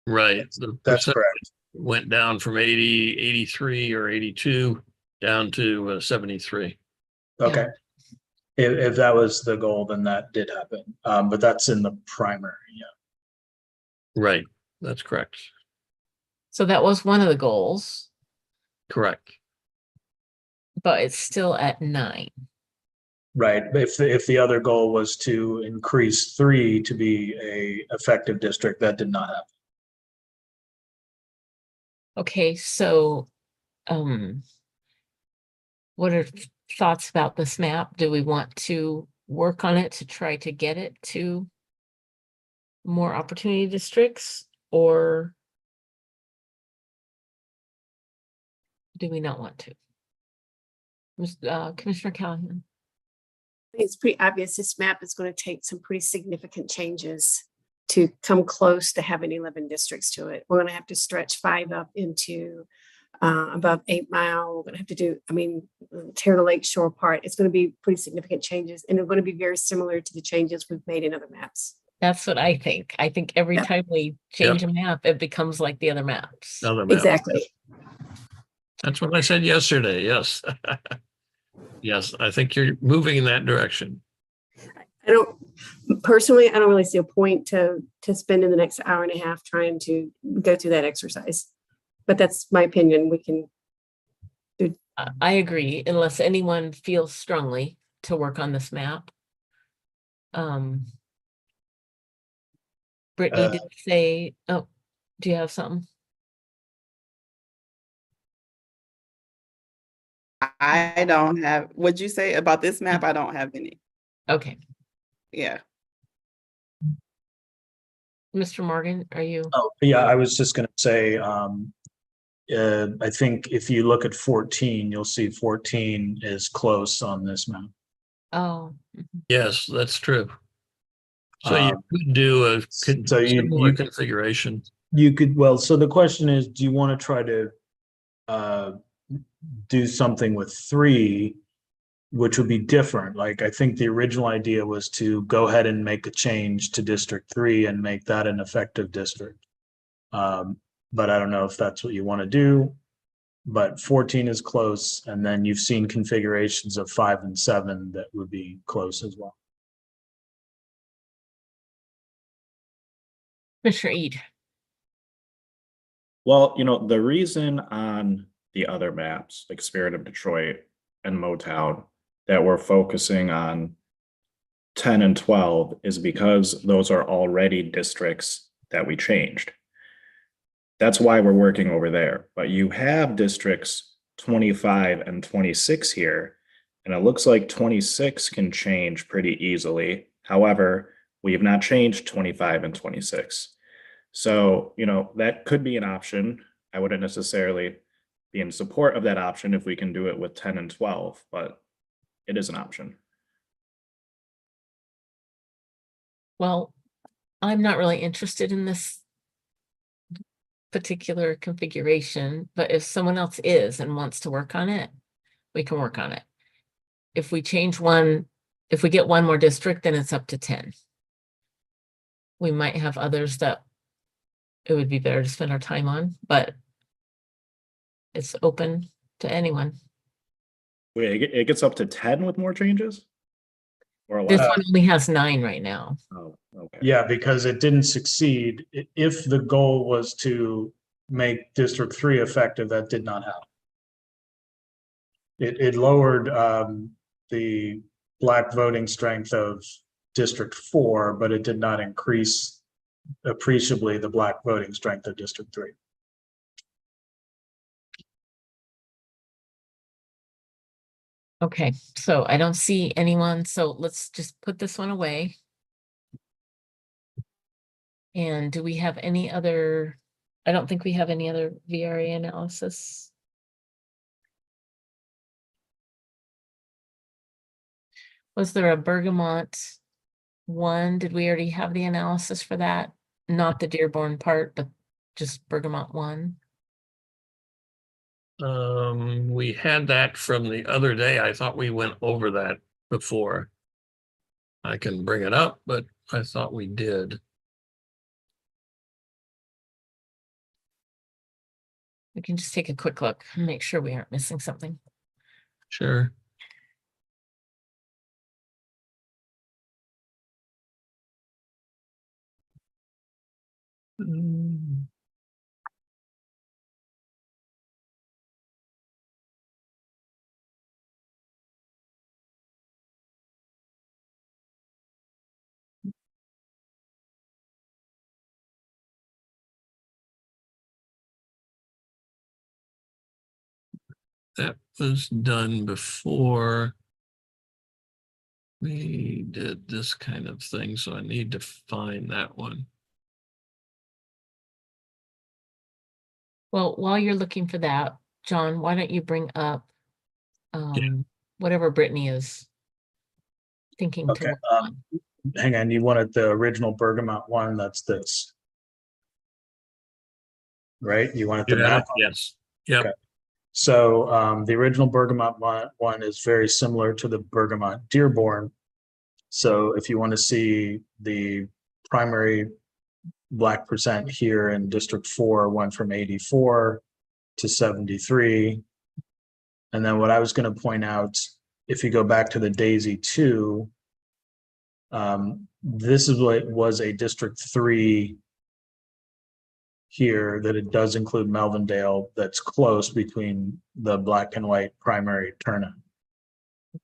Right. The That's percent correct. went down from 80, 83 or 82 down to 73. Okay. If that was the goal, then that did happen. But that's in the primary. Yeah. Right. That's correct. So that was one of the goals, Correct. but it's still at 9. Right. If the other goal was to increase 3 to be a effective district, that did not happen. Okay, so what are thoughts about this map? Do we want to work on it to try to get it to more opportunity districts, or do we not want to? Commissioner Callahan. It's pretty obvious this map is going to take some pretty significant changes to come close to having 11 districts to it. We're going to have to stretch 5 up into above 8 Mile. We're going to have to do, tear the Lake Shore apart. It's going to be pretty significant changes, and they're going to be very similar to the changes we've made in other maps. That's what I think. I think every time we change a map, it becomes like the other maps. Exactly. That's what I said yesterday. Yes. Yes, I think you're moving in that direction. I don't really see a point to spending the next hour and a half trying to go through that exercise. But that's my opinion. We can do. I agree, unless anyone feels strongly to work on this map. Brittany did say, oh, do you have something? I don't have, what'd you say about this map? I don't have any. Okay. Yeah. Mr. Morgan, are you? Oh, yeah, I was just going to say, I think if you look at 14, you'll see 14 is close on this map. Oh. Yes, that's true. So you could do a similar configuration. You could, well, so the question is, do you want to try to do something with 3, which would be different? Like, I think the original idea was to go ahead and make a change to District 3 and make that an effective district. But I don't know if that's what you want to do. But 14 is close, and then you've seen configurations of 5 and 7 that would be close as well. Mr. Eid. Well, the reason on the other maps, like Spirit of Detroit and Motown, that we're focusing on 10 and 12 is because those are already districts that we changed. That's why we're working over there. But you have districts 25 and 26 here, and it looks like 26 can change pretty easily. However, we have not changed 25 and 26. So, that could be an option. I wouldn't necessarily be in support of that option if we can do it with 10 and 12, but it is an option. Well, I'm not really interested in this particular configuration, but if someone else is and wants to work on it, we can work on it. If we change one, if we get one more district, then it's up to 10. We might have others that it would be better to spend our time on, but it's open to anyone. Wait, it gets up to 10 with more changes? Or This 11? one only has 9 right now. Oh, okay. Yeah, because it didn't succeed. If the goal was to make District 3 effective, that did not happen. It lowered the Black voting strength of District 4, but it did not increase appreciably the Black voting strength of District 3. Okay, so I don't see anyone, so let's just put this one away. And do we have any other, I don't think we have any other VRA analysis. Was there a Bergamot 1? Did we already have the analysis for that? Not the Dearborn part, but just Bergamot 1? We had that from the other day. I thought we went over that before. I can bring it up, but I thought we did. We can just take a quick look and make sure we aren't missing something. Sure. That was done before we did this kind of thing, so I need to find that one. Well, while you're looking for that, John, why don't you bring up whatever Brittany is thinking to Okay, work on. hang on, you wanted the original Bergamot one, that's this. Right, you wanted the map? Yes, yep. Okay. So the original Bergamot one is very similar to the Bergamot Dearborn. So if you want to see the primary black percent here in District 4 went from 84 to 73. And then what I was going to point out, if you go back to the Daisy 2, this is what was a District 3 here, that it does include Melvindale, that's close between the black and white primary turnout.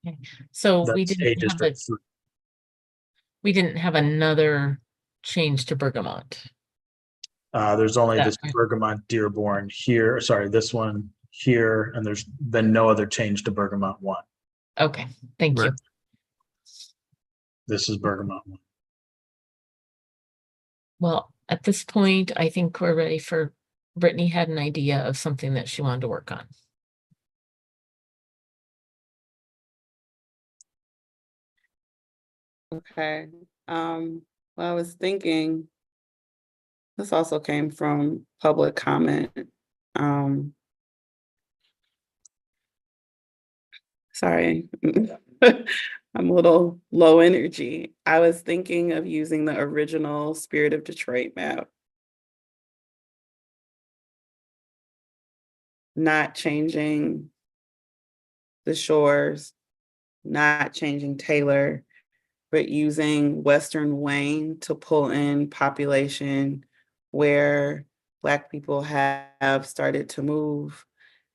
Okay, so we That's didn't have District 3. we didn't have another change to Bergamot. There's only That this right. Bergamot Dearborn here, sorry, this one here, and there's been no other change to Bergamot 1. Okay, thank you. This is Bergamot 1. Well, at this point, I think we're ready for, Brittany had an idea of something that she wanted to work on. Okay. Well, I was thinking, this also came from public comment. Sorry, I'm a little low energy. I was thinking of using the original Spirit of Detroit map. Not changing the shores, not changing Taylor, but using Western Wayne to pull in population where Black people have started to move.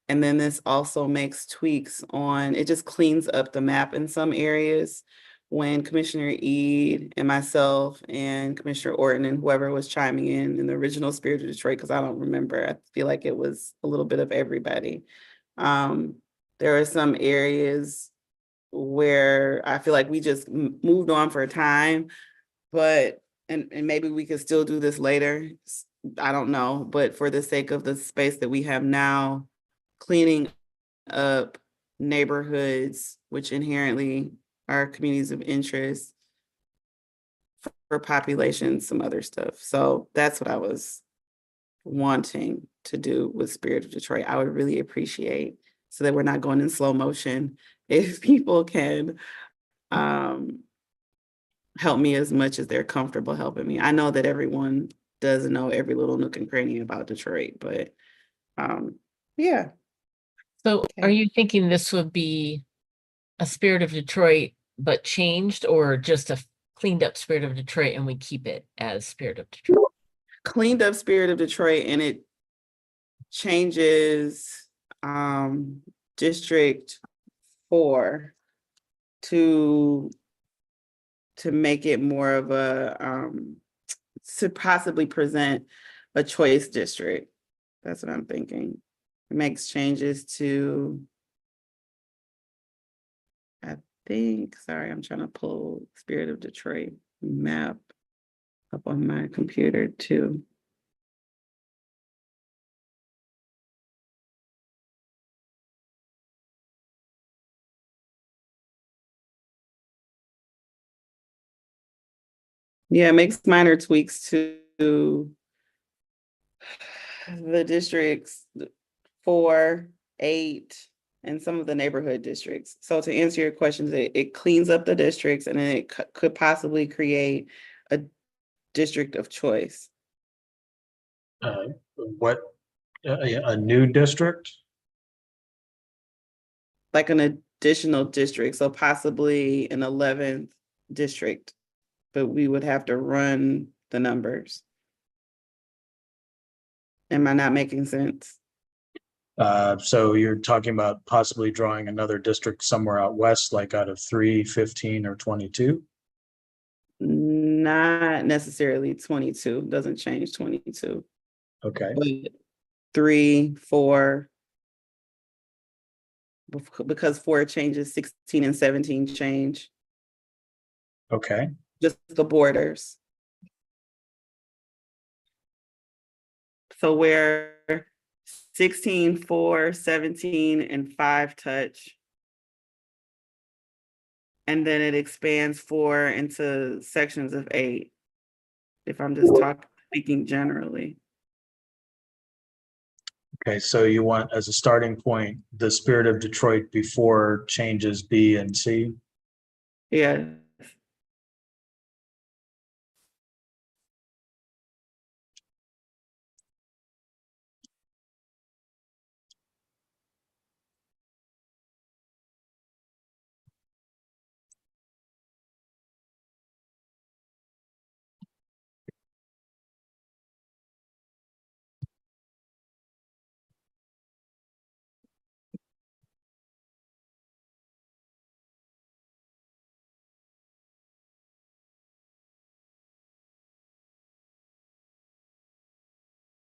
And then this also makes tweaks on, it just cleans up the map in some areas. When Commissioner Eade and myself and Commissioner Orton and whoever was chiming in the original Spirit of Detroit, because I don't remember, I feel like it was a little bit of everybody. There are some areas where I feel like we just moved on for a time, but, and maybe we could still do this later. I don't know, but for the sake of the space that we have now, cleaning up neighborhoods, which inherently are communities of interest for population, some other stuff. So that's what I was wanting to do with Spirit of Detroit. I would really appreciate, so that we're not going in slow motion, if people can help me as much as they're comfortable helping me. I know that everyone doesn't know every little nook and cranny about Detroit, but yeah. So are you thinking this would be a Spirit of Detroit, but changed, or just a cleaned up Spirit of Detroit and we keep it as Spirit of Detroit? Cleaned up Spirit of Detroit, and it changes District 4 to make it more of a to possibly present a choice district. That's what I'm thinking. It makes changes to, I think, sorry, I'm trying to pull Spirit of Detroit map up on my computer too. Yeah, it makes minor tweaks to the districts 4, 8, and some of the neighborhood districts. So to answer your questions, it cleans up the districts and then it could possibly create a district of choice. What, a new district? Like an additional district, so possibly an 11th district, but we would have to run the numbers. Am I not making sense? So you're talking about possibly drawing another district somewhere out west, like out of 3, 15, or 22? Not necessarily 22, doesn't change 22. Okay. But 3, 4, because 4 changes, 16 and 17 change. Okay. Just the borders. So where 16, 4, 17, and 5 touch. And then it expands 4 into sections of 8. If I'm just speaking generally. Okay, so you want as a starting point, the Spirit of Detroit before changes B and C? Yeah.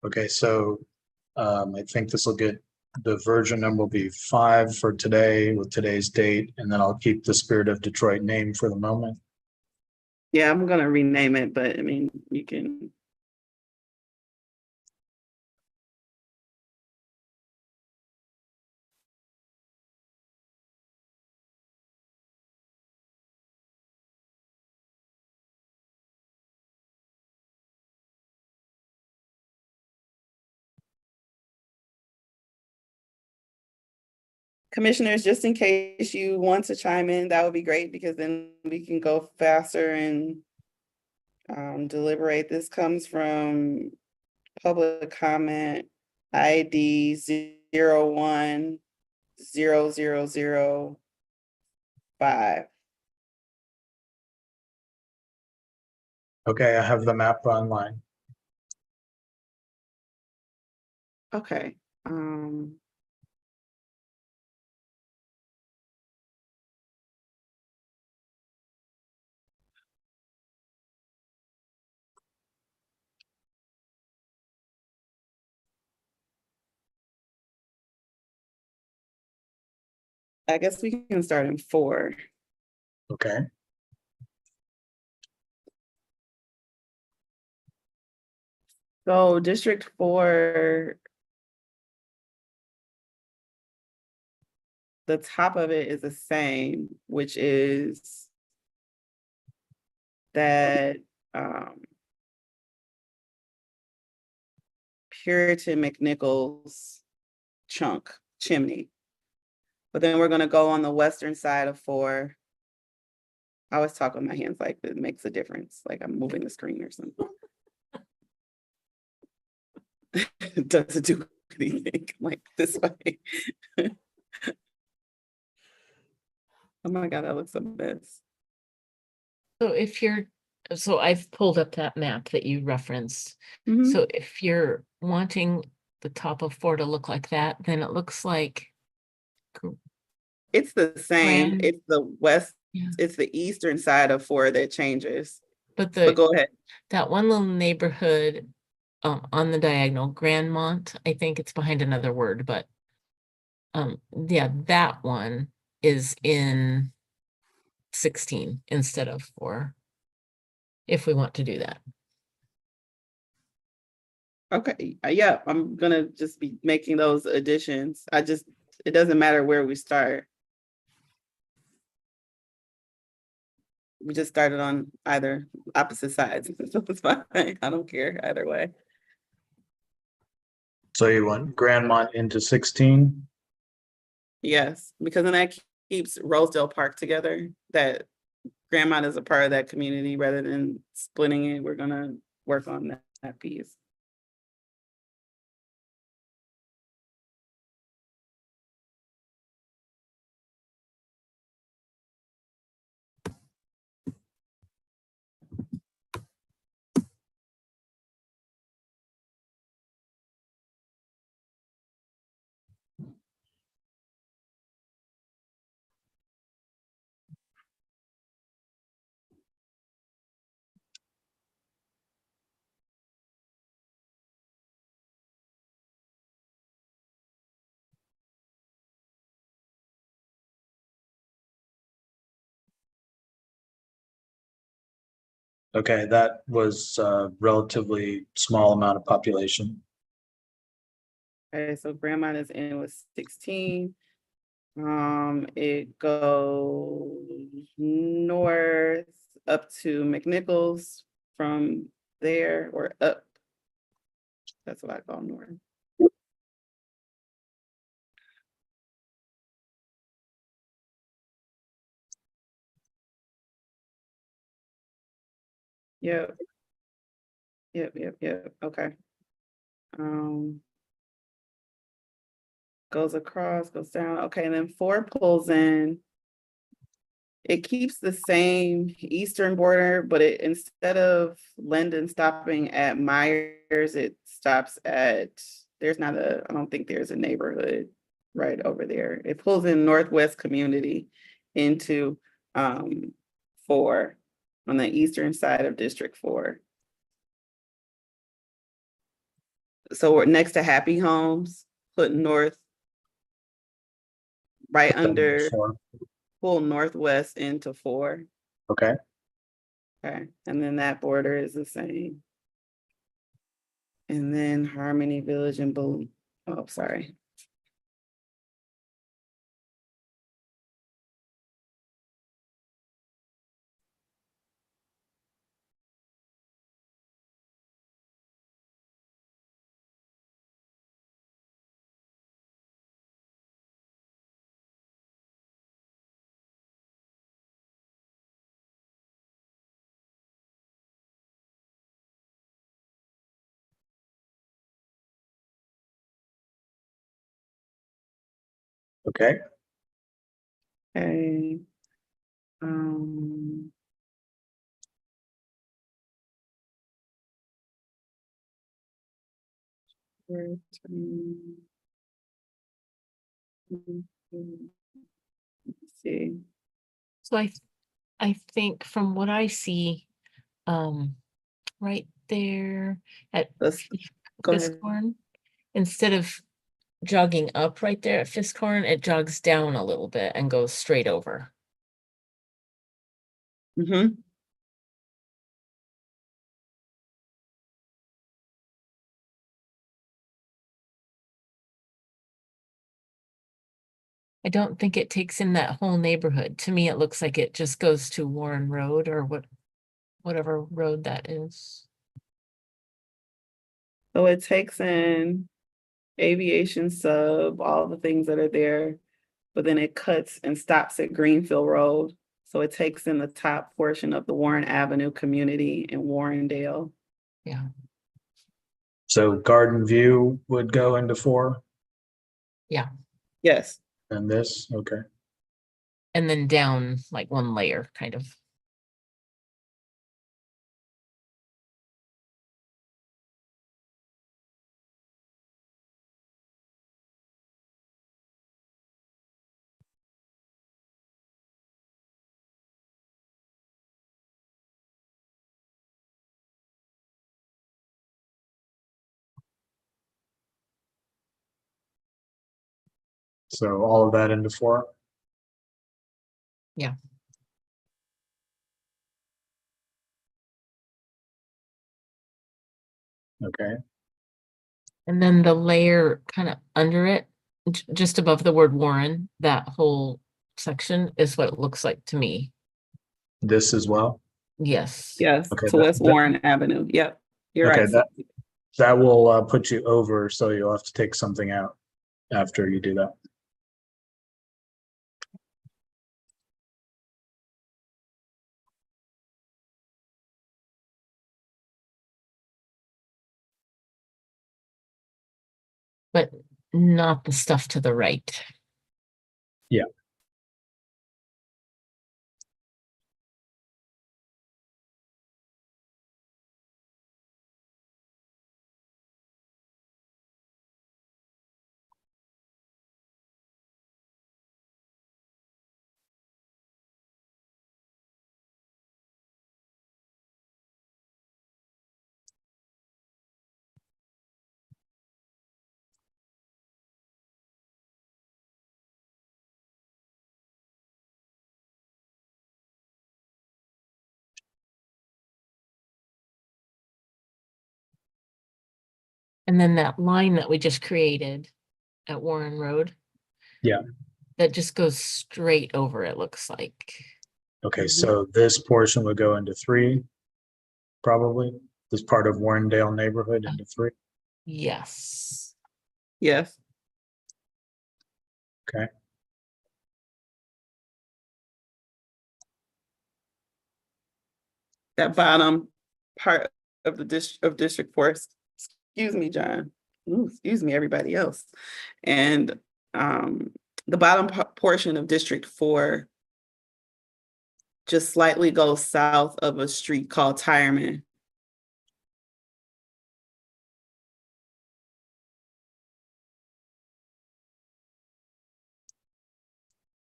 Okay, so I think this will get, the version number will be 5 for today with today's date, and then I'll keep the Spirit of Detroit name for the moment. Yeah, I'm gonna rename it, but I mean, you can. Commissioners, just in case you want to chime in, that would be great because then we can go faster and deliberate. This comes from public comment ID 010005. Okay, I have the map online. Okay. I guess we can start in 4. Okay. So District 4, the top of it is the same, which is that Puritan McNichols chimney. But then we're gonna go on the western side of 4. I always talk with my hands like it makes a difference, like I'm moving the screen or something. It doesn't do anything like this way. Oh my God, that looks a mess. So if you're, so I've pulled up that map that you referenced. Mhm. So if you're wanting the top of 4 to look like that, then it looks like. It's the same. Grand- It's the west, Yeah. it's the eastern side of 4 that changes. But go ahead. That one little neighborhood on the diagonal, Grandmont, I think it's behind another word, but yeah, that one is in 16 instead of 4. If we want to do that. Okay, yeah, I'm gonna just be making those additions. It doesn't matter where we start. We just started on either opposite sides, so it's fine. I don't care either way. So you want Grandmont into 16? Yes, because then that keeps Rosedale Park together, that Grandmont is a part of that community rather than splitting it. We're gonna work on that piece. Okay, that was a relatively small amount of population. Okay, so Grandmont is in with 16. It goes north up to McNichols from there, or up. That's what I call north. Yep. Yep. Okay. Goes across, goes down. Okay, and then 4 pulls in. It keeps the same eastern border, but it, instead of Linden stopping at Myers, it stops at, there's not a, I don't think there's a neighborhood right over there. It pulls in Northwest Community into 4 on the eastern side of District 4. So we're next to Happy Homes, put north, right under, pull northwest into 4. Okay. Okay, and then that border is the same. And then Harmony Village and oh, sorry. Okay. Okay. Let's see. So I think from what I see, right there at Go ahead. Fiskhorn, instead of jogging up right there at Fiskhorn, it jogs down a little bit and goes straight over. Mm-hmm. I don't think it takes in that whole neighborhood. To me, it looks like it just goes to Warren Road or whatever road that is. So it takes in Aviation Sub, all the things that are there, but then it cuts and stops at Greenfield Road. So it takes in the top portion of the Warren Avenue community in Warrendale. Yeah. So Garden View would go into 4? Yeah. Yes. And this, okay. And then down like one layer, kind of. So all of that into 4? Yeah. Okay. And then the layer kind of under it, just above the word Warren, that whole section is what it looks like to me. This as well? Yes. Yes, Okay, to West Warren Avenue. Yep, you're okay, right. that will put you over, so you'll have to take something out after you do that. but not the stuff to the right. Yeah. And then that line that we just created at Warren Road, Yeah. that just goes straight over, it looks like. Okay, so this portion would go into 3, probably. This part of Warrendale neighborhood into 3. Yes. Yes. Okay. That bottom part of the District 4, excuse me, John. Ooh, excuse me, everybody else. And the bottom portion of District 4 just slightly goes south of a street called Tireman.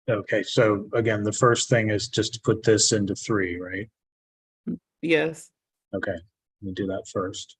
Okay, so again, the first thing is just to put this into 3, right? Yes. Okay, let me do that first.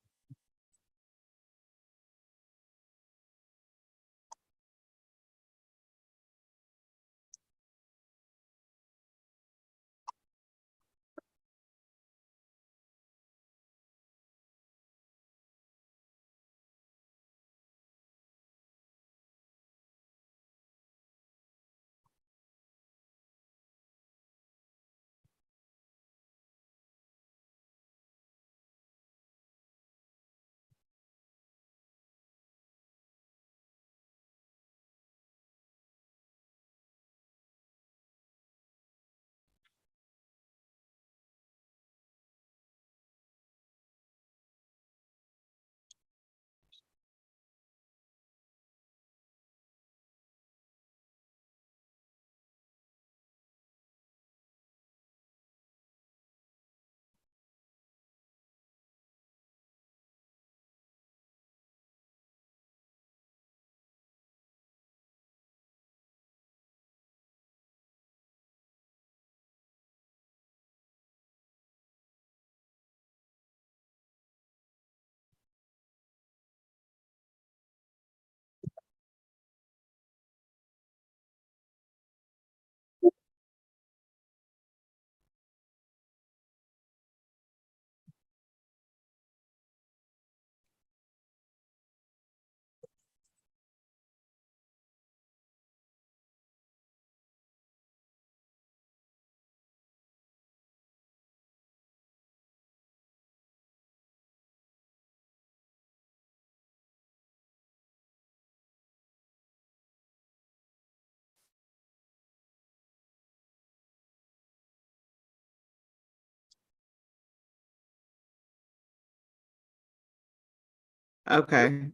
Okay.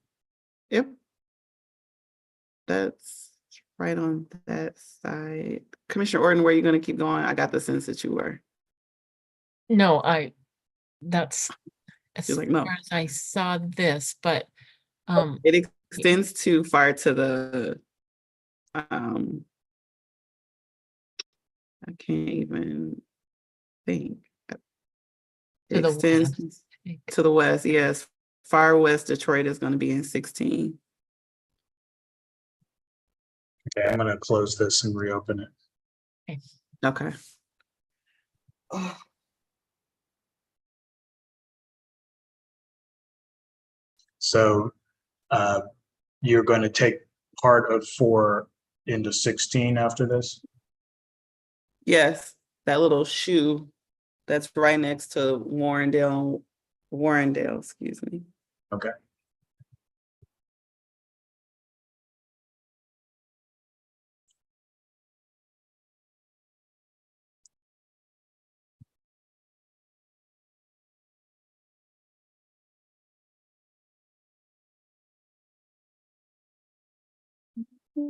Yep. That's right on that side. Commissioner Orton, where are you going to keep going? I got the sense that you were. No, that's as She's far like, no. as I saw this, but It extends too far to the I can't even think. to the Extends west. to the west, yes. Far west Detroit is going to be in 16. Okay, I'm gonna close this and reopen it. Okay. So you're going to take part of 4 into 16 after this? Yes, that little shoe that's right next to Warrendale, excuse me. Okay. Just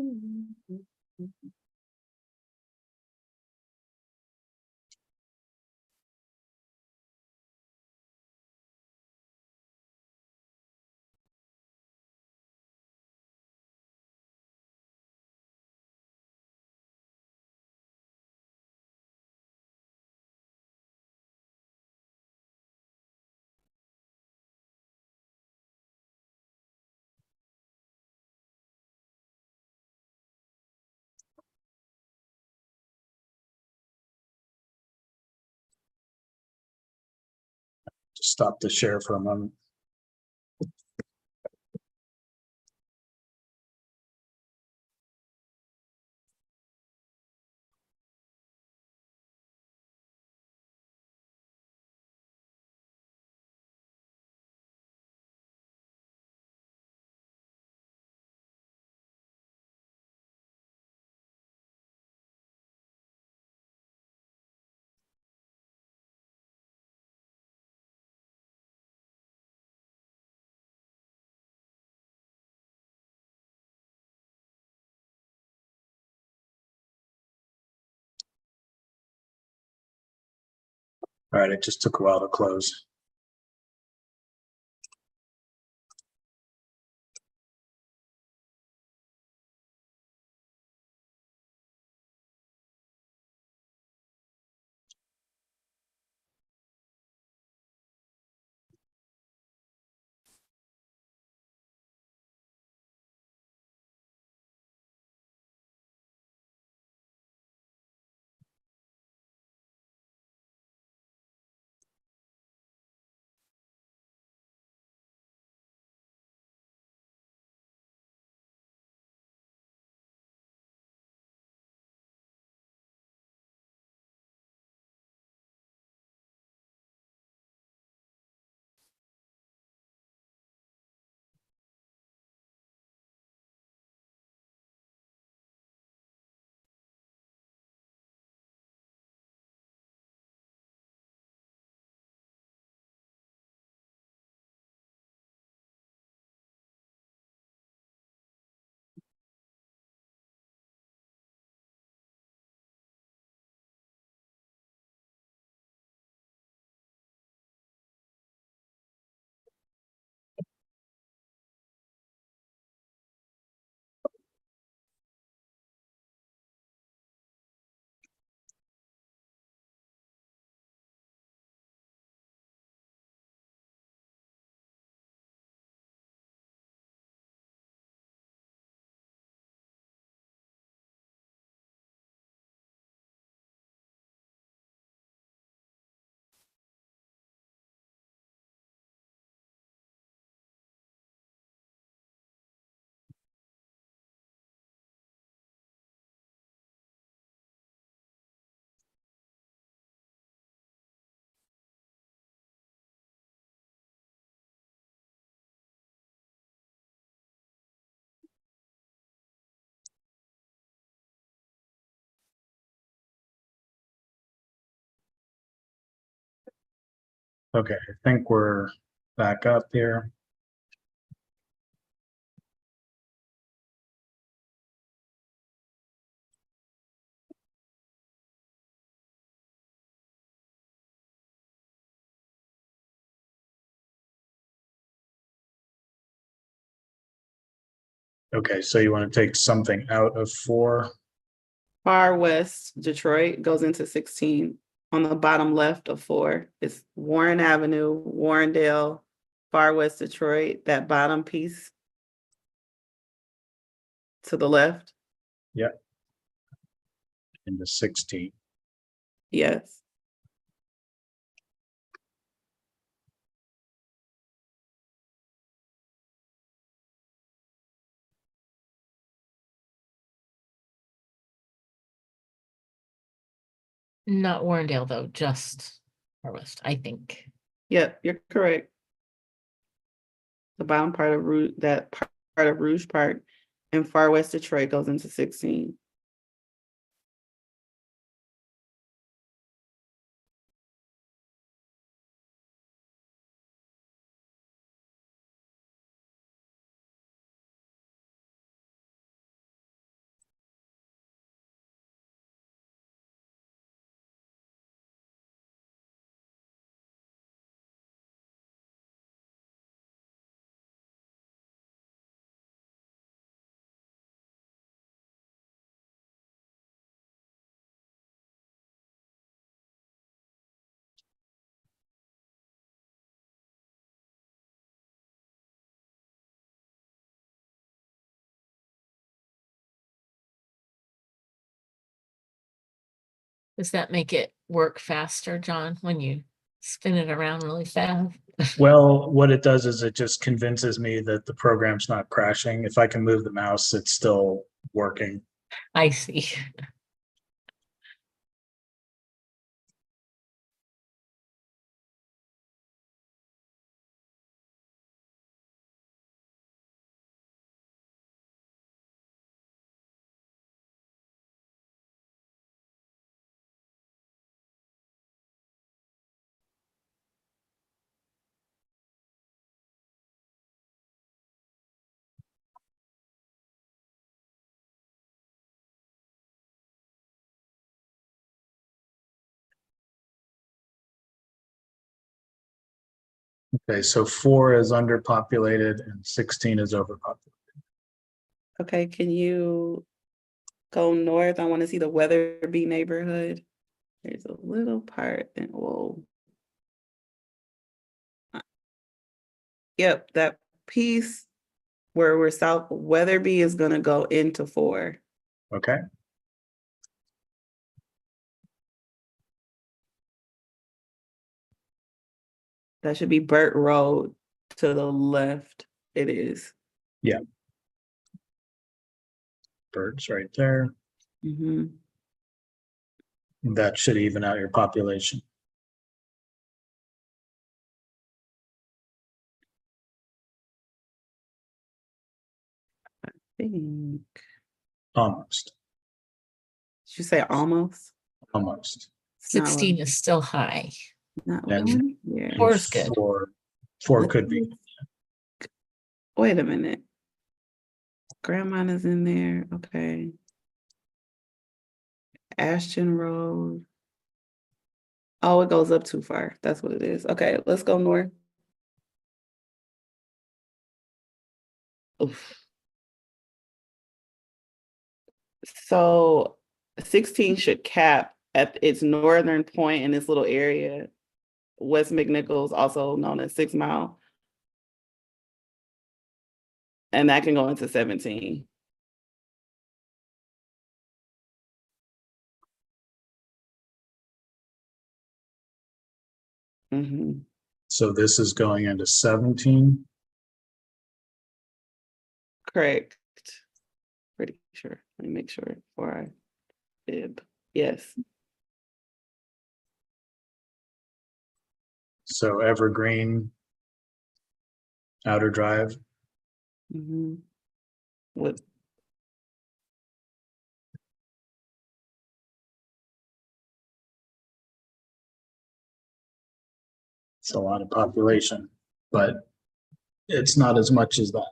stop the share for a moment. All right, it just took a while to close. Okay, I think we're back up here. Okay, so you want to take something out of 4? Far West Detroit goes into 16. On the bottom left of 4 is Warren Avenue, Warrendale, Far West Detroit, that bottom piece to the left. Yep. Into 16. Yes. Not Warrendale, though, just Far West, I think. Yep, you're correct. The bottom part of Rouge, that part of Rouge Park in Far West Detroit goes into 16. Does that make it work faster, John, when you spin it around really fast? Well, what it does is it just convinces me that the program's not crashing. If I can move the mouse, it's still working. I see. Okay, so 4 is underpopulated and 16 is overpopulated. Okay, can you go north? I want to see the Weatherby neighborhood. There's a little part and whoa. Yep, that piece where we're south Weatherby is gonna go into 4. Okay. That should be Burt Road to the left. It is. Yeah. Birds right there. Mm-hmm. That should even out your population. Think. Almost. Did you say almost? Almost. 16 is still high. Not And one here. 4 is good. 4 could be. Wait a minute. Grandma is in there. Okay. Ashton Road. Oh, it goes up too far. That's what it is. Okay, let's go north. Oof. So 16 should cap at its northern point in this little area. West McNichols, also known as 6 Mile. And that can go into 17. Mm-hmm. So this is going into 17. Correct. Pretty sure. Let me make sure before I fib. Yes. So Evergreen, Outer Drive. Mm-hmm. What? It's a lot of population, but it's not as much as that.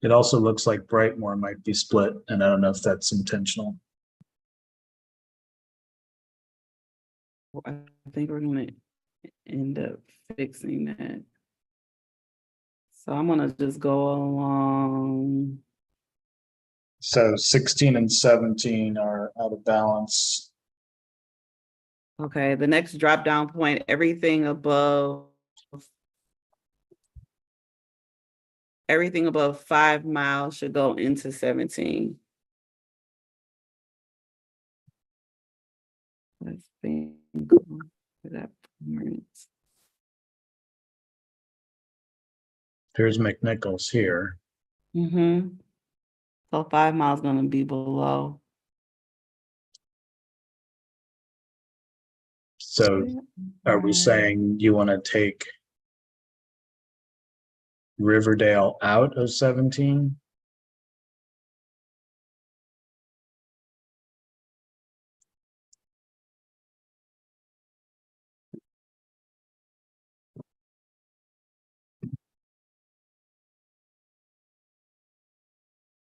It also looks like Brightmoor might be split, and I don't know if that's intentional. I think we're gonna end up fixing that. So I'm gonna just go along. So 16 and 17 are out of balance. Okay, the next drop down point, everything above 5 miles should go into 17. Let's think for that point. There's McNichols here. Mm-hmm. So 5 miles gonna be below. So are we saying you want to take Riverdale out of 17?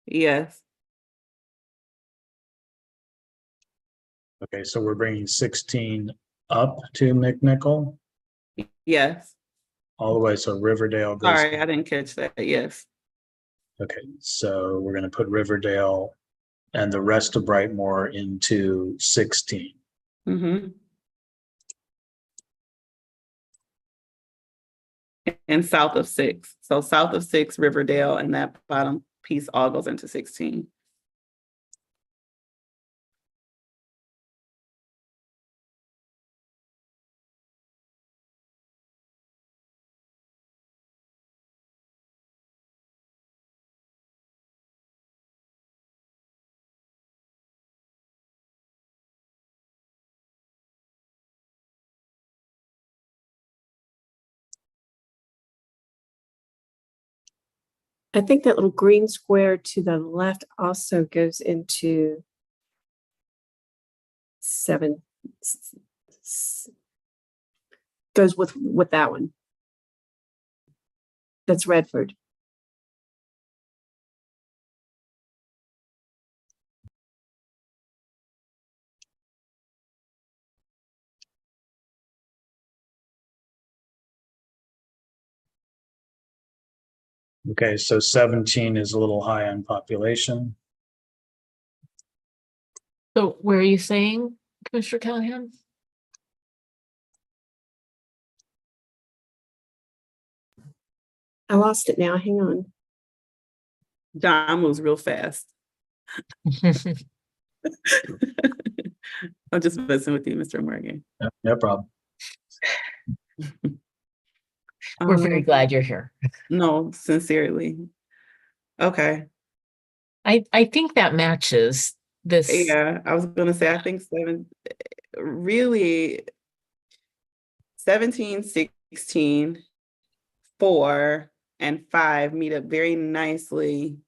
Yes. Okay, so we're bringing 16 up to McNichol Yes. all the way. So Riverdale goes. Sorry, I didn't catch that. Yes. Okay, so we're going to put Riverdale and the rest of Brightmoor into 16. Mm-hmm. and south of 6. So south of 6, Riverdale, and that bottom piece all goes into 16. I think that little green square to the left also goes into 7, goes with that one. That's Redford. Okay, so 17 is a little high on population. So where are you saying, Commissioner Callahan? I lost it now. Hang on. John moves real fast. I'm just messing with you, Mr. Morgan. No problem. We're very glad you're here. No, sincerely. Okay. I think that matches this. Yeah, I was gonna say, I think really 17, 16, 4, and 5 meet up very nicely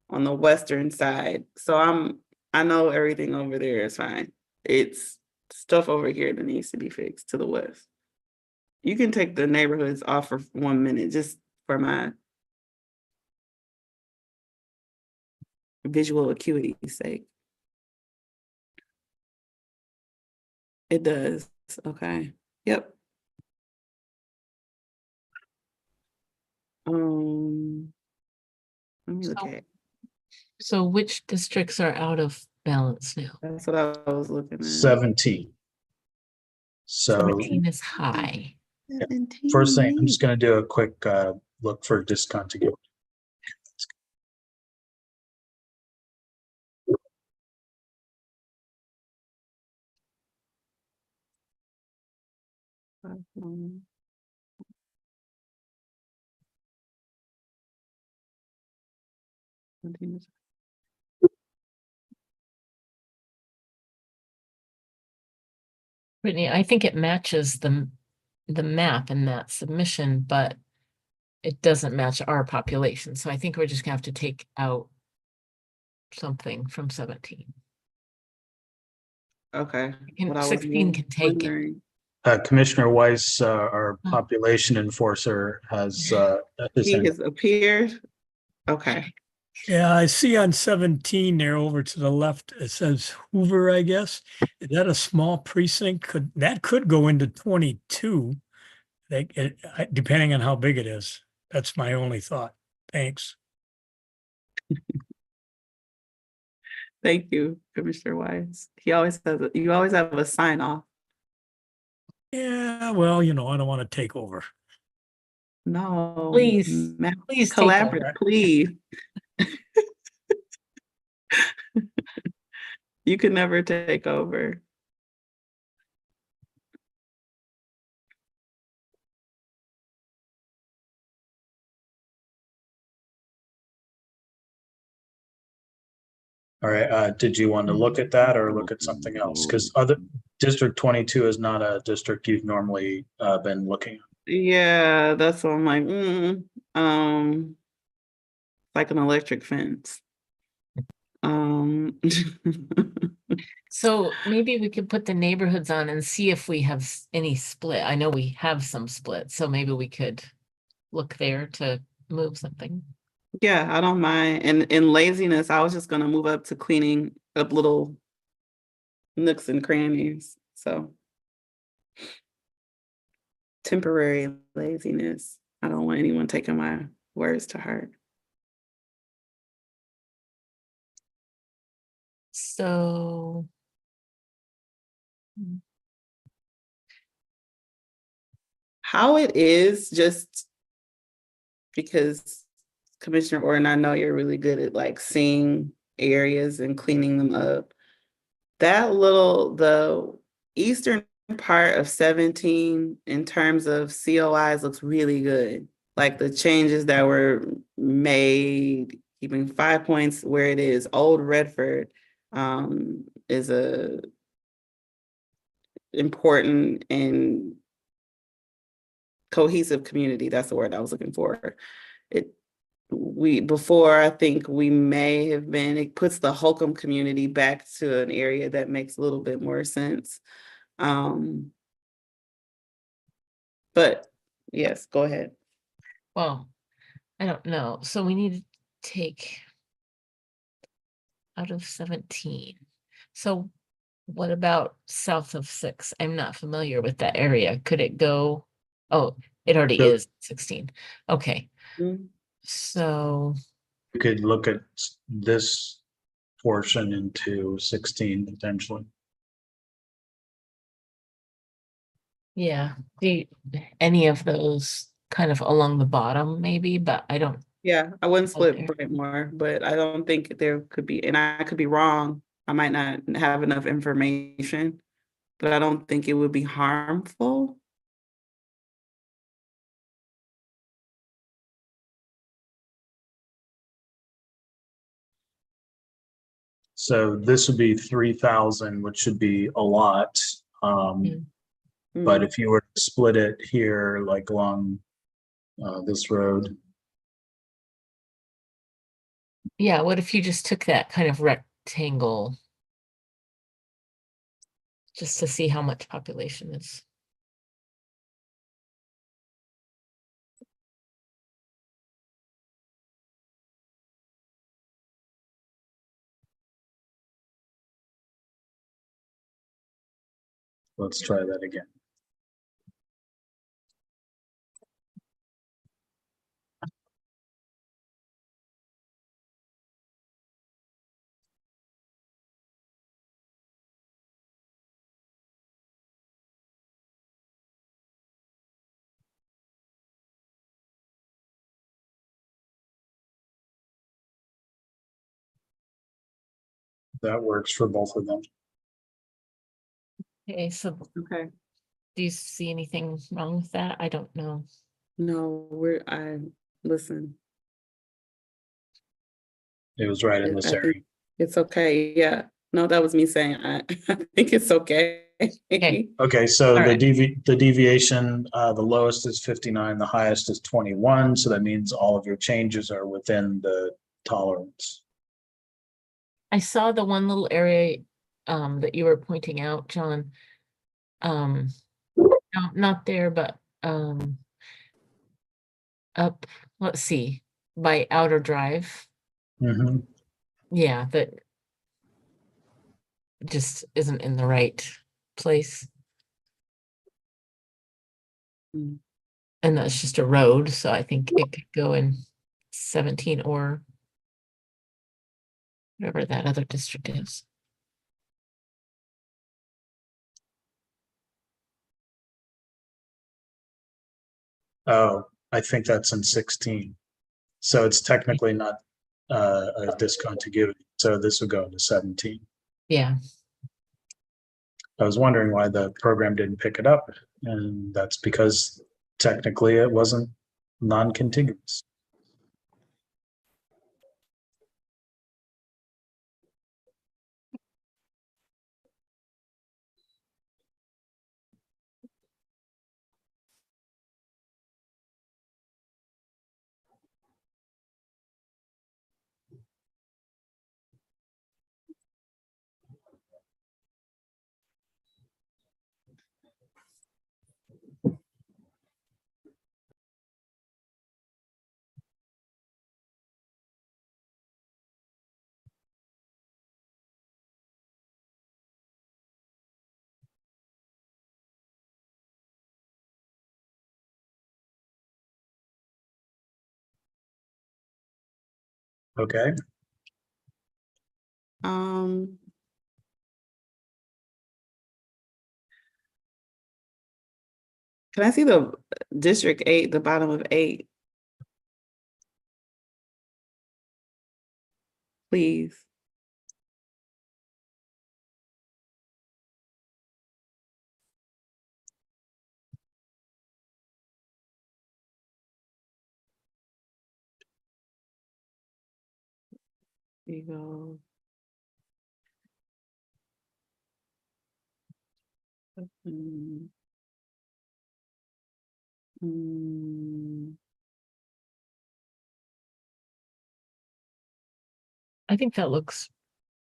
on the western side. So I know everything over there is fine. It's stuff over here that needs to be fixed to the west. You can take the neighborhoods off for 1 minute just for my visual acuity's sake. It does. Okay. Yep. Let me look at. So which districts are out of balance now? That's what I was looking at. 17. So 17 is high. yeah. First thing, I'm just going to do a quick look for discontinuity. Brittany, I think it matches the map in that submission, but it doesn't match our population. So I think we're just gonna have to take out something from 17. Okay. And 16 can take it. Commissioner Weiss, our population enforcer, has He has appeared. Okay. Yeah, I see on 17 there over to the left, it says Hoover, I guess. Is that a small precinct? That could go into 22, depending on how big it is. That's my only thought. Thanks. Thank you, Commissioner Wise. You always have a sign off. Yeah, well, I don't want to take over. No. Please take collaborate, over. please. You could never take over. All right. Did you want to look at that or look at something else? Because District 22 is not a district you've normally been looking at. Yeah, that's what I'm like. Like an electric fence. So maybe we could put the neighborhoods on and see if we have any split. I know we have some split, so maybe we could look there to move something. Yeah, I don't mind. And in laziness, I was just gonna move up to cleaning up little nooks and crannies. So temporary laziness. I don't want anyone taking my words to heart. So How it is, just because Commissioner Orton, I know you're really good at like seeing areas and cleaning them up. The eastern part of 17 in terms of COIs looks really good. Like the changes that were made, keeping 5 Points where it is. Old Redford is a important and cohesive community. That's the word I was looking for. Before, I think we may have been, it puts the Holcomb community back to an area that makes a little bit more sense. But yes, go ahead. Well, I don't know. So we need to take out of 17. So what about south of 6? I'm not familiar with that area. Could it go? Oh, it already So- is 16. Okay. So You could look at this portion into 16 potentially. yeah, any of those kind of along the bottom maybe, but I don't. Yeah, I wouldn't split Okay. Brightmore, but I don't think there could be, and I could be wrong. I might not have enough information, but I don't think it would be harmful. So this would be 3,000, which should be a lot. But if you were to split it here, like along this road, Yeah, what if you just took that kind of rectangle just to see how much population is? let's try that again. That works for both of them. Okay, so Okay. do you see anything wrong with that? I don't know. No, listen. It was right in this I area. think it's okay. Yeah. No, that was me saying I think it's okay. Okay, so All the right. deviation, the lowest is 59, the highest is 21. So that means all of your changes are within the tolerance. I saw the one little area that you were pointing out, John. No, not there, but up, let's see, by Outer Drive. Mhm. Yeah, that just isn't in the right place. Mm. And that's just a road, so I think it could go in 17 or whatever that other district is. Oh, I think that's in 16. So it's technically not a discontiguity. So this would go into 17. Yeah. I was wondering why the program didn't pick it up, and that's because technically it wasn't non-contiguous. Okay. Can I see the District 8, the bottom of 8? please. There you go. I think that looks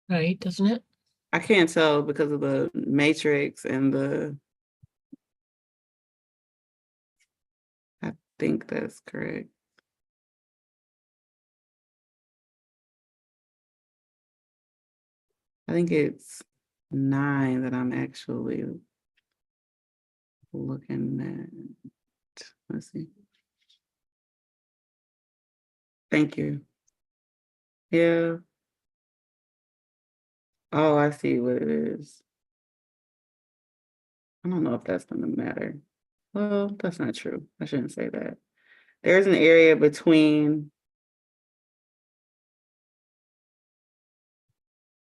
right, doesn't it? I can't tell because of the matrix and I think that's correct. I think it's 9 that I'm actually looking at. Let's see. Thank you. Yeah. Oh, I see what it is. I don't know if that's going to matter. Well, that's not true. I shouldn't say that. There's an area between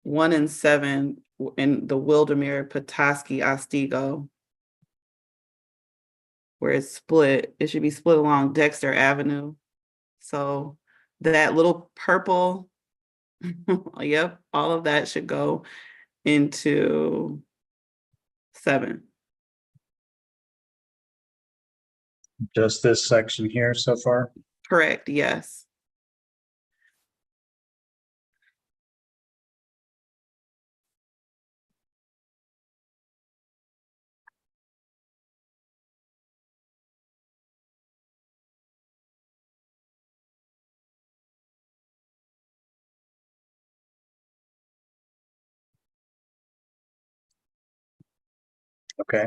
1 and 7 in the Wildermere, Petoskey, Otsego, where it's split. It should be split along Dexter Avenue. So that little purple, yep, all of that should go into 7. Just this section here so far? Correct, yes. Okay,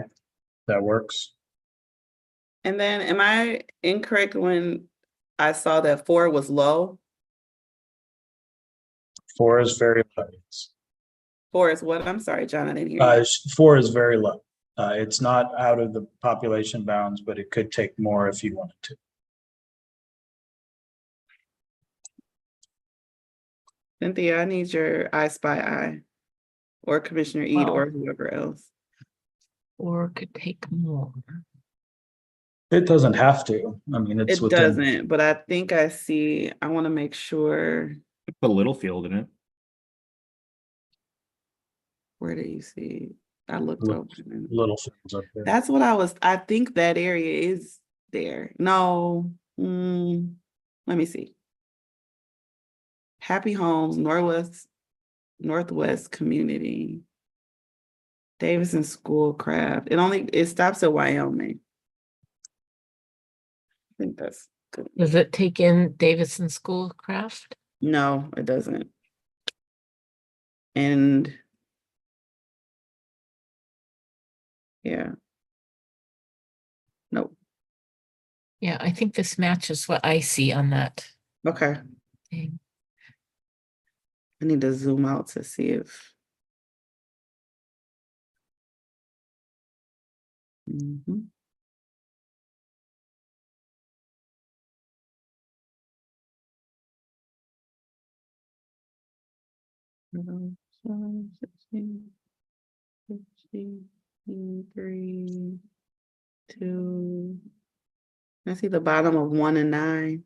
that works. And then am I incorrect when I saw that 4 was low? 4 is very low. 4 is what? I'm sorry, John, I didn't hear you. 4 is very low. It's not out of the population bounds, but it could take more if you wanted to. Cynthia, I need your I Spy Eye, or Commissioner Eid, or whoever else. Or could take more. It doesn't have to. I mean, it's It within. doesn't, but I think I see, I want to make sure. Put Littlefield in it. Where do you see? I looked over. Little things up there. That's what I think that area is there. No, let me see. Happy Homes, Northwest Community, Davidson Schoolcraft. It stops at Wyoming. I think that's good. Does it take in Davidson Schoolcraft? No, it doesn't. And yeah. Nope. Yeah, I think this matches what I see on that. Okay. thing. I need to zoom out to see if. Mhm. Mhm. 16, 15, 3, 2. I see the bottom of 1 and 9.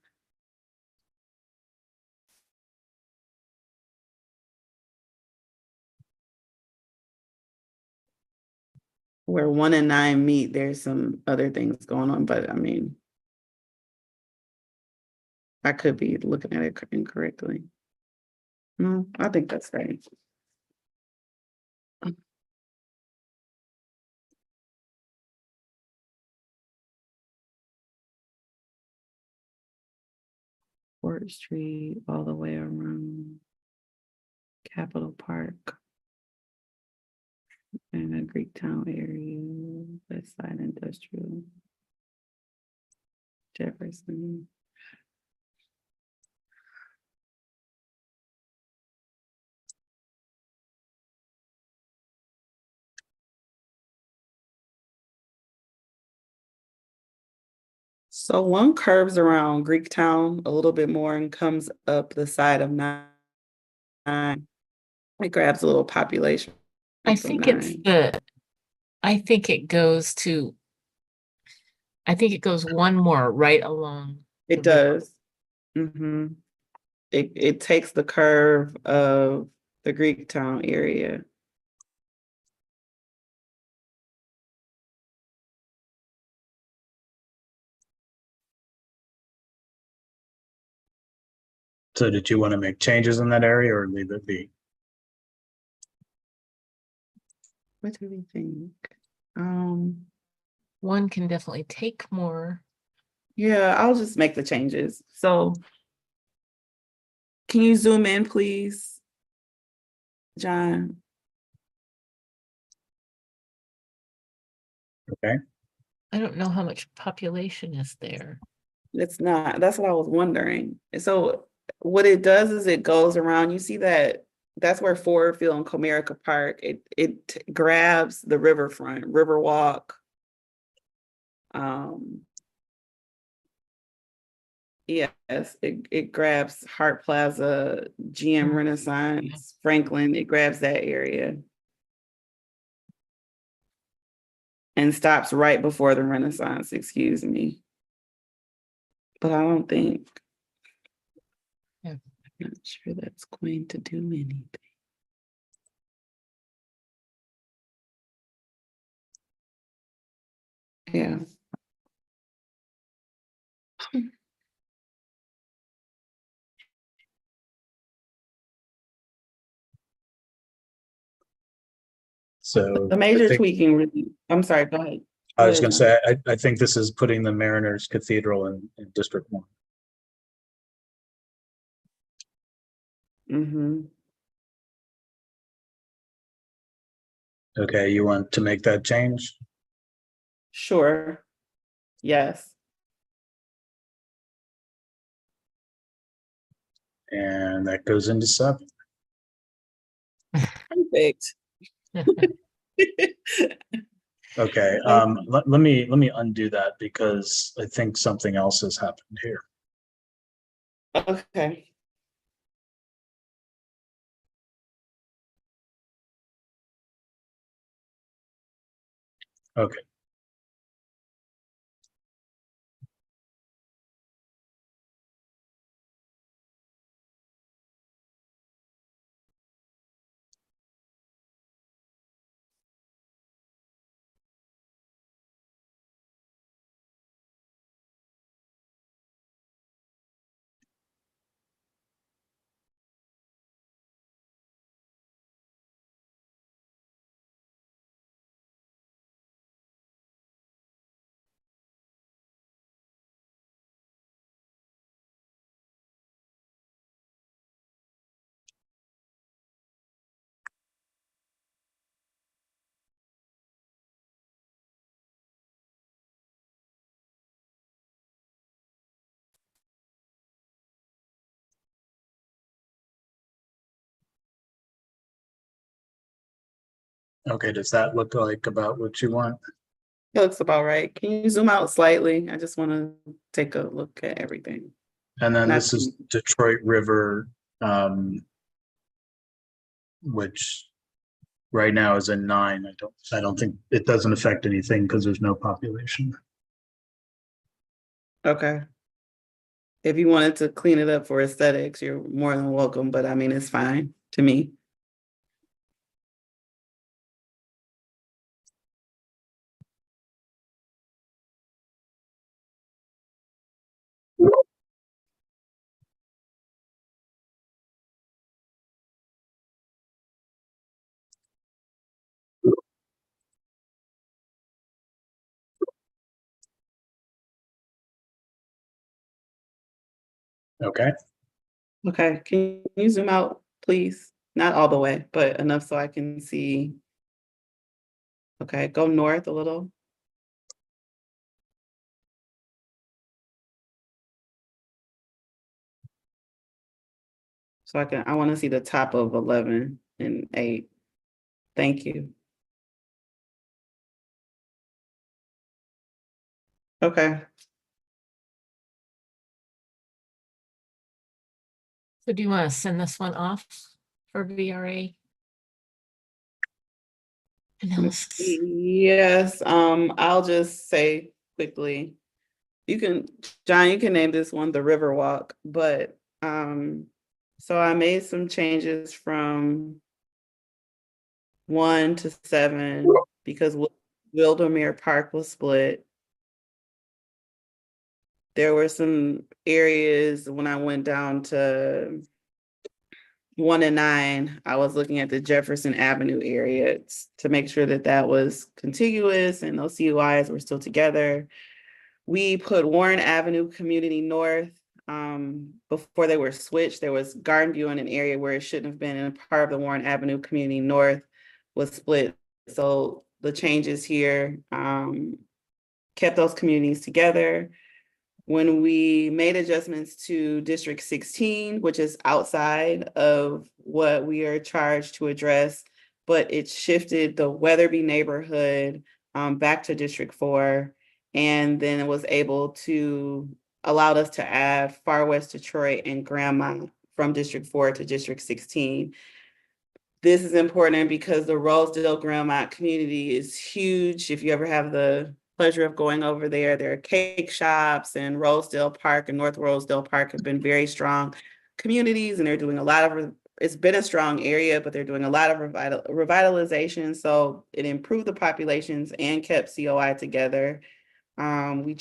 Where 1 and 9 meet, there's some other things going on, but I mean, I could be looking at it incorrectly. No, I think that's right. Fort Street all the way around Capitol Park and the Greektown area, West Side Industrial, Jefferson. So 1 curves around Greektown a little bit more and comes up the side of 9. It grabs a little population. I from think it's 9. I think it goes one more right along. It the river. does. It takes the curve of the Greektown area. So did you want to make changes in that area or leave it be? What do we think? One can definitely take more. Yeah, I'll just make the changes. So can you zoom in, please, John? Okay. I don't know how much population is there. It's not. That's what I was wondering. So what it does is it goes around. You see that's where Ford Field and Comerica Park. It grabs the riverfront, Riverwalk. Yes, it grabs Hart Plaza, GM Renaissance, Franklin. It grabs that area and stops right before the Renaissance. Excuse me. But I don't think. Yeah. I'm not sure that's going to do anything. Yeah. So The major I think, tweaking really, I'm sorry, go ahead. I was Go going to ahead, say, I think this is putting the Mariners Cathedral in District 1. John. Okay, you want to make that change? Sure. Yes. And that goes into 7. Perfect. Okay, let me undo that because I think something else has happened here. Okay. Okay. Okay, does that look like about what you want? It looks about right. Can you zoom out slightly? I just want to take a look at everything. And then Not this is Detroit River, which right now is a 9. I don't think it doesn't affect anything because there's no population. Okay. If you wanted to clean it up for aesthetics, you're more than welcome, but I mean, it's fine to me. Okay. Okay, can you zoom out, please? Not all the way, but enough so I can see. Okay, go north a little. So I want to see the top of 11 and 8. Thank you. Okay. So do you want to send this one off? for VRA analysis? Yes, I'll just say quickly, John, you can name this one the Riverwalk, but, so I made some changes from 1 to 7 because Wildermere Park was split. There were some areas when I went down to 1 and 9, I was looking at the Jefferson Avenue area to make sure that that was contiguous and those CUIs were still together. We put Warren Avenue Community North. Before they were switched, there was Garden View in an area where it shouldn't have been, and part of the Warren Avenue Community North was split. So the changes here kept those communities together. When we made adjustments to District 16, which is outside of what we are charged to address, but it shifted the Weatherby neighborhood back to District 4, and then it was able to allow us to add Far West Detroit and Grandmont from District 4 to District 16. This is important because the Rosedale Grandmont community is huge. If you ever have the pleasure of going over there, there are cake shops, and Rosedale Park and North Rosedale Park have been very strong communities, and they're doing a lot of, it's been a strong area, but they're doing a lot of revitalization. So it improved the populations and kept COI together. We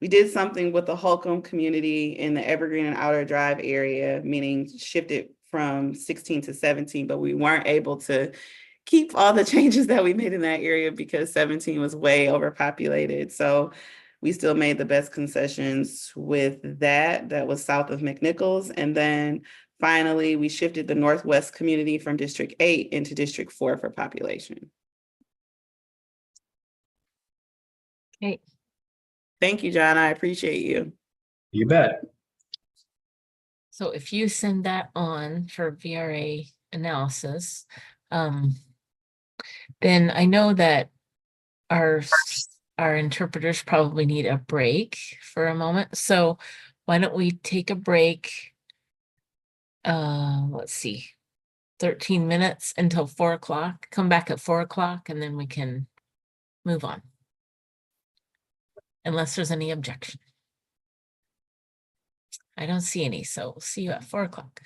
did something with the Holcomb community in the Evergreen and Outer Drive area, meaning shifted from 16 to 17, but we weren't able to keep all the changes that we made in that area because 17 was way overpopulated. So we still made the best concessions with that. That was south of McNichols. And then finally, we shifted the Northwest community from District 8 into District 4 for population. Okay. Thank you, John. I appreciate you. You bet. So if you send that on for VRA analysis, then I know that our interpreters probably need a break for a moment. So why don't we take a break? Let's see, 13 minutes until 4 o'clock, come back at 4 o'clock, and then we can move on. Unless there's any objection. I don't see any, so we'll see you at 4 o'clock.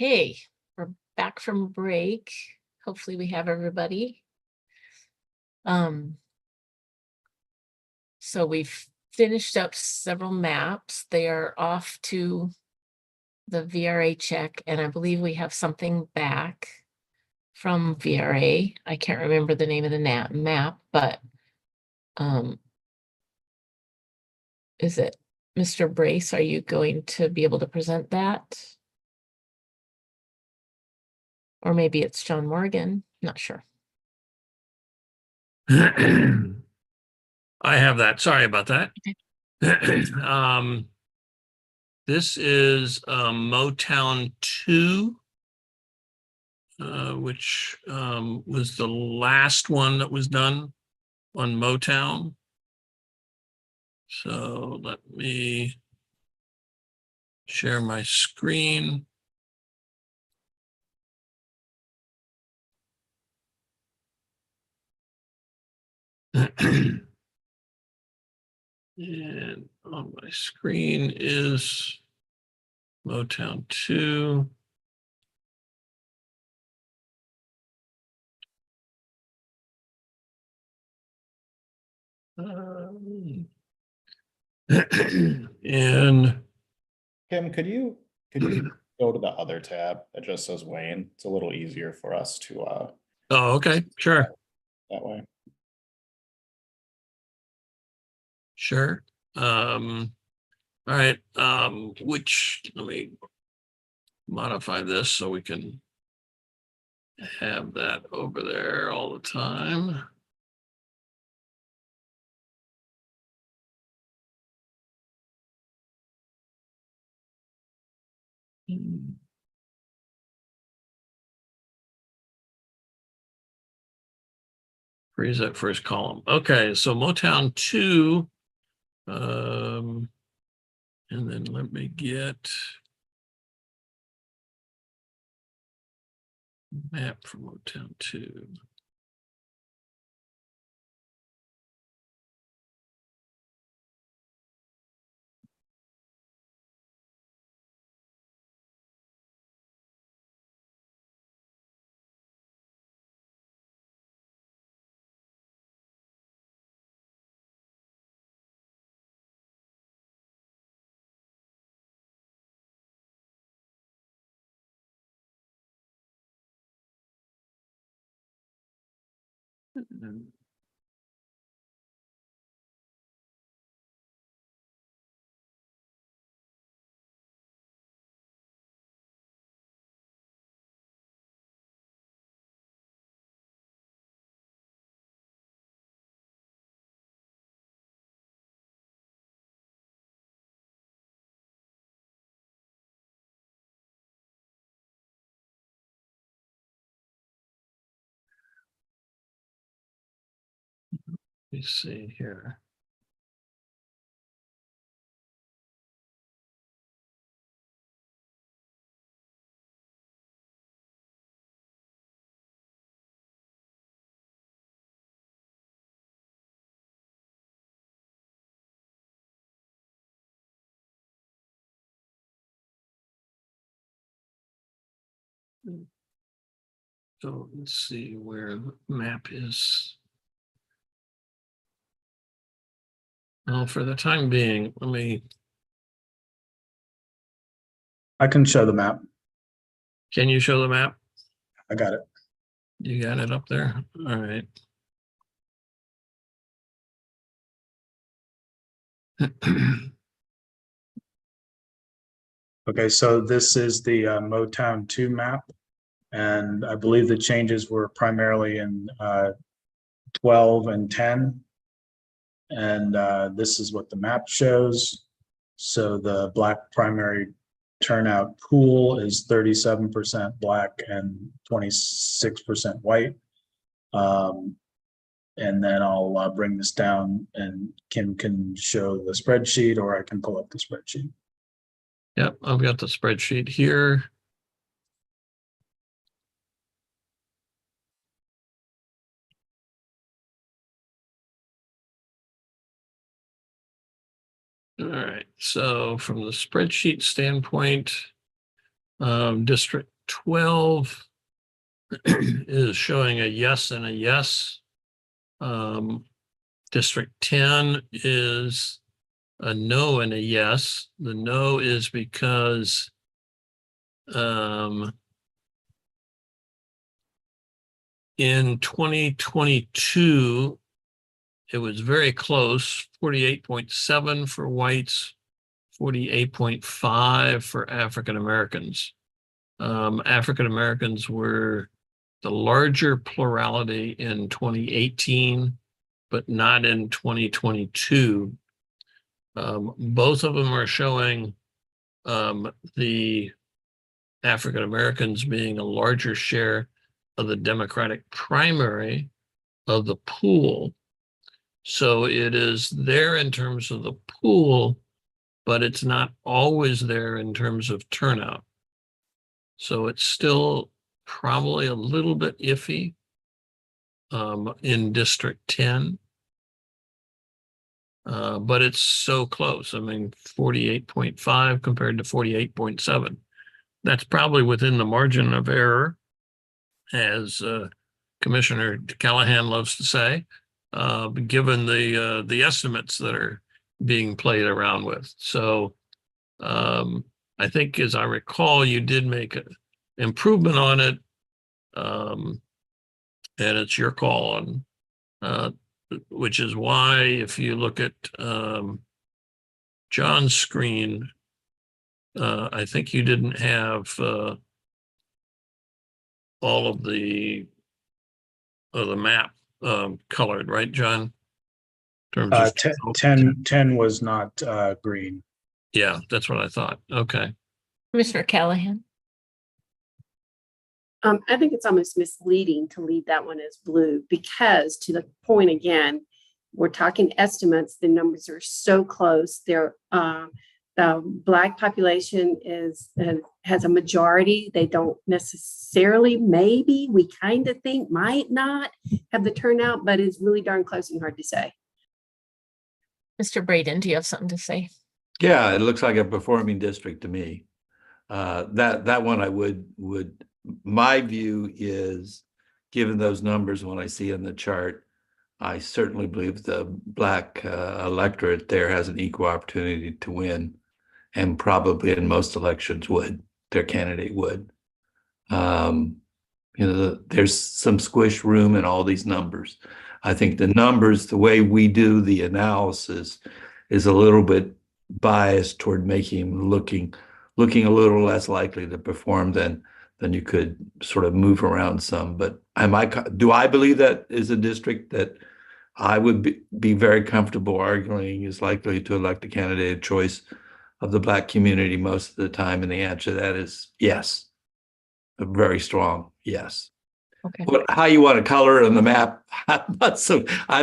Okay, we're back from break. Hopefully we have everybody. So we've finished up several maps. They are off to the VRA check, and I believe we have something back from VRA. I can't remember the name of the map, but is it Mr. Brace? Are you going to be able to present that? Or maybe it's John Morgan, not sure. I have that. Sorry about that. This is Motown 2, which was the last one that was done on Motown. So let me share my screen. And on my screen is Motown 2. And Kim, could you go to the other tab that just says Wayne? It's a little easier for us to oh, okay, sure. that way. Sure. All right. Which let me modify this so we can have that over there all the time. Freeze that first column. Okay, so Motown 2. And then let me get map for Motown 2. Let me see here. So let's see where the map is. Well, for the time being, let me. I can show the map. Can you show the map? I got it. You got it up there? All right. Okay, so this is the Motown 2 map. And I believe the changes were primarily in 12 and 10. And this is what the map shows. So the black primary turnout pool is 37% black and 26% white. And then I'll bring this down and Kim can show the spreadsheet, or I can pull up the spreadsheet. Yep, I've got the spreadsheet here. All right, so from the spreadsheet standpoint, District 12 is showing a yes and a yes. District 10 is a no and a yes. The no is because in 2022, it was very close, 48.7 for whites, 48.5 for African Americans. African Americans were the larger plurality in 2018, but not in 2022. Both of them are showing the African Americans being a larger share of the Democratic primary of the pool. So it is there in terms of the pool, but it's not always there in terms of turnout. So it's still probably a little bit iffy in District 10. But it's so close. I mean, 48.5 compared to 48.7. That's probably within the margin of error, as Commissioner Callahan loves to say, given the estimates that are being played around with. So I think, as I recall, you did make an improvement on it, and it's your call on, which is why if you look at John's screen, I think you didn't have all of the map colored, right, John? In terms of 10 was not green. Yeah, that's what I thought. Okay. Commissioner Callahan. I think it's almost misleading to leave that one as blue because, to the point again, we're talking estimates. The numbers are so close. The Black population has a majority. They don't necessarily, maybe, we kind of think might not have the turnout, but it's really darn close and hard to say. Mr. Braden, do you have something to say? Yeah, it looks like a performing district to me. That one I would, my view is, given those numbers when I see in the chart, I certainly believe the Black electorate there has an equal opportunity to win, and probably in most elections their candidate would. There's some squish room in all these numbers. I think the numbers, the way we do the analysis, is a little bit biased toward making him looking a little less likely to perform than you could sort of move around some. But do I believe that is a district that I would be very comfortable arguing is likely to elect a candidate of choice of the Black community most of the time? And the answer to that is yes. A very strong yes. Okay. How you want to color it on the map, I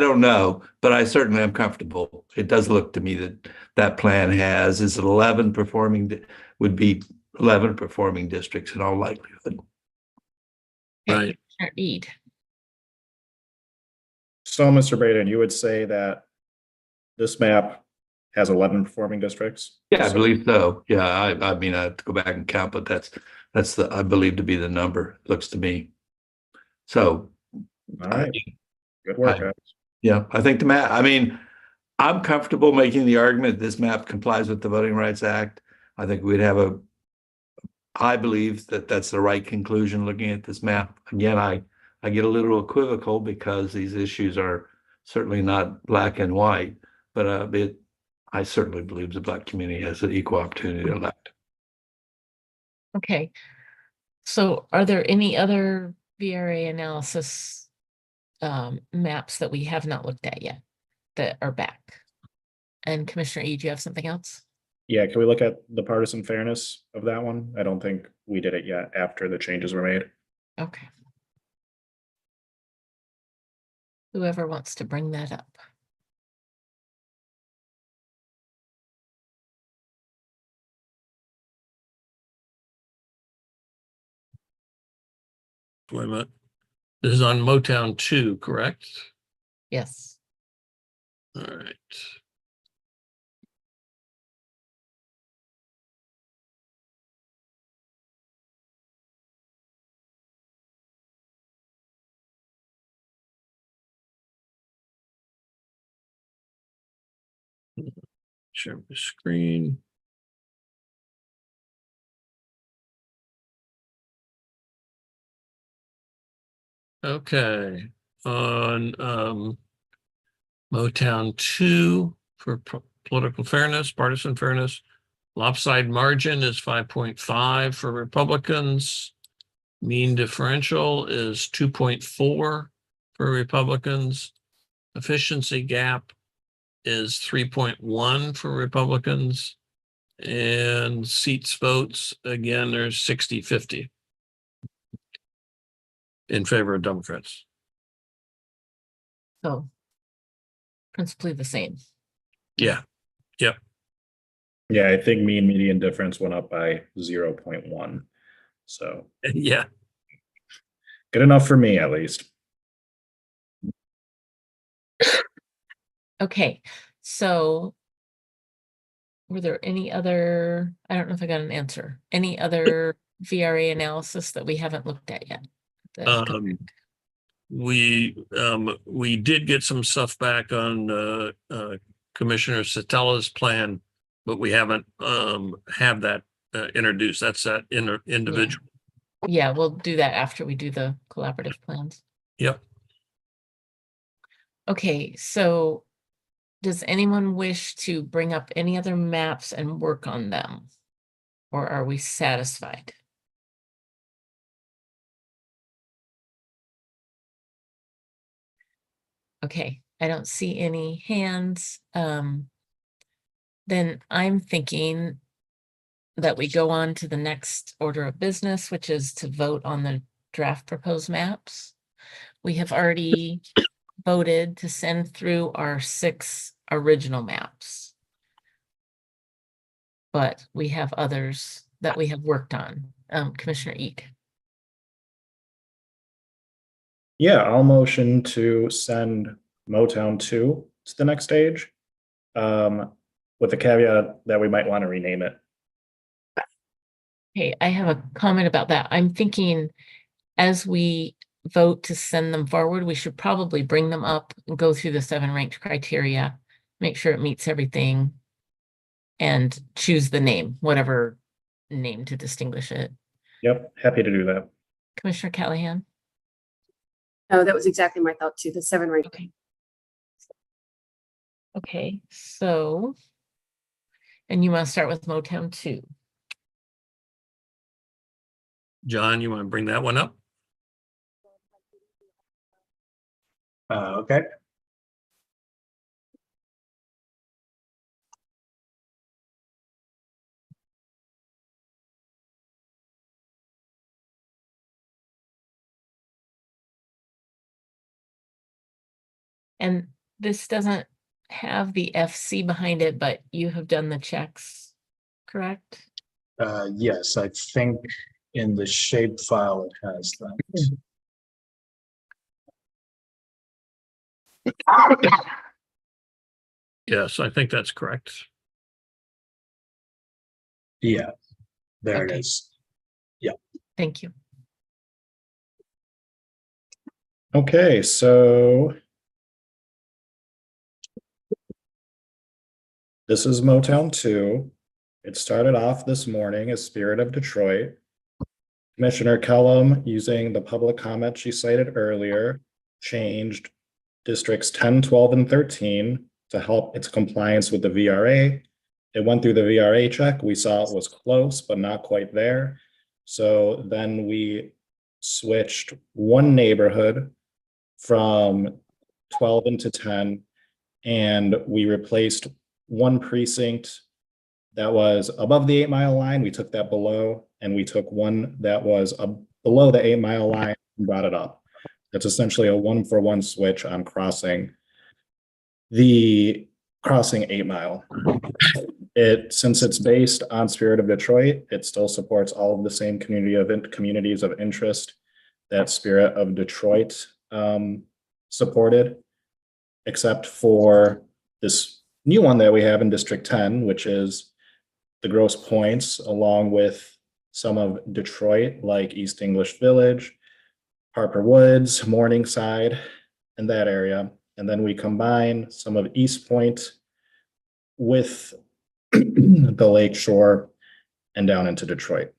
don't know, but I certainly am comfortable. It does look to me that plan is it 11 would be 11 performing districts in all likelihood. Right. Commissioner Eid. So, Mr. Braden, you would say that this map has 11 performing districts? Yeah, I believe so. Yeah, I mean, I have to go back and count, but that's the, I believe, to be the number, looks to me. So, all right, good work, guys. Yeah, I think the map, I mean, I'm comfortable making the argument this map complies with the Voting Rights Act. I think I believe that's the right conclusion looking at this map. Again, I get a little equivocal because these issues are certainly not black and white, but I certainly believe the Black community has an equal opportunity to elect. Okay. So are there any other VRA analysis maps that we have not looked at yet that are back? And Commissioner E, do you have something else? Yeah, can we look at the partisan fairness of that one? I don't think we did it yet after the changes were made. Okay. Whoever wants to bring that up. Wait a minute. This is on Motown 2, correct? Yes. All right. Share my screen. Okay, on Motown 2 for political fairness, partisan fairness. Lopside margin is 5.5 for Republicans. Mean differential is 2.4 for Republicans. Efficiency gap is 3.1 for Republicans. And seats votes, again, there's 60-50 in favor of Democrats. So principally the same. Yeah. Yep. Yeah, I think mean median difference went up by 0.1. So Yeah. good enough for me, at least. Okay, so were there any other, I don't know if I got an answer, any other VRA analysis that we haven't looked at yet? We did get some stuff back on Commissioner Satella's plan, but we haven't have that introduced. That's that individual. Yeah, we'll do that after we do the collaborative plans. Yep. Okay, so does anyone wish to bring up any other maps and work on them? Or are we satisfied? Okay, I don't see any hands. Then I'm thinking that we go on to the next order of business, which is to vote on the draft proposed maps. We have already voted to send through our 6 original maps. But we have others that we have worked on. Commissioner Eek. Yeah, I'll motion to send Motown 2 to the next stage, with the caveat that we might want to rename it. Okay, I have a comment about that. I'm thinking as we vote to send them forward, we should probably bring them up and go through the 7 ranked criteria, make sure it meets everything, and choose the name, whatever name to distinguish it. Yep, happy to do that. Commissioner Callahan? Oh, that was exactly my thought too, the 7 rank. Okay. Okay, so, and you want to start with Motown 2. John, you want to bring that one up? Okay. And this doesn't have the FC behind it, but you have done the checks, correct? Yes, I think in the shape file it has that. Yes, I think that's correct. Yeah, there it Okay. is. Yeah. Thank you. Okay, so this is Motown 2. It started off this morning as Spirit of Detroit. Commissioner Kellum, using the public comment she cited earlier, changed districts 10, 12, and 13 to help its compliance with the VRA. It went through the VRA check. We saw it was close, but not quite there. So then we switched one neighborhood from 12 into 10, and we replaced one precinct that was above the 8-mile line. We took that below, and we took one that was below the 8-mile line and brought it up. It's essentially a 1-for-1 switch on crossing 8 Mile. Since it's based on Spirit of Detroit, it still supports all of the same communities of interest that Spirit of Detroit supported, except for this new one that we have in District 10, which is the Grosse Pointes, along with some of Detroit, like East English Village, Harper Woods, Morningside, and that area. And then we combine some of East Point with the Lake Shore and down into Detroit.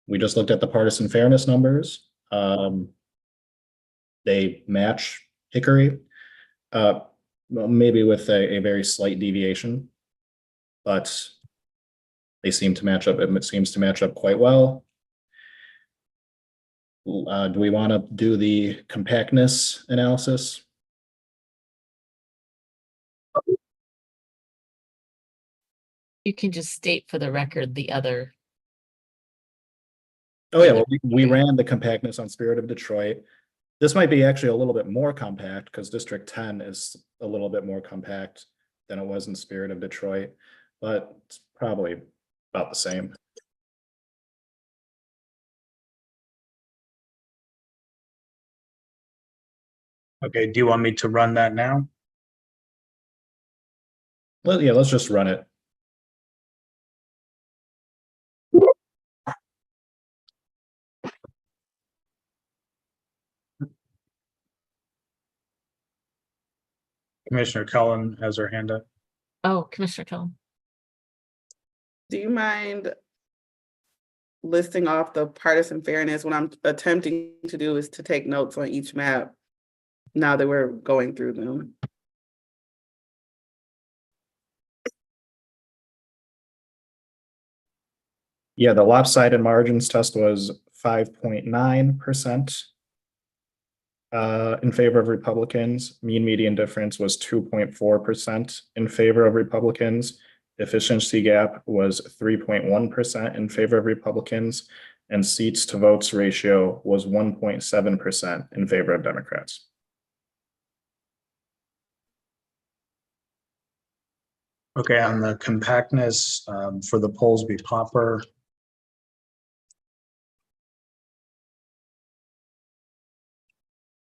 We just looked at the partisan fairness numbers. They match Hickory, well, maybe with a very slight deviation, but they seem to match up. It seems to match up quite well. Do we want to do the compactness analysis? You can just state for the record the other. Oh yeah, well, we ran the compactness on Spirit of Detroit. This might be actually a little bit more compact because District 10 is a little bit more compact than it was in Spirit of Detroit, but it's probably about the same. Okay, do you want me to run that now? Well, yeah, let's just run it. Commissioner Cullen has her hand up. Oh, Commissioner Cullen. Do you mind listing off the partisan fairness? What I'm attempting to do is to take notes on each map now that we're going through them. Yeah, the lopsided margins test was 5.9% in favor of Republicans. Mean median difference was 2.4% in favor of Republicans. Efficiency gap was 3.1% in favor of Republicans, and seats to votes ratio was 1.7% in favor of Democrats. Okay, on the compactness for the Polsby Popper.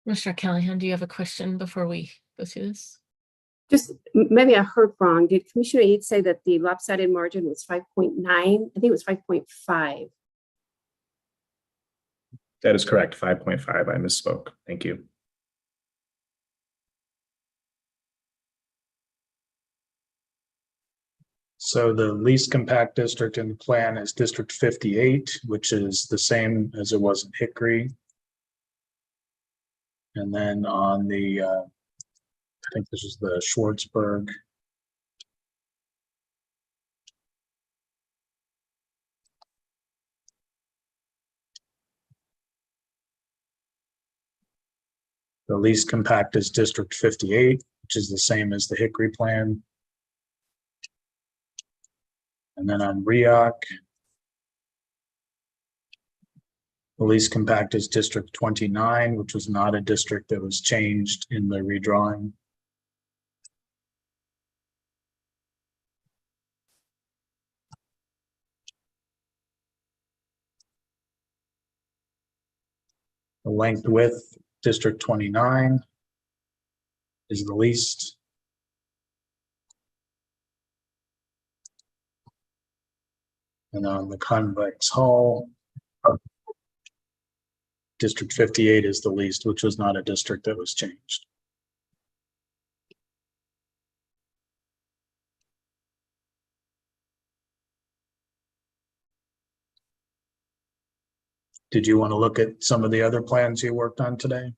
Commissioner Callahan, do you have a question before we go through this? Just maybe I heard wrong. Did Commissioner Eid say that the lopsided margin was 5.9? I think it was 5.5. That is correct, 5.5. I misspoke. Thank you. So the least compact district in the plan is District 58, which is the same as it was in Hickory. And then on the, I think this is the Schwartzburg. The least compact is District 58, which is the same as the Hickory plan. And then on REOC, the least compact is District 29, which was not a district that was changed in the redrawing. The length width, District 29 is the least. And on the convex hull, District 58 is the least, which was not a district that was changed. Did you want to look at some of the other plans you worked on today?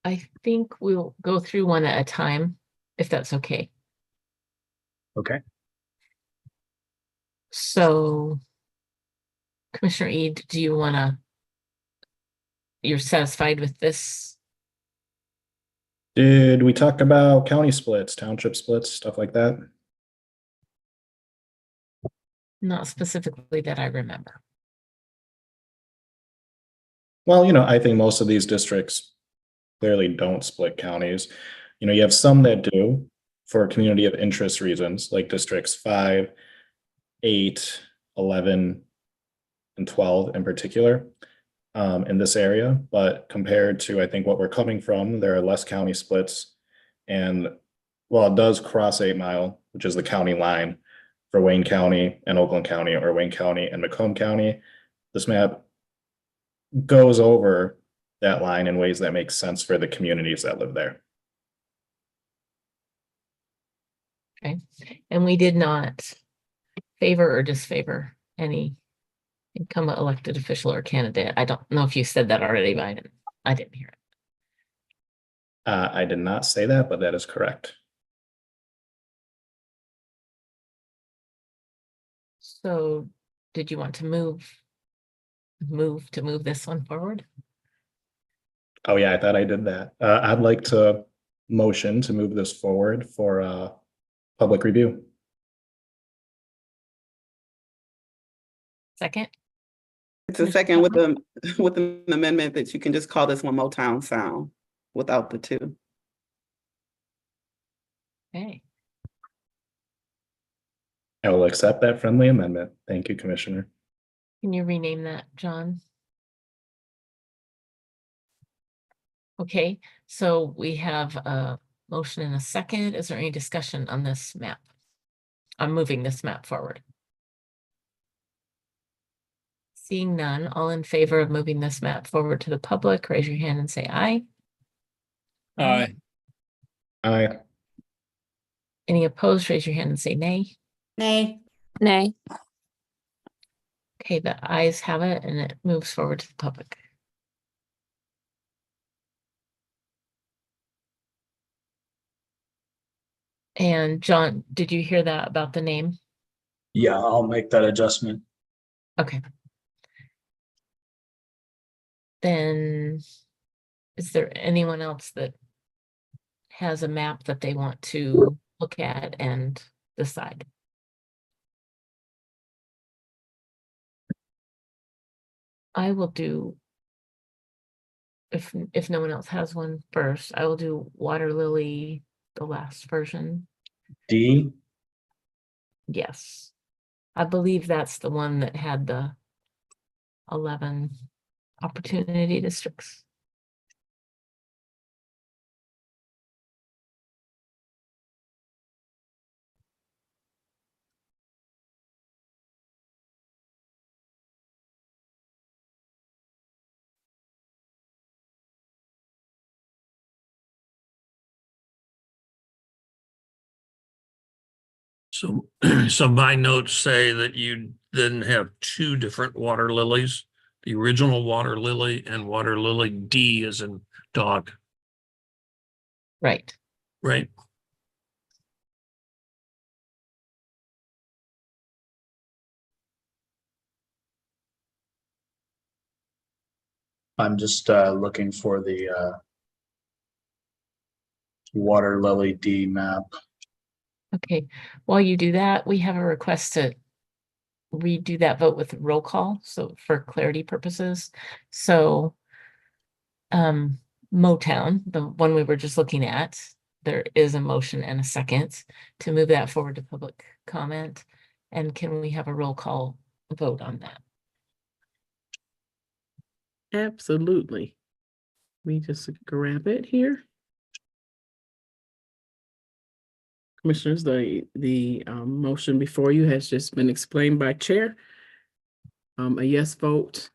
I think we'll go through one at a time, if that's okay. Okay. So, Commissioner Eid, do you want to, you're satisfied with this? Did we talk about county splits, township splits, stuff like that? Not specifically that I remember. Well, I think most of these districts clearly don't split counties. You have some that do for community of interest reasons, like districts 5, 8, 11, and 12 in particular, in this area. But compared to, I think, what we're coming from, there are less county splits. And while it does cross 8 Mile, which is the county line for Wayne County and Oakland County, or Wayne County and Macomb County, this map goes over that line in ways that make sense for the communities that live there. Okay, and we did not favor or disfavor any incumbent elected official or candidate. I don't know if you said that already, but I didn't hear it. I did not say that, but that is correct. So did you want to move this one forward? Oh yeah, I thought I did that. I'd like to motion to move this forward for public review. Second? It's a second with an amendment that you can just call this one Motown Sound without the 2. Okay. I will accept that friendly amendment. Thank you, Commissioner. Can you rename that, John? Okay, so we have a motion and a second. Is there any discussion on this map? I'm moving this map forward. Seeing none, all in favor of moving this map forward to the public, raise your hand and say aye. Aye. Aye. Any opposed, raise your hand and say nay. Nay. Nay. Okay, the ayes have it and it moves forward to the public. And John, did you hear that about the name? Yeah, I'll make that adjustment. Okay. Then is there anyone else that has a map that they want to look at and decide? I will do, if no one else has one first, I will do Water Lily, the last version. D. Yes. I believe that's the one that had the 11 opportunity districts. So, so my notes say that you then have 2 different water lilies, the original water lily and water lily D as in dog. Right. Right. I'm just looking for the water lily D map. Okay, while you do that, we have a request to redo that vote with roll call, so for clarity purposes. So Motown, the one we were just looking at, there is a motion and a second to move that forward to public comment. And can we have a roll call vote on that? Absolutely. Let me just grab it here. Commissioners, the motion before you has just been explained by Chair. A yes vote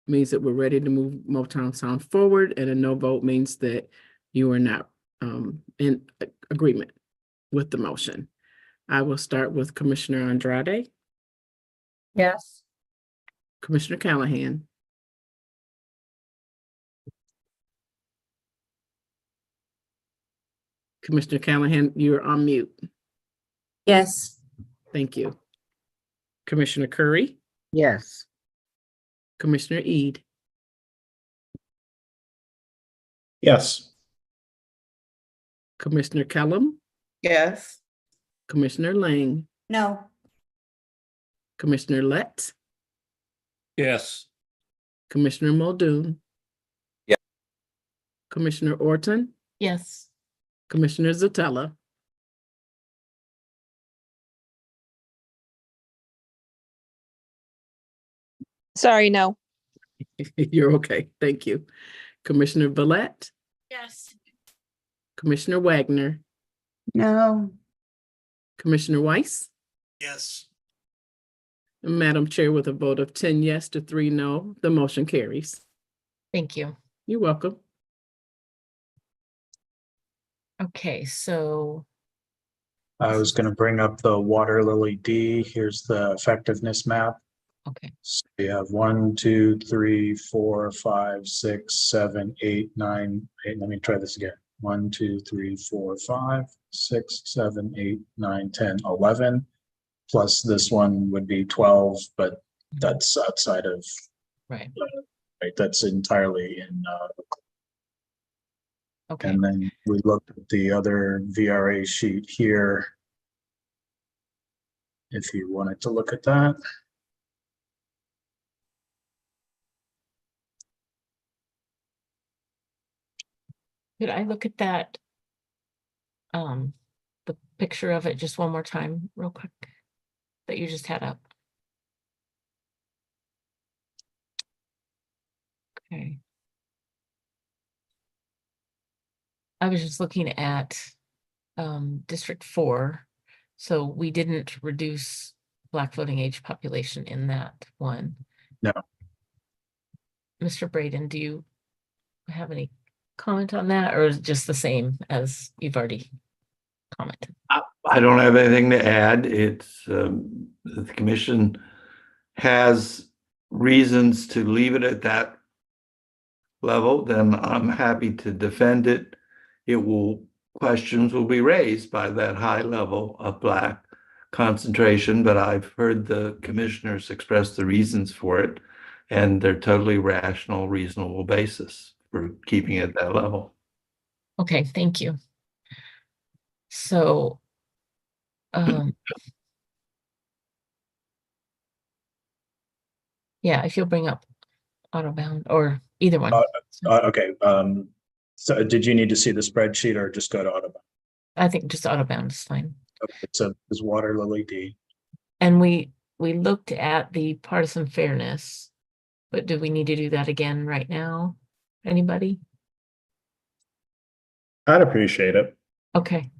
means that we're ready to move Motown Sound forward, and a no vote means that you are not in agreement with the motion. I will start with Commissioner Andrade. Yes. Commissioner Callahan. Commissioner Callahan, you're on mute. Yes. Thank you. Commissioner Curry. Yes. Commissioner Eid. Yes. Commissioner Kellum. Yes. Commissioner Lang. No. Commissioner Letts. Yes. Commissioner Muldoon. Yeah. Commissioner Orton, Yes. Commissioner Zatella. Sorry, no. You're okay. Thank you. Commissioner Villette, Yes. Commissioner Wagner, No. Commissioner Weiss, Yes. and Madam Chair, with a vote of 10 yes to 3 no, the motion carries. Thank you. You're welcome. Okay, so I was going to bring up the water lily D. Here's the effectiveness map. okay. So you have 1, 2, 3, 4, 5, 6, 7, 8, 9, 8. Let me try this again. 1, 2, 3, 4, 5, 6, 7, 8, 9, 10, 11. Plus this one would be 12, but that's outside of, Right. right? That's entirely in, Okay. and then we looked at the other VRA sheet here. If you wanted to look at that. Could I look at that? The picture of it just one more time, real quick, that you just had up. Okay. I was just looking at District 4. So we didn't reduce Black voting age population in that one. No. Mr. Braden, do you have any comment on that, or is it just the same as you've already commented? I don't have anything to add. It's, the commission has reasons to leave it at that level, then I'm happy to defend it. Questions will be raised by that high level of Black concentration, but I've heard the commissioners express the reasons for it, and they're totally rational, reasonable basis for keeping it at that level. Okay, thank you. So, yeah, if you'll bring up Autobound or either one. Okay. So did you need to see the spreadsheet or just go to Autobound? I think just Autobound is fine. Okay, so it's water lily D. And we looked at the partisan fairness, but do we need to do that again right now? Anybody? I'd appreciate it. Okay.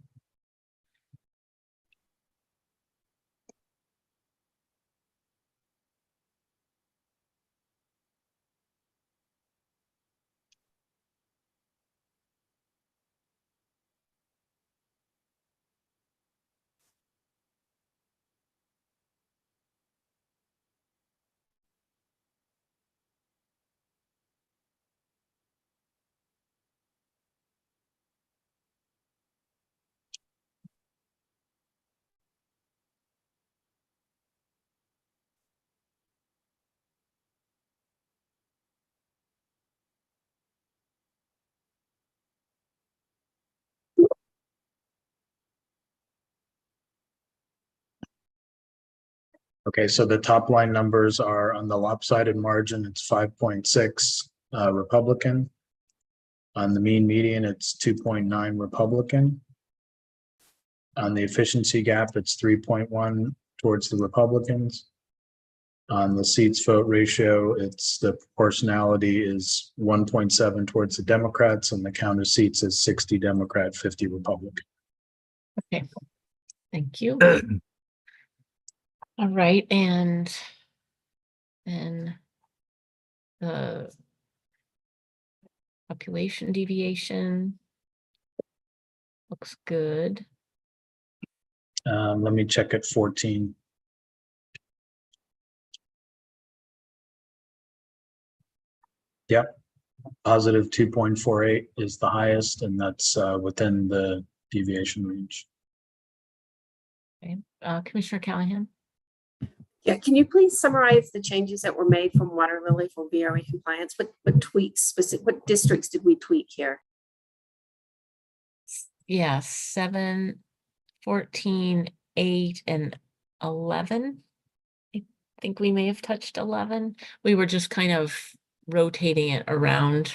Okay, so the top line numbers are on the lopsided margin, it's 5.6 Republican. On the mean median, it's 2.9 Republican. On the efficiency gap, it's 3.1 towards the Republicans. On the seats vote ratio, it's the proportionality is 1.7 towards the Democrats, and the count of seats is 60 Democrat, 50 Republican. Okay. Thank you. All right, and then the population deviation looks good. Let me check at 14. Yep, positive 2.48 is the highest, and that's within the deviation range. Okay, Commissioner Callahan. Yeah, can you please summarize the changes that were made from Water Lily for VRA compliance? What tweaks, specific, what districts did we tweak here? Yeah, 7, 14, 8, and 11. I think we may have touched 11. We were just kind of rotating it around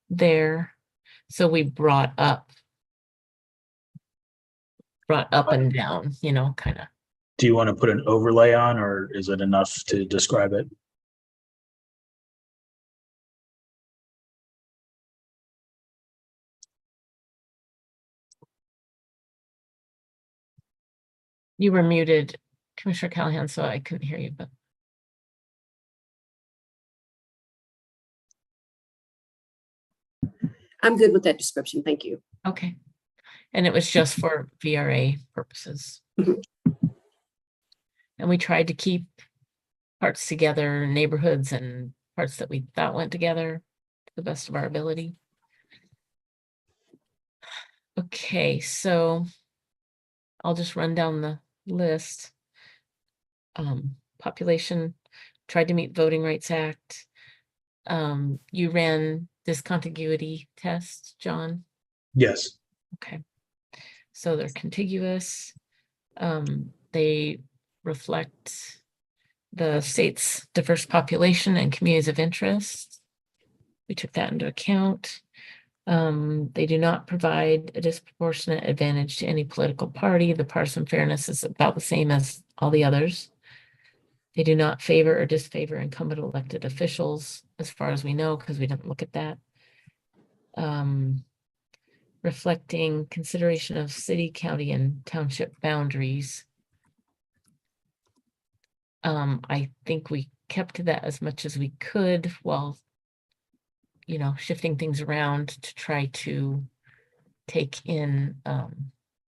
there. So we brought up and down, you know, kind of. Do you want to put an overlay on, or is it enough to describe it? You were muted, Commissioner Callahan, so I couldn't hear you, but. I'm good with that description. Thank you. Okay. And it was just for VRA purposes. And we tried to keep parts together, neighborhoods and parts that we thought went together to the best of our ability. Okay, so I'll just run down the list. Population, tried to meet Voting Rights Act. You ran discontiguity test, John? Yes. Okay. So they're contiguous. They reflect the state's diverse population and communities of interest. We took that into account. They do not provide a disproportionate advantage to any political party. The partisan fairness is about the same as all the others. They do not favor or disfavor incumbent elected officials, as far as we know, because we didn't look at that. Reflecting consideration of city, county, and township boundaries. I think we kept to that as much as we could while, you know, shifting things around to try to take in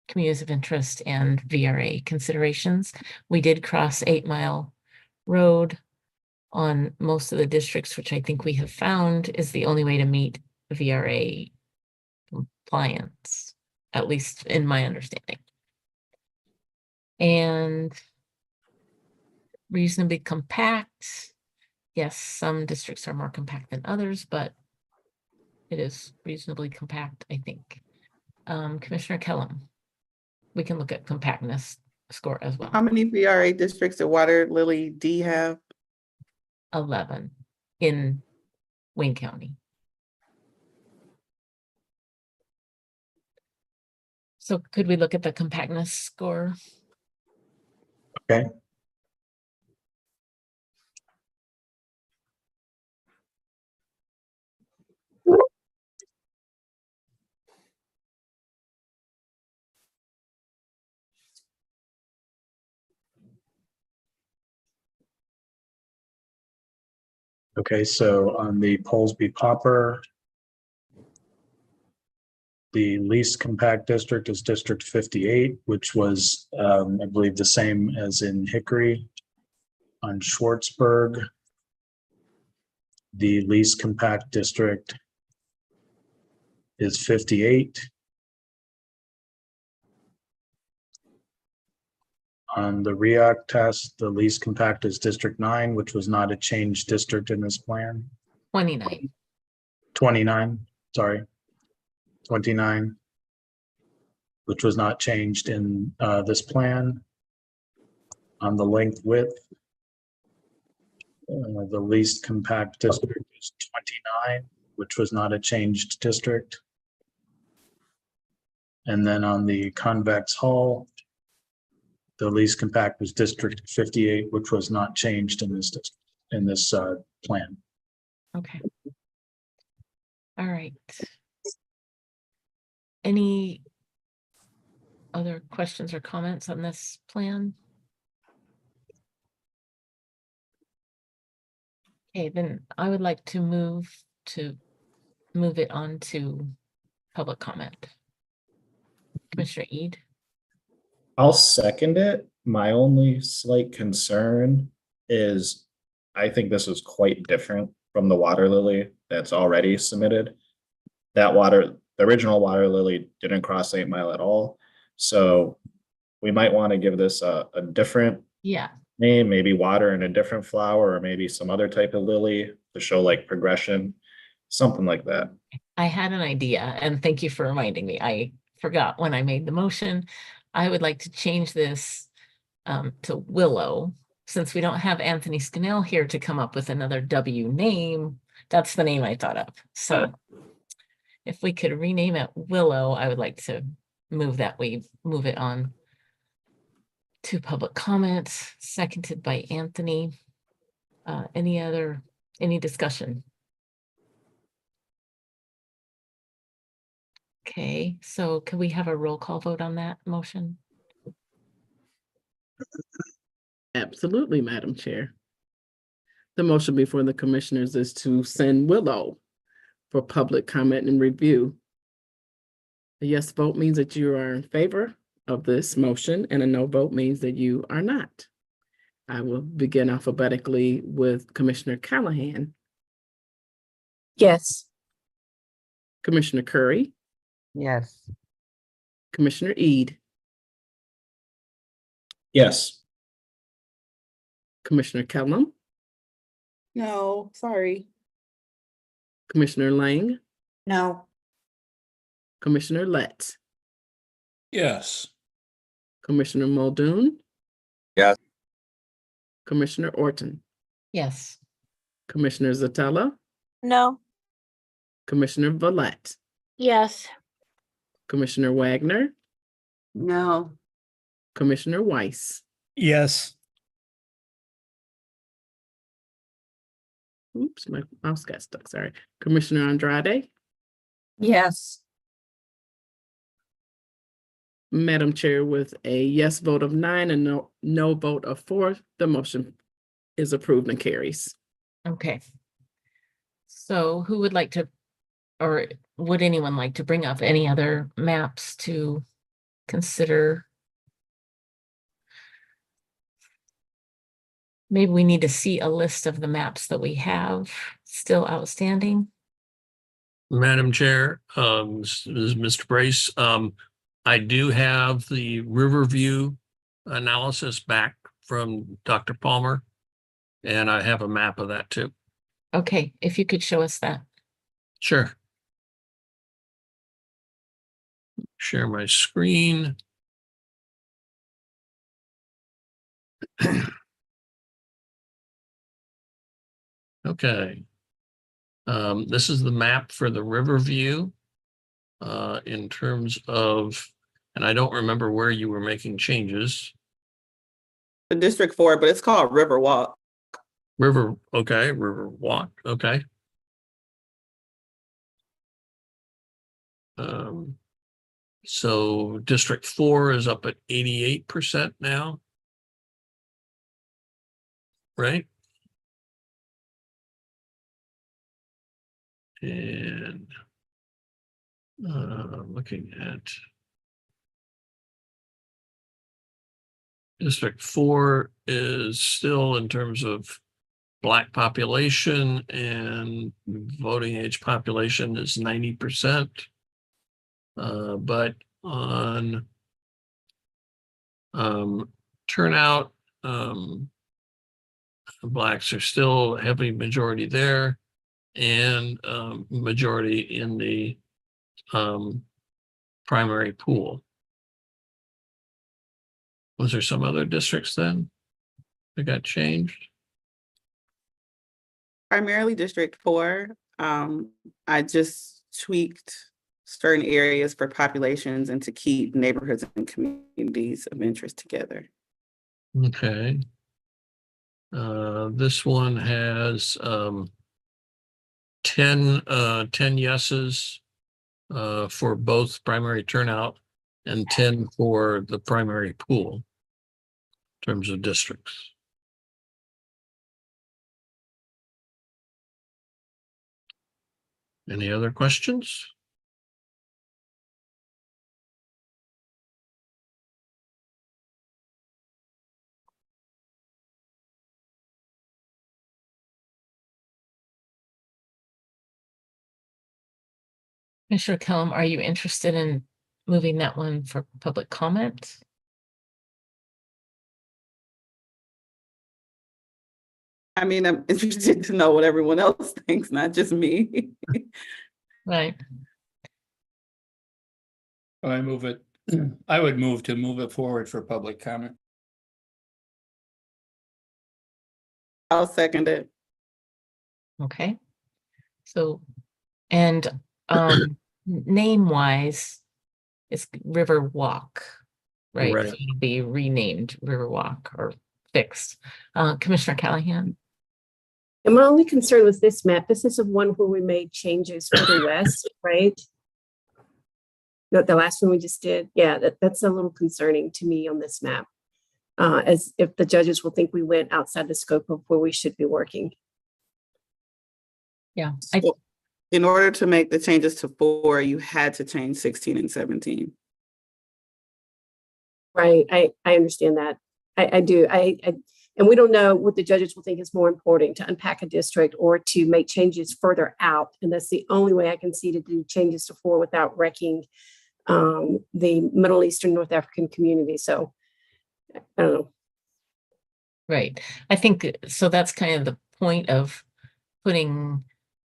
communities of interest and VRA considerations. We did cross 8 Mile Road on most of the districts, which I think we have found is the only way to meet VRA compliance, at least in my understanding. And reasonably compact. Yes, some districts are more compact than others, but it is reasonably compact, I think. Commissioner Kellum, we can look at compactness score as well. How many VRA districts did Water Lily D have? 11 in Wayne County. So could we look at the compactness score? Okay. Okay, so on the Polsby Popper, the least compact district is District 58, which was, I believe, the same as in Hickory. On Schwartzburg, the least compact district is 58. On the REAC test, the least compact is District 9, which was not a changed district in this plan. 29. 29, sorry. 29, which was not changed in this plan. On the length width, the least compact district is 29, which was not a changed district. And then on the convex hull, the least compact was District 58, which was not changed in this plan. Okay. All right. Any other questions or comments on this plan? Okay, then I would like to move it on to public comment. Commissioner Eid? I'll second it. My only slight concern is I think this is quite different from the Water Lily that's already submitted. The original Water Lily didn't cross 8 Mile at all. So we might want to give this a different name, maybe water in a different flower, or maybe some other type of lily to show like progression, something like that. I had an idea, and thank you for reminding me. I forgot when I made the motion. I would like to change this to Willow, since we don't have Anthony Scannell here to come up with another W name. That's the name I thought of. So if we could rename it Willow, I would like to move that we move it on to public comments, seconded by Anthony. Any discussion? Okay, so can we have a roll call vote on that motion? Absolutely, Madam Chair. The motion before the commissioners is to send Willow for public comment and review. A yes vote means that you are in favor of this motion, and a no vote means that you are not. I will begin alphabetically with Commissioner Callahan, Yes. Commissioner Curry, Yes. Commissioner Ede, Yes. Commissioner Kellum, No, sorry. Commissioner Lang, No. Commissioner Letts, Yes. Commissioner Muldoon, Yes. Commissioner Orton, Yes. Commissioner Zatella, No. Commissioner Valette, Yes. Commissioner Wagner, No. Commissioner Weiss. Yes. Oops, my mouse got stuck, sorry. Commissioner Andrade, Yes. Madam Chair, with a yes vote of 9 and no vote of 4, the motion is approved and carries. Okay. So who would like to, or would anyone like to bring up any other maps to consider? Maybe we need to see a list of the maps that we have still outstanding. Madam Chair, this is Mr. Brace. I do have the Riverview analysis back from Dr. Palmer, and I have a map of that too. Okay, if you could show us that. Sure. Share my screen. Okay. This is the map for the Riverview in terms of, and I don't remember where you were making changes. The District 4, but it's called River Walk. Okay, River Walk, okay. So District 4 is up at 88% now. Right? And looking at District 4 is still, in terms of Black population and voting age population, is 90%. But on turnout, Blacks are still a heavy majority there, and majority in the primary pool. Was there some other districts then that got changed? Primarily District 4. I just tweaked certain areas for populations and to keep neighborhoods and communities of interest together. Okay. This one has 10 yeses for both primary turnout and 10 for the primary pool in terms of districts. Any other questions? Commissioner Kellum, are you interested in moving that one for public comment? I mean, I'm interested to know what everyone else thinks, not just me. Right. I move it. I would move to move it forward for public comment. I'll second it. Okay. So, and name wise, it's River Walk, right? Right. So it'll be renamed River Walk or fixed. Commissioner Callahan? And my only concern with this map, this is the one where we made changes for the west, right? The last one we just did, yeah, that's a little concerning to me on this map. As if the judges will think we went outside the scope of where we should be working. Yeah. So in order to make the changes to 4, you had to change 16 and 17. Right, I understand that. I do. And we don't know what the judges will think is more important, to unpack a district or to make changes further out. And that's the only way I can see to do changes to 4 without wrecking the Middle Eastern North African community. So I don't know. Right. I think so. That's kind of the point of putting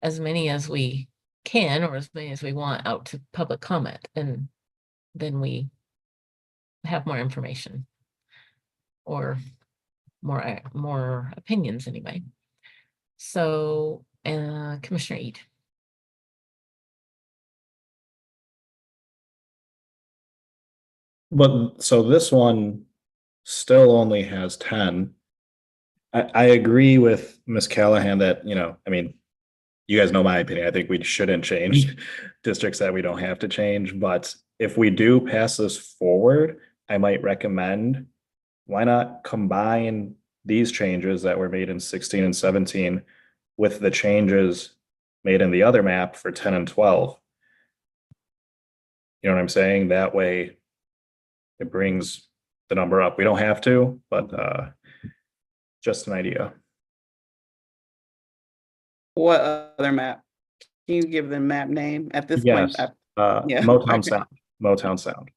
as many as we can or as many as we want out to public comment, and then we have more information or more opinions anyway. So, Commissioner Eid. But so this one still only has 10. I agree with Ms. Callahan that, I mean, you guys know my opinion. I think we shouldn't change districts that we don't have to change. But if we do pass this forward, I might recommend, why not combine these changes that were made in 16 and 17 with the changes made in the other map for 10 and 12? You know what I'm saying? That way it brings the number up. We don't have to, but just an idea. What other map? Can you give the map name at this point? Yes, Yeah. Motown Sound, Motown Sound.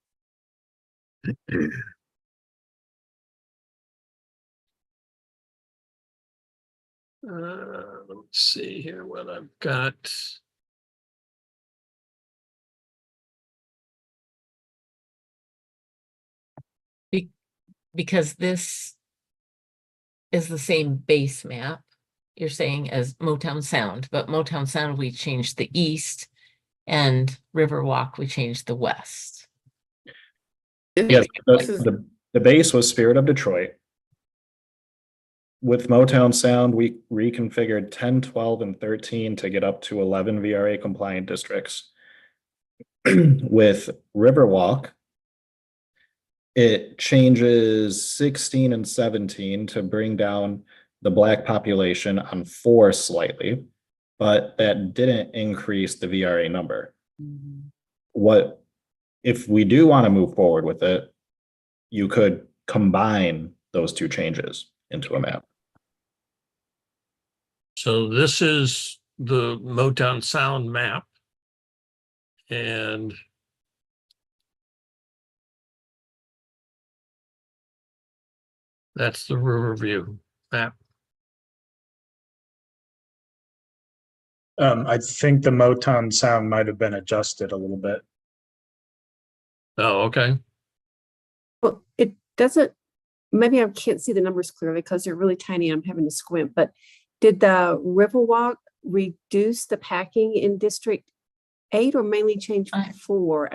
Let's see here what I've got. Because this is the same base map, you're saying, as Motown Sound, but Motown Sound, we changed the east, and Riverwalk, we changed the west. Yes, the base was Spirit of Detroit. With Motown Sound, we reconfigured 10, 12, and 13 to get up to 11 VRA compliant districts. With Riverwalk, it changes 16 and 17 to bring down the Black population on 4 slightly, but that didn't increase the VRA number. What if we do want to move forward with it, you could combine those 2 changes into a map. So this is the Motown Sound map. And that's the Riverview map. I think the Motown Sound might have been adjusted a little bit. Oh, okay. Well, it doesn't, maybe I can't see the numbers clearly because they're really tiny. I'm having to squint, but did the Riverwalk reduce the packing in District 8 or mainly change 4?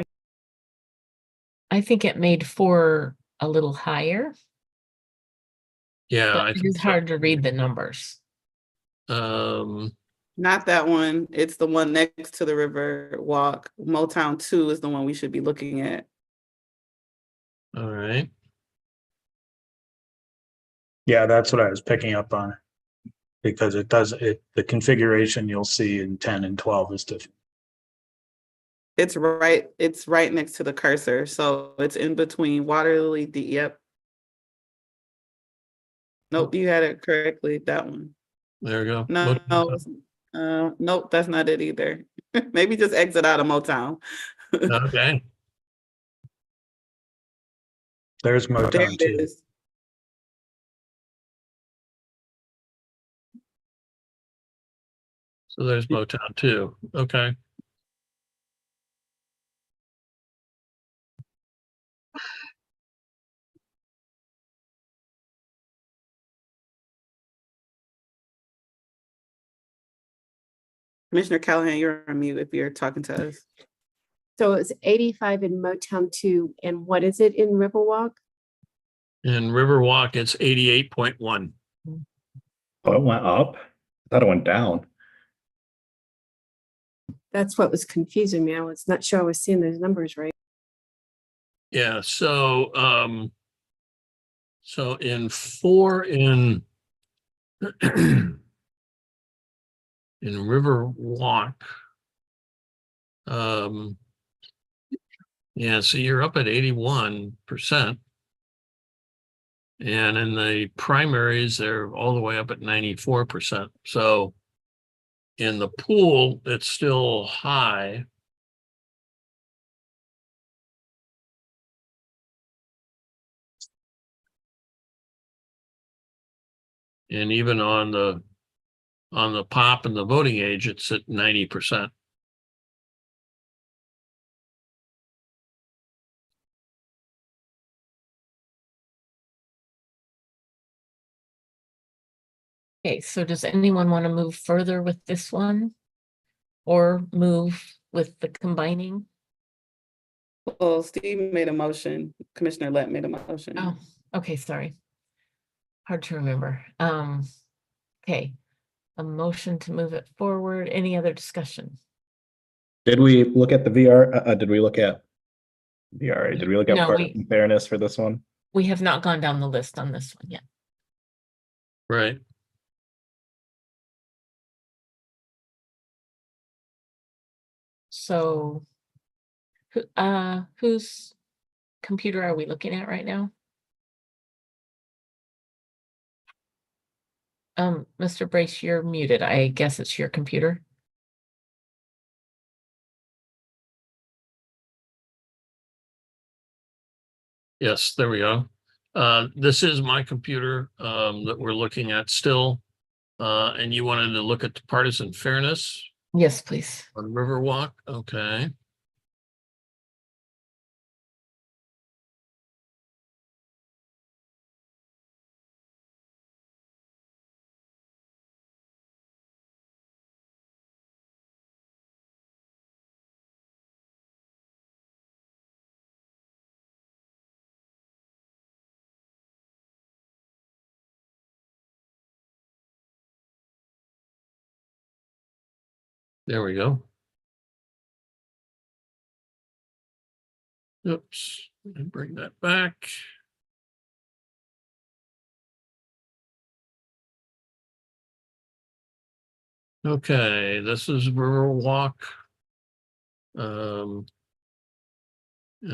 I think it made 4 a little higher. Yeah, But it is hard to read the numbers. Not that one. It's the one next to the river walk. Motown 2 is the one we should be looking at. All right. Yeah, that's what I was picking up on. Because the configuration you'll see in 10 and 12 is different. It's right next to the cursor. So it's in between Water Lily, yep. Nope, you had it correctly, that one. There you go. No, nope, that's not it either. Maybe just exit out of Motown. Okay. There's Motown There it 2. is. So there's Motown 2. Okay. Commissioner Callahan, you're on mute if you're talking to us. So it's 85 in Motown 2, and what is it in Riverwalk? In Riverwalk, it's 88.1. Oh, it went up? I thought it went down. That's what was confusing me. I was not sure I was seeing those numbers right. Yeah, so so in 4 in in Riverwalk, yeah, so you're up at 81%. And in the primaries, they're all the way up at 94%. So in the pool, it's still high. And even on the pop and the voting age, it's at 90%. Okay, so does anyone want to move further with this one? Or move with the combining? Well, Steve made a motion. Commissioner Lett made a motion. Oh, okay, sorry. Hard to remember. Okay, a motion to move it forward. Any other discussion? Did we look at the VR? Did we look at VRA? Did we look at No, partisan fairness for this one? We have not gone down the list on this one yet. Right. So, whose computer are we looking at right now? Mr. Brace, you're muted. I guess it's your computer. Yes, there we go. This is my computer that we're looking at still. And you wanted to look at the partisan fairness Yes, please. on Riverwalk. Okay. There we go. Oops, let me bring that back. Okay, this is Riverwalk. And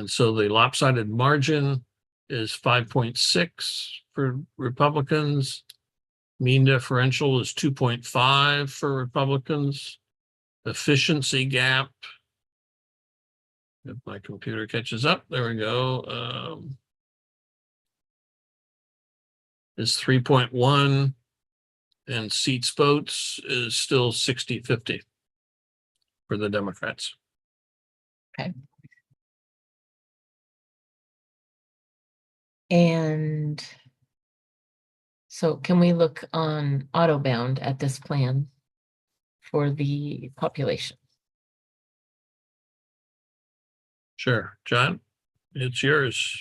so the lopsided margin is 5.6 for Republicans. Mean differential is 2.5 for Republicans. Efficiency gap. If my computer catches up, there we go. Is 3.1, and seats votes is still 60-50 for the Democrats. Okay. And so can we look on Autobound at this plan for the population? Sure, John, it's yours.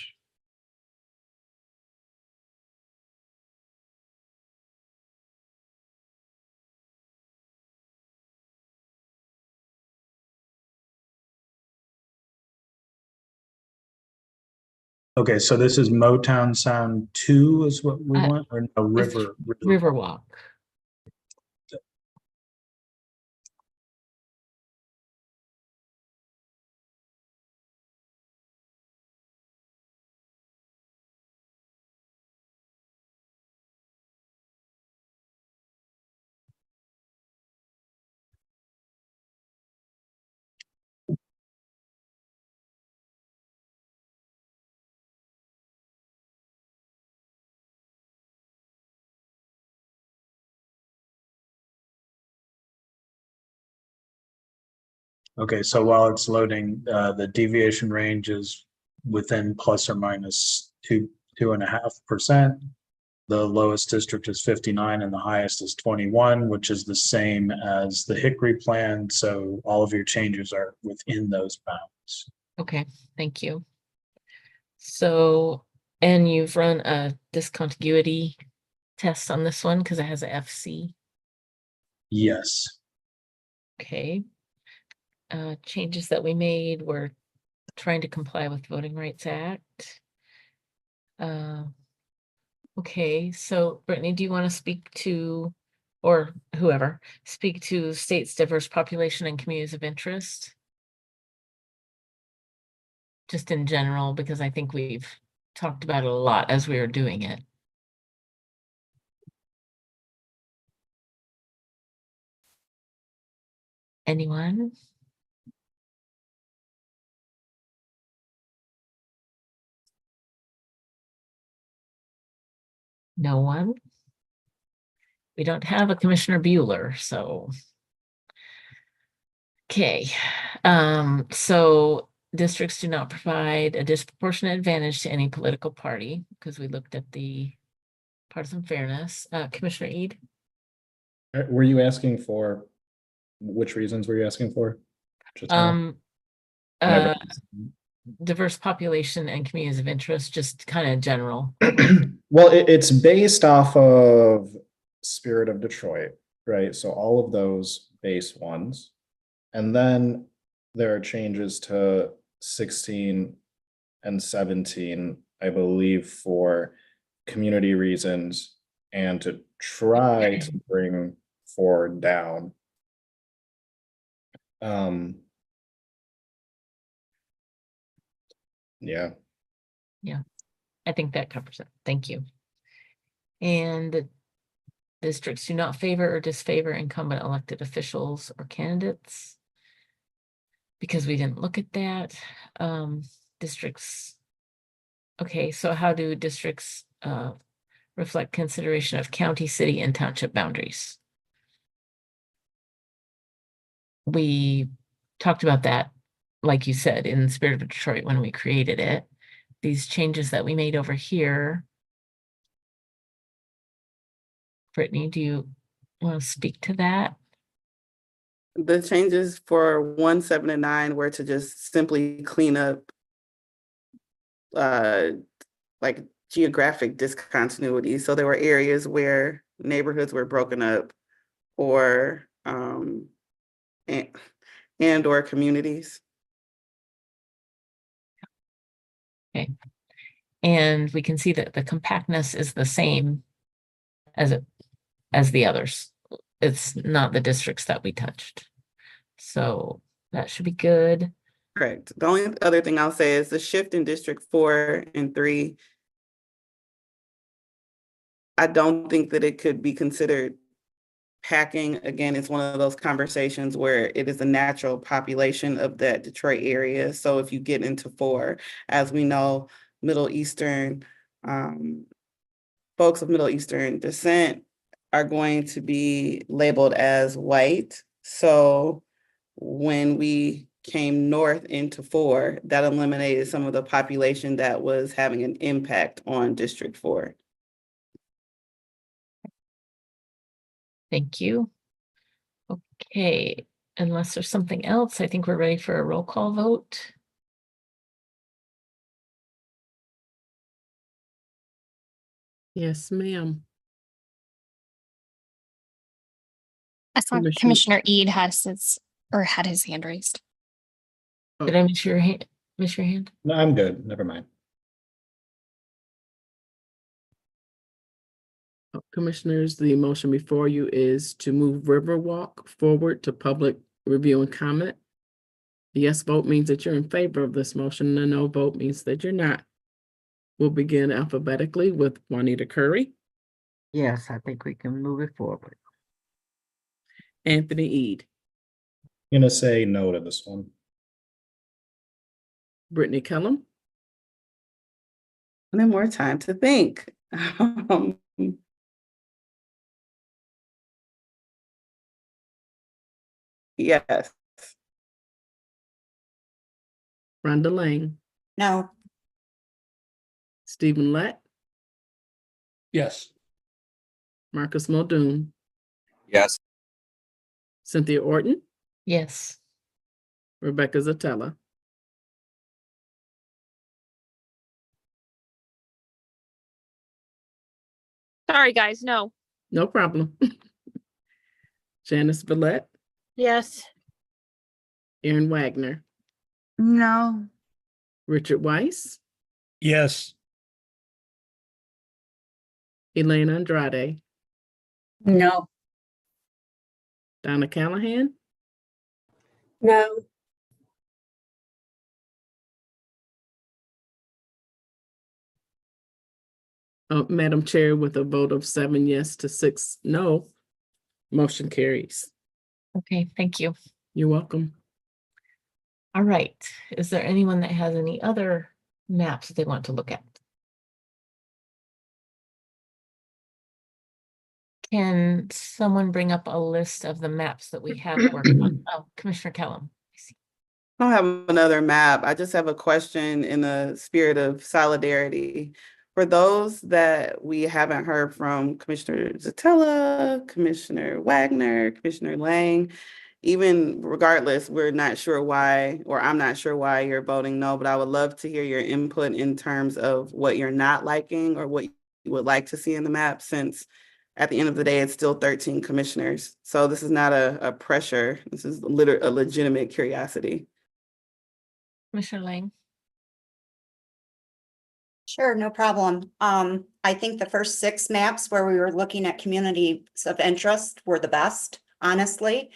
Okay, so this is Motown Sound 2 is what we want, or no, River? Riverwalk. Okay, so while it's loading, the deviation range is within plus or minus 2.5%. the lowest district is 59 and the highest is 21, which is the same as the Hickory plan. So all of your changes are within those bounds. Okay, thank you. So, and you've run a discontinuity test on this one because it has a FC. Yes. Okay. Changes that we made were trying to comply with Voting Rights Act. Okay, so Brittany, do you want to speak to, or whoever, speak to state's diverse population and communities of interest? Just in general, because I think we've talked about it a lot as we were doing it. Anyone? No one? We don't have a Commissioner Bueller, so. Okay, so districts do not provide a disproportionate advantage to any political party because we looked at the partisan fairness. Commissioner Eid? Were you asking for, which reasons were you asking for? Just now? Whenever- Diverse population and communities of interest, just kind of general. Well, it's based off of Spirit of Detroit, right? So all of those base ones. And then there are changes to 16 and 17, I believe, for community reasons and to try to bring 4 down. Yeah. Yeah, I think that covers it. Thank you. And the districts do not favor or disfavor incumbent elected officials or candidates. Because we didn't look at that. Districts. Okay, so how do districts reflect consideration of county, city, and township boundaries? We talked about that, like you said, in the Spirit of Detroit when we created it. These changes that we made over here. Brittany, do you want to speak to that? The changes for 1, 7, and 9 were to just simply clean up like geographic discontinuity. So there were areas where neighborhoods were broken up or and or communities. Okay. And we can see that the compactness is the same as the others. It's not the districts that we touched. So that should be good. Correct. The only other thing I'll say is the shift in District 4 and 3. I don't think that it could be considered packing. Again, it's one of those conversations where it is a natural population of that Detroit area. So if you get into 4, as we know, Middle Eastern, folks of Middle Eastern descent are going to be labeled as white. So when we came north into 4, that eliminated some of the population that was having an impact on District 4. Thank you. Okay, unless there's something else, I think we're ready for a roll call vote. Yes, ma'am. I thought Commissioner Eid had his hand raised. Did I miss your hand? Miss your hand? No, I'm good. Never mind. Commissioners, the motion before you is to move Riverwalk forward to public review and comment. The yes vote means that you're in favor of this motion. The no vote means that you're not. We'll begin alphabetically with Juanita Curry. Yes, I think we can move it forward. Anthony Eid. I'm gonna say no to this one. Brittany Kellum. And then more time to think. Yes. Rhonda Lang. No. Stephen Lett. Yes. Marcus Muldoon, Yes. Cynthia Orton, Yes. Rebecca Zatella. Sorry, guys, no. No problem. Janice Villette, Yes. Aaron Wagner, No. Richard Weiss, Yes. Elaine Andrade, No. Donna Callahan, No. Madam Chair, with a vote of 7 yes to 6 no, motion carries. Okay, thank you. You're welcome. All right. Is there anyone that has any other maps that they want to look at? Can someone bring up a list of the maps that we have worked on? Oh, Commissioner Kellum. I don't have another map. I just have a question in the spirit of solidarity. For those that we haven't heard from, Commissioner Zatella, Commissioner Wagner, Commissioner Lang, even regardless, we're not sure why, or I'm not sure why you're voting no, but I would love to hear your input in terms of what you're not liking or what you would like to see in the map, since at the end of the day, it's still 13 commissioners. So this is not a pressure. This is a legitimate curiosity. Commissioner Lang. Sure, no problem. I think the first 6 maps where we were looking at communities of interest were the best, honestly.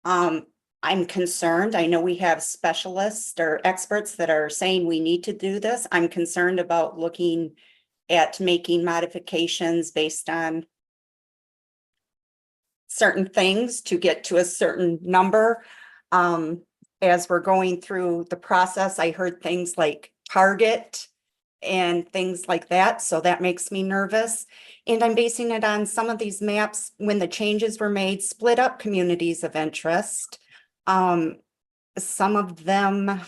I'm concerned. I know we have specialists or experts that are saying we need to do this. I'm concerned about looking at making modifications based on certain things to get to a certain number. As we're going through the process, I heard things like target and things like that. So that makes me nervous. And I'm basing it on some of these maps, when the changes were made, split up communities of interest. Some of them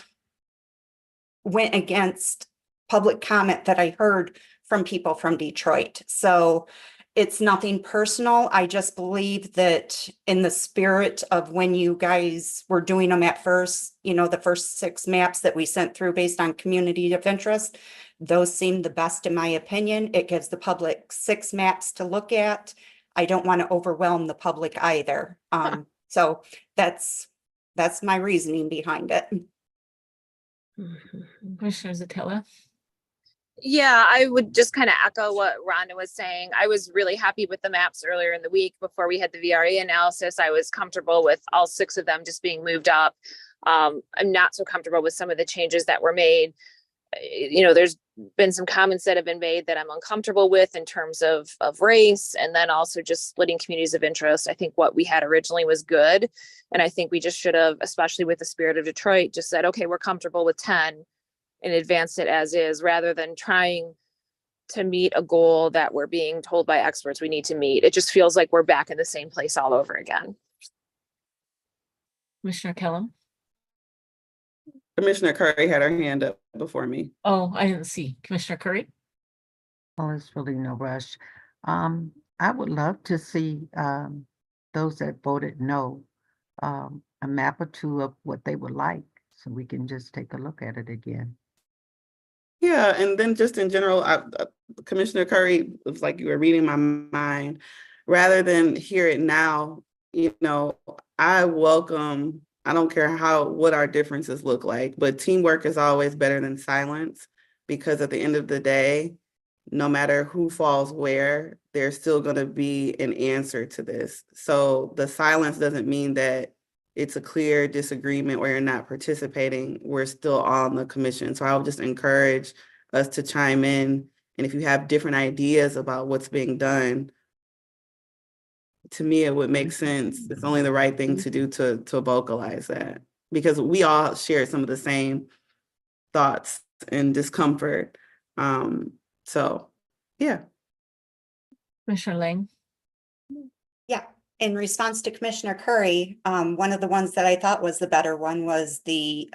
went against public comment that I heard from people from Detroit. So it's nothing personal. I just believe that in the spirit of when you guys were doing them at first, you know, the first 6 maps that we sent through based on community of interest, those seem the best in my opinion. It gives the public 6 maps to look at. I don't want to overwhelm the public either. So that's my reasoning behind it. Commissioner Zatella. Yeah, I would just kind of echo what Rhonda was saying. I was really happy with the maps earlier in the week before we had the VRA analysis. I was comfortable with all 6 of them just being moved up. I'm not so comfortable with some of the changes that were made. You know, there's been some comments that have been made that I'm uncomfortable with in terms of race, and then also just splitting communities of interest. I think what we had originally was good. And I think we just should have, especially with the spirit of Detroit, just said, okay, we're comfortable with 10 and advanced it as is, rather than trying to meet a goal that we're being told by experts we need to meet. It just feels like we're back in the same place all over again. Commissioner Kellum. Commissioner Curry had her hand up before me. Oh, I didn't see. Commissioner Curry. Oh, it's really no rush. I would love to see those that voted no, a map or 2 of what they would like, so we can just take a look at it again. Yeah, and then just in general, Commissioner Curry, it was like you were reading my mind. Rather than hear it now, you know, I welcome, I don't care what our differences look like, but teamwork is always better than silence, because at the end of the day, no matter who falls where, there's still going to be an answer to this. So the silence doesn't mean that it's a clear disagreement or you're not participating. We're still on the commission. So I would just encourage us to chime in. And if you have different ideas about what's being done, to me, it would make sense. It's only the right thing to do to vocalize that, because we all share some of the same thoughts and discomfort. So, yeah. Commissioner Lang. Yeah, in response to Commissioner Curry, one of the ones that I thought was the better one was the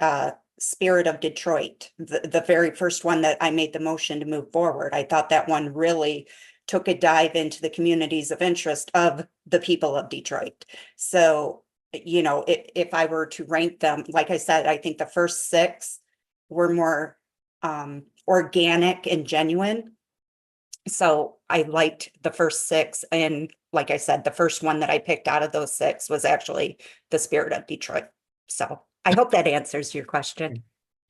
spirit of Detroit, the very first one that I made the motion to move forward. I thought that one really took a dive into the communities of interest of the people of Detroit. So, you know, if I were to rank them, like I said, I think the first 6 were more organic and genuine. So I liked the first 6. And like I said, the first one that I picked out of those 6 was actually the Spirit of Detroit. So I hope that answers your question.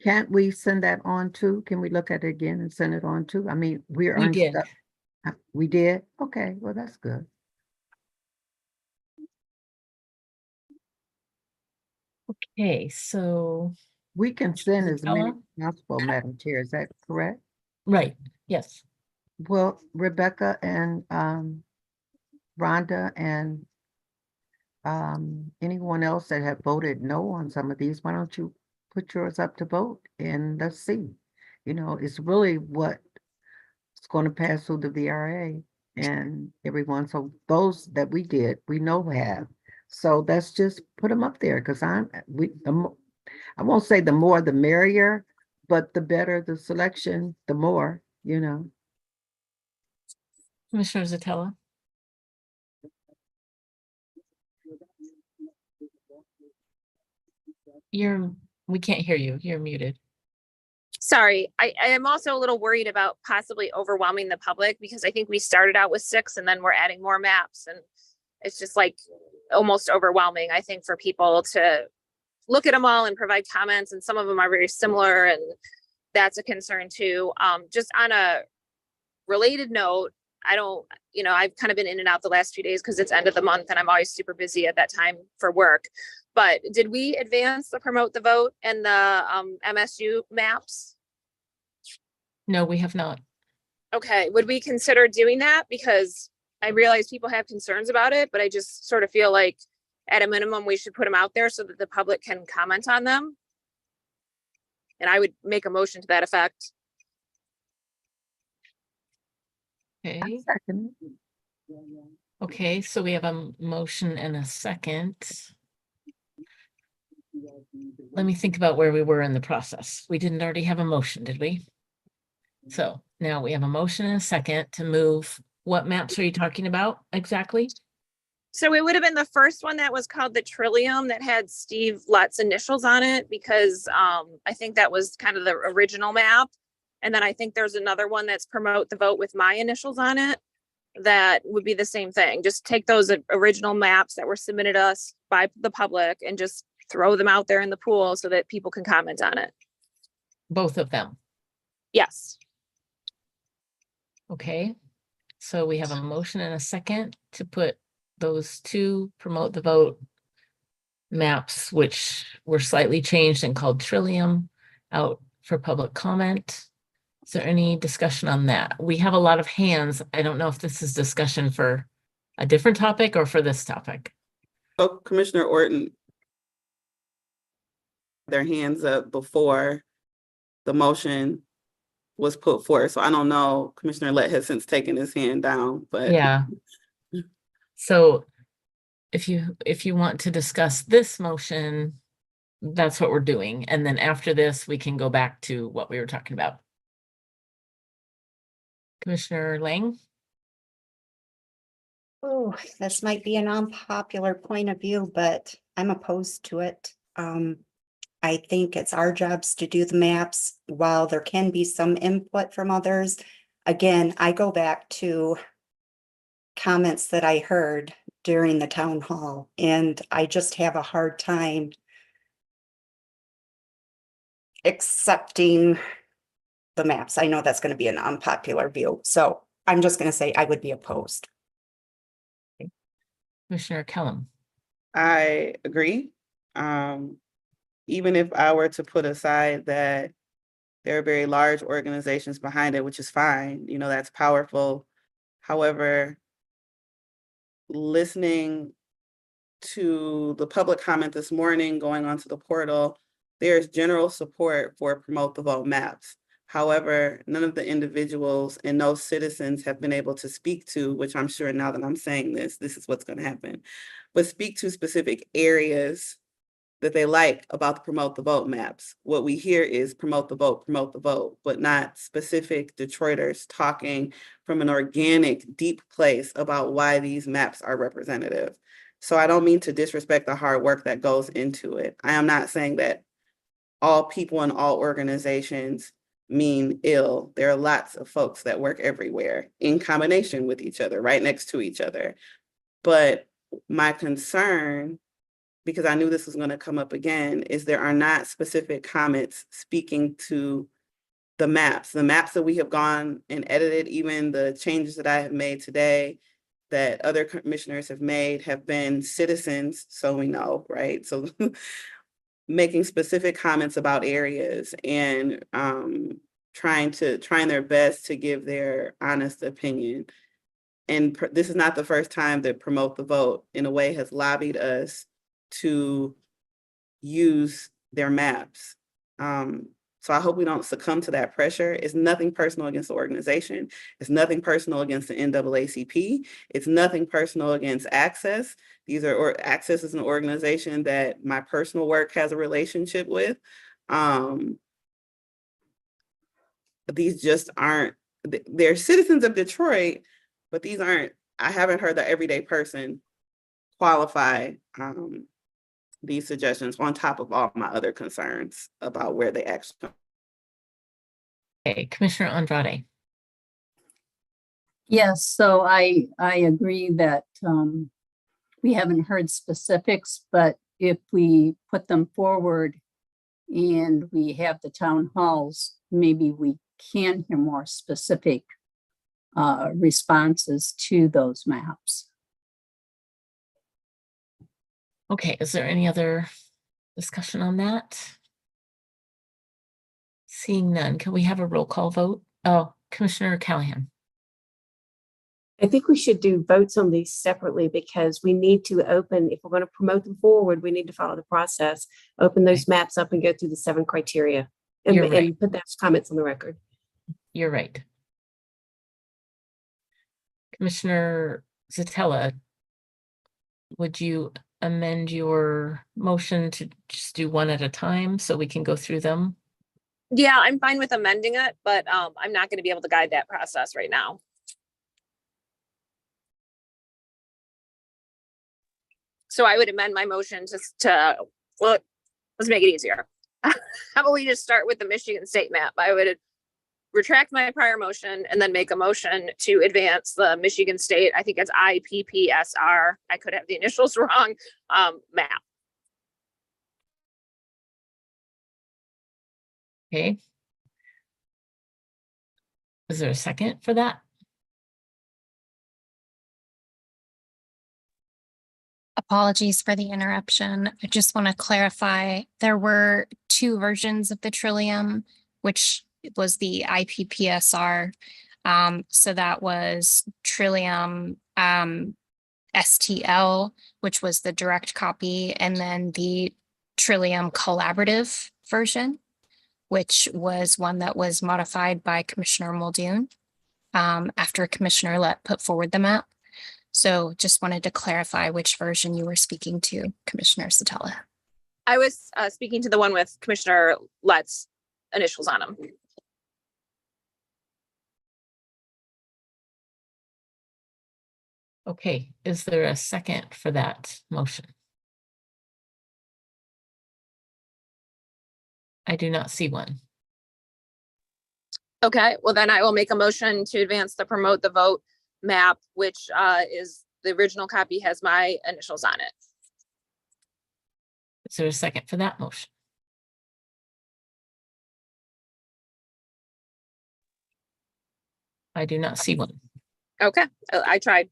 Can't we send that on too? Can we look at it again and send it on too? I mean, we're We did. unstuck. We did? Okay, well, that's good. Okay, so, We can send as many Ella? as possible, Madam Chair. Is that correct? right, yes. Well, Rebecca and Rhonda and anyone else that have voted no on some of these, why don't you put yours up to vote and let's see. You know, it's really what's going to pass through the VRA and everyone. So those that we did, we know have. So let's just put them up there because I won't say the more the merrier, but the better the selection, the more, you know. Commissioner Zatella? We can't hear you. You're muted. Sorry, I am also a little worried about possibly overwhelming the public because I think we started out with 6 and then we're adding more maps and it's just like almost overwhelming, I think, for people to look at them all and provide comments, and some of them are very similar, and that's a concern too. Just on a related note, I've kind of been in and out the last few days because it's end of the month and I'm always super busy at that time for work. But did we advance the promote the vote and the MSU maps? No, we have not. Okay, would we consider doing that? Because I realize people have concerns about it, but I just sort of feel like at a minimum, we should put them out there so that the public can comment on them. And I would make a motion to that effect. Okay. Okay, so we have a motion and a second. Let me think about where we were in the process. We didn't already have a motion, did we? So now we have a motion and a second to move. What maps are you talking about exactly? So it would have been the first one that was called the Trillium that had Steve Lutt's initials on it because I think that was kind of the original map. And then I think there's another one that's promote the vote with my initials on it. That would be the same thing. Just take those original maps that were submitted us by the public and just throw them out there in the pool so that people can comment on it. Both of them. Yes. Okay, so we have a motion and a second to put those 2 promote the vote maps, which were slightly changed and called Trillium, out for public comment. Is there any discussion on that? We have a lot of hands. I don't know if this is discussion for a different topic or for this topic. So Commissioner Orton, their hands up before the motion was put forth. So I don't know, Commissioner Lett has since taken his hand down, but. Yeah. So if you want to discuss this motion, that's what we're doing. And then after this, we can go back to what we were talking about. Commissioner Lang? Oh, this might be an unpopular point of view, but I'm opposed to it. I think it's our jobs to do the maps while there can be some input from others. Again, I go back to comments that I heard during the town hall, and I just have a hard time accepting the maps. I know that's going to be an unpopular view, so I'm just going to say I would be opposed. Commissioner Kellum? I agree. Even if I were to put aside that there are very large organizations behind it, which is fine, you know, that's powerful. However, listening to the public comment this morning, going onto the portal, there's general support for promote the vote maps. However, none of the individuals and no citizens have been able to speak to, which I'm sure now that I'm saying this is what's going to happen, but speak to specific areas that they like about the promote the vote maps. What we hear is promote the vote, but not specific Detroiters talking from an organic, deep place about why these maps are representative. So I don't mean to disrespect the hard work that goes into it. I am not saying that all people in all organizations mean ill. There are lots of folks that work everywhere in combination with each other, right next to each other. But my concern, because I knew this was going to come up again, is there are not specific comments speaking to the maps that we have gone and edited, even the changes that I have made today that other commissioners have made have been citizens, so we know, right? So making specific comments about areas and trying their best to give their honest opinion. And this is not the first time that Promote the Vote in a way has lobbied us to use their maps. So I hope we don't succumb to that pressure. It's nothing personal against the organization. It's nothing personal against the NAACP. It's nothing personal against Access. Access is an organization that my personal work has a relationship with. These just aren't, they're citizens of Detroit, but these aren't, I haven't heard the everyday person qualify these suggestions on top of all my other concerns about where they actually come. Okay, Commissioner Andrade. Yes, so I agree that we haven't heard specifics, but if we put them forward and we have the town halls, maybe we can hear more specific responses to those maps. Okay, is there any other discussion on that? Seeing none, can we have a roll call vote? Oh, Commissioner Callahan. I think we should do votes on these separately because we need to open, if we're going to promote them forward, we need to follow the process, open those maps up and go through the 7 criteria and, You're right. and put those comments on the record. You're right. Commissioner Zatella, would you amend your motion to just do one at a time so we can go through them? Yeah, I'm fine with amending it, but I'm not going to be able to guide that process right now. So I would amend my motion well, let's make it easier. How about we just start with the Michigan State map? I would retract my prior motion and then make a motion to advance the Michigan State, I think it's IPPSR, I could have the initials wrong, map. Okay. Is there a second for that? Apologies for the interruption. I just want to clarify, there were 2 versions of the Trillium, which was the IPPSR. So that was Trillium STL, which was the direct copy, and then the Trillium collaborative version, which was one that was modified by Commissioner Muldoon after Commissioner Lett put forward the map. So just wanted to clarify which version you were speaking to, Commissioner Satella. I was speaking to the one with Commissioner Lett's initials on them. Okay, is there a second for that motion? I do not see one. Okay, well then I will make a motion to advance the Promote the Vote map, which is the original copy has my initials on it. Is there a second for that motion? I do not see one. Okay, I tried.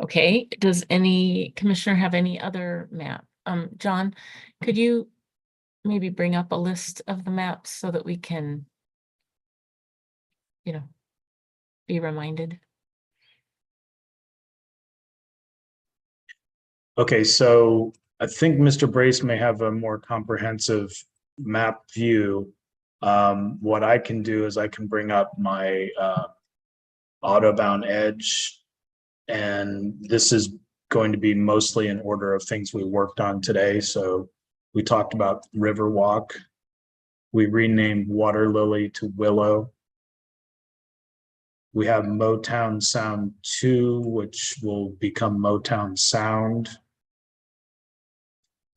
Okay, does any commissioner have any other map? John, could you maybe bring up a list of the maps so that we can, you know, be reminded? Okay, so I think Mr. Brace may have a more comprehensive map view. What I can do is I can bring up my Autobound Edge, and this is going to be mostly in order of things we worked on today. So we talked about Riverwalk. We renamed Water Lily to Willow. We have Motown Sound 2, which will become Motown Sound.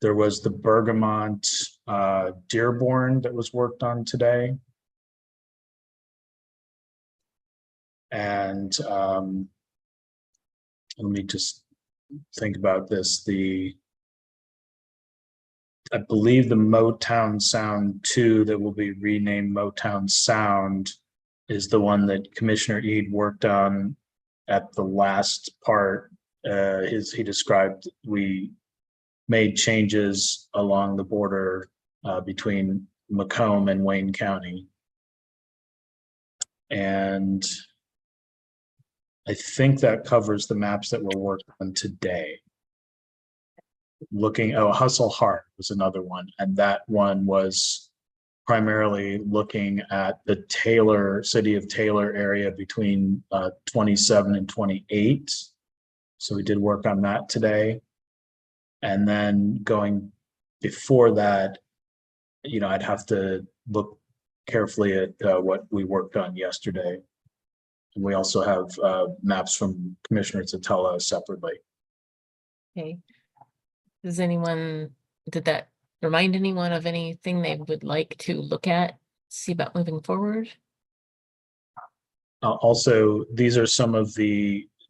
There was the Bergamot Dearborn that was worked on today. And let me just think about this. I believe the Motown Sound 2 that will be renamed Motown Sound is the one that Commissioner Eade worked on at the last part. He described we made changes along the border between Macomb and Wayne County. And I think that covers the maps that we're working on today. Hustle Hard was another one. And that one was primarily looking at the city of Taylor area between 27 and 28. So we did work on that today. And then going before that, I'd have to look carefully at what we worked on yesterday. And we also have maps from Commissioner Tatella separately. Okay. Did that remind anyone of anything they would like to look at, see about moving forward? Also, these are some of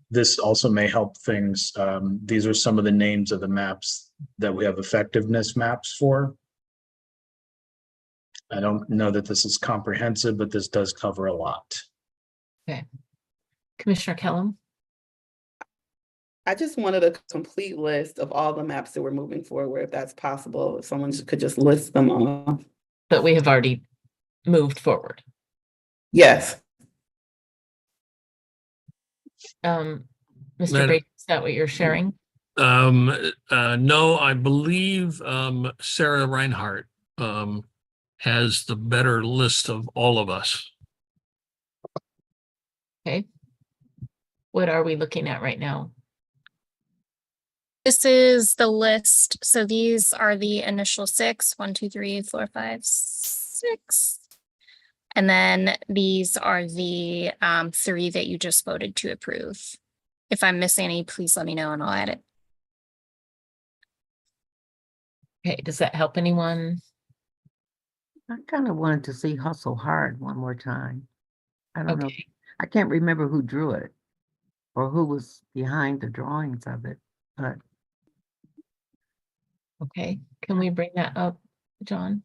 this also may help things. These are some of the names of the maps that we have effectiveness maps for. I don't know that this is comprehensive, but this does cover a lot. Okay. Commissioner Kellum? I just wanted a complete list of all the maps that we're moving forward, if that's possible. If someone could just list them all. But we have already moved forward. Yes. Mr. Brady, is that what you're sharing? No, I believe Sarah Reinhardt has the better list of all of us. Okay. What are we looking at right now? This is the list. So these are the initial 6, 1, 2, 3, 4, 5, 6. And then these are the 3 that you just voted to approve. If I'm missing any, please let me know and I'll add it. Okay, does that help anyone? I kind of wanted to see Hustle Hard one more time. I don't know. I can't remember who drew it or who was behind the drawings of it, but. Okay, can we bring that up, John?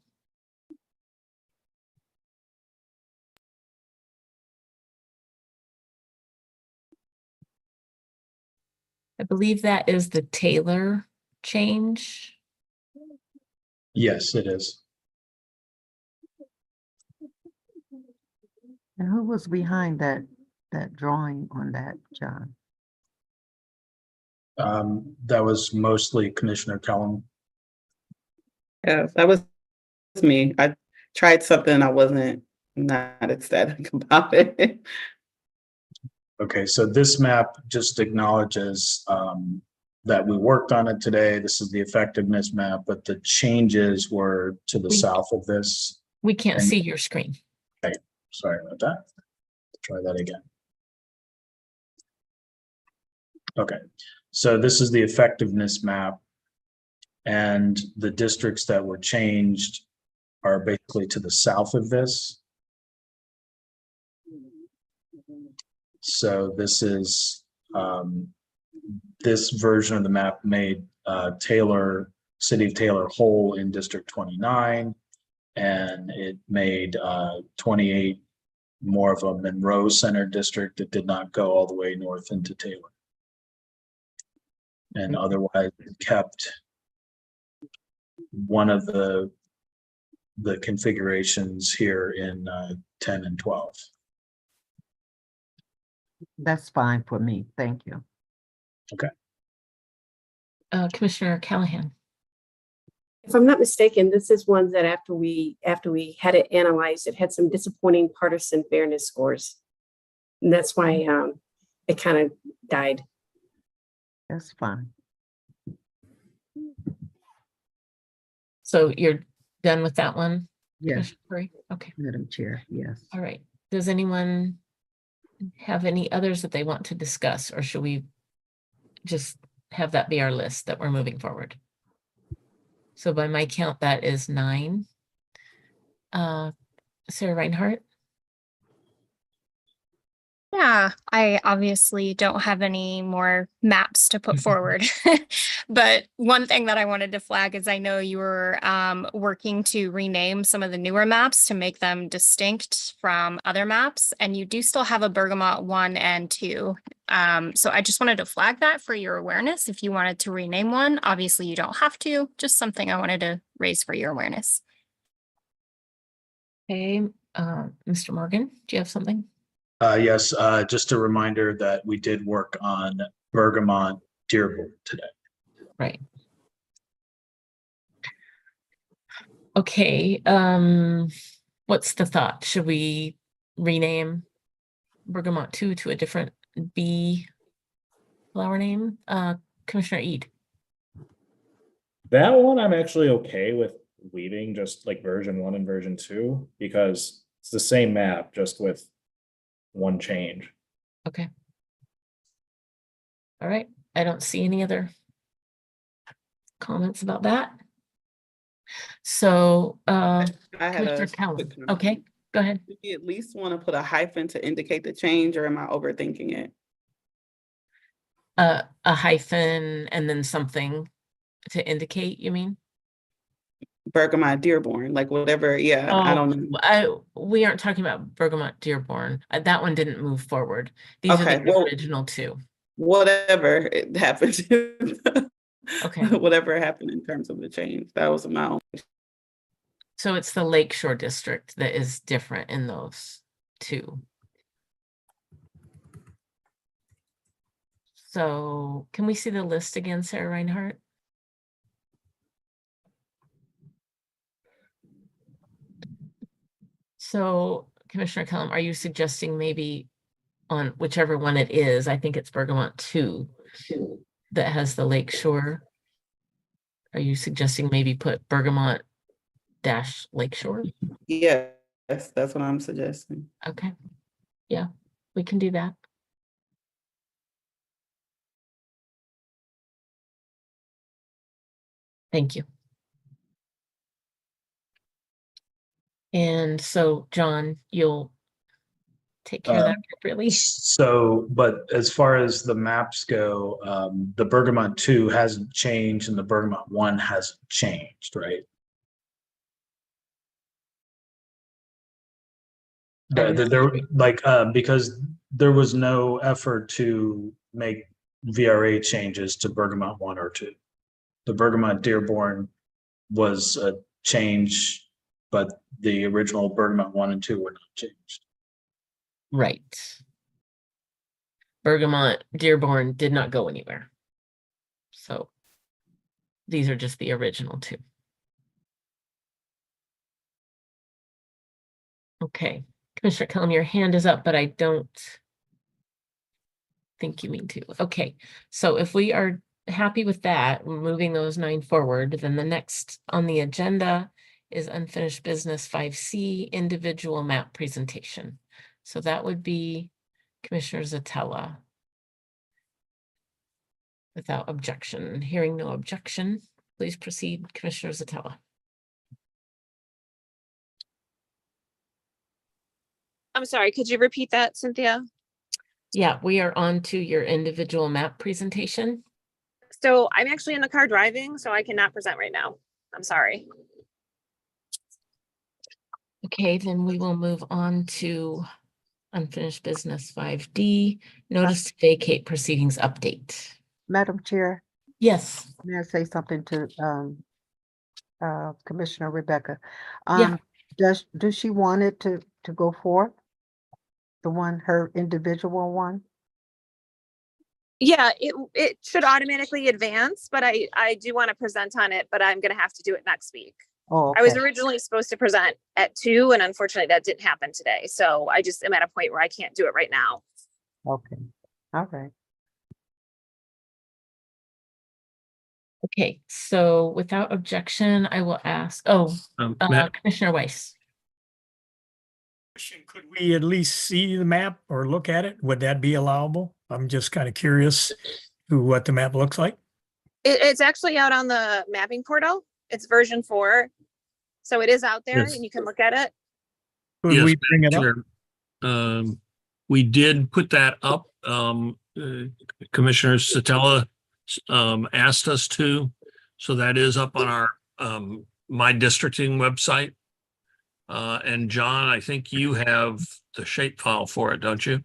I believe that is the Taylor change. Yes, it is. And who was behind that drawing on that, John? That was mostly Commissioner Kellum. Yes, that was me. I tried something I wasn't not ecstatic about it. Okay, so this map just acknowledges that we worked on it today. This is the effectiveness map, but the changes were to the south of this. We can't see your screen. Okay, sorry about that. Try that again. Okay, so this is the effectiveness map, and the districts that were changed are basically to the south of this. So this is this version of the map made City of Taylor whole in District 29, and it made 28 more of a Monroe Center district that did not go all the way north into Taylor. And otherwise it kept one of the configurations here in 10 and 12. That's fine for me. Thank you. Okay. Commissioner Callahan. If I'm not mistaken, this is one that after we had it analyzed, it had some disappointing partisan fairness scores. And that's why it kind of died. That's fine. So you're done with that one? Yes, Commissioner Curry? Okay, Madam Chair, yes. all right. Does anyone have any others that they want to discuss, or should we just have that be our list that we're moving forward? So by my count, that is 9. Sarah Reinhardt? Yeah, I obviously don't have any more maps to put forward. But one thing that I wanted to flag is I know you were working to rename some of the newer maps to make them distinct from other maps, and you do still have a Bergamot 1 and 2. So I just wanted to flag that for your awareness. If you wanted to rename one, obviously you don't have to, just something I wanted to raise for your awareness. Okay, Mr. Morgan, do you have something? Yes, just a reminder that we did work on Bergamot Dearborn today. Right. Okay, what's the thought? Should we rename Bergamot 2 to a different bee flower name? Commissioner Eid. That one I'm actually okay with leaving, just like version 1 and version 2, because it's the same map, just with one change. Okay. All right, I don't see any other comments about that. So, I had Commissioner a Callum, quick comment. okay, go ahead. Do you at least want to put a hyphen to indicate the change, or am I overthinking it? A hyphen and then something to indicate, you mean? Bergamot Dearborn, like whatever. Yeah, I don't know. We aren't talking about Bergamot Dearborn. That one didn't move forward. These are Okay, the well, original 2. whatever it happened. Okay. Whatever happened in terms of the change, that was my own. So it's the Lakeshore District that is different in those 2. So can we see the list again, Sarah Reinhardt? So Commissioner Kellum, are you suggesting maybe on whichever one it is, I think it's Bergamot 2 that has the Lakeshore? Are you suggesting maybe put Bergamot - Lakeshore? Yes, that's what I'm suggesting. Okay, yeah, we can do that. Thank you. And so, John, you'll take care of that appropriately. So, but as far as the maps go, the Bergamot 2 hasn't changed and the Bergamot 1 hasn't changed, right? Because there was no effort to make VRA changes to Bergamot 1 or 2. The Bergamot Dearborn was a change, but the original Bergamot 1 and 2 were not changed. Right. Bergamot Dearborn did not go anywhere. So these are just the original 2. Okay, Commissioner Kellum, your hand is up, but I don't think you mean to. Okay, so if we are happy with that, moving those 9 forward, then the next on the agenda is unfinished business 5C, individual map presentation. So that would be Commissioner Zatella. Without objection, hearing no objection, please proceed, Commissioner Zatella. I'm sorry, could you repeat that, Cynthia? Yeah, we are on to your individual map presentation. So I'm actually in the car driving, so I cannot present right now. I'm sorry. Okay, then we will move on to unfinished business 5D, notice to vacate proceedings update. Madam Chair, Yes, may I say something to Commissioner Rebecca? Yeah. Does she want it to go forth? The one, her individual one? Yeah, it should automatically advance, but I do want to present on it, but I'm gonna have to do it next week. Oh, I was okay. originally supposed to present at 2, and unfortunately that didn't happen today. So I just am at a point where I can't do it right now. Okay, all right. Okay, so without objection, I will ask, Matt, Commissioner Weiss. Could we at least see the map or look at it? Would that be allowable? I'm just kind of curious to what the map looks like. It's actually out on the mapping portal. It's version 4. So it is out there Yes. and you can look at it. Could yes, we bring it up? Chair. We did put that up. Commissioner Satella asked us to, so that is up on our My Districting website. And John, I think you have the shapefile for it, don't you?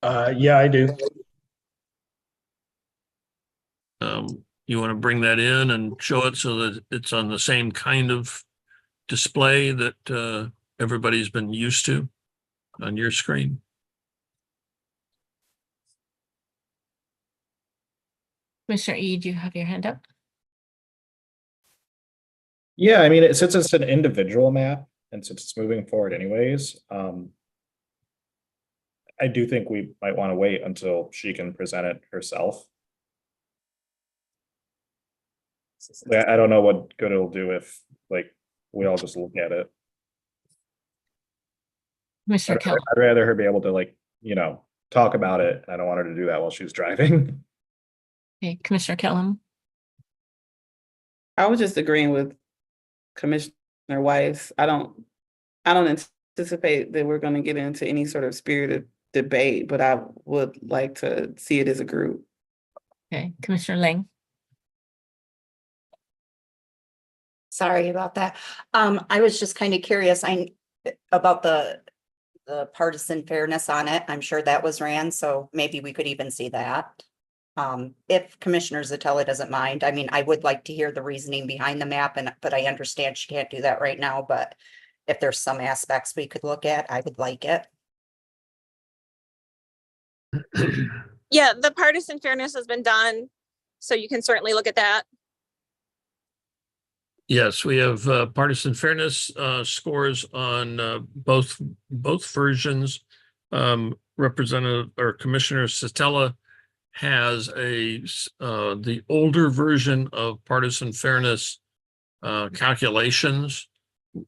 Yeah, I do. You want to bring that in and show it so that it's on the same kind of display that everybody's been used to on your screen? Commissioner Ede, you have your hand up? Yeah, I mean, since it's an individual map and since it's moving forward anyways, I do think we might want to wait until she can present it herself. I don't know what good it'll do if like we all just look at it. Commissioner Kellum. I'd rather her be able to like, talk about it. I don't want her to do that while she's driving. Okay, Commissioner Kellum. I was just agreeing with Commissioner Weiss. I don't anticipate that we're going to get into any sort of spirited debate, but I would like to see it as a group. Okay, Commissioner Lang. Sorry about that. I was just kind of curious about the partisan fairness on it. I'm sure that was ran, so maybe we could even see that. If Commissioner Zatella doesn't mind, I mean, I would like to hear the reasoning behind the map, but I understand she can't do that right now, but if there's some aspects we could look at, I would like it. Yeah, the partisan fairness has been done. So you can certainly look at that. Yes, we have partisan fairness scores on both versions. Representative or Commissioner Satella has the older version of partisan fairness calculations.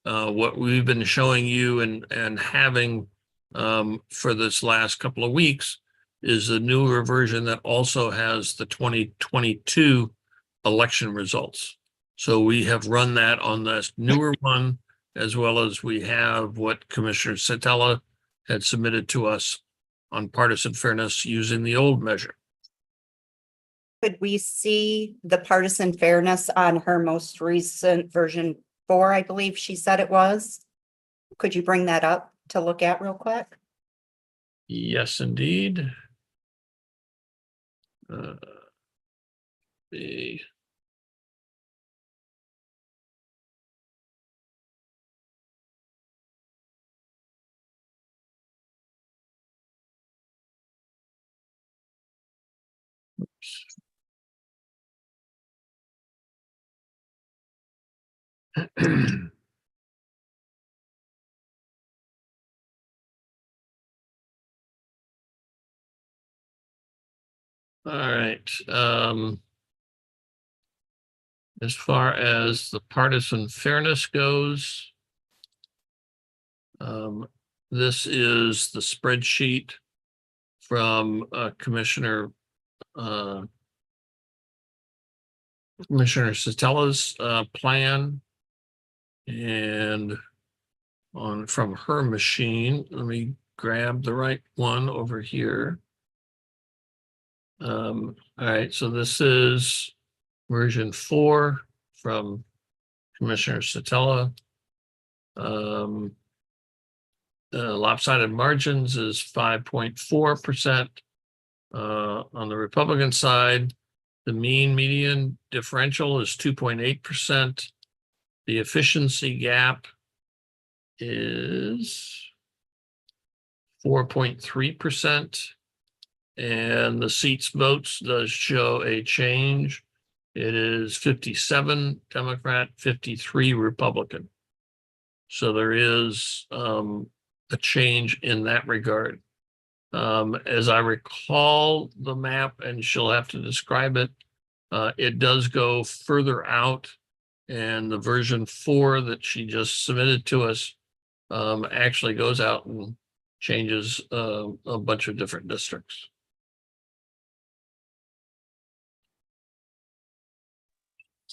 What we've been showing you and having for this last couple of weeks is the newer version that also has the 2022 election results. So we have run that on this newer one, as well as we have what Commissioner Satella had submitted to us on partisan fairness using the old measure. Could we see the partisan fairness on her most recent version 4, I believe she said it was? Could you bring that up to look at real quick? Yes, indeed. The All right. As far as the partisan fairness goes, this is the spreadsheet from Commissioner Satella's plan, and from her machine. Let me grab the right one over here. All right, so this is version 4 from Commissioner Satella. Lopsided margins is 5.4%. On the Republican side, the mean median differential is 2.8%. The efficiency gap is 4.3%. And the seats votes does show a change. It is 57 Democrat, 53 Republican. So there is a change in that regard. As I recall the map, and she'll have to describe it, It does go further out, and the version 4 that she just submitted to us actually goes out and changes a bunch of different districts.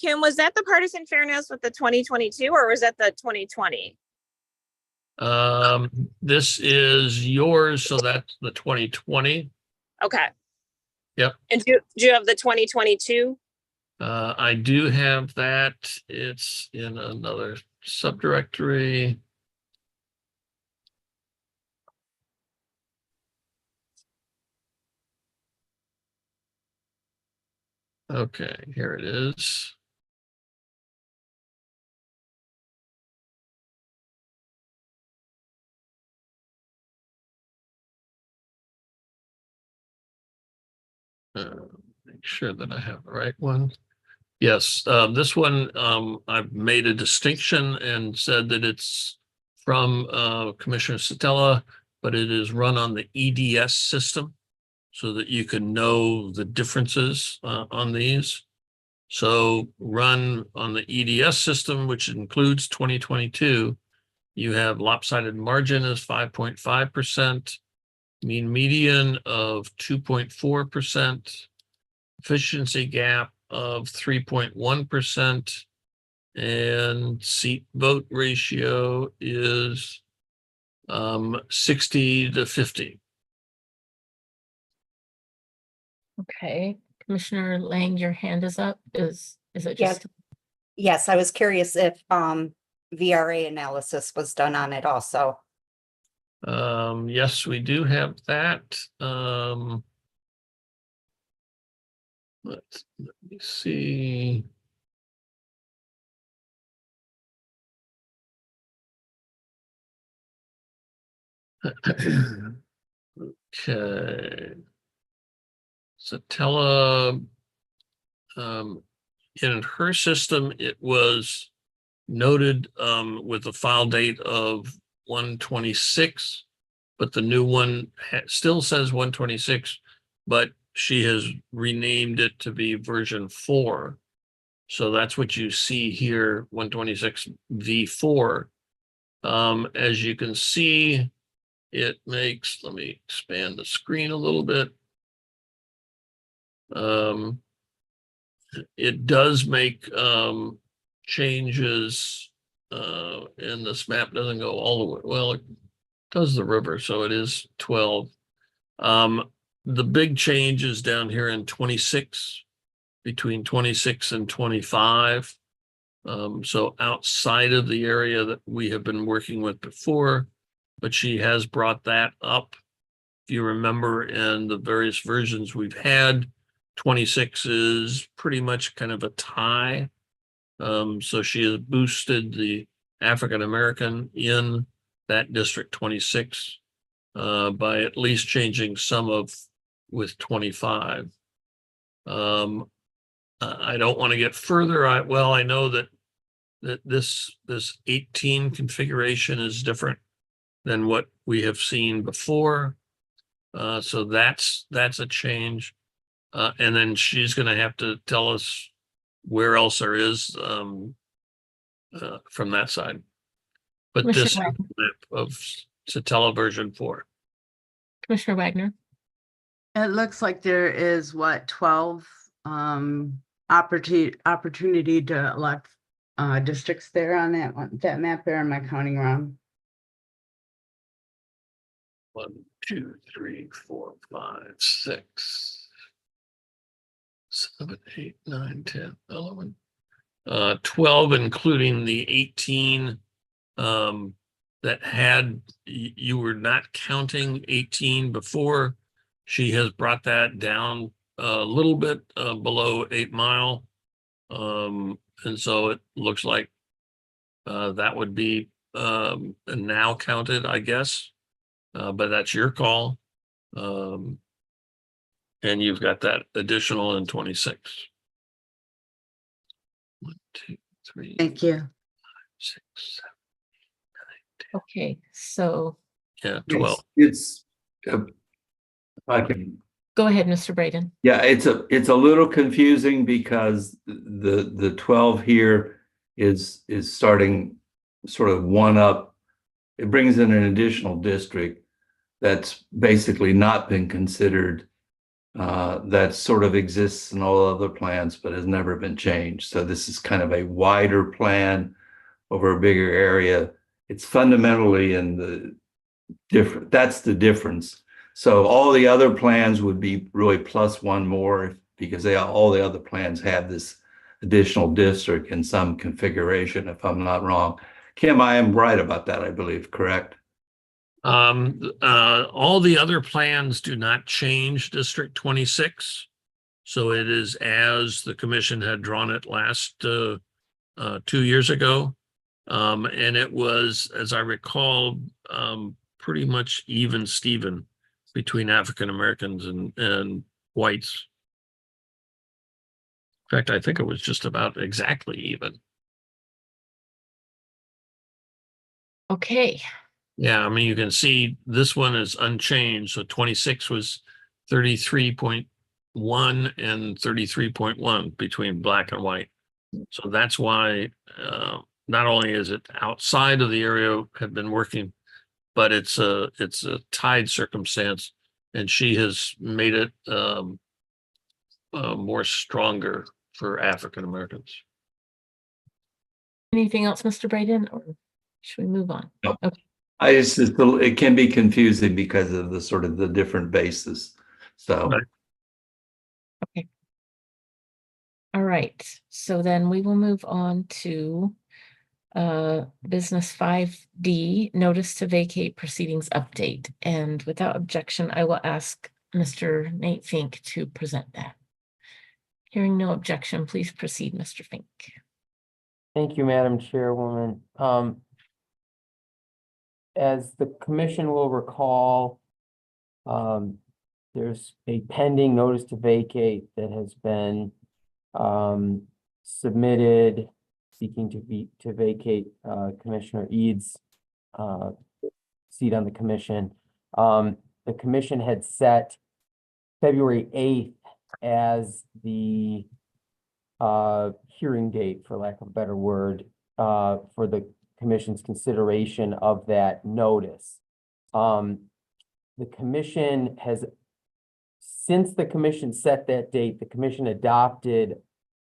Kim, was that the partisan fairness with the 2022 or was that the 2020? This is yours, so that's the 2020. Okay. Yep. And do you have the 2022? I do have that. It's in another subdirectory. Okay, here it is. Make sure that I have the right one. Yes, this one, I've made a distinction and said that it's from Commissioner Satella, but it is run on the EDS system so that you can know the differences on these. So run on the EDS system, which includes 2022, you have lopsided margin is 5.5%, mean median of 2.4%, efficiency gap of 3.1%, and seat vote ratio is 60 to 50. Okay, Commissioner Lang, your hand is up. Is it Yes. just? Yes, I was curious if VRA analysis was done on it also. Yes, we do have that. Let me see. Okay. Satella, in her system, it was noted with a file date of 1/26, but the new one still says 1/26, but she has renamed it to be version 4. So that's what you see here, 126 V4. As you can see, it makes, let me expand the screen a little bit. It does make changes, and this map doesn't go all the way. Well, it does the river, so it is 12. The big change is down here in 26, between 26 and 25. So outside of the area that we have been working with before, but she has brought that up. If you remember, in the various versions we've had, 26 is pretty much kind of a tie. So she has boosted the African American in that District 26 by at least changing some of with 25. I don't want to get further. I know that this 18 configuration is different than what we have seen before. So that's a change. And then she's going to have to tell us where else there is from that side. But this is Commissioner the map of Satella version 4. Commissioner Wagner. It looks like there is 12 opportunity to elect districts there on that one, that map there. Am I counting wrong? 1, 2, 3, 4, 5, 6, 7, 8, 9, 10, 11. 12, including the 18 that had, you were not counting 18 before. She has brought that down a little bit below 8 Mile. And so it looks like that would be now counted, I guess. But that's your call. And you've got that additional in 26. 1, 2, 3. Thank you. 5, 6, 7. Okay, so Yeah, 12. It's if I can Go ahead, Mr. Braden. Yeah, it's a little confusing because the 12 here is starting sort of one up. It brings in an additional district that's basically not been considered, that sort of exists in all other plans but has never been changed. So this is kind of a wider plan over a bigger area. It's fundamentally in the different, that's the difference. So all the other plans would be really plus one more because all the other plans have this additional district in some configuration, if I'm not wrong. Kim, I am right about that, I believe, correct? All the other plans do not change District 26. So it is as the commission had drawn it last 2 years ago. And it was, as I recall, pretty much even Steven between African Americans and whites. In fact, I think it was just about exactly even. Okay. Yeah, I mean, you can see this one is unchanged. So 26 was 33.1 and 33.1 between black and white. So that's why not only is it outside of the area had been working, but it's a tied circumstance, and she has made it more stronger for African Americans. Anything else, Mr. Braden, or should we move on? No. Okay. It can be confusing because of the sort of the different bases. So. Right. Okay. All right. So then we will move on to business 5D, notice to vacate proceedings update. And without objection, I will ask Mr. Nate Fink to present that. Hearing no objection, please proceed, Mr. Fink. Thank you, Madam Chairwoman. As the commission will recall, there's a pending notice to vacate that has been submitted seeking to vacate Commissioner Eads' seat on the commission. The commission had set February 8th as the hearing date, for lack of a better word, for the commission's consideration of that notice. The commission has, since the commission set that date, the commission adopted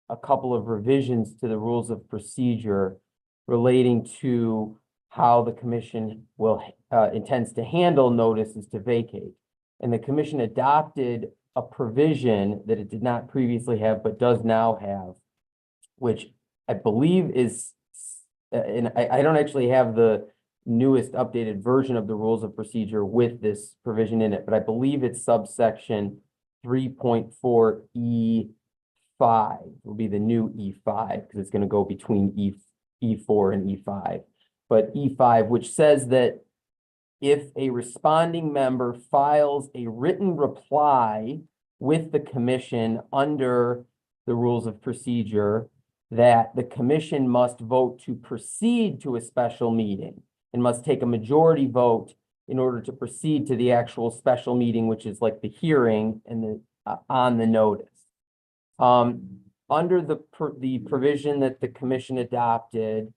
a couple of revisions to the rules of procedure relating to how the commission will intends to handle notices to vacate. And the commission adopted a provision that it did not previously have, but does now have, which I believe is, and I don't actually have the newest updated version of the rules of procedure with this provision in it, but I believe it's subsection 3.4 E5 will be the new E5 because it's going to go between E4 and E5. But E5, which says that if a responding member files a written reply with the commission under the rules of procedure, that the commission must vote to proceed to a special meeting and must take a majority vote in order to proceed to the actual special meeting, which is like the hearing and the on the notice. Under the provision that the commission adopted,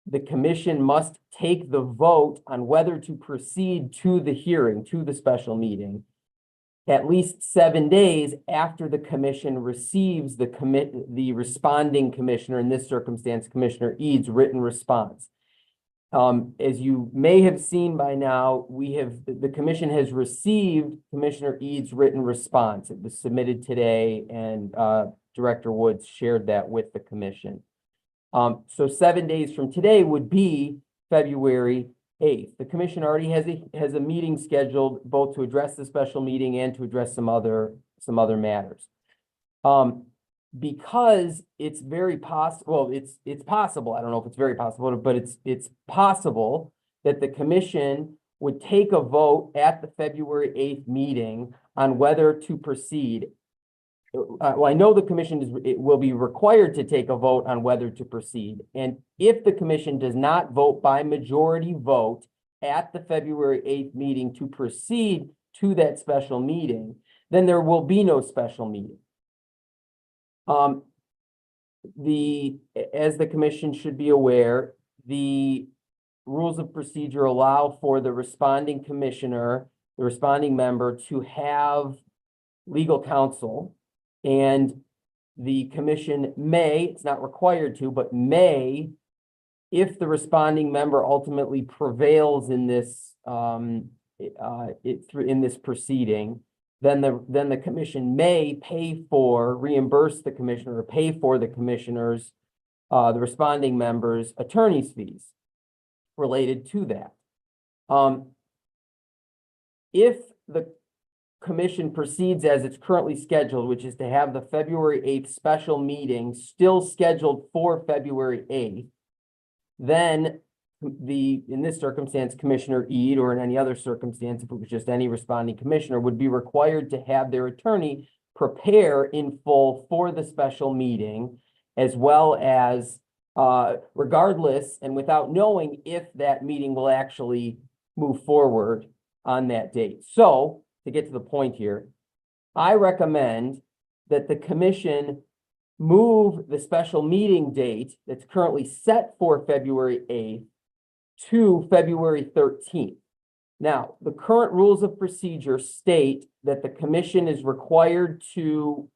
the commission must take the vote on whether to proceed to the hearing, to the special meeting, at least 7 days after the commission receives the responding commissioner, in this circumstance, Commissioner Eads' written response. As you may have seen by now, the commission has received Commissioner Eads' written response. It was submitted today, and Director Woods shared that with the commission. So 7 days from today would be February 8th. The commission already has a meeting scheduled both to address the special meeting and to address some other matters. Because it's very possible, it's possible, I don't know if it's very possible, but it's possible that the commission would take a vote at the February 8th meeting on whether to proceed. Well, I know the commission will be required to take a vote on whether to proceed. And if the commission does not vote by majority vote at the February 8th meeting to proceed to that special meeting, then there will be no special meeting. As the commission should be aware, the rules of procedure allow for the responding commissioner, the responding member, to have legal counsel, and the commission may, it's not required to, but may, if the responding member ultimately prevails in this in this proceeding, then the commission may reimburse the commissioner or pay for the commissioner's the responding member's attorney's fees related to that. If the commission proceeds as it's currently scheduled, which is to have the February 8th special meeting still scheduled for February 8th, then in this circumstance, Commissioner Eid, or in any other circumstance, if it was just any responding commissioner, would be required to have their attorney prepare in full for the special meeting, as well as regardless and without knowing if that meeting will actually move forward on that date. So, to get to the point here, I recommend that the commission move the special meeting date that's currently set for February 8th to February 13th. Now, the current rules of procedure state that the commission is required to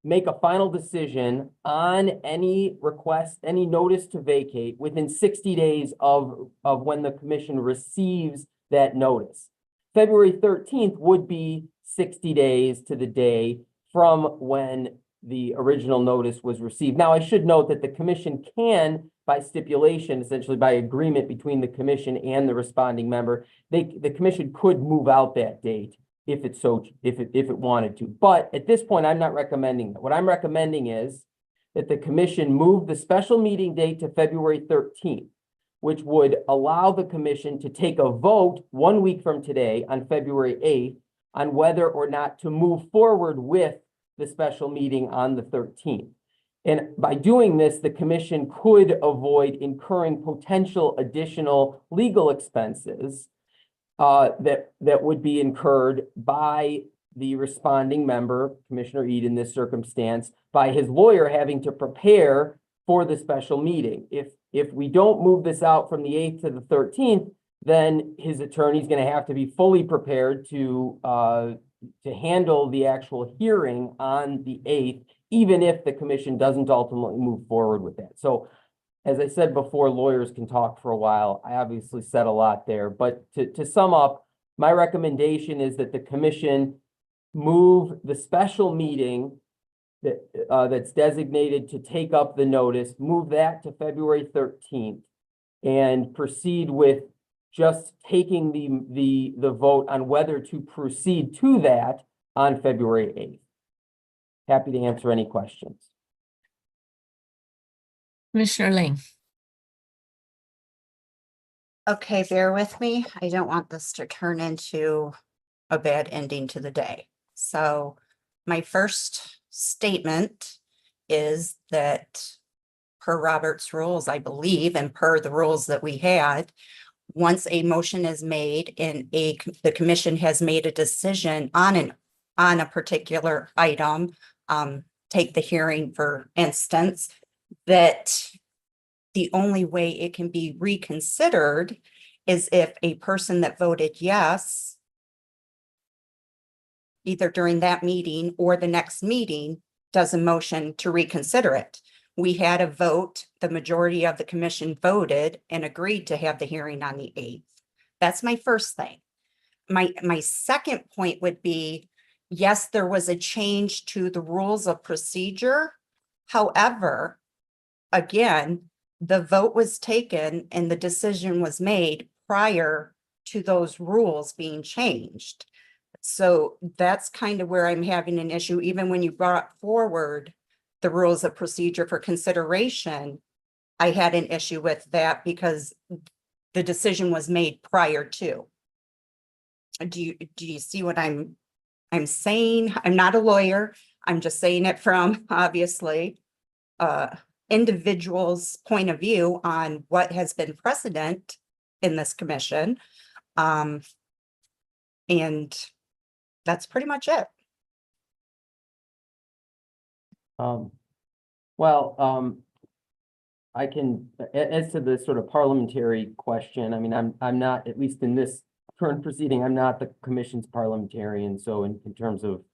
make a final decision on any request, any notice to vacate within 60 days of when the commission receives that notice. February 13th would be 60 days to the day from when the original notice was received. Now, I should note that the commission can, by stipulation, essentially by agreement between the commission and the responding member, the commission could move out that date if it wanted to. But at this point, I'm not recommending that. What I'm recommending is that the commission move the special meeting date to February 13th, which would allow the commission to take a vote 1 week from today on February 8th on whether or not to move forward with the special meeting on the 13th. And by doing this, the commission could avoid incurring potential additional legal expenses that would be incurred by the responding member, Commissioner Eid in this circumstance, by his lawyer having to prepare for the special meeting. If we don't move this out from the 8th to the 13th, then his attorney is going to have to be fully prepared to handle the actual hearing on the 8th, even if the commission doesn't ultimately move forward with that. So, as I said before, lawyers can talk for a while. I obviously said a lot there, but to sum up, my recommendation is that the commission move the special meeting that's designated to take up the notice, move that to February 13th, and proceed with just taking the vote on whether to proceed to that on February 8th. Happy to answer any questions. Commissioner Ling. Okay, bear with me. I don't want this to turn into a bad ending to the day. So my first statement is that per Robert's rules, I believe, and per the rules that we had, once a motion is made and the commission has made a decision on a particular item, take the hearing for instance, that the only way it can be reconsidered is if a person that voted yes, either during that meeting or the next meeting, does a motion to reconsider it. We had a vote, the majority of the commission voted and agreed to have the hearing on the 8th. That's my first thing. My second point would be, yes, there was a change to the rules of procedure. However, again, the vote was taken and the decision was made prior to those rules being changed. So that's kind of where I'm having an issue. Even when you brought forward the rules of procedure for consideration, I had an issue with that because the decision was made prior to. Do you see what I'm saying? I'm not a lawyer. I'm just saying it from obviously individual's point of view on what has been precedent in this commission. And that's pretty much it. I can, as to the sort of parliamentary question, I mean, I'm not, at least in this current proceeding, I'm not the commission's parliamentarian, so in terms of,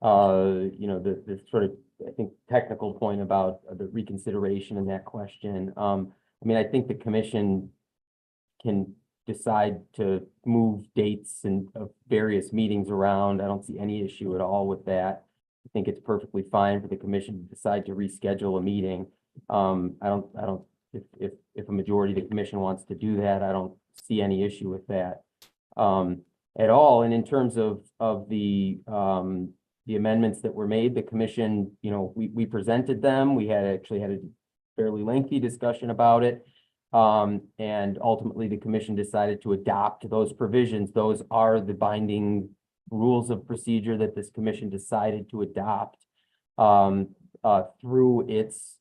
you know, the sort of, I think, technical point about the reconsideration in that question, I mean, I think the commission can decide to move dates and of various meetings around. I don't see any issue at all with that. I think it's perfectly fine for the commission to decide to reschedule a meeting. If a majority of the commission wants to do that, I don't see any issue with that at all. And in terms of the amendments that were made, the commission, you know, we presented them. We had actually had a fairly lengthy discussion about it. And ultimately the commission decided to adopt those provisions. Those are the binding rules of procedure that this commission decided to adopt through its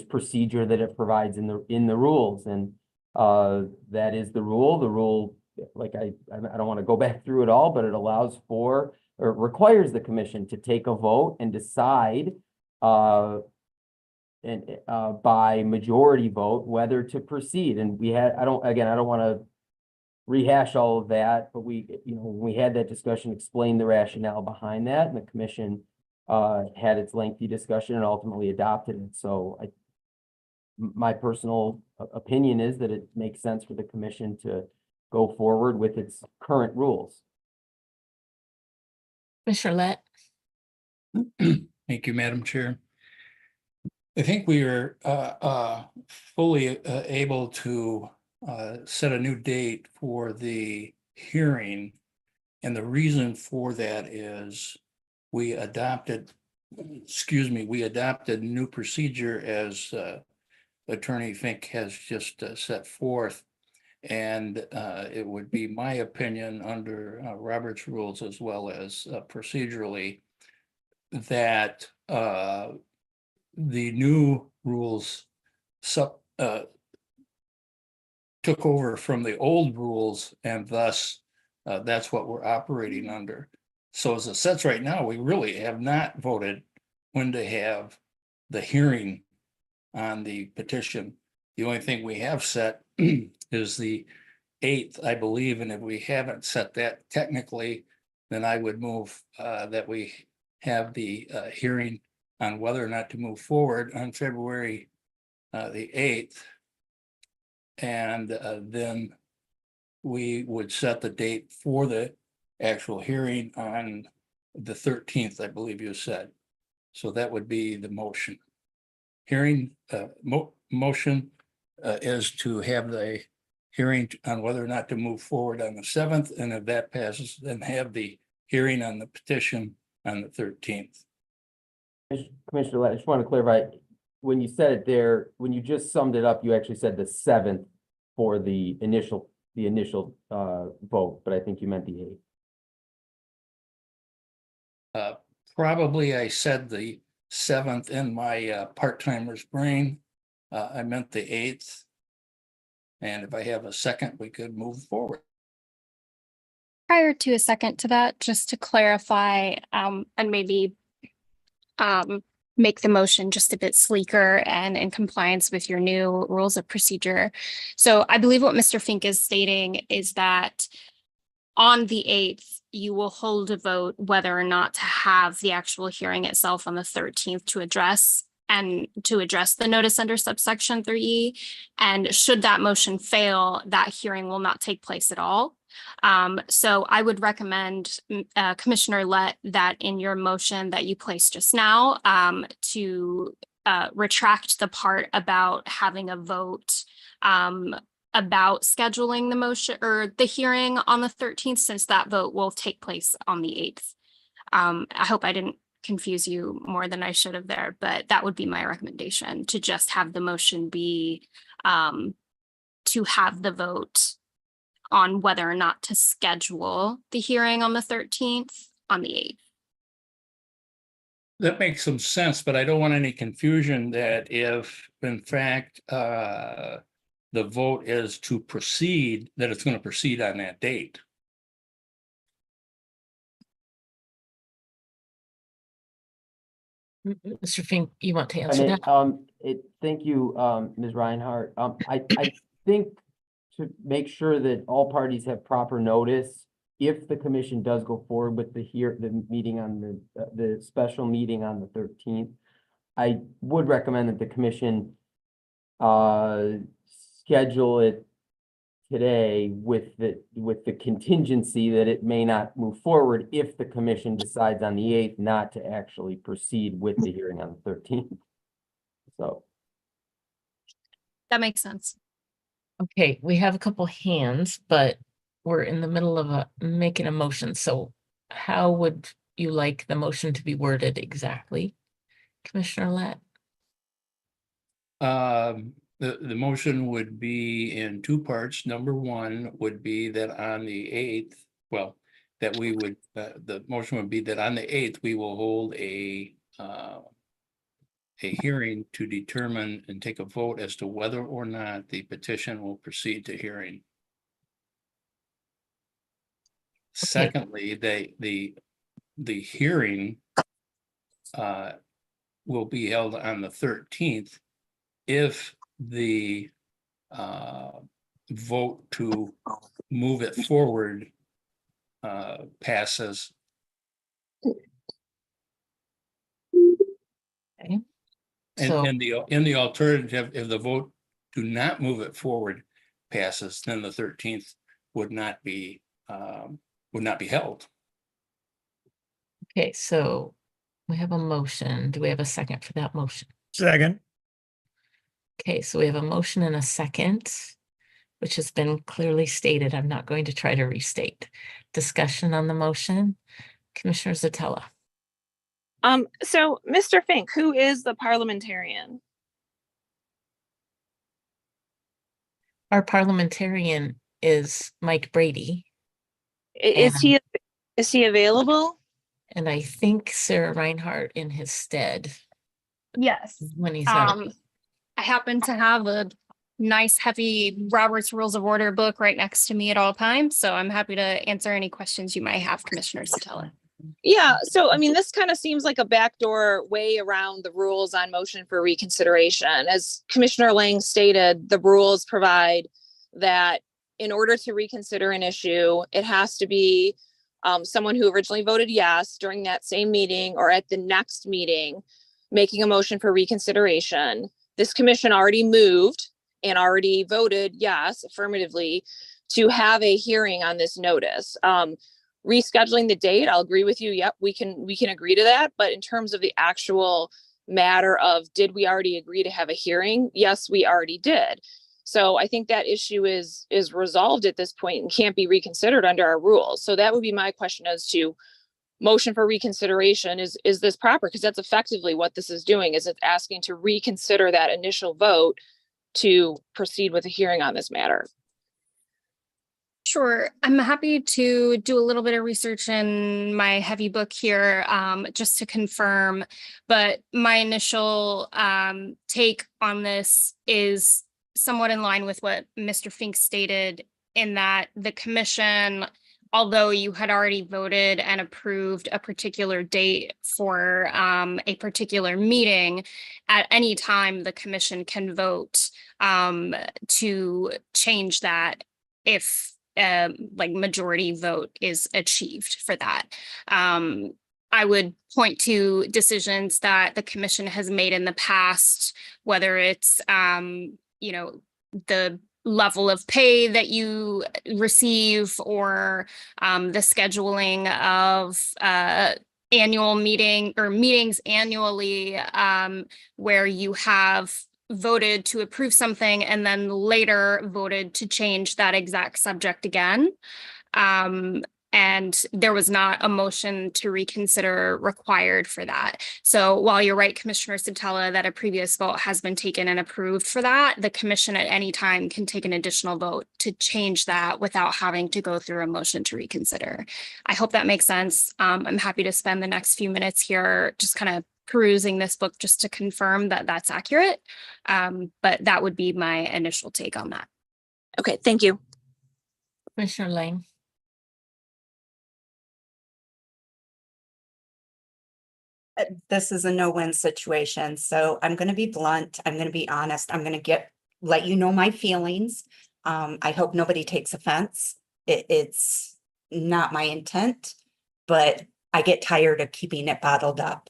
procedure that it provides in the rules. And that is the rule. The rule, like I don't want to go back through it all, but it allows for, or requires the commission to take a vote and decide by majority vote whether to proceed. And we had, I don't want to rehash all of that, but we, you know, when we had that discussion, explained the rationale behind that, and the commission had its lengthy discussion and ultimately adopted it. So my personal opinion is that it makes sense for the commission to go forward with its current rules. Commissioner Lett. Thank you, Madam Chair. I think we are fully able to set a new date for the hearing. And the reason for that is we adopted new procedure as Attorney Fink has just set forth. And it would be my opinion under Robert's rules as well as procedurally that the new rules took over from the old rules, and thus that's what we're operating under. So as it sits right now, we really have not voted when to have the hearing on the petition. The only thing we have set is the 8th, I believe, and if we haven't set that technically, then I would move that we have the hearing on whether or not to move forward on February the 8th. And then we would set the date for the actual hearing on the 13th, I believe you said. So that would be the motion. Hearing motion is to have the hearing on whether or not to move forward on the 7th. And if that passes, then have the hearing on the petition on the 13th. Commissioner Lett, I just want to clarify, when you said it there, when you just summed it up, you actually said the 7th for the initial vote, but I think you meant the 8th. Probably I said the 7th in my part-timer's brain. I meant the 8th. And if I have a second, we could move forward. Prior to a second to that, just to clarify, and maybe make the motion just a bit sleeker and in compliance with your new rules of procedure. So I believe what Mr. Fink is stating is that on the 8th, you will hold a vote whether or not to have the actual hearing itself on the 13th to address the notice under subsection 3E. And should that motion fail, that hearing will not take place at all. So I would recommend, Commissioner Lett, that in your motion that you placed just now, to retract the part about having a vote about scheduling the motion or the hearing on the 13th, since that vote will take place on the 8th. I hope I didn't confuse you more than I should have there, but that would be my recommendation, to just have the motion be to have the vote on whether or not to schedule the hearing on the 13th on the 8th. That makes some sense, but I don't want any confusion that if, in fact, the vote is to proceed, that it's going to proceed on that date. Mr. Fink, you want to I answer mean, that? thank you, Ms. Reinhardt. I think to make sure that all parties have proper notice, if the commission does go forward with the meeting on the special meeting on the 13th, I would recommend that the commission schedule it today with the contingency that it may not move forward if the commission decides on the 8th not to actually proceed with the hearing on the 13th. So. That makes sense. Okay, we have a couple hands, but we're in the middle of making a motion. So how would you like the motion to be worded exactly? Commissioner Lett? The motion would be in two parts. Number one would be that on the 8th, well, that we would, the motion would be that on the 8th, we will hold a hearing to determine and take a vote as to whether or not the petition will proceed to hearing. Secondly, the hearing will be held on the 13th if the vote to move it forward passes. Okay. And in the alternative, if the vote to not move it forward passes, then the 13th would not be held. Okay, so we have a motion. Do we have a second for that motion? Second. Okay, so we have a motion and a second, which has been clearly stated. I'm not going to try to restate. Discussion on the motion. Commissioner Zatella. So Mr. Fink, who is the parliamentarian? Our parliamentarian is Mike Brady. Is he available? And I think Sarah Reinhardt in his stead. Yes. When he's out. I happen to have a nice heavy Robert's Rules of Order book right next to me at all times. So I'm happy to answer any questions you might have, Commissioner Satella. Yeah, so I mean, this kind of seems like a backdoor way around the rules on motion for reconsideration. As Commissioner Lang stated, the rules provide that in order to reconsider an issue, it has to be someone who originally voted yes during that same meeting or at the next meeting, making a motion for reconsideration. This commission already moved and already voted yes affirmatively to have a hearing on this notice. Rescheduling the date, I'll agree with you. Yep, we can agree to that. But in terms of the actual matter of did we already agree to have a hearing? Yes, we already did. So I think that issue is resolved at this point and can't be reconsidered under our rules. So that would be my question as to motion for reconsideration. Is this proper? Because that's effectively what this is doing, is it's asking to reconsider that initial vote to proceed with a hearing on this matter. Sure. I'm happy to do a little bit of research in my heavy book here, just to confirm. But my initial take on this is somewhat in line with what Mr. Fink stated, in that the commission, although you had already voted and approved a particular date for a particular meeting, at any time the commission can vote to change that if like majority vote is achieved for that. I would point to decisions that the commission has made in the past, whether it's the level of pay that you receive or the scheduling of annual meeting or meetings annually where you have voted to approve something and then later voted to change that exact subject again. And there was not a motion to reconsider required for that. So while you're right, Commissioner Satella, that a previous vote has been taken and approved for that, the commission at any time can take an additional vote to change that without having to go through a motion to reconsider. I hope that makes sense. I'm happy to spend the next few minutes here just kind of perusing this book just to confirm that that's accurate. But that would be my initial take on that. Okay, thank you. Commissioner Lang. This is a no-win situation, so I'm gonna be blunt, I'm gonna be honest, I'm gonna let you know my feelings. I hope nobody takes offense. It's not my intent, but I get tired of keeping it bottled up.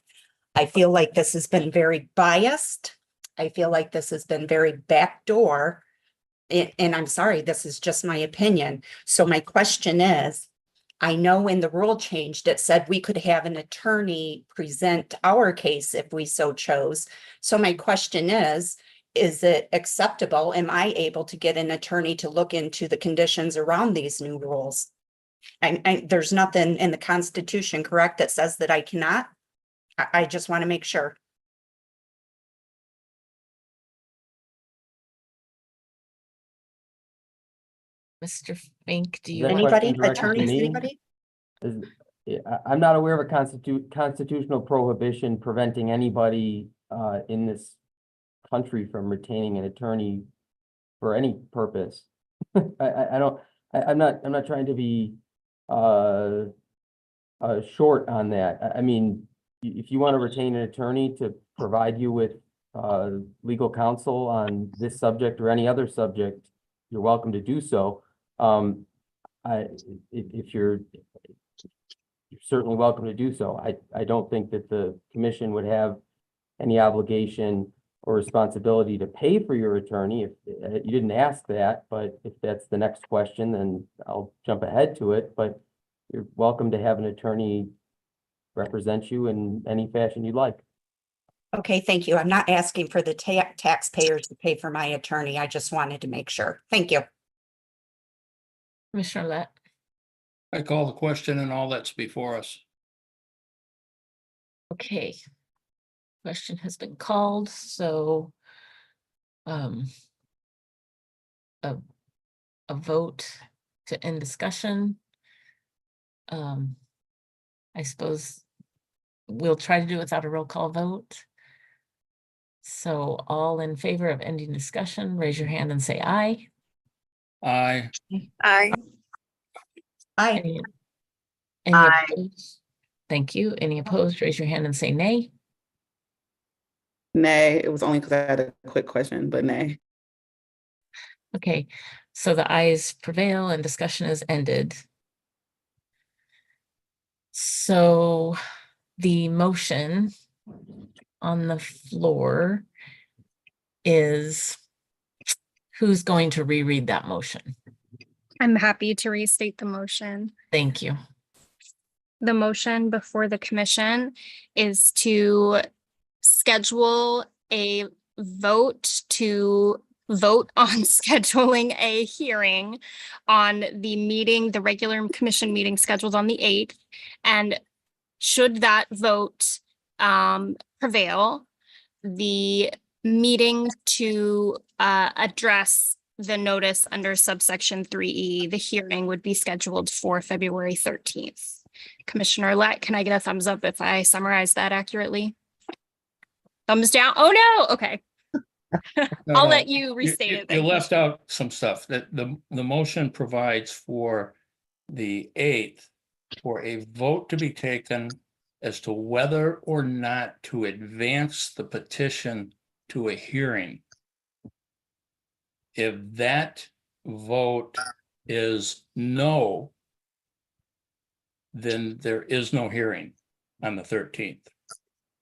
I feel like this has been very biased. I feel like this has been very backdoor. And I'm sorry, this is just my opinion. So my question is, I know when the rule changed, it said we could have an attorney present our case if we so chose. So my question is it acceptable? Am I able to get an attorney to look into the conditions around these new rules? And there's nothing in the Constitution, correct, that says that I cannot? I just want to make sure. Mr. Fink, do Is you? that want- question Anybody, directed to attorneys, me? anybody? I'm not aware of a constitutional prohibition preventing anybody in this country from retaining an attorney for any purpose. I don't, I'm not trying to be short on that. I mean, if you want to retain an attorney to provide you with legal counsel on this subject or any other subject, you're welcome to do so. If you're certainly welcome to do so. I don't think that the commission would have any obligation or responsibility to pay for your attorney. If you didn't ask that, but if that's the next question, then I'll jump ahead to it. But you're welcome to have an attorney represent you in any fashion you'd like. Okay, thank you. I'm not asking for the taxpayers to pay for my attorney. I just wanted to make sure. Thank you. Commissioner Lett? I call the question and all that's before us. Okay. Question has been called, so a vote to end discussion. I suppose we'll try to do it without a roll call vote. So all in favor of ending discussion, raise your hand and say aye. Aye. Aye. Any Aye. opposed? Thank you. Any opposed, raise your hand and say nay. Nay, it was only because I had a quick question, but nay. Okay, so the ayes prevail and discussion is ended. So the motion on the floor is, who's going to reread that motion? I'm happy to restate the motion. Thank you. The motion before the commission is to schedule a vote to vote on scheduling a hearing on the regular commission meeting scheduled on the 8th. And should that vote prevail, the meeting to address the notice under subsection 3E, the hearing would be scheduled for February 13th. Commissioner Lett, can I get a thumbs up if I summarize that accurately? Thumbs down? Oh, no. Okay. I'll let you restate it. You Thank you. left out some stuff that the motion provides for the 8th for a vote to be taken as to whether or not to advance the petition to a hearing. If that vote is no, then there is no hearing on the 13th.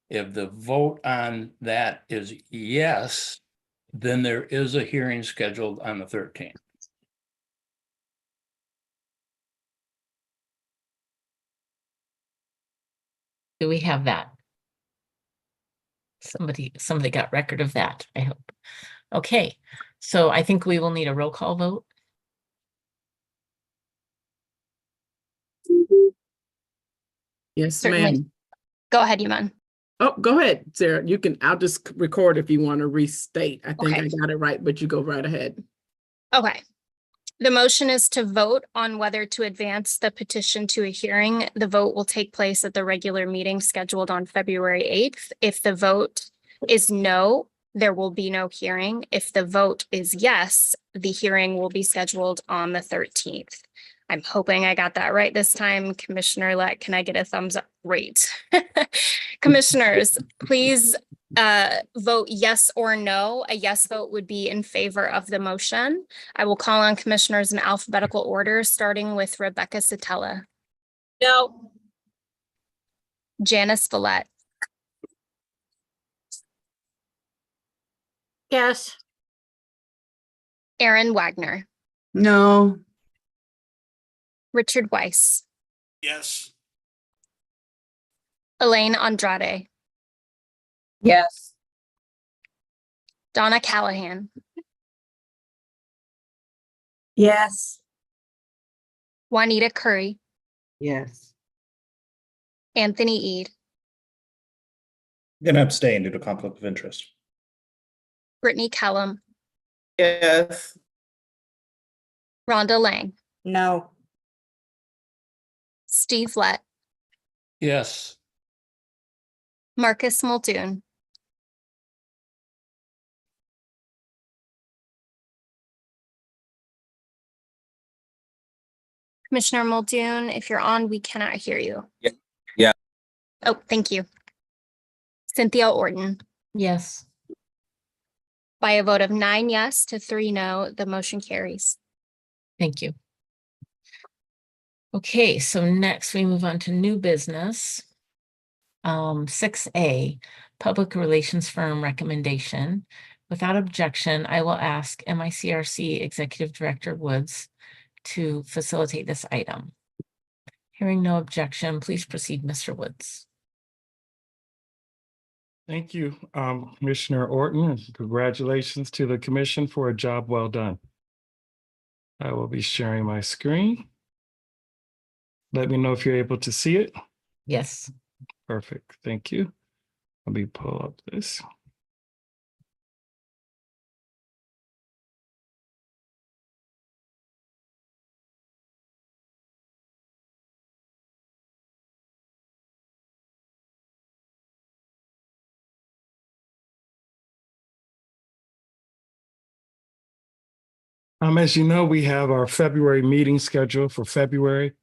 If the vote on that is yes, then there is a hearing scheduled on the 13th. Do we have that? Somebody got record of that, I hope. Okay, so I think we will need a roll call vote. Yes, Certainly. ma'am. Go ahead, Yuman. Oh, go ahead, Sarah. I'll just record if you want to restate. I think Okay. I got it right, but you go right ahead. Okay. The motion is to vote on whether to advance the petition to a hearing. The vote will take place at the regular meeting scheduled on February 8th. If the vote is no, there will be no hearing. If the vote is yes, the hearing will be scheduled on the 13th. I'm hoping I got that right this time. Commissioner-elect, can I get a thumbs up? Great. Commissioners, please vote yes or no. A yes vote would be in favor of the motion. I will call on commissioners in alphabetical order, starting with Rebecca Satella. No. Janice Villette. Yes. Aaron Wagner. No. Richard Weiss. Yes. Elaine Andrade. Yes. Donna Callahan. Yes. Juanita Curry. Yes. Anthony Eade. Gonna abstain due to conflict of interest. Brittany Kellum. Yes. Rhonda Lang. No. Steve Lett. Yes. Marcus Muldoon. Commissioner Muldoon, if you're on, we cannot hear you. Yeah. Oh, thank you. Cynthia Orton. Yes. By a vote of 9 yes to 3 no, the motion carries. Thank you. Okay, so next we move on to new business. 6A, public relations firm recommendation. Without objection, I will ask MICRC Executive Director Woods to facilitate this item. Hearing no objection, please proceed, Mr. Woods. Thank you, Commissioner Orton, and congratulations to the commission for a job well done. I will be sharing my screen. Let me know if you're able to see it. Yes. Perfect, thank you. Let me pull up this. As you know, we have our February meeting scheduled for February.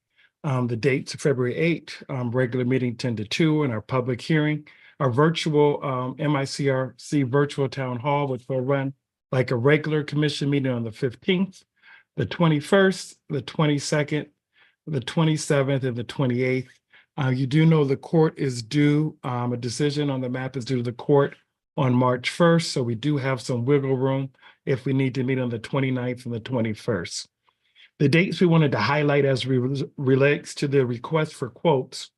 The dates are February 8th, regular meeting 10 to 2, and our public hearing. Our virtual MICRC virtual town hall, which will run like a regular commission meeting on the 15th, the 21st, the 22nd, the 27th, and the 28th. You do know the court is due, a decision on the map is due to the court on March 1st, so we do have some wiggle room if we need to meet on the 29th and the 21st. The dates we wanted to highlight as relates to the request for quotes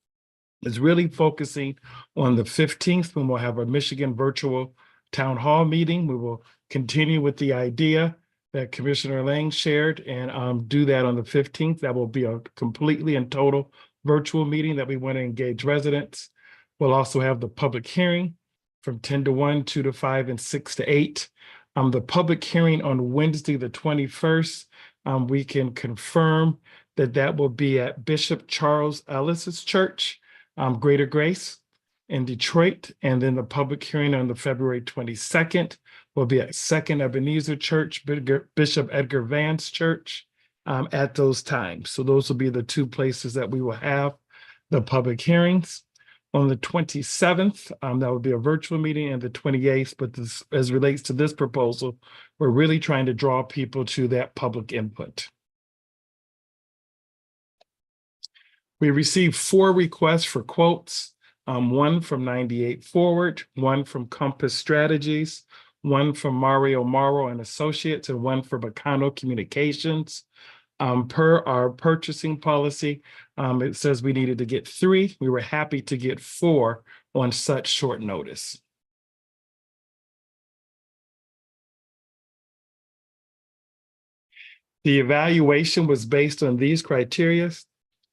is really focusing on the 15th, when we'll have a Michigan virtual town hall meeting. We will continue with the idea that Commissioner Lang shared and do that on the 15th. That will be a completely and total virtual meeting that we want to engage residents. We'll also have the public hearing from 10 to 1, 2 to 5, and 6 to 8. The public hearing on Wednesday, the 21st, we can confirm that that will be at Bishop Charles Ellis's church, Greater Grace in Detroit. And then the public hearing on the February 22nd will be at Second Ebenezer Church, Bishop Edgar Vance Church, at those times. So those will be the two places that we will have the public hearings. On the 27th, that will be a virtual meeting, and the 28th, but this, as relates to this proposal, we're really trying to draw people to that public input. We received 4 requests for quotes, one from 98 Forward, one from Compass Strategies, one from Mario Morrow and Associates, and one from Bacano Communications. Per our purchasing policy, it says we needed to get 3. We were happy to get 4 on such short notice. The evaluation was based on these criteria.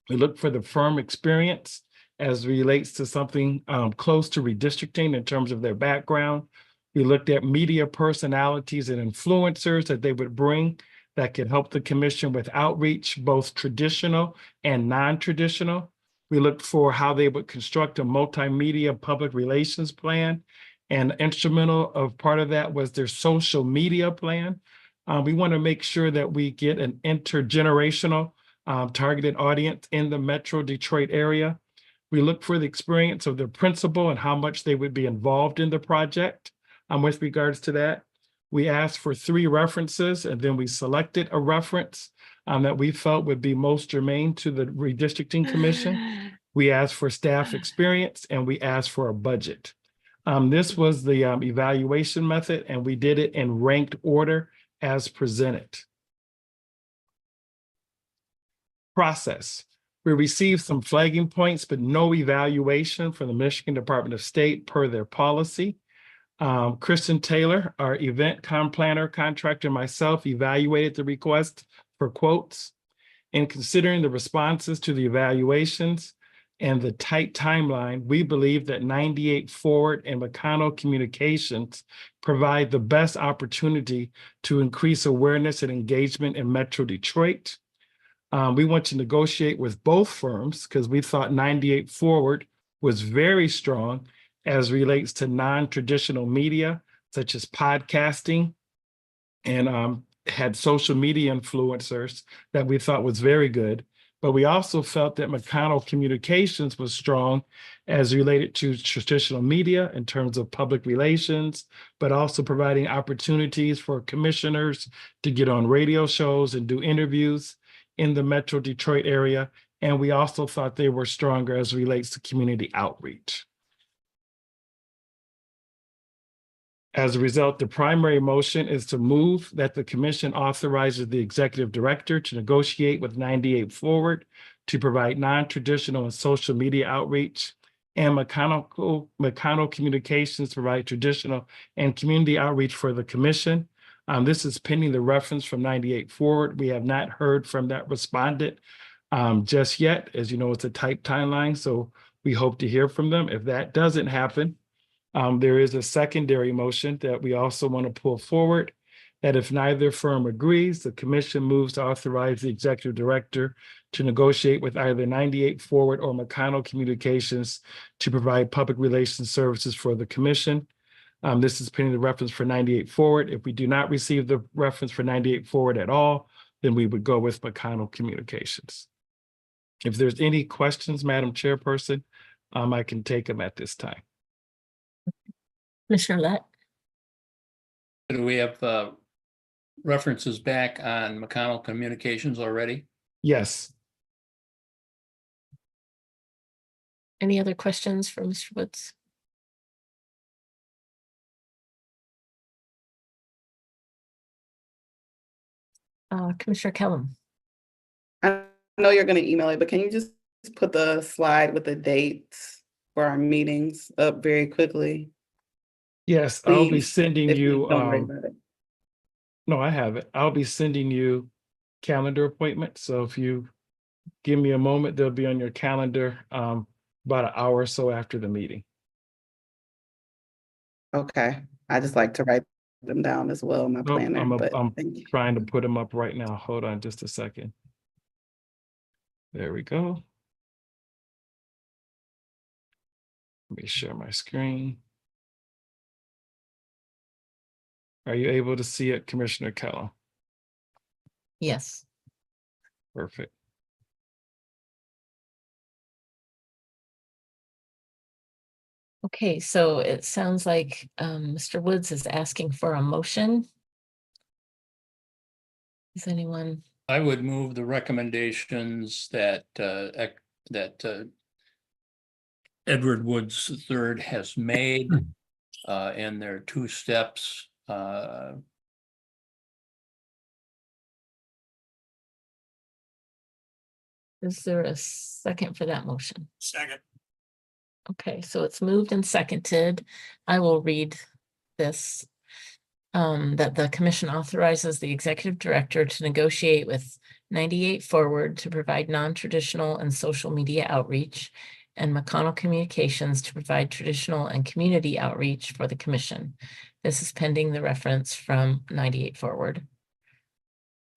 We looked for the firm experience as relates to something close to redistricting in terms of their background. We looked at media personalities and influencers that they would bring that could help the commission with outreach, both traditional and non-traditional. We looked for how they would construct a multimedia public relations plan, and instrumental of part of that was their social media plan. We want to make sure that we get an intergenerational targeted audience in the Metro Detroit area. We looked for the experience of the principal and how much they would be involved in the project with regards to that. We asked for 3 references, and then we selected a reference that we felt would be most germane to the redistricting commission. We asked for staff experience, and we asked for a budget. This was the evaluation method, and we did it in ranked order as presented. Process. We received some flagging points, but no evaluation from the Michigan Department of State per their policy. Kristen Taylor, our event planner contractor, and myself evaluated the request for quotes. In considering the responses to the evaluations and the tight timeline, we believe that 98 Forward and McConnell Communications provide the best opportunity to increase awareness and engagement in Metro Detroit. We want to negotiate with both firms because we thought 98 Forward was very strong as relates to non-traditional media, such as podcasting, and had social media influencers that we thought was very good. But we also felt that McConnell Communications was strong as related to traditional media in terms of public relations, but also providing opportunities for commissioners to get on radio shows and do interviews in the Metro Detroit area. And we also thought they were stronger as relates to community outreach. As a result, the primary motion is to move that the commission authorizes the executive director to negotiate with 98 Forward to provide non-traditional and social media outreach, and McConnell Communications to provide traditional and community outreach for the commission. This is pending the reference from 98 Forward. We have not heard from that respondent just yet. As you know, it's a tight timeline, so we hope to hear from them. If that doesn't happen, there is a secondary motion that we also want to pull forward, that if neither firm agrees, the commission moves to authorize the executive director to negotiate with either 98 Forward or McConnell Communications to provide public relations services for the commission. This is pending the reference for 98 Forward. If we do not receive the reference for 98 Forward at all, then we would go with McConnell Communications. If there's any questions, Madam Chairperson, I can take them at this time. Commissioner Lett? Do we have references back on McConnell Communications already? Yes. Any other questions for Mr. Woods? Commissioner Kellum? I know you're going to email it, but can you just put the slide with the dates for our meetings up very quickly? Yes, I'll be Please, sending if you, you don't worry about it. no, I have it. I'll be sending you calendar appointments. So if you give me a moment, they'll be on your calendar about an hour or so after the meeting. Okay, I just like to write them down as well in my Nope, planner, but I'm thank you. trying to put them up right now. Hold on just a second. There we go. Let me share my screen. Are you able to see it, Commissioner Kellum? Yes. Perfect. Okay, so it sounds like Mr. Woods is asking for a motion. Is anyone? I would move the recommendations that Edward Woods III has made in their 2 steps. Is there a second for that motion? Second. Okay, so it's moved and seconded. I will read this. That the commission authorizes the executive director to negotiate with 98 Forward to provide non-traditional and social media outreach, and McConnell Communications to provide traditional and community outreach for the commission. This is pending the reference from 98 Forward.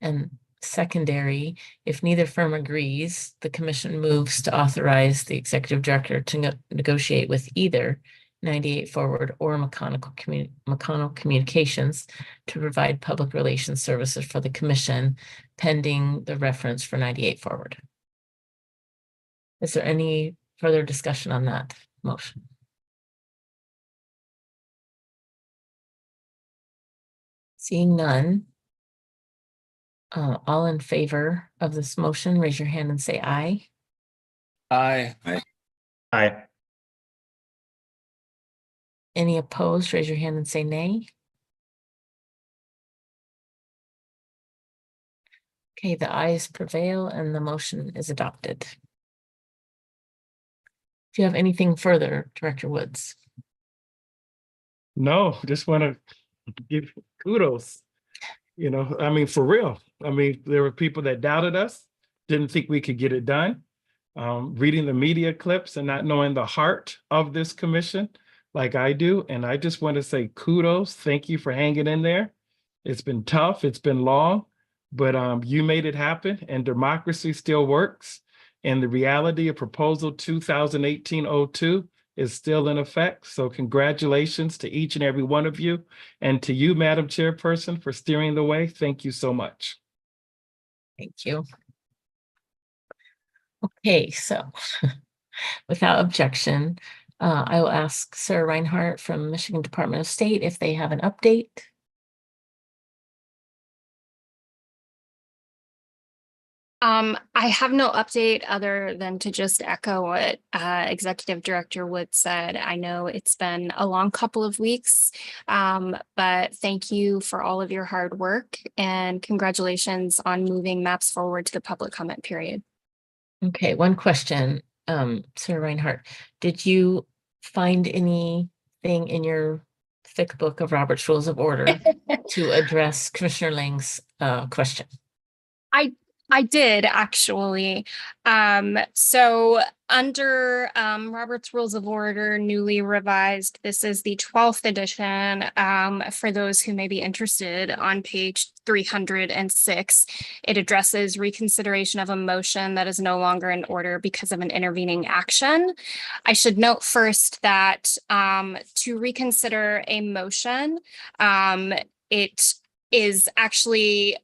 And secondary, if neither firm agrees, the commission moves to authorize the executive director to negotiate with either 98 Forward or McConnell Communications to provide public relations services for the commission pending the reference for 98 Forward. Is there any further discussion on that motion? Seeing none. All in favor of this motion, raise your hand and say aye. Aye. Aye. Any opposed, raise your hand and say nay. Okay, the ayes prevail and the motion is adopted. Do you have anything further, Director Woods? No, just want to give kudos. You know, I mean, for real. I mean, there were people that doubted us, didn't think we could get it done. Reading the media clips and not knowing the heart of this commission like I do. And I just want to say kudos. Thank you for hanging in there. It's been tough. It's been long, but you made it happen and democracy still works. And the reality of Proposal 2018-02 is still in effect. So congratulations to each and every one of you. And to you, Madam Chairperson, for steering the way. Thank you so much. Thank you. Okay, so without objection, I will ask Sarah Reinhardt from Michigan Department of State if they have an update. I have no update other than to just echo what Executive Director Wood said. I know it's been a long couple of weeks, but thank you for all of your hard work and congratulations on moving maps forward to the public comment period. Okay, one question, Sarah Reinhardt, did you find anything in your thick book of Robert's Rules of Order to address Commissioner Lang's question? I did actually. So under Robert's Rules of Order, newly revised, this is the 12th edition. For those who may be interested, on page 306, it addresses reconsideration of a motion that is no longer in order because of an intervening action. I should note first that to reconsider a motion, it is actually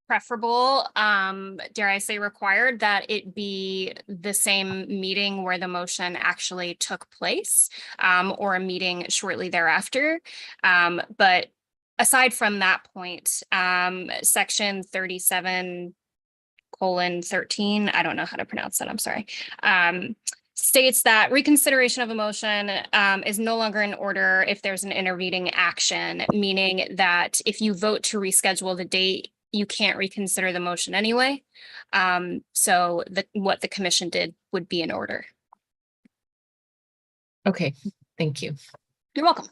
preferable, dare I say required, that it be the same meeting where the motion actually took place, or a meeting shortly thereafter. But aside from that point, section 37:13, I don't know how to pronounce that, I'm sorry, states that reconsideration of a motion is no longer in order if there's an intervening action, meaning that if you vote to reschedule the date, you can't reconsider the motion anyway. So what the commission did would be in order. Okay, thank you. You're welcome.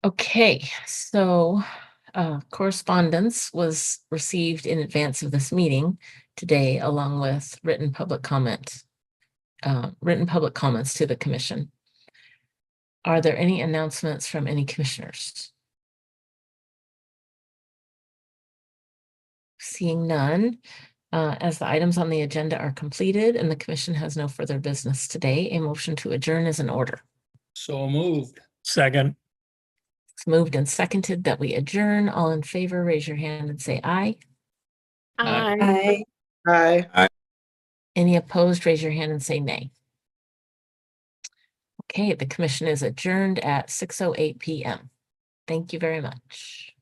Okay, so correspondence was received in advance of this meeting today, along with written public comments to the commission. Are there any announcements from any commissioners? Seeing none, as the items on the agenda are completed and the commission has no further business today, a motion to adjourn is in order. So moved. Second. It's moved and seconded that we adjourn. All in favor, raise your hand and say aye. Aye. Aye. Any opposed, raise your hand and say nay. Okay, the commission is adjourned at 6:08 p.m. Thank you very much.